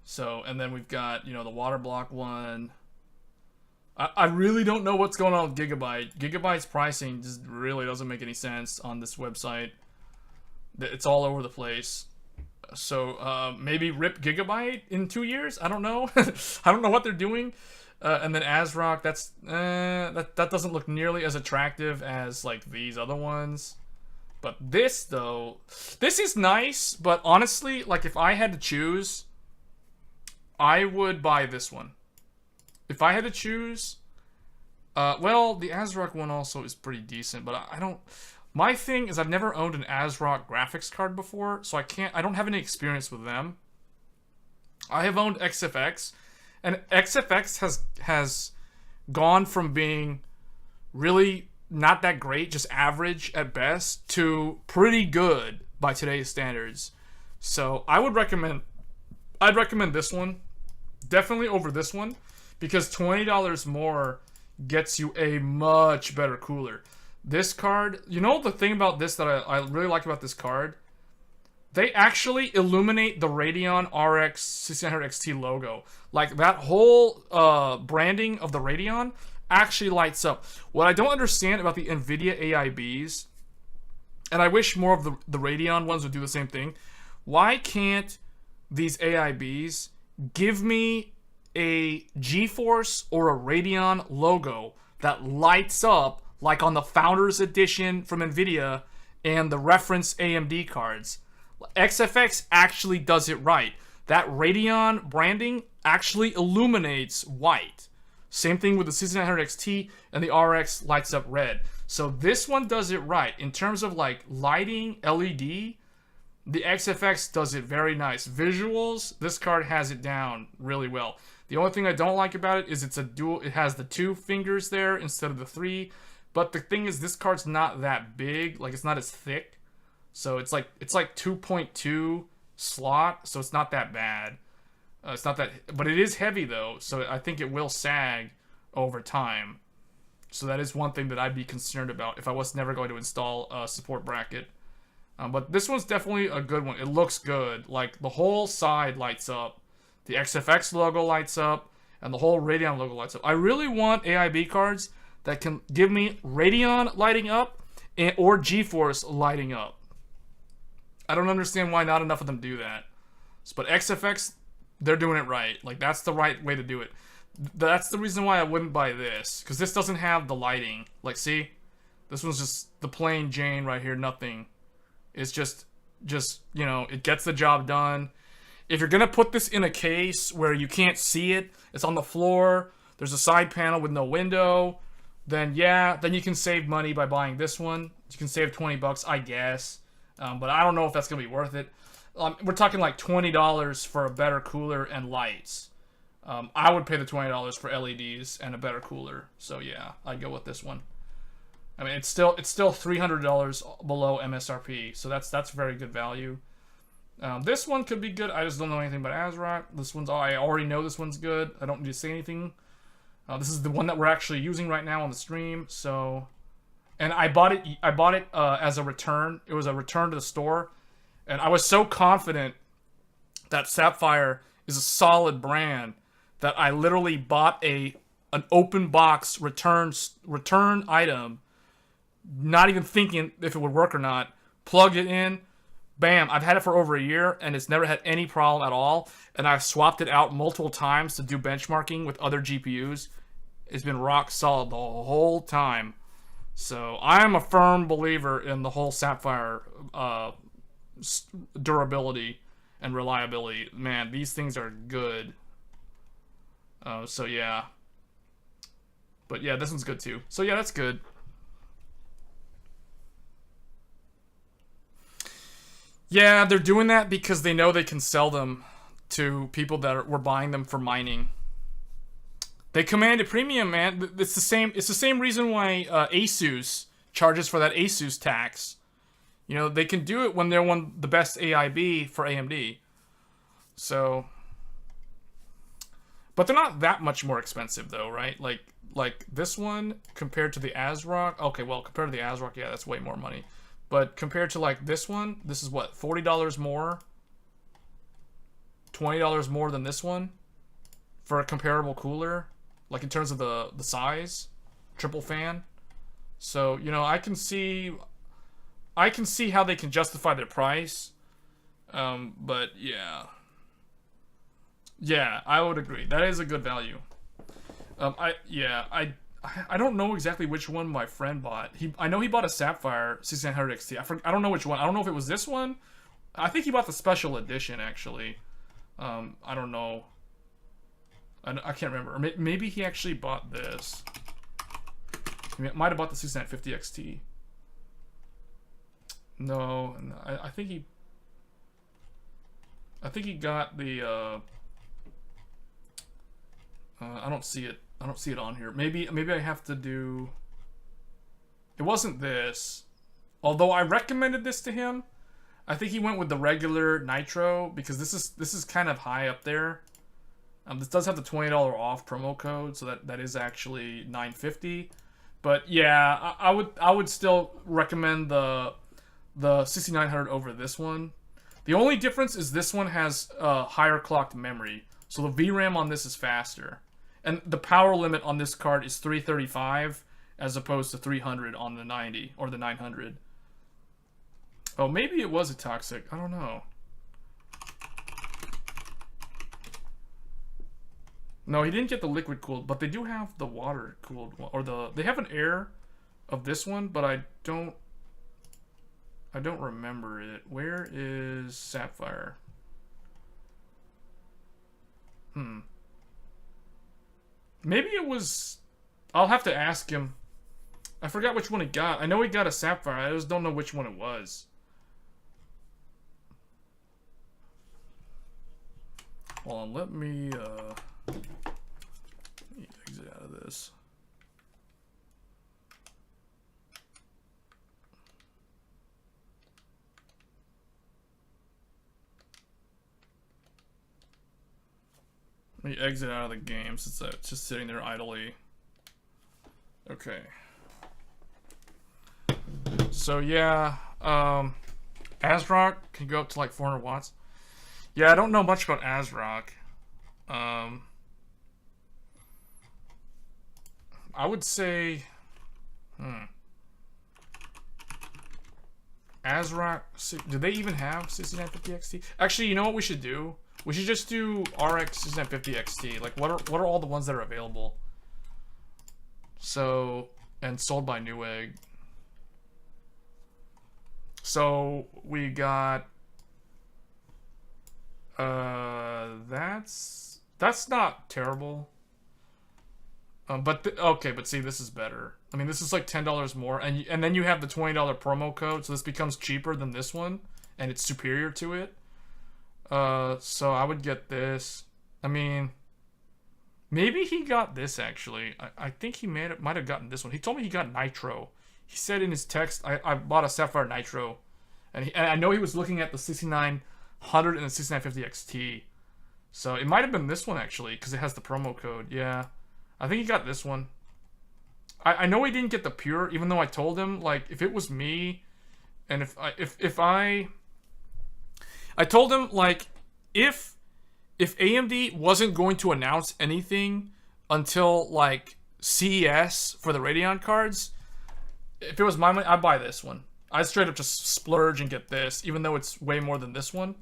So, and then we've got, you know, the water block one. I really don't know what's going on with Gigabyte. Gigabyte's pricing just really doesn't make any sense on this website. It's all over the place. So, maybe rip Gigabyte in 2 years? I don't know. I don't know what they're doing. And then ASRock, that doesn't look nearly as attractive as like these other ones. But this though, this is nice, but honestly, like if I had to choose, I would buy this one. If I had to choose, well, the ASRock one also is pretty decent, but I don't, my thing is I've never owned an ASRock graphics card before, so I don't have any experience with them. I have owned XFX, and XFX has gone from being really not that great, just average at best, to pretty good by today's standards. So I'd recommend this one, definitely over this one, because $20 more gets you a much better cooler. This card, you know the thing about this that I really like about this card? They actually illuminate the Radeon RX 6900 XT logo. Like, that whole branding of the Radeon actually lights up. What I don't understand about the NVIDIA AIBs, and I wish more of the Radeon ones would do the same thing, why can't these AIBs give me a GeForce or a Radeon logo that lights up like on the Founders Edition from NVIDIA and the reference AMD cards? XFX actually does it right. That Radeon branding actually illuminates white. Same thing with the 6900 XT, and the RX lights up red. So this one does it right. In terms of like lighting, LED, the XFX does it very nice. Visuals, this card has it down really well. The only thing I don't like about it is it's a dual, it has the 2 fingers there instead of the 3. But the thing is, this card's not that big, like it's not as thick. So it's like 2.2 slot, so it's not that bad. It's not that, but it is heavy though, so I think it will sag over time. So that is one thing that I'd be concerned about if I was never going to install a support bracket. But this one's definitely a good one. It looks good. Like, the whole side lights up. The XFX logo lights up, and the whole Radeon logo lights up. I really want AIB cards that can give me Radeon lighting up or GeForce lighting up. I don't understand why not enough of them do that. But XFX, they're doing it right. Like, that's the right way to do it. That's the reason why I wouldn't buy this, because this doesn't have the lighting. Like, see? This one's just the plain Jane right here, nothing. It's just, you know, it gets the job done. If you're gonna put this in a case where you can't see it, it's on the floor, there's a side panel with no window, then yeah, then you can save money by buying this one. You can save 20 bucks, I guess. But I don't know if that's gonna be worth it. We're talking like $20 for a better cooler and lights. I would pay the $20 for LEDs and a better cooler. So yeah, I'd go with this one. I mean, it's still $300 below MSRP, so that's very good value. This one could be good. I just don't know anything about ASRock. This one's, I already know this one's good. I don't need to say anything. This is the one that we're actually using right now on the stream. So, and I bought it as a return. It was a return to the store, and I was so confident that Sapphire is a solid brand that I literally bought an open box return item, not even thinking if it would work or not. Plugged it in. Bam, I've had it for over a year, and it's never had any problem at all. And I've swapped it out multiple times to do benchmarking with other GPUs. It's been rock solid the whole time. So I'm a firm believer in the whole Sapphire durability and reliability. Man, these things are good. So yeah. But yeah, this one's good too. So yeah, that's good. Yeah, they're doing that because they know they can sell them to people that were buying them for mining. They command a premium, man. It's the same reason why Asus charges for that Asus tax. You know, they can do it when they're the best AIB for AMD. So, but they're not that much more expensive though, right? Like this one compared to the ASRock. Okay, well, compared to the ASRock, yeah, that's way more money. But compared to like this one, this is what, $40 more? $20 more than this one for a comparable cooler, like in terms of the size, triple fan. So, you know, I can see how they can justify their price. But yeah. Yeah, I would agree. That is a good value. I don't know exactly which one my friend bought. I know he bought a Sapphire 6900 XT. I don't know which one. I don't know if it was this one. I think he bought the special edition actually. I don't know. I can't remember. Or maybe he actually bought this. He might have bought the 6950 XT. No, I think he got the I don't see it. I don't see it on here. Maybe I have to do. It wasn't this. Although I recommended this to him, I think he went with the regular Nitro because this is kind of high up there. This does have the $20 off promo code, so that is actually $950. But yeah, I would still recommend the 6900 over this one. The only difference is this one has higher clocked memory, so the VRAM on this is faster. And the power limit on this card is 335 as opposed to 300 on the 90 or the 900. Oh, maybe it was a toxic. I don't know. No, he didn't get the liquid cooled, but they do have the water cooled one, or they have an air of this one, but I don't remember it. Where is Sapphire? Maybe it was... I'll have to ask him. I forgot which one he got. I know he got a Sapphire. I just don't know which one it was. Hold on, let me exit out of this. Let me exit out of the game since it's just sitting there idly. Okay. So yeah, ASRock can go up to like 400 watts. Yeah, I don't know much about ASRock. I would say, ASRock. Do they even have 6950 XT? Actually, you know what we should do? We should just do RX 6950 XT. Like, what are all the ones that are available? So, and sold by Newegg. So we got. That's not terrible. Okay, but see, this is better. I mean, this is like $10 more, and then you have the $20 promo code, so this becomes cheaper than this one, and it's superior to it. So I would get this. I mean, maybe he got this actually. I think he might have gotten this one. He told me he got Nitro. He said in his text, I bought a Sapphire Nitro, and I know he was looking at the 6900 and the 6950 XT. So it might have been this one actually, because it has the promo code. Yeah, I think he got this one. I know he didn't get the pure, even though I told him, like, if it was me, and if I told him, like, if AMD wasn't going to announce anything until like CES for the Radeon cards, if it was my money, I'd buy this one. I'd straight up just splurge and get this, even though it's way more than this one.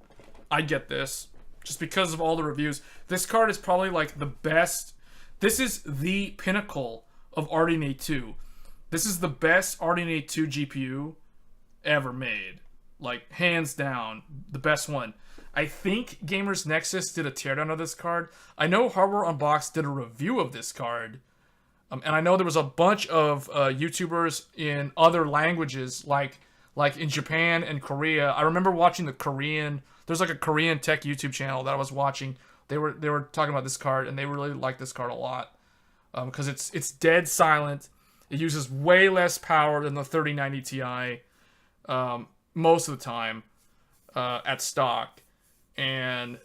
I'd get this just because of all the reviews. This card is probably like the best. This is the pinnacle of RDNA 2. This is the best RDNA 2 GPU ever made. Like, hands down, the best one. I think Gamers Nexus did a teardown of this card. I know Hardware Unboxed did a review of this card. And I know there was a bunch of YouTubers in other languages, like in Japan and Korea. I remember watching the Korean... There's like a Korean tech YouTube channel that I was watching. They were talking about this card, and they really liked this card a lot. Because it's dead silent. It uses way less power than the 3090 Ti most of the time at stock. And,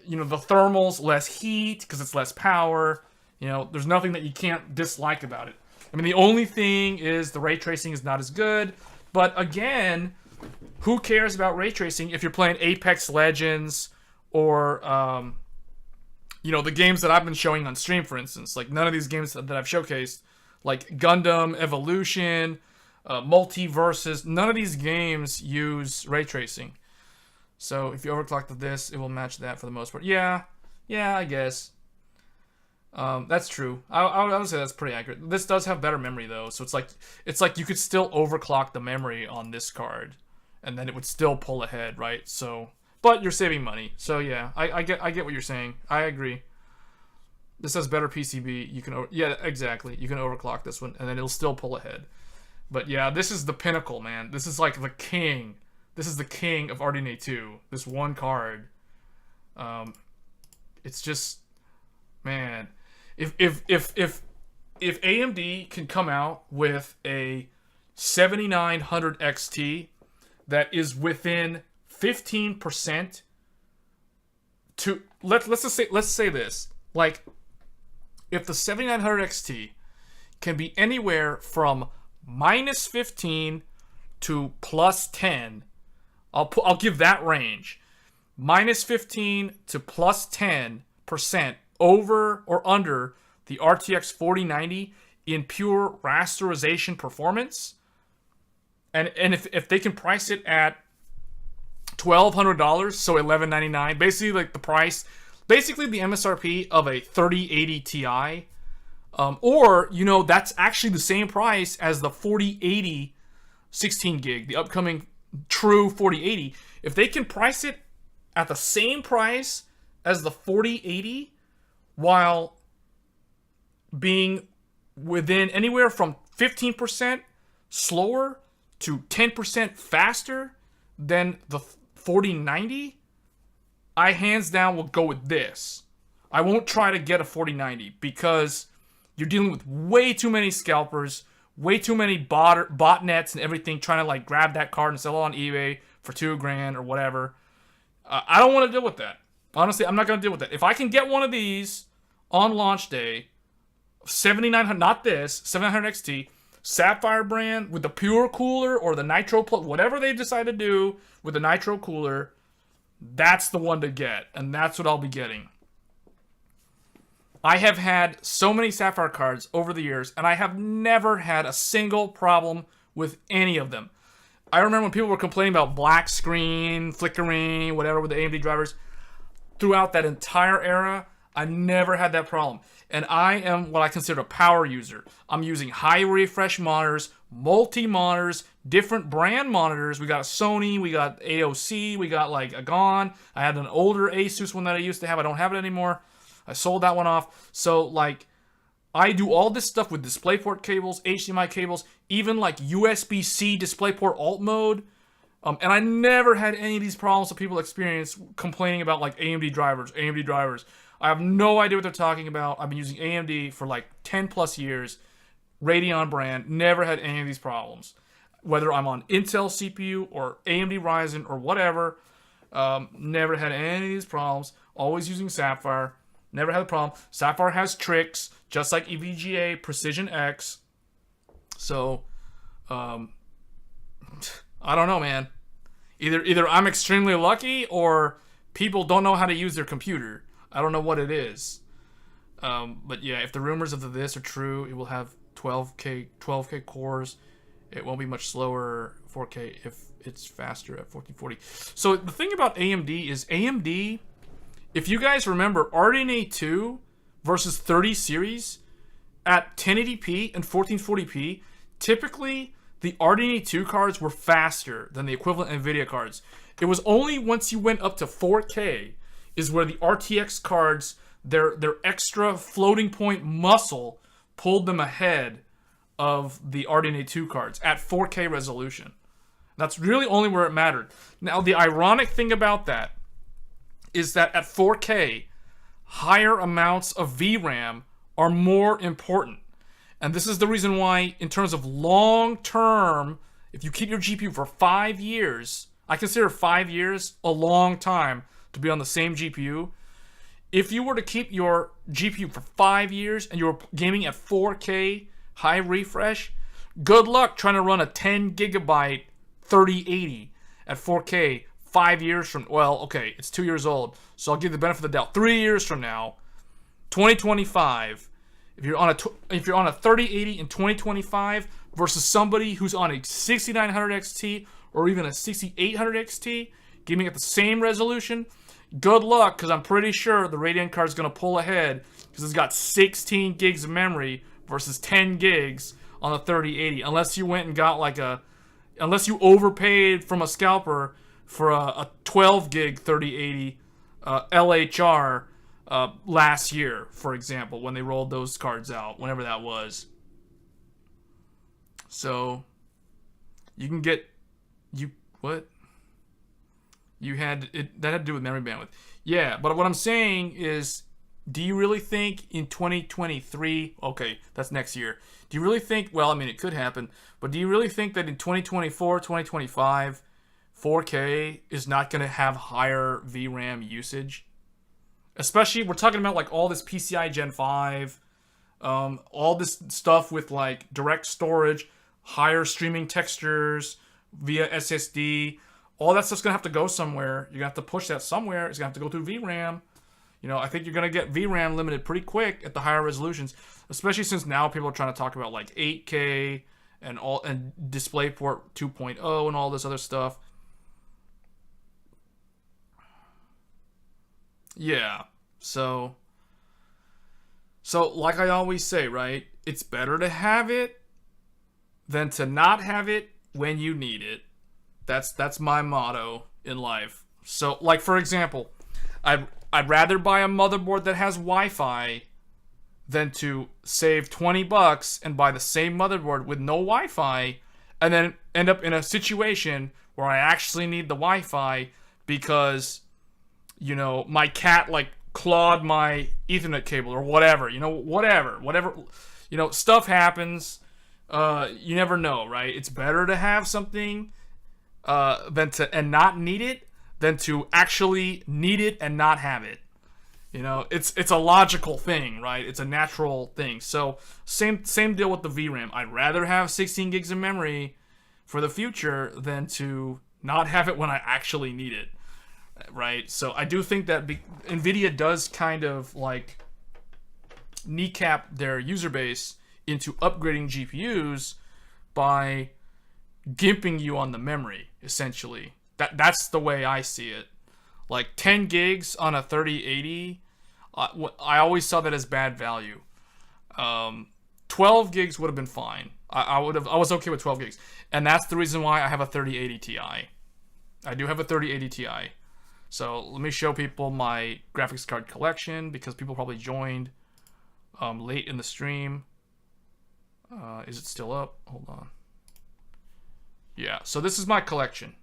you know, the thermal's less heat because it's less power. You know, there's nothing that you can't dislike about it. I mean, the only thing is the ray tracing is not as good. But again, who cares about ray tracing if you're playing Apex Legends or, you know, the games that I've been showing on stream, for instance. Like, none of these games that I've showcased, like Gundam Evolution, Multiverses, none of these games use ray tracing. So if you overclock to this, it will match that for the most part. Yeah, I guess. That's true. I would say that's pretty accurate. This does have better memory though, so it's like you could still overclock the memory on this card, and then it would still pull ahead, right? So, but you're saving money. So yeah, I get what you're saying. I agree. This has better PCB. You can exactly. You can overclock this one, and then it'll still pull ahead. But yeah, this is the pinnacle, man. This is like the king. This is the king of RDNA 2. This one card. It's just, man. If AMD can come out with a 7900 XT that is within 15% to let's say this, like, if the 7900 XT can be anywhere from -15 to +10, I'll give that range. -15 to +10% over or under the RTX 4090 in pure rasterization performance. And if they can price it at $1,200, so $1,199, basically like the price, basically the MSRP of a 3080 Ti, or, you know, that's actually the same price as the 4080 16 gig, the upcoming true 4080. If they can price it at the same price as the 4080 while being within anywhere from 15% slower to 10% faster than the 4090, I hands down will go with this. I won't try to get a 4090 because you're dealing with way too many scalpers, way too many botnets and everything trying to like grab that card and sell it on eBay for $2,000 or whatever. I don't want to deal with that. Honestly, I'm not going to deal with that. If I can get one of these on launch day, 7900, not this, 7900 XT, Sapphire brand with the pure cooler or the Nitro Plus, whatever they decide to do with the Nitro cooler, that's the one to get. And that's what I'll be getting. I have had so many Sapphire cards over the years, and I have never had a single problem with any of them. I remember when people were complaining about black screen, flickering, whatever with the AMD drivers. Throughout that entire era, I never had that problem. And I am what I consider a power user. I'm using high refresh monitors, multi-monitors, different brand monitors. We got a Sony, we got AOC, we got like a Gone. I had an older Asus one that I used to have. I don't have it anymore. I sold that one off. So like, I do all this stuff with DisplayPort cables, HDMI cables, even like USB-C DisplayPort alt mode. And I never had any of these problems that people experience complaining about like AMD drivers. I have no idea what they're talking about. I've been using AMD for like 10 plus years. Radeon brand, never had any of these problems. Whether I'm on Intel CPU or AMD Ryzen or whatever, never had any of these problems. Always using Sapphire. Never had a problem. Sapphire has tricks, just like EVGA Precision X. So, I don't know, man. Either I'm extremely lucky or people don't know how to use their computer. I don't know what it is. But yeah, if the rumors of this are true, it will have 12K cores. It won't be much slower 4K if it's faster at 1440. So the thing about AMD is AMD, if you guys remember, RDNA 2 versus 30 series at 1080p and 1440p typically the RDNA 2 cards were faster than the equivalent NVIDIA cards. It was only once you went up to 4K is where the RTX cards, their extra floating point muscle pulled them ahead of the RDNA 2 cards at 4K resolution. That's really only where it mattered. Now, the ironic thing about that is that at 4K, higher amounts of VRAM are more important. And this is the reason why, in terms of long-term, if you keep your GPU for 5 years, I consider 5 years a long time to be on the same GPU. If you were to keep your GPU for 5 years and you were gaming at 4K high refresh, good luck trying to run a 10 gigabyte 3080 at 4K 5 years from, well, okay, it's 2 years old, so I'll give the benefit of the doubt. 3 years from now, 2025, if you're on a 3080 in 2025 versus somebody who's on a 6900 XT or even a 6800 XT, gaming at the same resolution, good luck, because I'm pretty sure the Radeon card is going to pull ahead because it's got 16 gigs of memory versus 10 gigs on the 3080. Unless you went and got like unless you overpaid from a scalper for a 12 gig 3080 LHR last year, for example, when they rolled those cards out, whenever that was. So you can get that had to do with memory bandwidth. Yeah, but what I'm saying is, do you really think in 2023, okay, that's next year, do you really think, well, I mean, it could happen, but do you really think that in 2024, 2025, 4K is not going to have higher VRAM usage? Especially, we're talking about like all this PCI Gen 5, all this stuff with like direct storage, higher streaming textures via SSD. All that stuff's going to have to go somewhere. You're going to have to push that somewhere. It's going to have to go through VRAM. You know, I think you're going to get VRAM limited pretty quick at the higher resolutions, especially since now people are trying to talk about like 8K and DisplayPort 2.0 and all this other stuff. Yeah, so like I always say, right? It's better to have it than to not have it when you need it. That's my motto in life. So, like, for example, I'd rather buy a motherboard that has Wi-Fi than to save $20 and buy the same motherboard with no Wi-Fi and then end up in a situation where I actually need the Wi-Fi because, you know, my cat, like, clawed my Ethernet cable or whatever. You know, whatever. You know, stuff happens. You never know, right? It's better to have something and not need it than to actually need it and not have it. You know, it's a logical thing, right? It's a natural thing. So same deal with the VRAM. I'd rather have 16 gigs of memory for the future than to not have it when I actually need it, right? So I do think that NVIDIA does kind of like kneecap their user base into upgrading GPUs by gimping you on the memory, essentially. That's the way I see it. Like 10 gigs on a 3080, I always saw that as bad value. 12 gigs would have been fine. I was okay with 12 gigs. And that's the reason why I have a 3080 Ti. I do have a 3080 Ti. So let me show people my graphics card collection because people probably joined late in the stream. Is it still up? Hold on. Yeah, so this is my collection.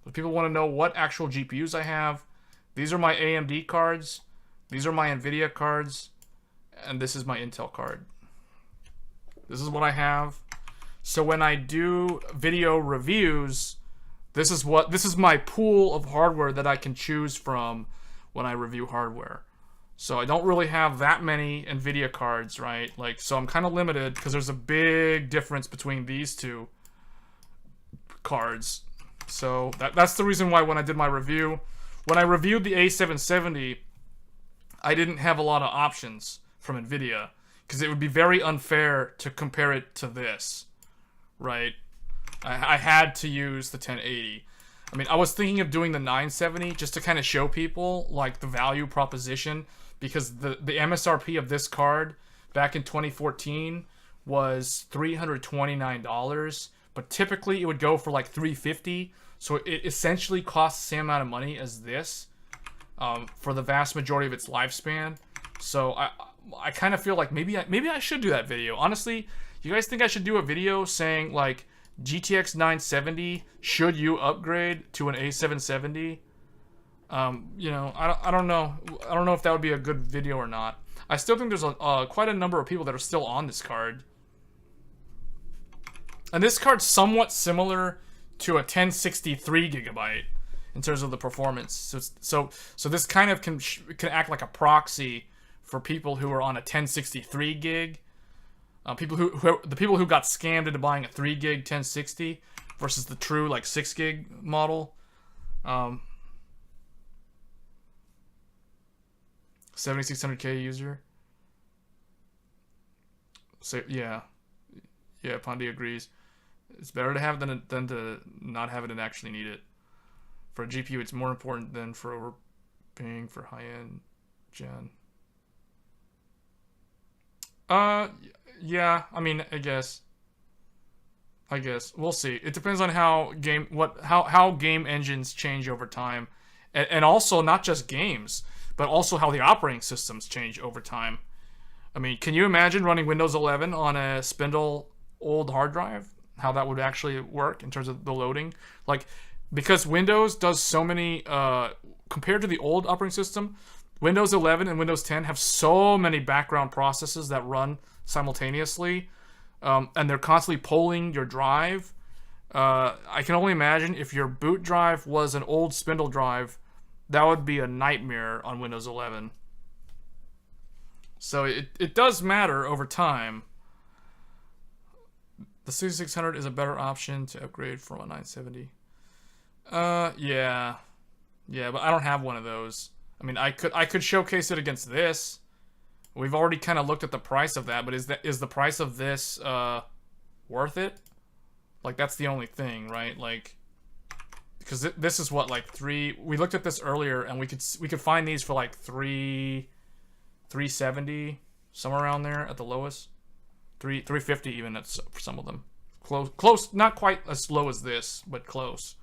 If people want to know what actual GPUs I have, these are my AMD cards, these are my NVIDIA cards, and this is my Intel card. This is what I have. So when I do video reviews, this is my pool of hardware that I can choose from when I review hardware. So I don't really have that many NVIDIA cards, right? Like, so I'm kind of limited because there's a big difference between these two cards. So that's the reason why when I did my review, when I reviewed the A770, I didn't have a lot of options from NVIDIA because it would be very unfair to compare it to this, right? I had to use the 1080. I mean, I was thinking of doing the 970 just to kind of show people like the value proposition because the MSRP of this card back in 2014 was $329, but typically it would go for like $350. So it essentially costs the same amount of money as this for the vast majority of its lifespan. So I kind of feel like maybe I should do that video. Honestly, you guys think I should do a video saying like GTX 970, should you upgrade to an A770? You know, I don't know. I don't know if that would be a good video or not. I still think there's quite a number of people that are still on this card. And this card's somewhat similar to a 1063 gigabyte in terms of the performance. So this kind of can act like a proxy for people who are on a 1063 gig. The people who got scammed into buying a 3 gig 1060 versus the true like 6 gig model. 7600K user. So yeah, Pondy agrees. It's better to have than to not have it and actually need it. For a GPU, it's more important than for overpaying for high-end gen. Yeah, I mean, I guess we'll see. It depends on how game engines change over time, and also not just games, but also how the operating systems change over time. I mean, can you imagine running Windows 11 on a spindle old hard drive? How that would actually work in terms of the loading? Like, because Windows does so many, compared to the old operating system, Windows 11 and Windows 10 have so many background processes that run simultaneously, and they're constantly polling your drive. I can only imagine if your boot drive was an old spindle drive, that would be a nightmare on Windows 11. So it does matter over time. The 6600 is a better option to upgrade from a 970. Yeah, but I don't have one of those. I mean, I could showcase it against this. We've already kind of looked at the price of that, but is the price of this worth it? Like, that's the only thing, right? Like, because this is what, like, we looked at this earlier, and we could find these for like $370, somewhere around there at the lowest. $350 even for some of them. Close, not quite as low as this, but close.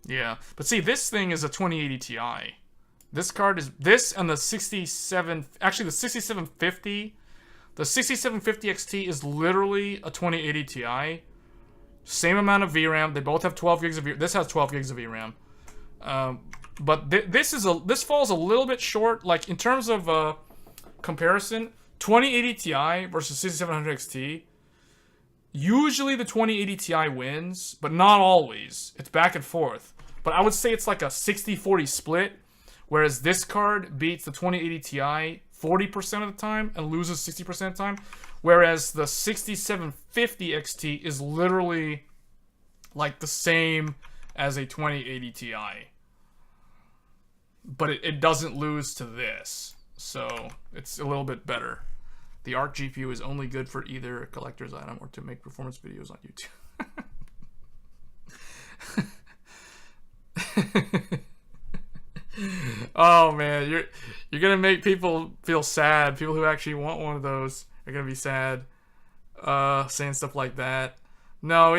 Yeah, but see, this thing is a 2080 Ti. This card is this and the 6750. The 6750 XT is literally a 2080 Ti. Same amount of VRAM. They both have 12 gigs of VRAM. This has 12 gigs of VRAM. But this falls a little bit short. Like, in terms of comparison, 2080 Ti versus 6700 XT. Usually the 2080 Ti wins, but not always. It's back and forth. But I would say it's like a 60-40 split, whereas this card beats the 2080 Ti 40% of the time and loses 60% of the time, whereas the 6750 XT is literally like the same as a 2080 Ti. But it doesn't lose to this, so it's a little bit better. The ARC GPU is only good for either a collector's item or to make performance videos on YouTube. Oh man, you're gonna make people feel sad. People who actually want one of those are gonna be sad, saying stuff like that. No,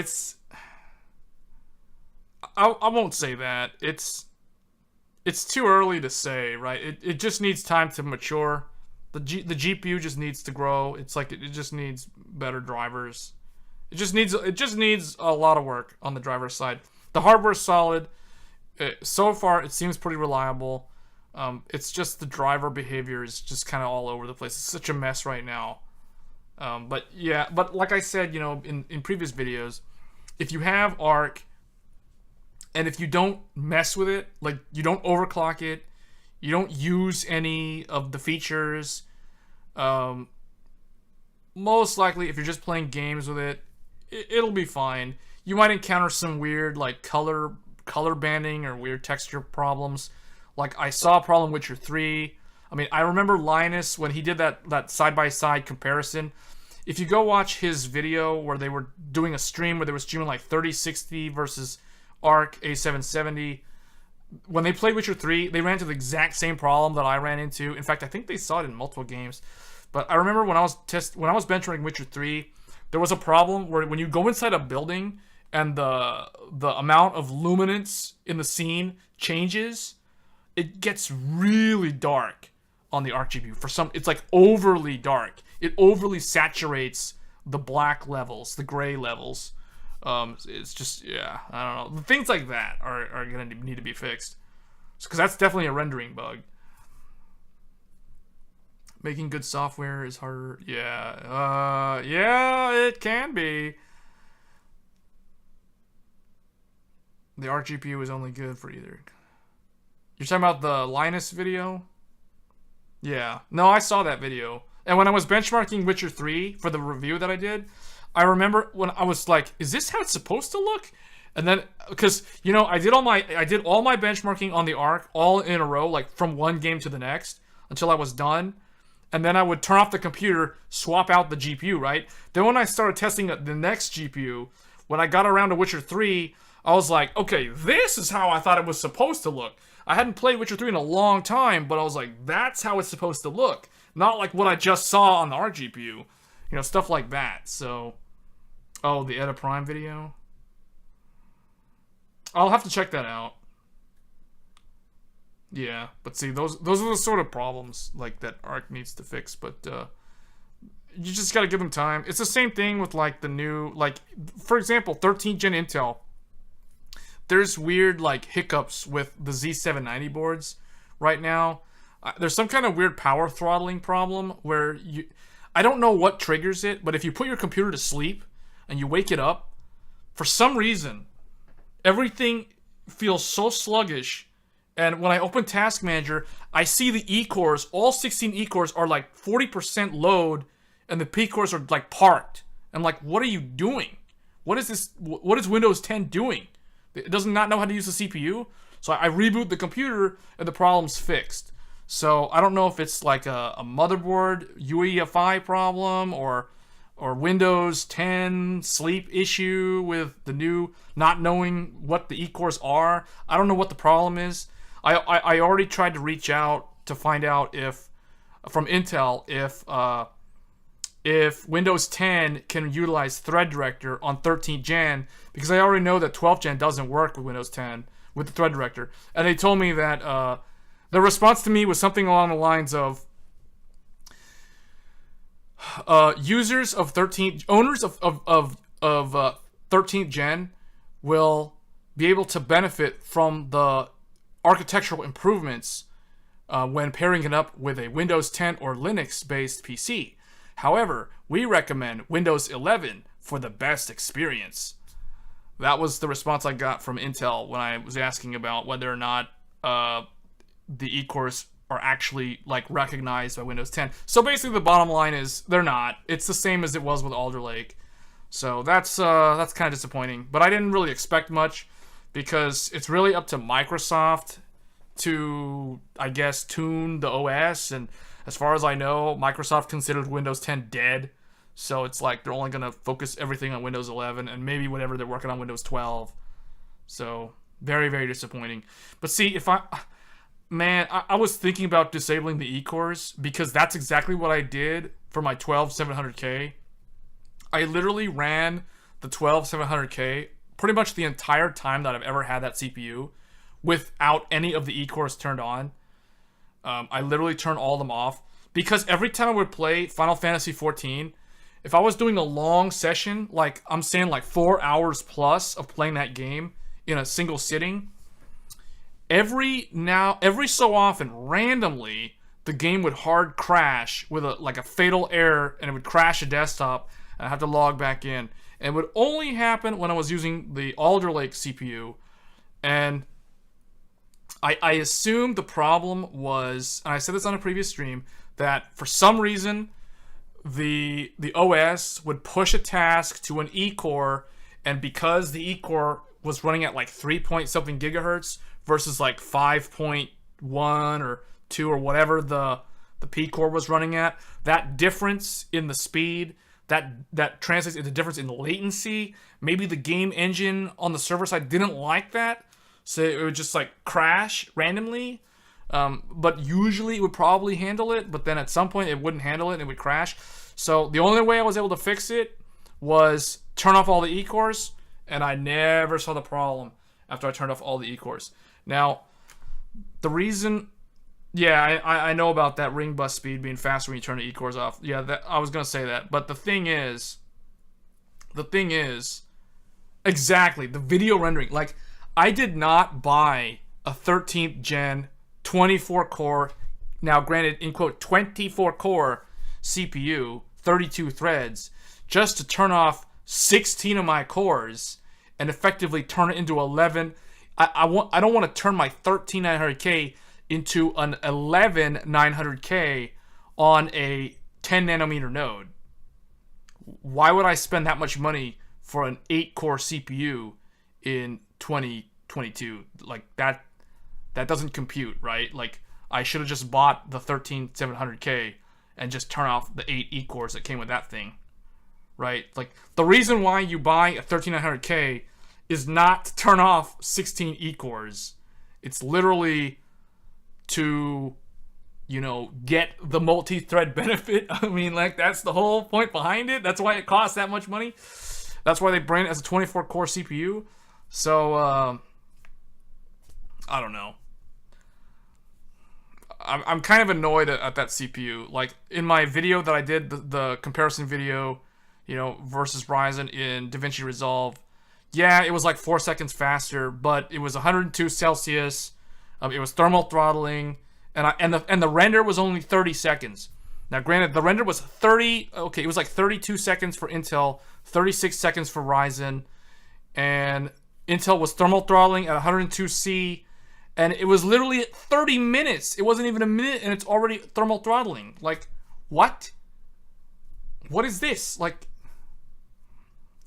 I won't say that. It's too early to say, right? It just needs time to mature. The GPU just needs to grow. It's like it just needs better drivers. It just needs a lot of work on the driver side. The hardware's solid. So far, it seems pretty reliable. It's just the driver behavior is just kind of all over the place. It's such a mess right now. But like I said, you know, in previous videos, if you have ARC, and if you don't mess with it, like you don't overclock it, you don't use any of the features, most likely if you're just playing games with it, it'll be fine. You might encounter some weird like color banding or weird texture problems. Like I saw a problem with Witcher 3. I mean, I remember Linus when he did that side-by-side comparison. If you go watch his video where they were doing a stream where they were streaming like 3060 versus ARC A770, when they played Witcher 3, they ran into the exact same problem that I ran into. In fact, I think they saw it in multiple games. But I remember when I was benchmarking Witcher 3, there was a problem where when you go inside a building and the amount of luminance in the scene changes, it gets really dark on the Arc GPU. It's like overly dark. It overly saturates the black levels, the gray levels. It's just, yeah, I don't know. Things like that are going to need to be fixed. Because that's definitely a rendering bug. Making good software is harder. Yeah. Yeah, it can be. The Arc GPU is only good for either. You're talking about the Linus video? Yeah. No, I saw that video. And when I was benchmarking Witcher 3 for the review that I did, I remember when I was like, is this how it's supposed to look? And then, because, you know, I did all my benchmarking on the Arc all in a row, like from one game to the next, until I was done. And then I would turn off the computer, swap out the GPU, right? Then when I started testing the next GPU, when I got around to Witcher 3, I was like, okay, this is how I thought it was supposed to look. I hadn't played Witcher 3 in a long time, but I was like, that's how it's supposed to look. Not like what I just saw on the Arc GPU. You know, stuff like that. So, oh, the Edda Prime video? I'll have to check that out. Yeah, but see, those are the sort of problems like that Arc needs to fix, but you just gotta give them time. It's the same thing with like the new, like, for example, 13th gen Intel. There's weird like hiccups with the Z790 boards right now. There's some kind of weird power throttling problem where I don't know what triggers it, but if you put your computer to sleep and you wake it up, for some reason, everything feels so sluggish. And when I open Task Manager, I see the E-cores, all 16 E-cores are like 40% load, and the P-cores are like parked. I'm like, what are you doing? What is this? What is Windows 10 doing? It does not know how to use the CPU. So I reboot the computer, and the problem's fixed. So I don't know if it's like a motherboard UEFI problem or Windows 10 sleep issue with the new not knowing what the E-cores are. I don't know what the problem is. I already tried to reach out to find out if from Intel if Windows 10 can utilize Thread Director on 13th gen, because I already know that 12th gen doesn't work with Windows 10 with the Thread Director, and they told me that the response to me was something along the lines of users of 13th owners of 13th gen will be able to benefit from the architectural improvements when pairing it up with a Windows 10 or Linux-based PC. However, we recommend Windows 11 for the best experience. That was the response I got from Intel when I was asking about whether or not the E-cores are actually like recognized by Windows 10. So basically, the bottom line is they're not. It's the same as it was with Alder Lake. So that's kind of disappointing. But I didn't really expect much, because it's really up to Microsoft to, I guess, tune the OS. And as far as I know, Microsoft considers Windows 10 dead. So it's like they're only going to focus everything on Windows 11 and maybe whatever they're working on Windows 12. So very, very disappointing. But see, I was thinking about disabling the E-cores, because that's exactly what I did for my 12700K. I literally ran the 12700K pretty much the entire time that I've ever had that CPU without any of the E-cores turned on. I literally turned all of them off, because every time I would play Final Fantasy XIV, if I was doing a long session, like I'm saying like 4 hours plus of playing that game in a single sitting, every so often, randomly, the game would hard crash with a fatal error, and it would crash a desktop, and I have to log back in. And it would only happen when I was using the Alder Lake CPU. And I assumed the problem was, and I said this on a previous stream, that for some reason the OS would push a task to an E-core, and because the E-core was running at like 3-point-something gigahertz versus like 5.1 or 2 or whatever the P-core was running at, that difference in the speed, that translates into difference in latency. Maybe the game engine on the server side didn't like that, so it would just like crash randomly. But usually it would probably handle it, but then at some point it wouldn't handle it and it would crash. So the only way I was able to fix it was turn off all the E-cores, and I never saw the problem after I turned off all the E-cores. Now, the reason... Yeah, I know about that ring bus speed being faster when you turn the E-cores off. Yeah, I was going to say that. But the thing is, exactly, the video rendering. Like, I did not buy a 13th gen 24 core, now granted, in quote, 24 core CPU, 32 threads, just to turn off 16 of my cores and effectively turn it into 11. I don't want to turn my 13900K into an 11900K on a 10 nanometer node. Why would I spend that much money for an 8-core CPU in 2022? Like, that doesn't compute, right? Like, I should have just bought the 13700K and just turn off the 8 E-cores that came with that thing, right? Like, the reason why you buy a 13900K is not to turn off 16 E-cores. It's literally to, you know, get the multi-thread benefit. I mean, like, that's the whole point behind it. That's why it costs that much money. That's why they brand it as a 24-core CPU. So, I don't know. I'm kind of annoyed at that CPU. Like, in my video that I did, the comparison video, you know, versus Ryzen in DaVinci Resolve, yeah, it was like 4 seconds faster, but it was 102 Celsius. It was thermal throttling, and the render was only 30 seconds. Now, granted, the render was it was like 32 seconds for Intel, 36 seconds for Ryzen, and Intel was thermal throttling at 102C, and it was literally 30 minutes. It wasn't even a minute, and it's already thermal throttling. Like, what? What is this? Like,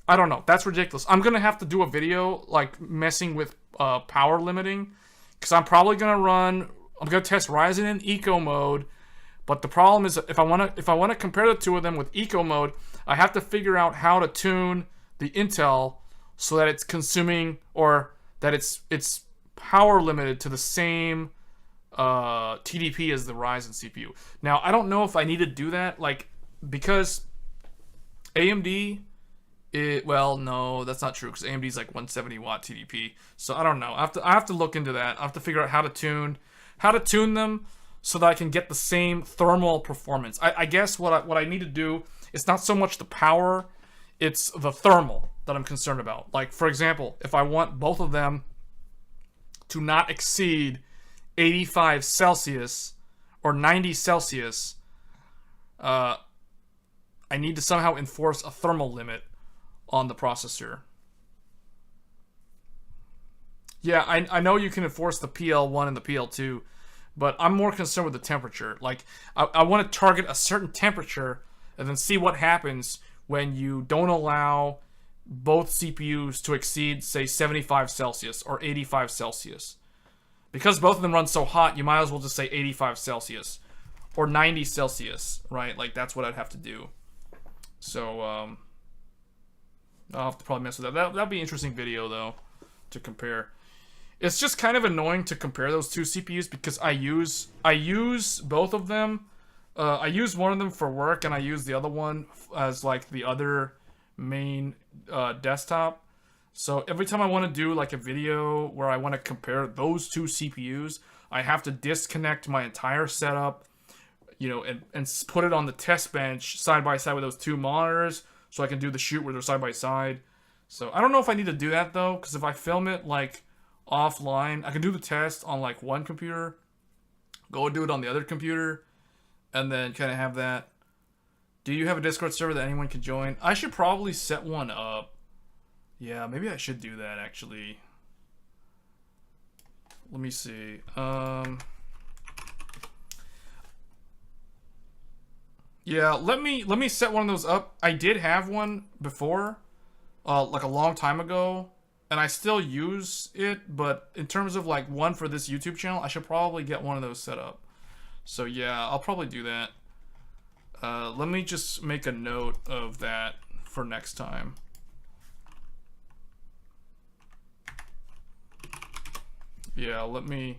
I don't know. That's ridiculous. I'm going to have to do a video, like, messing with power limiting, because I'm probably going to test Ryzen in eco mode, but the problem is if I want to compare the two of them with eco mode, I have to figure out how to tune the Intel so that it's consuming, or that it's power limited to the same TDP as the Ryzen CPU. Now, I don't know if I need to do that, like, because AMD... well, no, that's not true, because AMD is like 170 watt TDP. So I don't know. I have to look into that. I have to figure out how to tune them so that I can get the same thermal performance. I guess what I need to do is not so much the power, it's the thermal that I'm concerned about. Like, for example, if I want both of them to not exceed 85 Celsius or 90 Celsius, I need to somehow enforce a thermal limit on the processor. Yeah, I know you can enforce the PL1 and the PL2, but I'm more concerned with the temperature. Like, I want to target a certain temperature and then see what happens when you don't allow both CPUs to exceed, say, 75 Celsius or 85 Celsius. Because both of them run so hot, you might as well just say 85 Celsius or 90 Celsius, right? Like, that's what I'd have to do. So, I'll have to probably mess with that. That'll be an interesting video, though, to compare. It's just kind of annoying to compare those two CPUs because I use both of them. I use one of them for work, and I use the other one as, like, the other main desktop. So every time I want to do, like, a video where I want to compare those two CPUs, I have to disconnect my entire setup, you know, and put it on the test bench side by side with those two monitors, so I can do the shoot where they're side by side. So I don't know if I need to do that, though, because if I film it, like, offline, I can do the test on, like, one computer, go and do it on the other computer, and then kind of have that. Do you have a Discord server that anyone can join? I should probably set one up. Yeah, maybe I should do that, actually. Let me see. Yeah, let me set one of those up. I did have one before, like a long time ago, and I still use it, but in terms of like one for this YouTube channel, I should probably get one of those set up. So yeah, I'll probably do that. Let me just make a note of that for next time. Yeah, let me...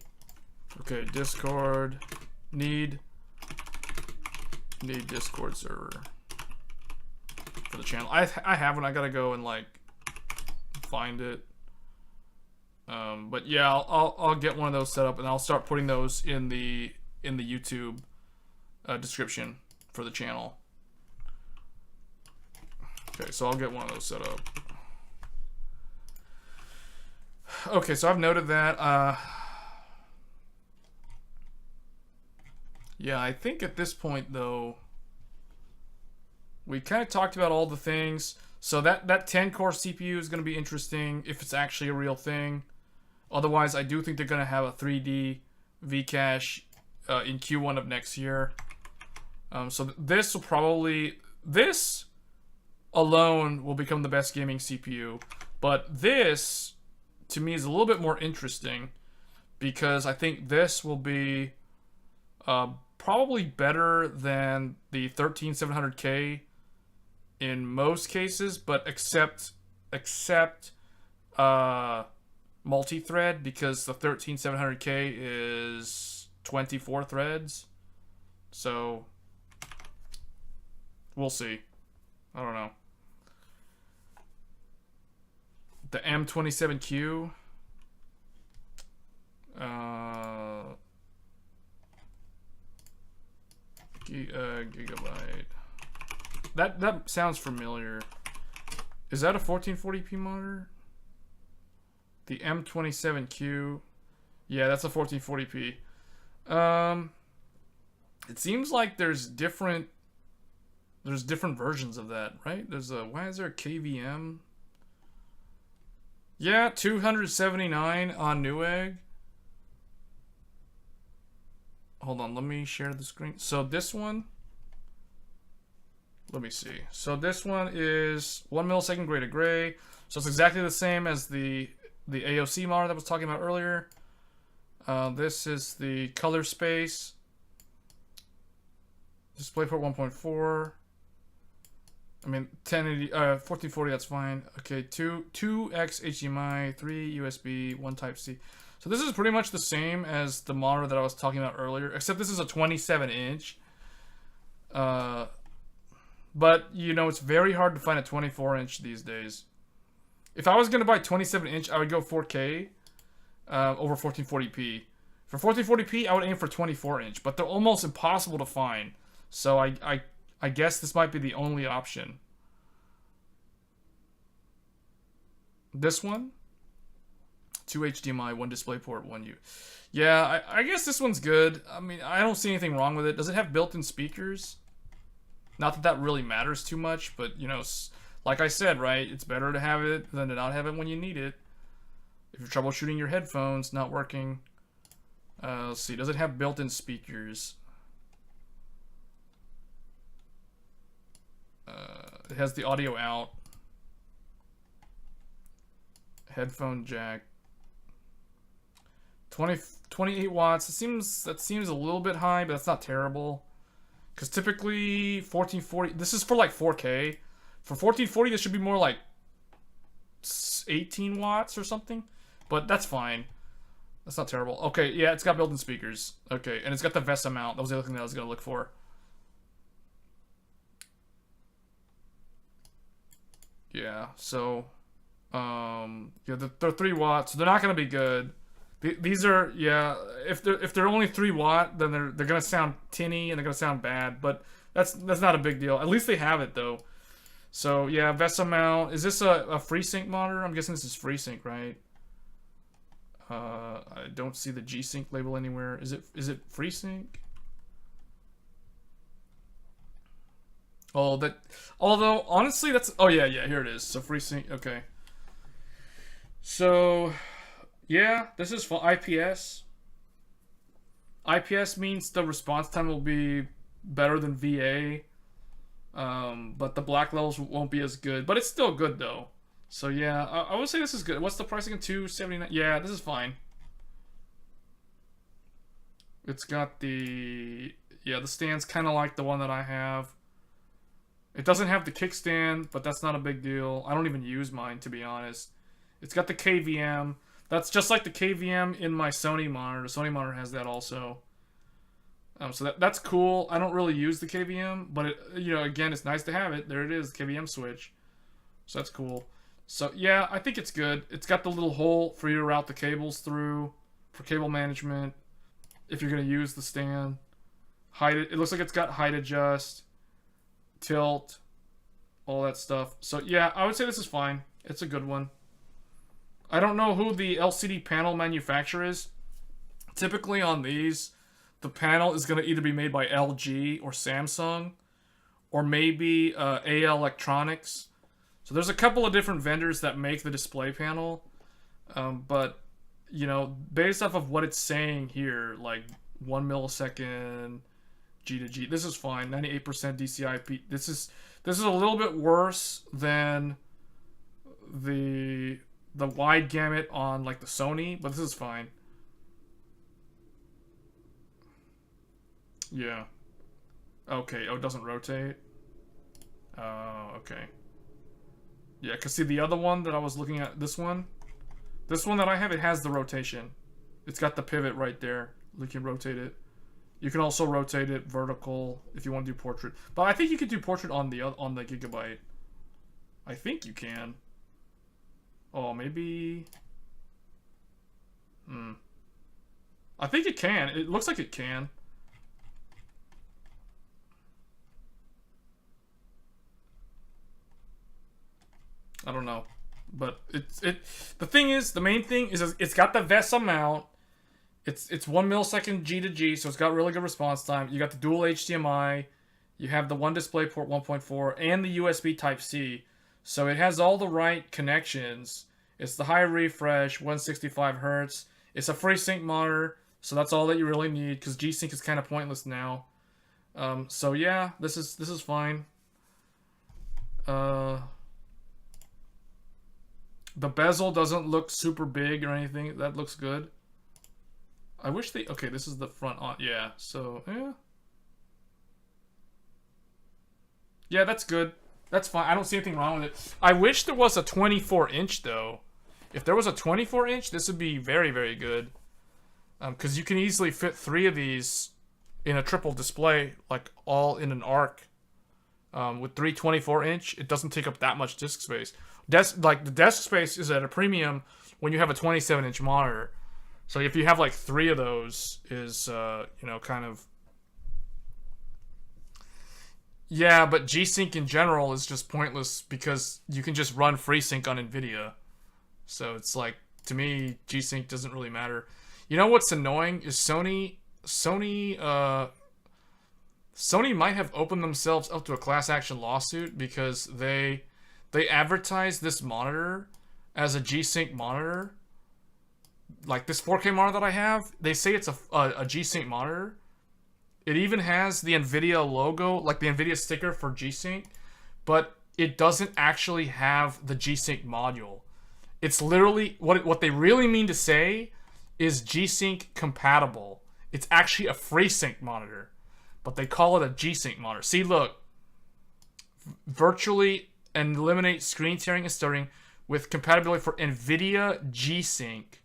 Okay, Discord. Need Discord server for the channel. I have one. I gotta go and like find it. But yeah, I'll get one of those set up, and I'll start putting those in the YouTube description for the channel. Okay, so I'll get one of those set up. Okay, so I've noted that. Yeah, I think at this point, though, we kind of talked about all the things. So that 10-core CPU is going to be interesting if it's actually a real thing. Otherwise, I do think they're going to have a 3D Vcache in Q1 of next year. So this will probably... This alone will become the best gaming CPU. But this, to me, is a little bit more interesting. Because I think this will be... probably better than the 13700K in most cases, but except multi-thread, because the 13700K is 24 threads. So we'll see. I don't know. The M27Q. Gigabyte. That sounds familiar. Is that a 1440p monitor? The M27Q. Yeah, that's a 1440p. It seems like there's different versions of that, right? Why is there a KVM? Yeah, 279 on Newegg. Hold on, let me share the screen. So this one, let me see. So this one is 1 millisecond gray to gray. So it's exactly the same as the AOC monitor that I was talking about earlier. This is the color space. DisplayPort 1.4. I mean, 1080, 1440, that's fine. Okay, 2x HDMI, 3 USB, 1 Type-C. So this is pretty much the same as the monitor that I was talking about earlier, except this is a 27-inch. But, you know, it's very hard to find a 24-inch these days. If I was going to buy 27-inch, I would go 4K over 1440p. For 1440p, I would aim for 24-inch, but they're almost impossible to find. So I guess this might be the only option. This one? 2 HDMI, 1 DisplayPort, 1 U. Yeah, I guess this one's good. I mean, I don't see anything wrong with it. Does it have built-in speakers? Not that that really matters too much, but, you know, like I said, right? It's better to have it than to not have it when you need it. If you're troubleshooting your headphones, not working. Let's see, does it have built-in speakers? It has the audio out. Headphone jack. 28 watts. That seems a little bit high, but that's not terrible. Because typically 1440, this is for like 4K. For 1440, this should be more like 18 watts or something. But that's fine. That's not terrible. Okay, yeah, it's got built-in speakers. Okay, and it's got the VESA mount. That was the other thing that I was going to look for. Yeah, so... yeah, they're 3 watts. So they're not going to be good. These are, yeah, if they're only 3 watt, then they're gonna sound tinny and they're gonna sound bad. But that's not a big deal. At least they have it though. So yeah, VESA mount. Is this a FreeSync monitor? I'm guessing this is FreeSync, right? I don't see the G-Sync label anywhere. Is it FreeSync? Oh, although honestly, that's, oh yeah, here it is. So FreeSync, okay. So. Yeah, this is for IPS. IPS means the response time will be better than VA. But the black levels won't be as good. But it's still good, though. So, yeah, I would say this is good. What's the pricing? $279? Yeah, this is fine. It's got the... Yeah, the stand's kind of like the one that I have. It doesn't have the kickstand, but that's not a big deal. I don't even use mine, to be honest. It's got the KVM. That's just like the KVM in my Sony monitor. The Sony monitor has that also. So that's cool. I don't really use the KVM, but it, you know, again, it's nice to have it. There it is, KVM switch. So that's cool. So yeah, I think it's good. It's got the little hole for you to route the cables through for cable management. If you're gonna use the stand, height. It looks like it's got height adjust, tilt, all that stuff. So yeah, I would say this is fine. It's a good one. I don't know who the LCD panel manufacturer is. Typically on these, the panel is going to either be made by LG or Samsung, or maybe AL Electronics. So there's a couple of different vendors that make the display panel. But, you know, based off of what it's saying here, like 1 millisecond G to G, this is fine. 98% DCI-P. This is a little bit worse than the wide gamut on like the Sony, but this is fine. Yeah. Okay. Oh, it doesn't rotate. Oh, okay. Yeah, because see the other one that I was looking at, this one that I have, it has the rotation. It's got the pivot right there. You can rotate it. You can also rotate it vertical if you want to do portrait. But I think you could do portrait on the Gigabyte. I think you can. Oh, maybe. I think it can. It looks like it can. I don't know, but the thing is, the main thing is it's got the VESA mount. It's 1 millisecond G to G, so it's got really good response time. You got the dual HDMI, you have the one display port 1.4, and the USB Type-C. So it has all the right connections. It's the high refresh, 165 Hertz. It's a FreeSync monitor, so that's all that you really need, because G-Sync is kind of pointless now. So yeah, this is fine. The bezel doesn't look super big or anything. That looks good. I wish they... Okay, this is the front on... Yeah, so... Yeah. Yeah, that's good. That's fine. I don't see anything wrong with it. I wish there was a 24-inch, though. If there was a 24-inch, this would be very, very good. Because you can easily fit 3 of these in a triple display, like, all in an arc. With 3 24-inch, it doesn't take up that much disk space. The desk space is at a premium when you have a 27-inch monitor. So if you have like 3 of those, is you know, kind of... Yeah, but G-Sync in general is just pointless because you can just run FreeSync on NVIDIA. So it's like, to me, G-Sync doesn't really matter. You know what's annoying is Sony might have opened themselves up to a class action lawsuit because they advertise this monitor as a G-Sync monitor. Like this 4K monitor that I have, they say it's a G-Sync monitor. It even has the NVIDIA logo, like the NVIDIA sticker for G-Sync, but it doesn't actually have the G-Sync module. It's literally, what they really mean to say is G-Sync compatible. It's actually a FreeSync monitor, but they call it a G-Sync monitor. See, look. Virtually and eliminate screen tearing and stuttering with compatibility for NVIDIA G-Sync.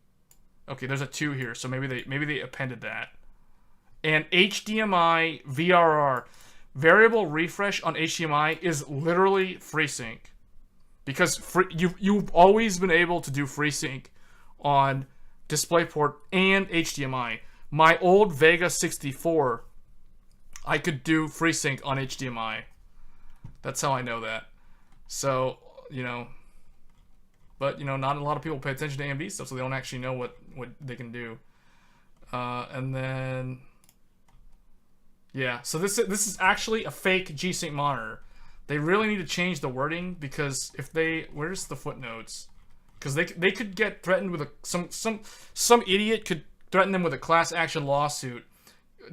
Okay, there's a 2 here, so maybe they appended that. And HDMI VRR. Variable refresh on HDMI is literally FreeSync. Because you've always been able to do FreeSync on DisplayPort and HDMI. My old Vega 64, I could do FreeSync on HDMI. That's how I know that. So, you know, but, you know, not a lot of people pay attention to AMD stuff, so they don't actually know what they can do. And then, yeah, so this is actually a fake G-Sync monitor. They really need to change the wording because if they... Where's the footnotes? Because they could get threatened with some idiot could threaten them with a class action lawsuit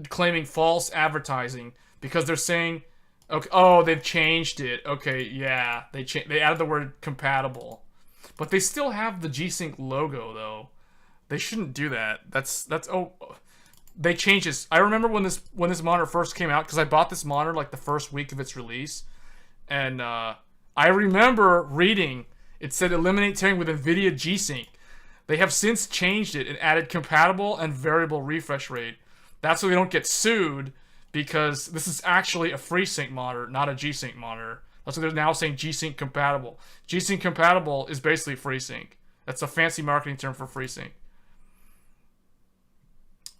claiming false advertising because they're saying, okay, oh, they've changed it. Okay, yeah, they added the word compatible, but they still have the G-Sync logo though. They shouldn't do that. That's oh, they changed this. I remember when this monitor first came out because I bought this monitor like the first week of its release, and I remember reading it said eliminate tearing with NVIDIA G-Sync. They have since changed it and added compatible and variable refresh rate. That's so they don't get sued, because this is actually a FreeSync monitor, not a G-Sync monitor. That's why they're now saying G-Sync compatible. G-Sync compatible is basically FreeSync. That's a fancy marketing term for FreeSync.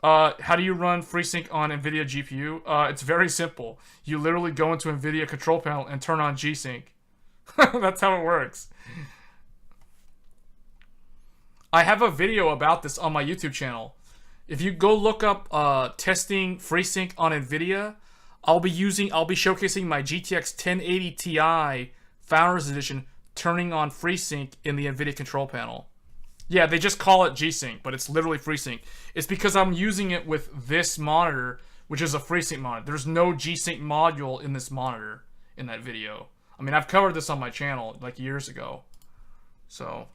How do you run FreeSync on NVIDIA GPU? It's very simple. You literally go into NVIDIA control panel and turn on G-Sync. That's how it works. I have a video about this on my YouTube channel. If you go look up testing FreeSync on NVIDIA, I'll be showcasing my GTX 1080 Ti Founders Edition turning on FreeSync in the NVIDIA control panel. Yeah, they just call it G-Sync, but it's literally FreeSync. It's because I'm using it with this monitor, which is a FreeSync monitor. There's no G-Sync module in this monitor in that video. I mean, I've covered this on my channel like years ago. So,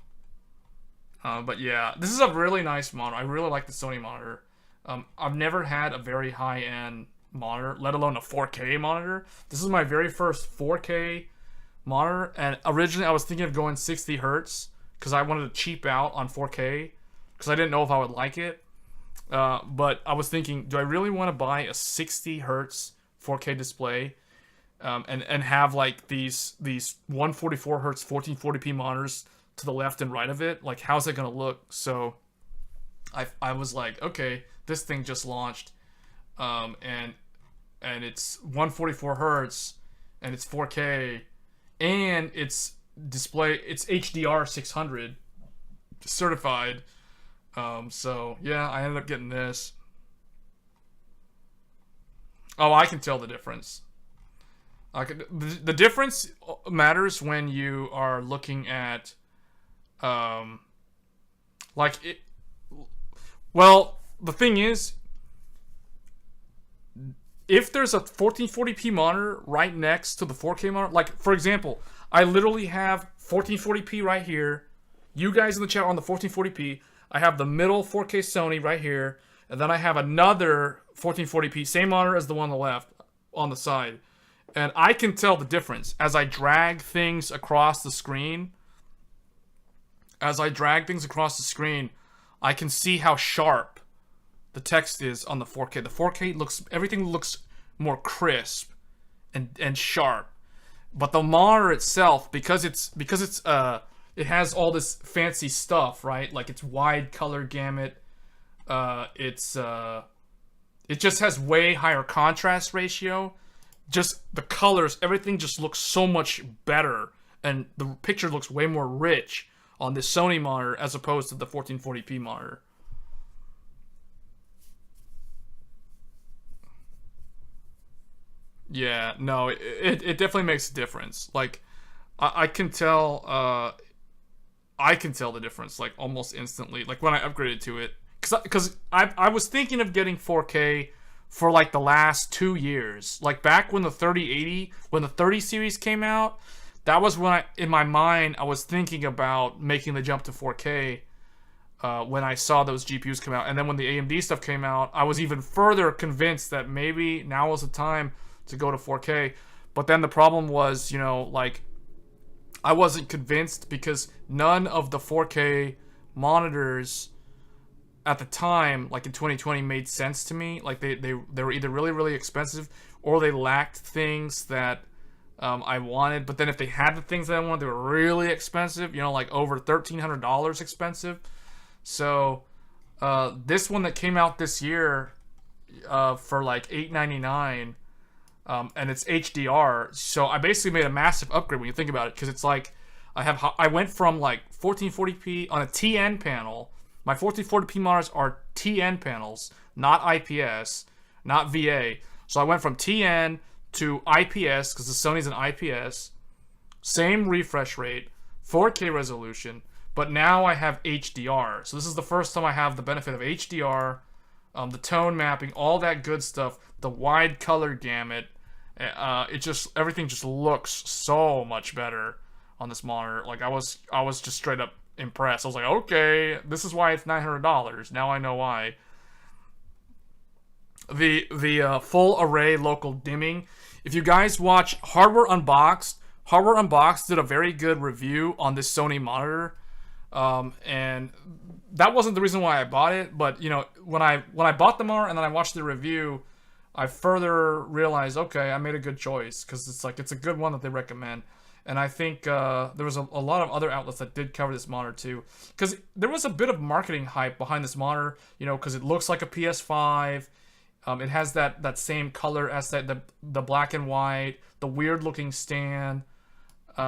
but yeah, this is a really nice monitor. I really like the Sony monitor. I've never had a very high-end monitor, let alone a 4K monitor. This is my very first 4K monitor, and originally I was thinking of going 60 hertz because I wanted to cheap out on 4K because I didn't know if I would like it. But I was thinking, do I really want to buy a 60 hertz 4K display and have like these 144 hertz 1440p monitors to the left and right of it? Like, how's it gonna look? So I was like, okay, this thing just launched, and it's 144 hertz and it's 4K and it's HDR 600 certified. So yeah, I ended up getting this. Oh, I can tell the difference. The difference matters when you are looking at well, the thing is, if there's a 1440p monitor right next to the 4K monitor, like for example, I literally have 1440p right here. You guys in the chat are on the 1440p. I have the middle 4K Sony right here, and then I have another 1440p, same monitor as the one on the left, on the side. And I can tell the difference as I drag things across the screen. As I drag things across the screen, I can see how sharp the text is on the 4K. The 4K everything looks more crisp and sharp. But the monitor itself, because it has all this fancy stuff, right? Like it's wide color gamut. It just has way higher contrast ratio. Just the colors, everything just looks so much better, and the picture looks way more rich on this Sony monitor as opposed to the 1440p monitor. Yeah, no, it definitely makes a difference. Like, I can tell the difference like almost instantly. Like when I upgraded to it, because I was thinking of getting 4K for like the last 2 years. Like back when the 3080, when the 30 series came out, that was when in my mind I was thinking about making the jump to 4K. When I saw those GPUs come out, and then when the AMD stuff came out, I was even further convinced that maybe now was the time to go to 4K. But then the problem was, like, I wasn't convinced because none of the 4K monitors at the time, like in 2020, made sense to me. Like they were either really, really expensive or they lacked things that I wanted. But then if they had the things that I wanted, they were really expensive, like over $1,300 expensive. So this one that came out this year for like $899, and it's HDR. So I basically made a massive upgrade when you think about it, because it's like I went from like 1440p on a TN panel. My 1440p monitors are TN panels, not IPS, not VA. So I went from TN to IPS, because the Sony's an IPS. Same refresh rate, 4K resolution, but now I have HDR. So this is the first time I have the benefit of HDR, the tone mapping, all that good stuff, the wide color gamut. Everything just looks so much better on this monitor. Like I was just straight up impressed. I was like, okay, this is why it's $900. Now I know why. The full array local dimming. If you guys watch Hardware Unboxed did a very good review on this Sony monitor. And that wasn't the reason why I bought it, but you know, when I bought the monitor and then I watched the review, I further realized, okay, I made a good choice, because it's a good one that they recommend. And I think there was a lot of other outlets that did cover this monitor too, because there was a bit of marketing hype behind this monitor, you know, because it looks like a PS5. It has that same color as the black and white, the weird looking stand. You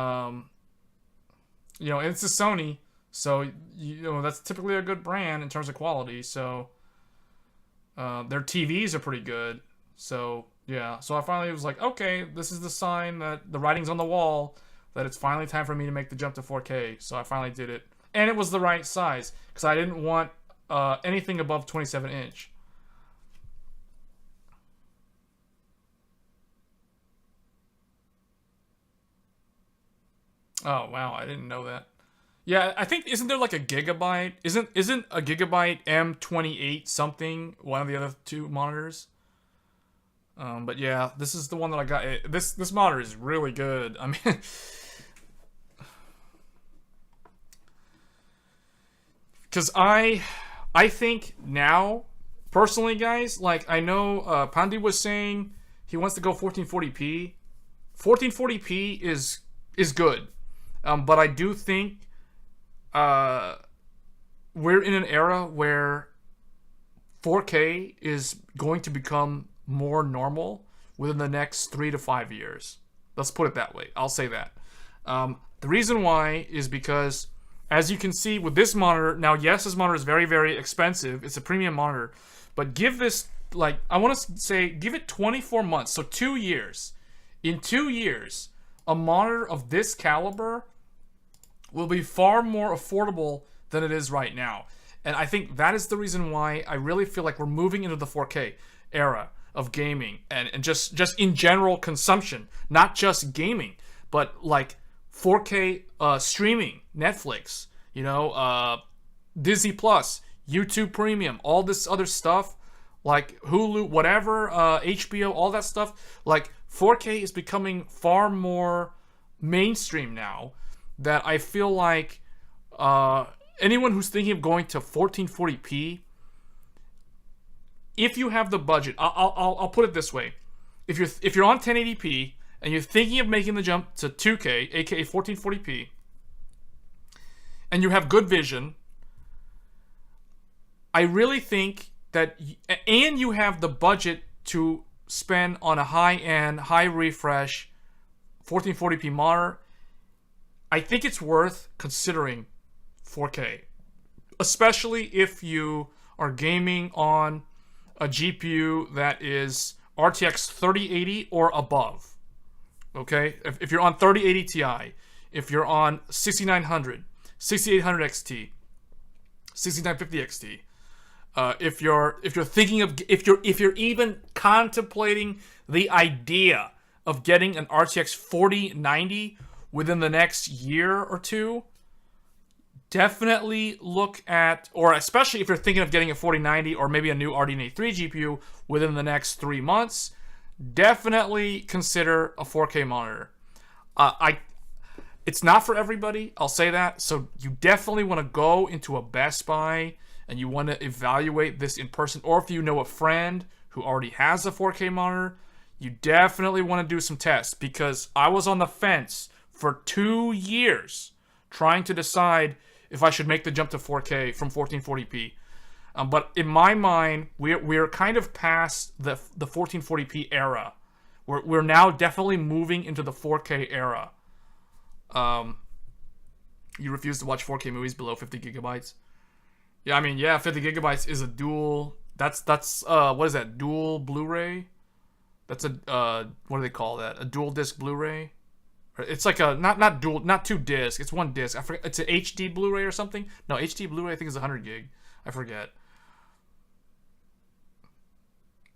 know, and it's a Sony, so you know that's typically a good brand in terms of quality. So their TVs are pretty good. So yeah, so I finally was like, okay, this is the sign that the writing's on the wall, that it's finally time for me to make the jump to 4K. So I finally did it, and it was the right size, because I didn't want anything above 27 inch. Oh wow, I didn't know that. Yeah, I think, isn't there like a gigabyte? Isn't a gigabyte M28 something one of the other two monitors? But yeah, this is the one that I got. This monitor is really good. I mean, because I think now, personally, guys, like I know Pandi was saying he wants to go 1440p. 1440p is good. But I do think we're in an era where 4K is going to become more normal within the next 3 to 5 years. Let's put it that way. I'll say that. The reason why is because, as you can see with this monitor, now yes, this monitor is very, very expensive. It's a premium monitor. But give this, like, I want to say, give it 24 months, so 2 years. In 2 years, a monitor of this caliber will be far more affordable than it is right now. And I think that is the reason why I really feel like we're moving into the 4K era of gaming and just in general consumption. Not just gaming, but like 4K streaming, Netflix, you know, Disney Plus, YouTube Premium, all this other stuff, like Hulu, whatever, HBO, all that stuff. Like 4K is becoming far more mainstream now, that I feel like anyone who's thinking of going to 1440p, if you have the budget, I'll put it this way: if you're on 1080p and you're thinking of making the jump to 2K, aka 1440p, and you have good vision, I really think that, and you have the budget to spend on a high-end, high-refresh 1440p monitor, I think it's worth considering 4K, especially if you are gaming on a GPU that is RTX 3080 or above. Okay, if you're on 3080 Ti, if you're on 6900, 6800 XT, 6950 XT, if you're thinking of, if you're even contemplating the idea of getting an RTX 4090 within the next year or two, definitely look at, or especially if you're thinking of getting a 4090 or maybe a new RDNA 3 GPU within the next 3 months, definitely consider a 4K monitor. It's not for everybody, I'll say that, so you definitely want to go into a Best Buy and you want to evaluate this in person, or if you know a friend who already has a 4K monitor, you definitely want to do some tests, because I was on the fence for 2 years trying to decide if I should make the jump to 4K from 1440p. But in my mind, we're kind of past the 1440p era. We're now definitely moving into the 4K era. You refuse to watch 4K movies below 50 gigabytes? Yeah, I mean, yeah, 50 gigabytes is a dual... That's what is that? Dual Blu-ray? That's a, what do they call that? A dual disc Blu-ray? It's like a, not dual, not 2 discs. It's 1 disc. I forget. It's an HD Blu-ray or something. No, HD Blu-ray I think is 100 gig. I forget.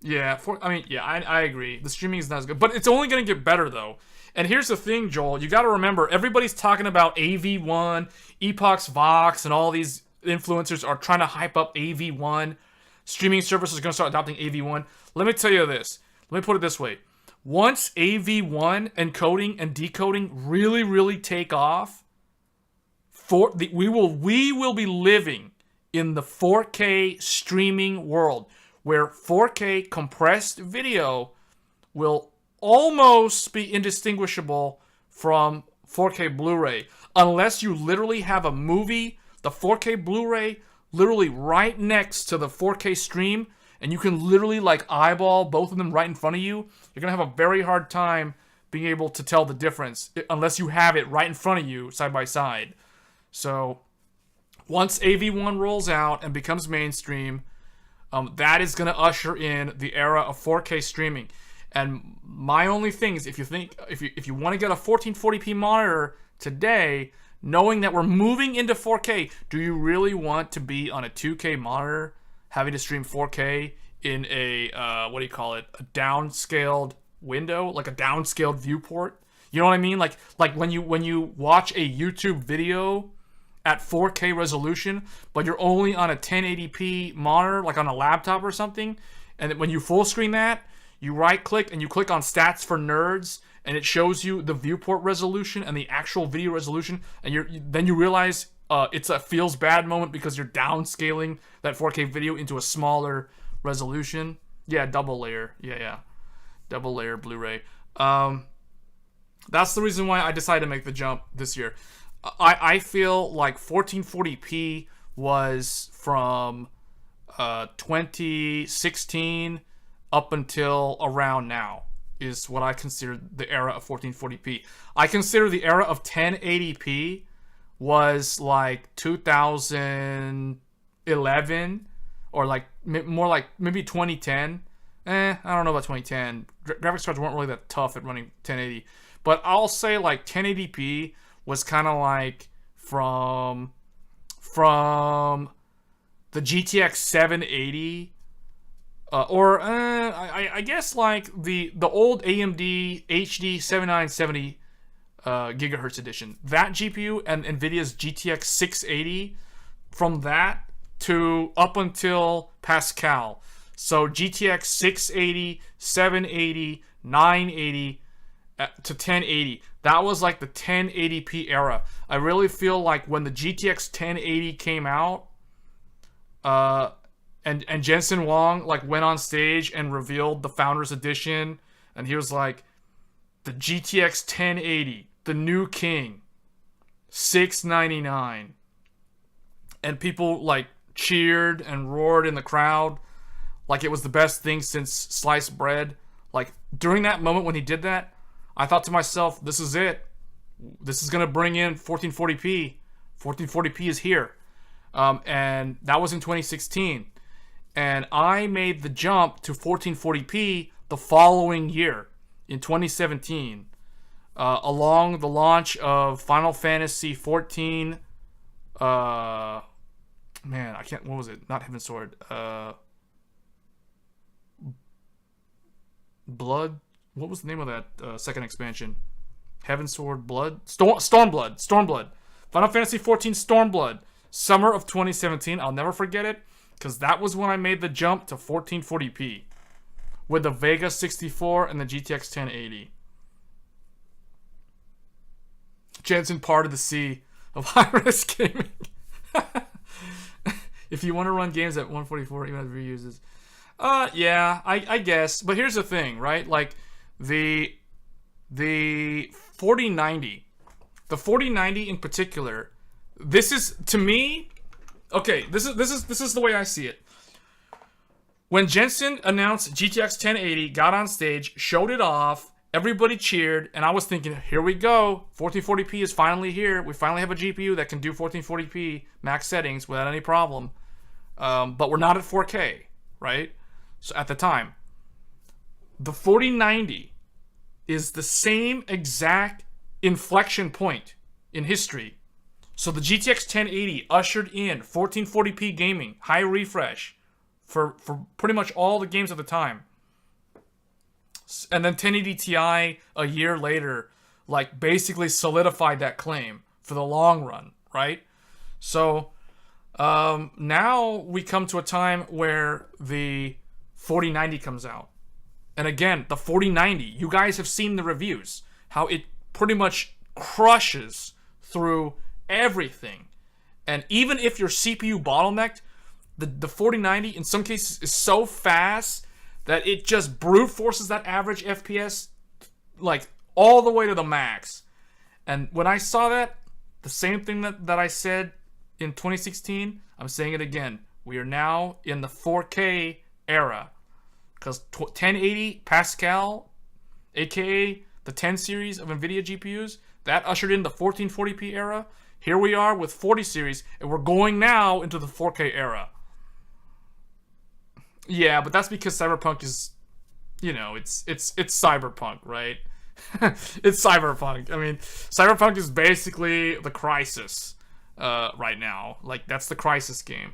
Yeah, I agree. The streaming is not as good, but it's only going to get better though. And here's the thing, Joel. You got to remember, everybody's talking about AV1, Epox Vox, and all these influencers are trying to hype up AV1. Streaming services are going to start adopting AV1. Let me tell you this. Let me put it this way. Once AV1 encoding and decoding really, really take off, we will be living in the 4K streaming world, where 4K compressed video will almost be indistinguishable from 4K Blu-ray, unless you literally have a movie, the 4K Blu-ray, literally right next to the 4K stream, and you can literally like eyeball both of them right in front of you. You're gonna have a very hard time being able to tell the difference unless you have it right in front of you, side by side. So once AV1 rolls out and becomes mainstream, that is going to usher in the era of 4K streaming. And my only thing is, if you want to get a 1440p monitor today, knowing that we're moving into 4K, do you really want to be on a 2K monitor having to stream 4K in a what do you call it? A downscaled window, like a downscaled viewport? You know what I mean? Like when you watch a YouTube video at 4K resolution, but you're only on a 1080p monitor, like on a laptop or something, and when you full screen that, you right click and you click on stats for nerds, and it shows you the viewport resolution and the actual video resolution, and then you realize it's a feels bad moment because you're downscaling that 4K video into a smaller resolution. Yeah, double layer. Yeah. Double layer Blu-ray. That's the reason why I decided to make the jump this year. I feel like 1440p was from 2016 up until around now is what I consider the era of 1440p. I consider the era of 1080p was like 2011 or like more like maybe 2010. I don't know about 2010. Graphics cards weren't really that tough at running 1080. But I'll say like 1080p was kind of like from the GTX 780 I guess like the old AMD HD 7970 gigahertz edition. That GPU and NVIDIA's GTX 680, from that to up until Pascal. So GTX 680, 780, 980 to 1080. That was like the 1080p era. I really feel like when the GTX 1080 came out, and Jensen Huang like went on stage and revealed the Founders Edition, and he was like, the GTX 1080, the new king, $699, and people like cheered and roared in the crowd like it was the best thing since sliced bread. Like during that moment when he did that, I thought to myself, this is it. This is gonna bring in 1440p. 1440p is here. And that was in 2016. And I made the jump to 1440p the following year, in 2017, along the launch of Final Fantasy 14. Man, I can't. What was it? Not Heaven Sword. Blood. What was the name of that second expansion? Heaven Sword Blood? Stormblood. Final Fantasy 14 Stormblood. Summer of 2017. I'll never forget it, because that was when I made the jump to 1440p with the Vega 64 and the GTX 1080. Jensen parted the sea of high-risk gaming. If you want to run games at 144, even as reuses. Yeah, I guess. But here's the thing, right? Like, the 4090. The 4090 in particular, this is, to me, okay, this is the way I see it. When Jensen announced GTX 1080, got on stage, showed it off, everybody cheered, and I was thinking, here we go. 1440p is finally here. We finally have a GPU that can do 1440p max settings without any problem. But we're not at 4K, right? So at the time, the 4090 is the same exact inflection point in history. So the GTX 1080 ushered in 1440p gaming, high refresh, for pretty much all the games of the time. And then 1080 Ti a year later, like, basically solidified that claim for the long run, right? So now we come to a time where the 4090 comes out. And again, the 4090, you guys have seen the reviews, how it pretty much crushes through everything. And even if your CPU bottlenecked, the 4090 in some cases is so fast that it just brute forces that average FPS like all the way to the max. And when I saw that, the same thing that I said in 2016, I'm saying it again. We are now in the 4K era. Because 1080 Pascal, aka the 10 series of NVIDIA GPUs, that ushered in the 1440p era. Here we are with 40 series, and we're going now into the 4K era. Yeah, but that's because Cyberpunk is, you know, it's Cyberpunk, right? It's Cyberpunk. I mean, Cyberpunk is basically the Crisis right now. Like, that's the Crisis game.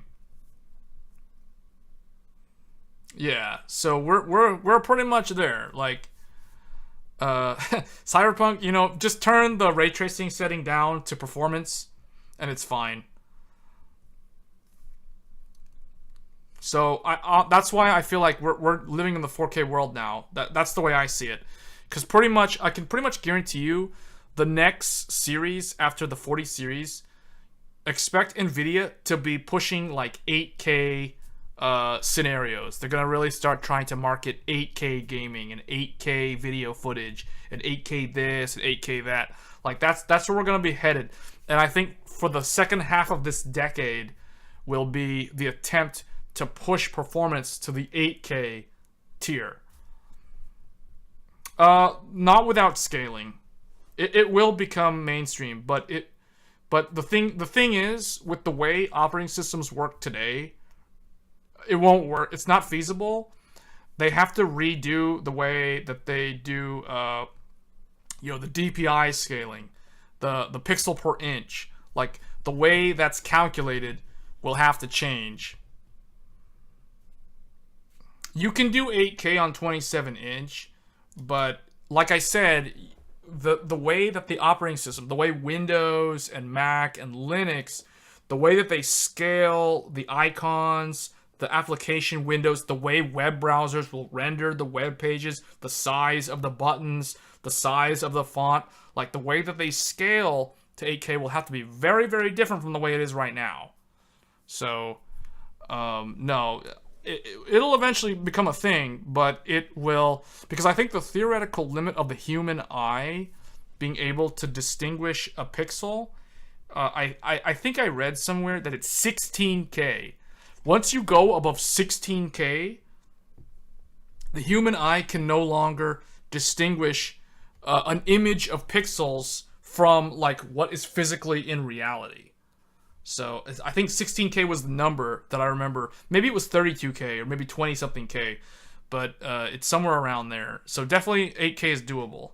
Yeah, so we're pretty much there. Like, Cyberpunk, you know, just turn the ray tracing setting down to performance, and it's fine. So that's why I feel like we're living in the 4K world now. That's the way I see it, because I can pretty much guarantee you, the next series after the 40 series, expect NVIDIA to be pushing like 8K scenarios. They're gonna really start trying to market 8K gaming and 8K video footage and 8K this and 8K that. Like that's where we're gonna be headed. And I think for the second half of this decade will be the attempt to push performance to the 8K tier. Not without scaling. It will become mainstream, but the thing is, with the way operating systems work today, it won't work. It's not feasible. They have to redo the way that they do, you know, the DPI scaling, the pixel per inch. Like, the way that's calculated will have to change. You can do 8K on 27-inch, but like I said, the way that the operating system, the way Windows and Mac and Linux, the way that they scale the icons, the application windows, the way web browsers will render the web pages, the size of the buttons, the size of the font, like the way that they scale to 8K will have to be very, very different from the way it is right now. So, no, it'll eventually become a thing, but it will, because I think the theoretical limit of the human eye being able to distinguish a pixel, I think I read somewhere that it's 16K. Once you go above 16K, the human eye can no longer distinguish an image of pixels from like what is physically in reality. So I think 16K was the number that I remember. Maybe it was 32K or maybe 20 something K, but it's somewhere around there. So definitely 8K is doable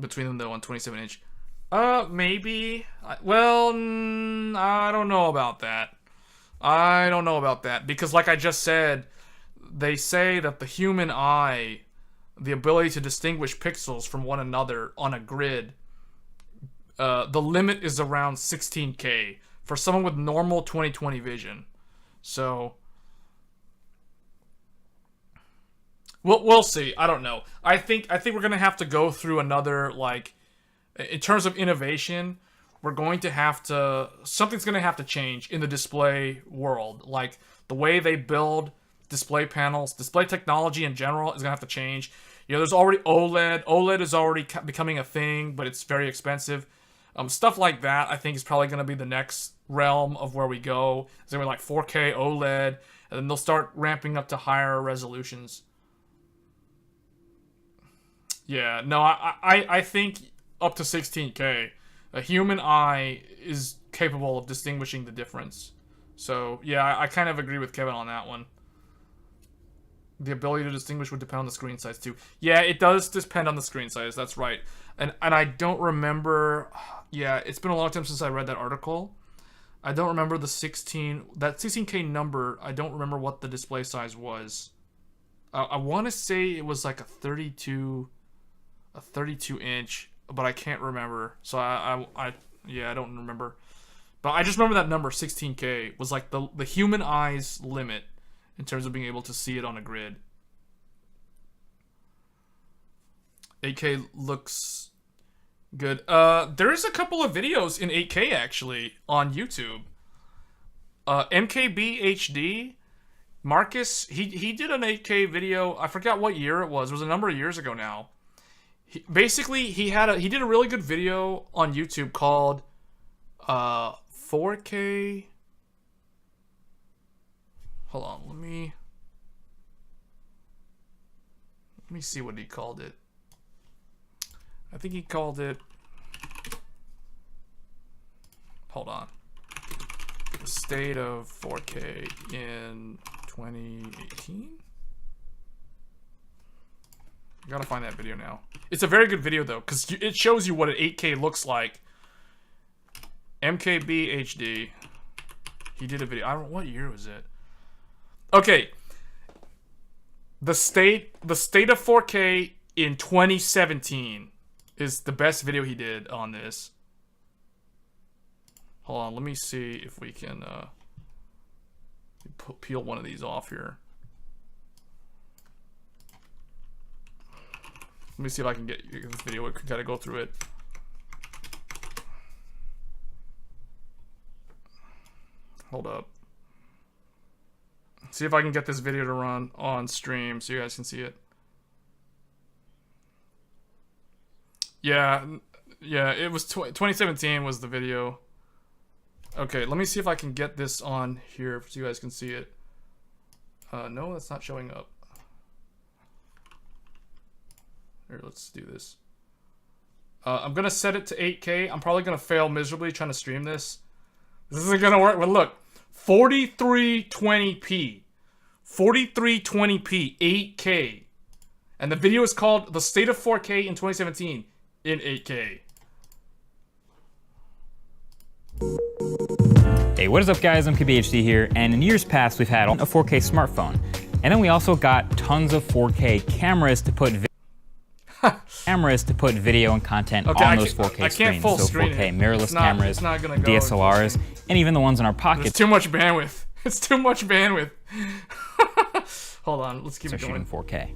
between them though on 27-inch. Maybe. Well, I don't know about that. I don't know about that, because like I just said, they say that the human eye, the ability to distinguish pixels from one another on a grid, the limit is around 16K for someone with normal 20/20 vision. So we'll see. I don't know. I think we're gonna have to go through another, like, in terms of innovation, we're going to have to, something's going to have to change in the display world. Like, the way they build display panels, display technology in general is going to have to change. You know, there's already OLED. OLED is already becoming a thing, but it's very expensive. Stuff like that, I think, is probably going to be the next realm of where we go. It's going to be like 4K OLED, and then they'll start ramping up to higher resolutions. Yeah, no, I think up to 16K. A human eye is capable of distinguishing the difference. So, yeah, I kind of agree with Kevin on that one. The ability to distinguish would depend on the screen size, too. Yeah, it does depend on the screen size, that's right. And I don't remember... Yeah, it's been a long time since I read that article. I don't remember the 16K number, I don't remember what the display size was. I want to say it was like a 32-inch... but I can't remember. So yeah, I don't remember. But I just remember that number, 16K, was like the human eye's limit in terms of being able to see it on a grid. 8K looks Good. There's a couple of videos in 8K actually on YouTube. MKBHD, Marcus, he did an 8K video. I forgot what year it was. It was a number of years ago now. Basically, he did a really good video on YouTube called 4K. Hold on, let me see what he called it. I think he called it. Hold on. The state of 4K in 2018. I gotta find that video now. It's a very good video though, because it shows you what an 8K looks like. MKBHD. He did a video. I don't know, what year was it? Okay. The state of 4K in 2017 is the best video he did on this. Hold on, let me see if we can peel one of these off here. Let me see if I can get this video. We gotta go through it. Hold up. See if I can get this video to run on stream so you guys can see it. Yeah, it was 2017 was the video. Okay, let me see if I can get this on here so you guys can see it. No, that's not showing up. Here, let's do this. I'm gonna set it to 8K. I'm probably gonna fail miserably trying to stream this. This isn't gonna work. But look, 4320p, 4320p, 8K, and the video is called "The State of 4K in 2017 in 8K." Hey, what is up guys, I'm KBHD here, and in years past we've had a 4K smartphone, and then we also got tons of 4K cameras to put video and content on those 4K screens. So 4K mirrorless cameras, DSLRs, and even the ones in our pockets. It's too much bandwidth. It's too much bandwidth. Hold on, let's keep it going. Shooting 4K.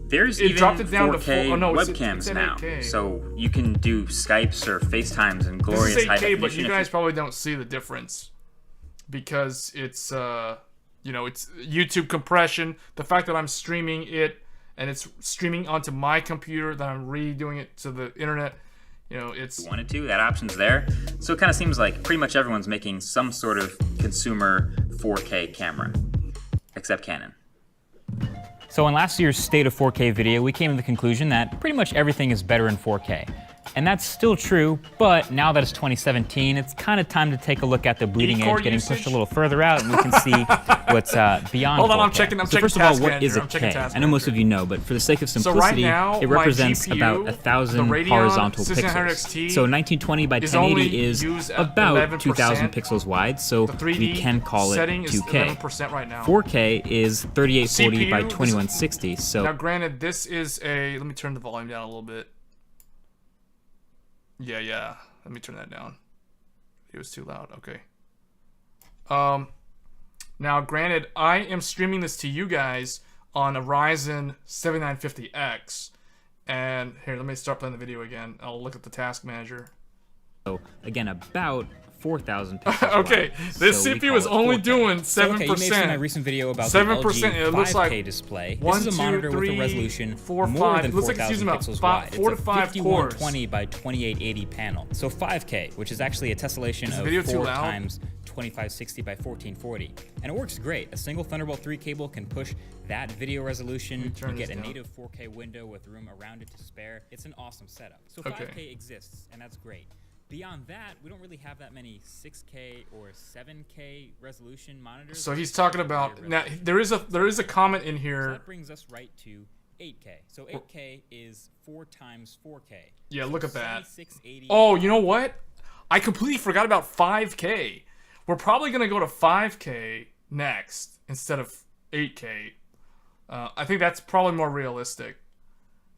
There's even 4K webcams now, so you can do Skypes or FaceTimes in glorious high definition. But you guys probably don't see the difference because it's you know, it's YouTube compression. The fact that I'm streaming it and it's streaming onto my computer, that I'm redoing it to the internet. You know, it's... If you wanted to, that option's there. So it kind of seems like pretty much everyone's making some sort of consumer 4K camera, except Canon. So in last year's State of 4K video, we came to the conclusion that pretty much everything is better in 4K. And that's still true, but now that it's 2017, it's kind of time to take a look at the bleeding edge getting pushed a little further out, and we can see what's beyond 4K. Hold on, I'm checking first of all, what is a K? I know most of you know, but for the sake of simplicity, it represents about 1,000 horizontal pixels. So 1920 by 1080 is about 2,000 pixels wide, so we can call it 2K. 4K is 3840 by 2160, so... Now granted, this is a... Let me turn the volume down a little bit. Yeah. Let me turn that down. It was too loud. Okay. Now, granted, I am streaming this to you guys on a Ryzen 7950X. And here, let me start playing the video again. I'll look at the task manager. So, again, about 4,000 pixels. Okay, this CPU is only doing 7%. Okay, you may have seen my recent video about 7%. The LG it looks 5K like display. One, this is a monitor 2, 3, with a resolution 4, more 5. than 4,000 pixels wide. 4 to 5 it's a 5120 by 2880 panel. So 5K, which is actually a tessellation of 4 times 2560 by 1440. And it works great. A single Thunderbolt 3 cable can push that video resolution. You get a native 4K window with room around it to spare. It's an awesome setup. So 5K exists, and that's great. Beyond that, we don't really have that many 6K or 7K resolution monitors. So he's talking about... Now, there is a comment in here... So that brings us right to 8K. So 8K is 4 times 4K. Yeah, so look at that. 7680. Oh, you know what? I completely forgot about 5K. We're probably going to go to 5K next instead of 8K. I think that's probably more realistic.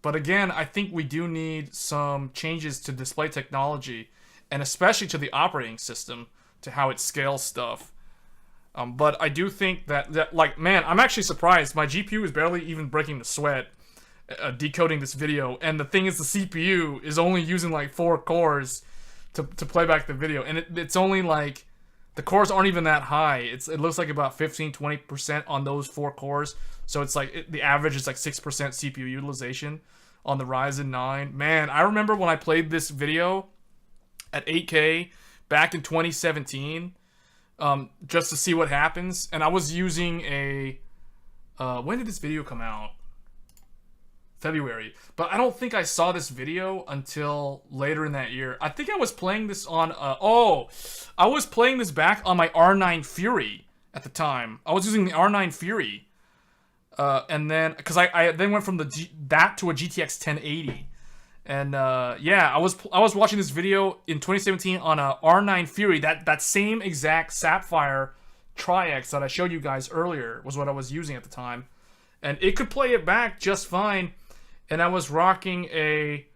But again, I think we do need some changes to display technology, and especially to the operating system, to how it scales stuff. But I do think that like, man, I'm actually surprised. My GPU is barely even breaking the sweat. decoding this video, and the thing is, the CPU is only using like 4 cores to play back the video, and it's only like, the cores aren't even that high. It looks like about 15-20% on those 4 cores, so it's like the average is like 6% CPU utilization on the Ryzen 9. Man, I remember when I played this video at 8K back in 2017, just to see what happens, and I was using a when did this video come out? February. But I don't think I saw this video until later in that year. I think I was playing this on I was playing this back on my R9 Fury at the time. I was using the R9 Fury. And then, because I then went from that to a GTX 1080. And yeah, I was watching this video in 2017 on a R9 Fury. That same exact Sapphire Tri-Ace that I showed you guys earlier was what I was using at the time. And it could play it back just fine. And I was rocking I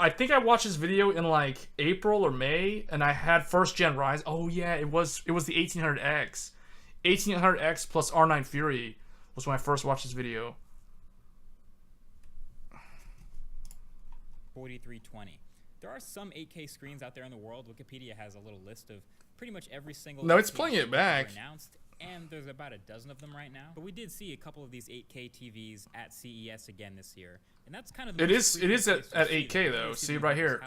think I watched this video in like April or May, and I had first gen Ryzen. Oh yeah, it was the 1800X. 1800X plus R9 Fury was when I first watched this video. 4320. There are some 8K screens out there in the world. Wikipedia has a little list of pretty much every single. No, it's playing it back. Announced, and there's about a dozen of them right now. But we did see a couple of these 8K TVs at CES again this year, and that's kind of the it is at 8K though. See right here.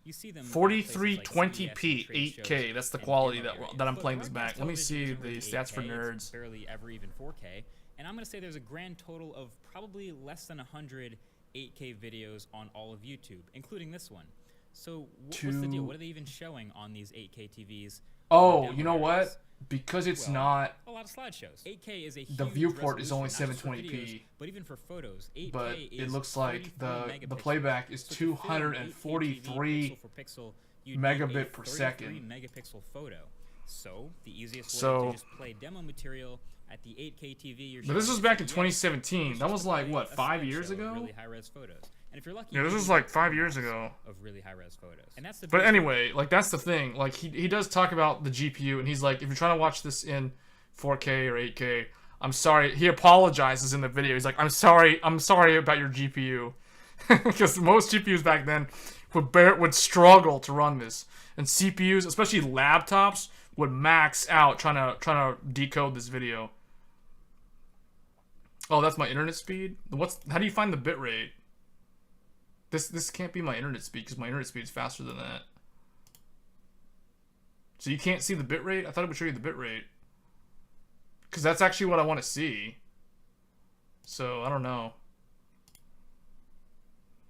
You see them 4320p 8K. That's the quality that I'm playing this back. Let me see the stats for nerds. Barely ever even 4K, and I'm gonna say there's a grand total of probably less than 100 8K videos on all of YouTube, including this one. So what's the deal? What are they even showing on these 8K TVs? Oh, you know what? Because it's not a lot of slideshows. 8K is a the viewport is only 720p, videos, but even for photos, 8K but is it looks like the playback is 243 megabit per second. Megapixel photo. So the easiest way to just play demo material at the 8K TV. But this was back in 2017. That was like what, 5 years ago? Really high-res photos. And if you're lucky, yeah, this was like 5 years ago. Of really high-res photos. And that's the. But anyway, like that's the thing. Like he does talk about the GPU, and he's like, if you're trying to watch this in 4K or 8K, I'm sorry. He apologizes in the video. He's like, I'm sorry about your GPU, because most GPUs back then would struggle to run this, and CPUs, especially laptops, would max out trying to decode this video. Oh, that's my internet speed. How do you find the bitrate? This can't be my internet speed, because my internet speed is faster than that. So you can't see the bitrate? I thought it would show you the bitrate, because that's actually what I want to see. So I don't know.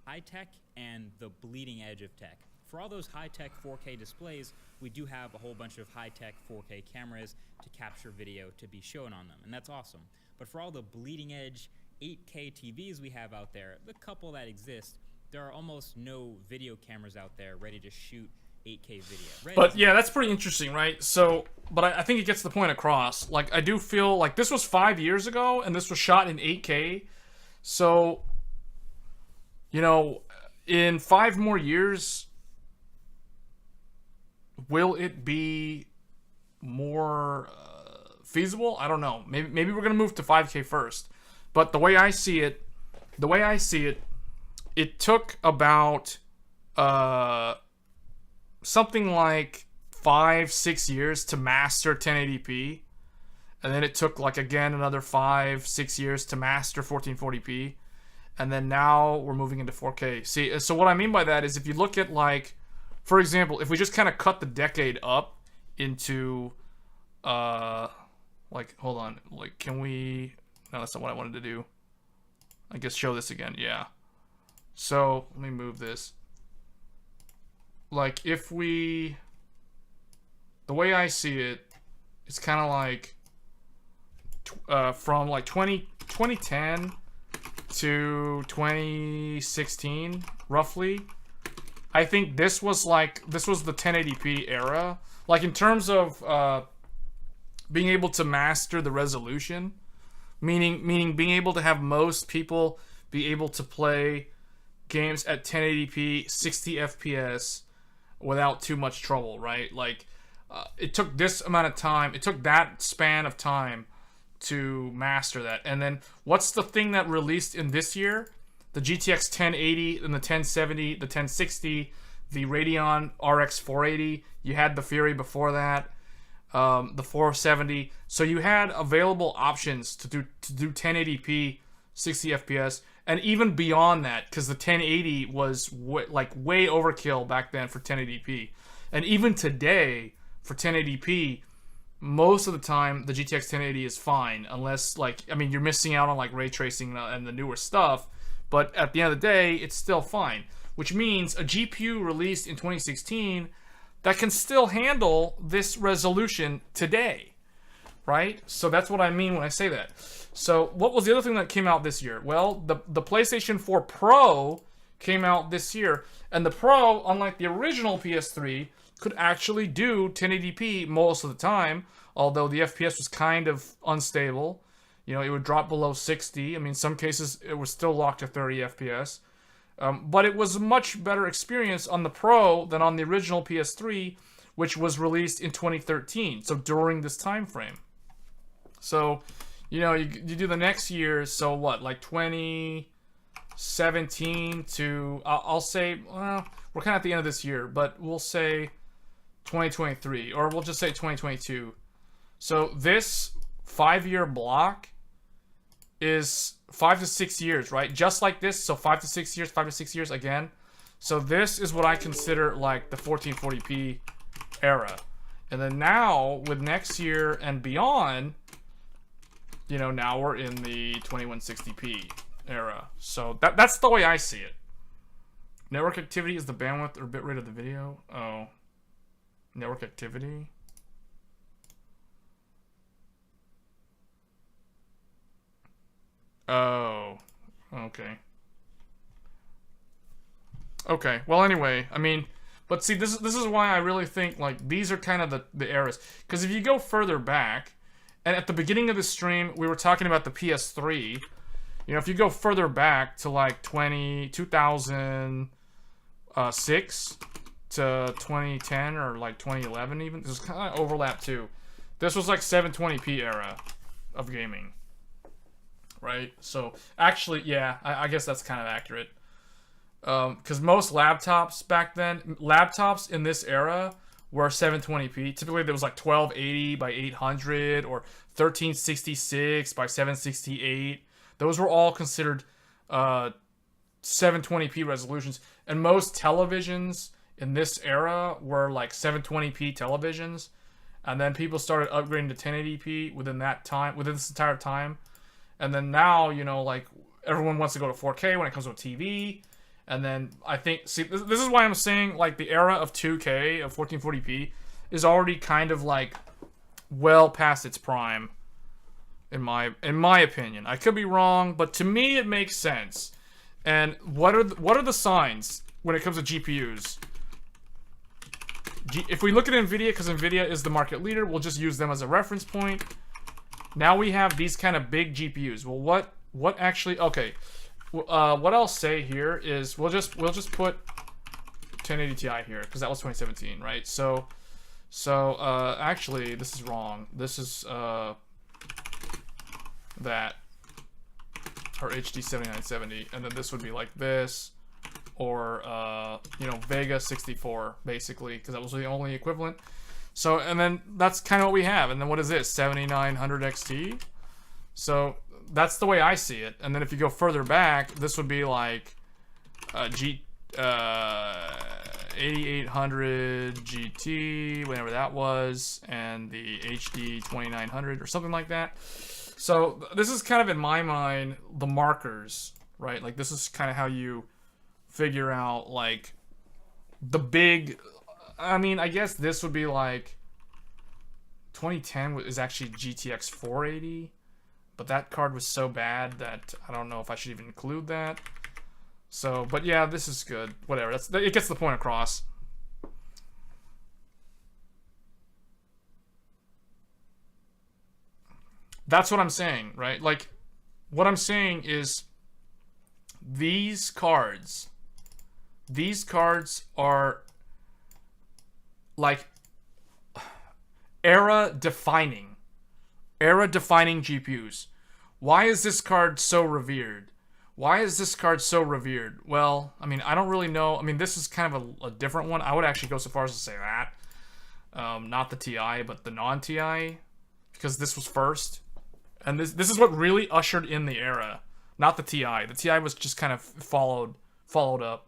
High tech and the bleeding edge of tech. For all those high-tech 4K displays, we do have a whole bunch of high-tech 4K cameras to capture video to be shown on them, and that's awesome. But for all the bleeding-edge 8K TVs we have out there, the couple that exist, there are almost no video cameras out there ready to shoot 8K video. But yeah, that's pretty interesting, right? So, but I think it gets the point across. Like, I do feel like this was 5 years ago, and this was shot in 8K. So, you know, in 5 more years, will it be more feasible? I don't know. Maybe we're gonna move to 5K first. But the way I see it, it took about something like 5-6 years to master 1080p, and then it took like again another 5-6 years to master 1440p, and then now we're moving into 4K. See, so what I mean by that is, if you look at, like, for example, if we just kind of cut the decade up into like, hold on, like, can we, no, that's not what I wanted to do. I guess show this again. Yeah, so let me move this. Like, if we, the way I see it, it's kind of like from like 2010 to 2016 roughly. I think this was the 1080p era, like in terms of being able to master the resolution, meaning being able to have most people be able to play games at 1080p 60 FPS without too much trouble, right? Like, it took this amount of time, it took that span of time to master that. And then what's the thing that released in this year? The GTX 1080 and the 1070, the 1060, the Radeon RX 480. You had the Fury before that, the 470. So you had available options to do 1080p, 60 FPS, and even beyond that, because the 1080 was way overkill back then for 1080p. And even today, for 1080p, most of the time the GTX 1080 is fine, unless you're missing out on ray tracing and the newer stuff. But at the end of the day, it's still fine. Which means a GPU released in 2016 that can still handle this resolution today, right? So that's what I mean when I say that. So what was the other thing that came out this year? Well, the PlayStation 4 Pro came out this year. And the Pro, unlike the original PS3, could actually do 1080p most of the time, although the FPS was kind of unstable. It would drop below 60. I mean, in some cases, it was still locked to 30 FPS. But it was a much better experience on the Pro than on the original PS3, which was released in 2013, so during this time frame. So, you do the next year, so what, 2017 to, I'll say, well, we're kind of at the end of this year, but we'll say 2023, or we'll just say 2022. So this 5-year block is 5 to 6 years, right? Just like this, so 5 to 6 years, 5 to 6 years again. So this is what I consider the 1440p era. And then now, with next year and beyond, now we're in the 2160p era. So that's the way I see it. Network activity is the bandwidth or bitrate of the video. Oh. Network activity. Oh, okay. Okay, well anyway, I mean, but see, this is why I really think, these are kind of the eras. Because if you go further back, and at the beginning of the stream, we were talking about the PS3, if you go further back to, 2006 to 2010, or, 2011 even, there's kind of overlap, too. This was, 720p era of gaming. Right? So, actually, yeah, I guess that's kind of accurate. Because most laptops back then, laptops in this era were 720p. Typically, there was 1280 by 800 or 1366 by 768. Those were all considered 720p resolutions. And most televisions in this era were 720p televisions. And then people started upgrading to 1080p within this entire time. And then now, everyone wants to go to 4K when it comes to a TV. And then I think, see, this is why I'm saying, the era of 2K, of 1440p, is already kind of, well past its prime, in my opinion. I could be wrong, but to me it makes sense. And what are the signs when it comes to GPUs? If we look at NVIDIA, because NVIDIA is the market leader, we'll just use them as a reference point. Now we have these kind of big GPUs. Well, what actually? Okay, what I'll say here is we'll just put 1080 Ti here because that was 2017, right? So actually this is wrong. This is that, or HD 7970, and then this would be like this, or Vega 64 basically, because that was the only equivalent. So, and then that's kind of what we have. And then what is this? 7900 XT? So, that's the way I see it. And then if you go further back, this would be like 8800 GT, whenever that was, and the HD 2900 or something like that. So, this is kind of, in my mind, the markers, right? This is kind of how you figure out, the big... I mean, I guess this would be 2010 is actually GTX 480, but that card was so bad that I don't know if I should even include that. So, but yeah, this is good. Whatever, it gets the point across. That's what I'm saying, right? What I'm saying is these cards are era defining Era-defining GPUs. Why is this card so revered? Why is this card so revered? Well, I mean, I don't really know. I mean, this is kind of a different one. I would actually go so far as to say that. Not the TI, but the non-TI. Because this was first. And this is what really ushered in the era. Not the TI. The TI was just kind of followed up.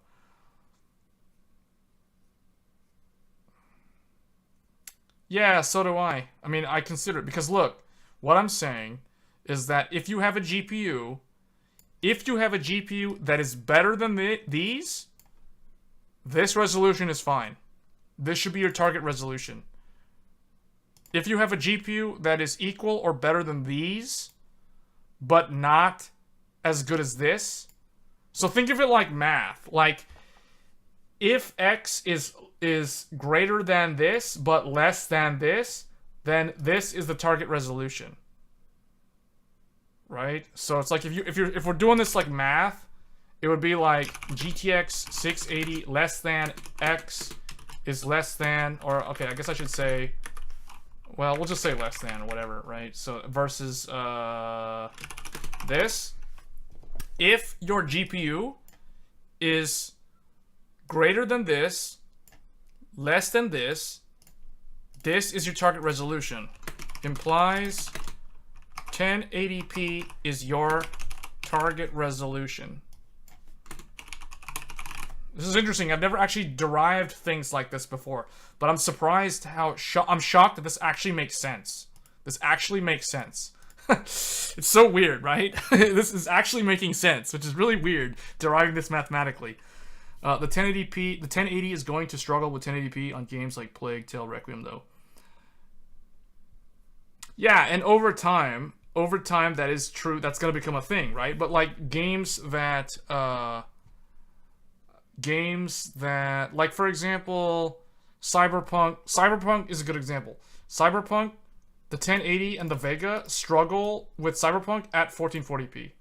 Yeah, so do I. I mean, I consider it. Because look, what I'm saying is that if you have a GPU... If you have a GPU that is better than these, this resolution is fine. This should be your target resolution. If you have a GPU that is equal or better than these, but not as good as this, so think of it like math. Like, if X is greater than this, but less than this, then this is the target resolution. Right? So it's like if we're doing this like math, it would be like GTX 680 less than X is less than, or okay, I guess I should say, well, we'll just say less than or whatever, right? So versus this. If your GPU is greater than this, less than this is your target resolution. Implies 1080p is your target resolution. This is interesting. I've never actually derived things like this before, but I'm surprised how I'm shocked that this actually makes sense. This actually makes sense. It's so weird, right? This is actually making sense, which is really weird deriving this mathematically. The 1080 is going to struggle with 1080p on games like Plague Tale Requiem, though. Yeah, and over time, that is true. That's going to become a thing, right? But like games that, like for example, Cyberpunk is a good example. Cyberpunk, the 1080 and the Vega struggle with Cyberpunk at 1440p.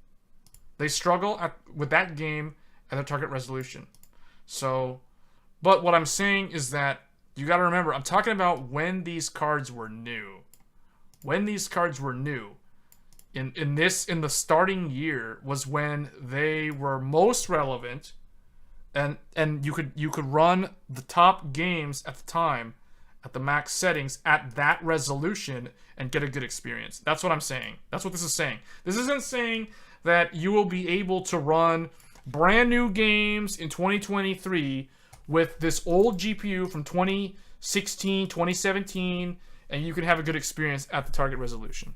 They struggle with that game at their target resolution. So, but what I'm saying is that you got to remember, I'm talking about when these cards were new. When these cards were new. In the starting year was when they were most relevant, and you could run the top games at the time at the max settings at that resolution and get a good experience. That's what I'm saying. That's what this is saying. This isn't saying that you will be able to run brand new games in 2023 with this old GPU from 2016, 2017, and you can have a good experience at the target resolution.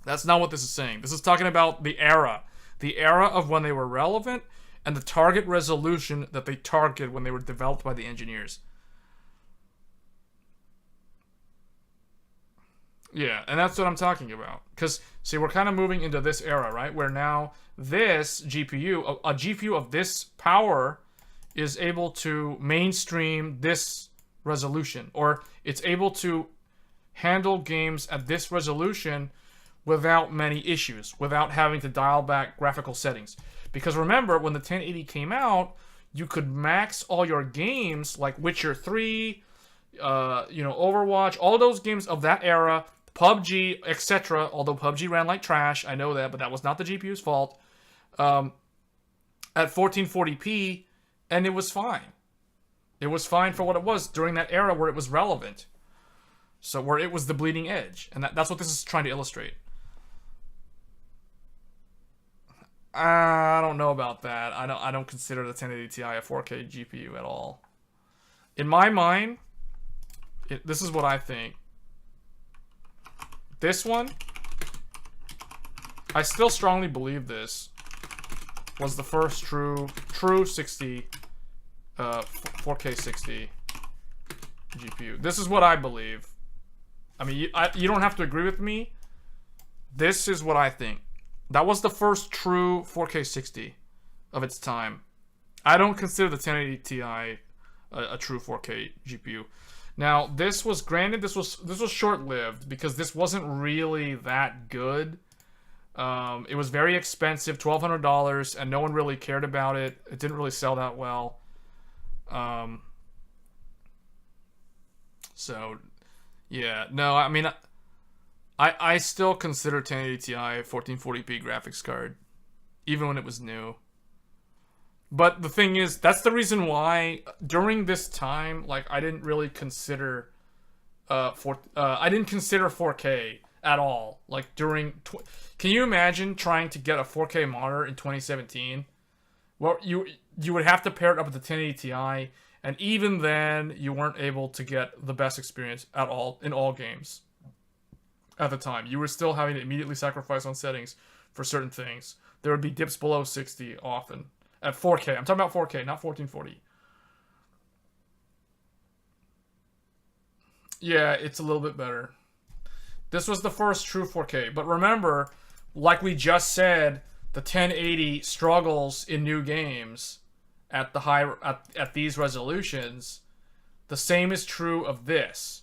That's not what this is saying. This is talking about the era of when they were relevant and the target resolution that they targeted when they were developed by the engineers. Yeah, and that's what I'm talking about. Because, see, we're kind of moving into this era, right? Where now this GPU, a GPU of this power, is able to mainstream this resolution. Or it's able to handle games at this resolution without many issues, without having to dial back graphical settings. Because remember, when the 1080 came out, you could max all your games like Witcher 3, Overwatch, all those games of that era, PUBG, etc. Although PUBG ran like trash, I know that, but that was not the GPU's fault. At 1440p, and it was fine. It was fine for what it was during that era where it was relevant. So where it was the bleeding edge, and that's what this is trying to illustrate. I don't know about that. I don't consider the 1080 Ti a 4K GPU at all. In my mind, this is what I think. This one, I still strongly believe this was the first true 60 4K 60 GPU. This is what I believe. I mean, you don't have to agree with me. This is what I think. That was the first true 4K 60 of its time. I don't consider the 1080 Ti a true 4K GPU. Now, this was short-lived because this wasn't really that good. It was very expensive, $1,200, and no one really cared about it. It didn't really sell that well. So, yeah, no, I mean, I still consider 1080 Ti a 1440p graphics card, even when it was new. But the thing is, that's the reason why during this time, like, I didn't really consider I didn't consider 4K at all. Like during, can you imagine trying to get a 4K monitor in 2017? Well, you would have to pair it up with the 1080 Ti, and even then, you weren't able to get the best experience at all in all games. At the time, you were still having to immediately sacrifice on settings for certain things. There would be dips below 60 often at 4K. I'm talking about 4K, not 1440. Yeah, it's a little bit better. This was the first true 4K, but remember, like we just said, the 1080 struggles in new games at the at these resolutions. The same is true of this.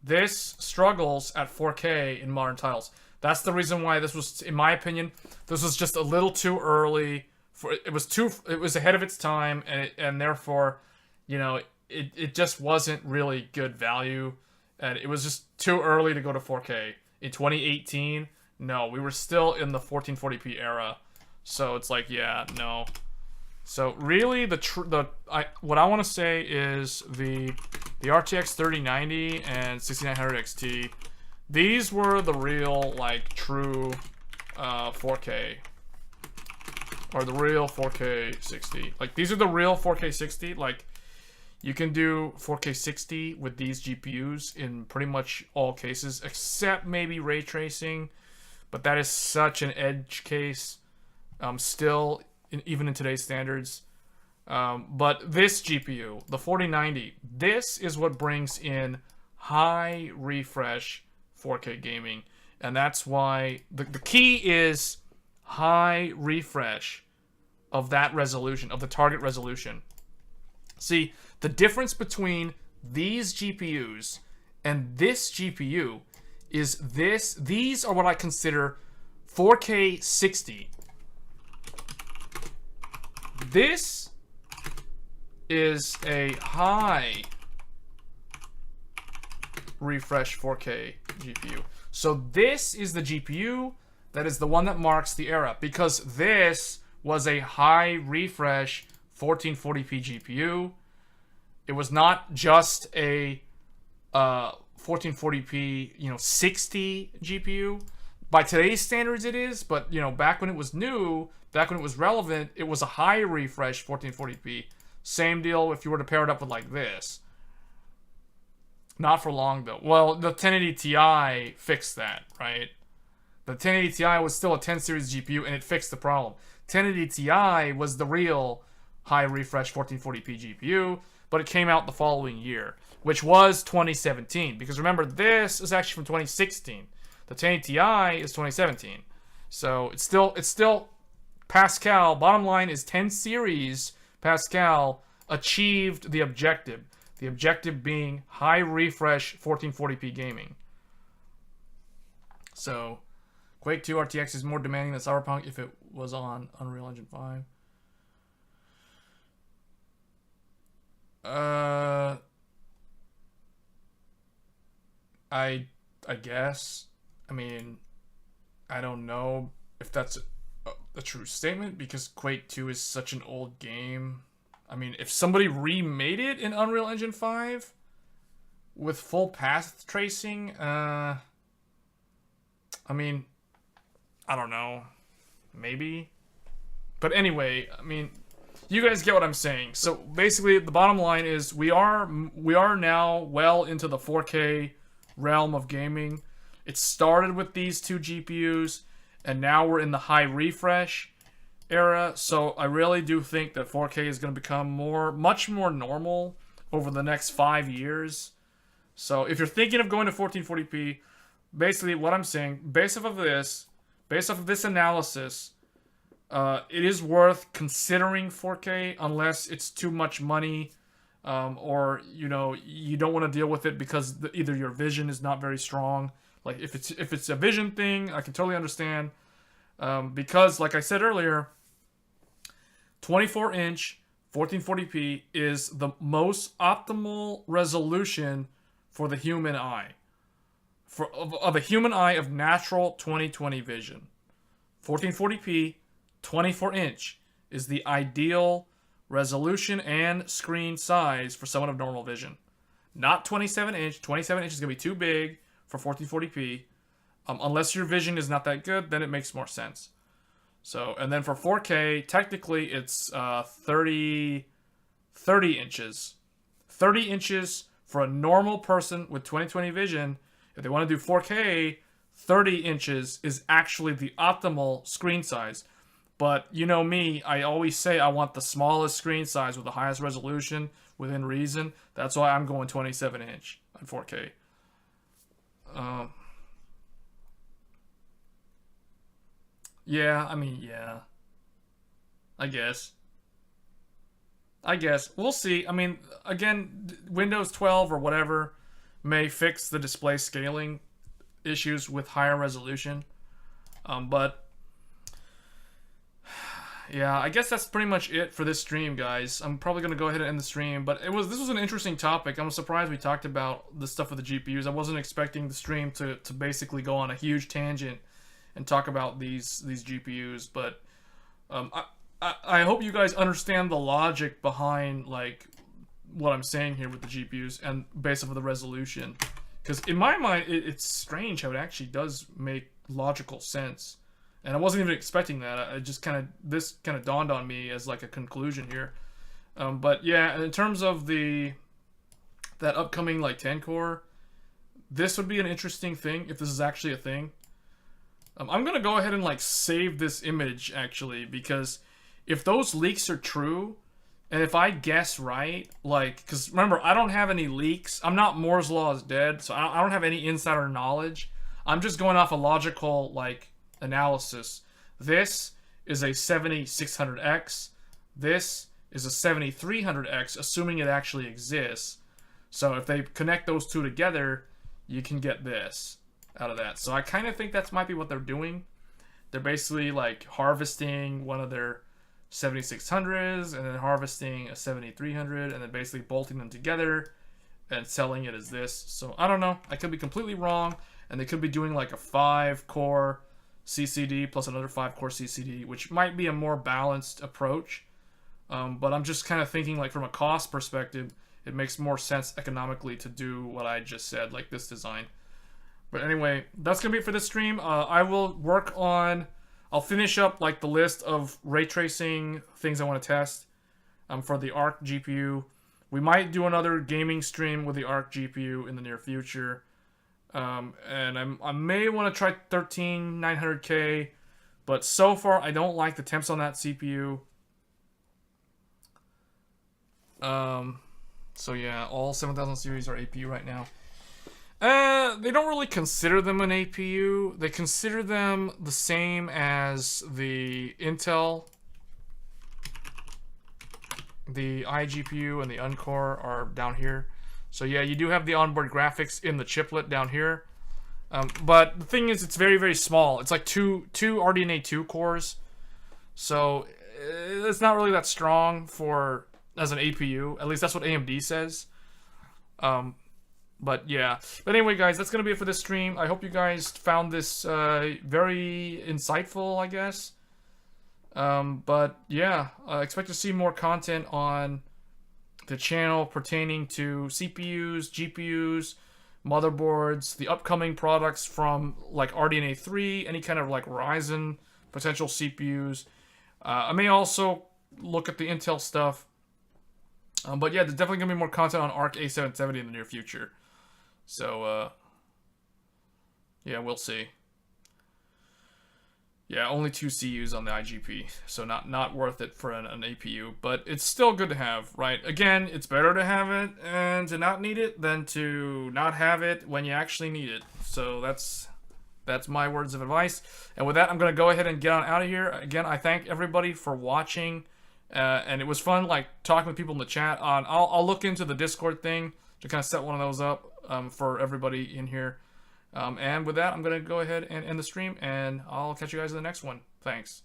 This struggles at 4K in modern titles. That's the reason why this was, in my opinion, this was just a little too early. It was ahead of its time, and therefore, you know, it just wasn't really good value, and it was just too early to go to 4K. In 2018, no, we were still in the 1440p era, so it's like, yeah, no. So really, what I want to say is the RTX 3090 and 6900 XT, these were the real, like, true 4K. Or the real 4K 60. Like, these are the real 4K 60. Like, you can do 4K 60 with these GPUs in pretty much all cases, except maybe ray tracing. But that is such an edge case, still, even in today's standards. But this GPU, the 4090, this is what brings in high refresh 4K gaming. And that's why the key is high refresh of that resolution, of the target resolution. See, the difference between these GPUs and this GPU is these are what I consider 4K 60. This is a high refresh 4K GPU. So this is the GPU that is the one that marks the era, because this was a high refresh 1440p GPU. It was not just a 1440p, 60 GPU. By today's standards it is, but, back when it was new, back when it was relevant, it was a high refresh 1440p. Same deal if you were to pair it up with like this. Not for long though. Well, the 1080 Ti fixed that, right? The 1080 Ti was still a 10 series GPU, and it fixed the problem. 1080 Ti was the real high refresh 1440p GPU, but it came out the following year, which was 2017. Because remember, this is actually from 2016. The 1080 Ti is 2017. So it's still Pascal. Bottom line is 10 series Pascal achieved the objective. The objective being high refresh 1440p gaming. So Quake 2 RTX is more demanding than Cyberpunk if it was on Unreal Engine 5. I guess. I mean, I don't know if that's a true statement, because Quake 2 is such an old game. I mean, if somebody remade it in Unreal Engine 5 with full path tracing, I mean, I don't know. Maybe. But anyway, I mean, you guys get what I'm saying. So basically, the bottom line is we are now well into the 4K realm of gaming. It started with these two GPUs, and now we're in the high refresh era. So I really do think that 4K is going to become much more normal over the next 5 years. So if you're thinking of going to 1440p, basically what I'm saying, based off of this analysis, it is worth considering 4K unless it's too much money, or you don't want to deal with it because either your vision is not very strong. Like if it's a vision thing, I can totally understand, because like I said earlier, 24-inch 1440p is the most optimal resolution for the human eye. of a human eye of natural 20/20 vision. 1440p, 24-inch is the ideal resolution and screen size for someone of normal vision. Not 27-inch. 27-inch is going to be too big for 1440p. Unless your vision is not that good, then it makes more sense. So, and then for 4K, technically it's 30 inches. 30 inches for a normal person with 20/20 vision. If they want to do 4K, 30 inches is actually the optimal screen size. But you know me, I always say I want the smallest screen size with the highest resolution within reason. That's why I'm going 27-inch on 4K. Yeah, I mean, yeah. I guess. We'll see. I mean, again, Windows 12 or whatever may fix the display scaling issues with higher resolution. But yeah, I guess that's pretty much it for this stream, guys. I'm probably going to go ahead and end the stream, but this was an interesting topic. I'm surprised we talked about the stuff with the GPUs. I wasn't expecting the stream to basically go on a huge tangent and talk about these GPUs, but I hope you guys understand the logic behind like what I'm saying here with the GPUs and based off the resolution. Because in my mind, it's strange how it actually does make logical sense. And I wasn't even expecting that. I just this kind of dawned on me as like a conclusion here. But yeah, in terms of that upcoming like 10 core, this would be an interesting thing if this is actually a thing. I'm gonna go ahead and like save this image actually, because if those leaks are true, and if I guess right, like, because remember, I don't have any leaks. I'm not Moore's Law is dead, so I don't have any insider knowledge. I'm just going off a logical like analysis. This is a 7600X. This is a 7300X, assuming it actually exists. So if they connect those two together, you can get this out of that. So I kind of think that might be what they're doing. They're basically like harvesting one of their 7600s and then harvesting a 7300 and then basically bolting them together and selling it as this. So I don't know. I could be completely wrong, and they could be doing like a 5-core CCD plus another 5-core CCD, which might be a more balanced approach. But I'm just kind of thinking like from a cost perspective, it makes more sense economically to do what I just said, like this design. But anyway, that's going to be it for this stream. I'll finish up like the list of ray tracing things I want to test for the Arc GPU. We might do another gaming stream with the Arc GPU in the near future. And I may want to try 13900K, but so far I don't like the temps on that CPU. So yeah, all 7000 series are APU right now. They don't really consider them an APU. They consider them the same as the Intel. The iGPU and the Uncore are down here. So yeah, you do have the onboard graphics in the chiplet down here. But the thing is, it's very, very small. It's like two RDNA 2 cores. So it's not really that strong as an APU. At least that's what AMD says. But yeah. But anyway, guys, that's going to be it for this stream. I hope you guys found this very insightful, I guess. But yeah, expect to see more content on the channel pertaining to CPUs, GPUs, motherboards, the upcoming products from like RDNA 3, any kind of like Ryzen potential CPUs. I may also look at the Intel stuff. But yeah, there's definitely going to be more content on Arc A770 in the near future. So, yeah, we'll see. Yeah, only 2 CUs on the IGP, so not worth it for an APU, but it's still good to have, right? Again, it's better to have it and to not need it than to not have it when you actually need it. So that's my words of advice. And with that, I'm going to go ahead and get on out of here. Again, I thank everybody for watching, and it was fun, like, talking with people in the chat. I'll look into the Discord thing to kind of set one of those up for everybody in here. And with that, I'm going to go ahead and end the stream, and I'll catch you guys in the next one. Thanks.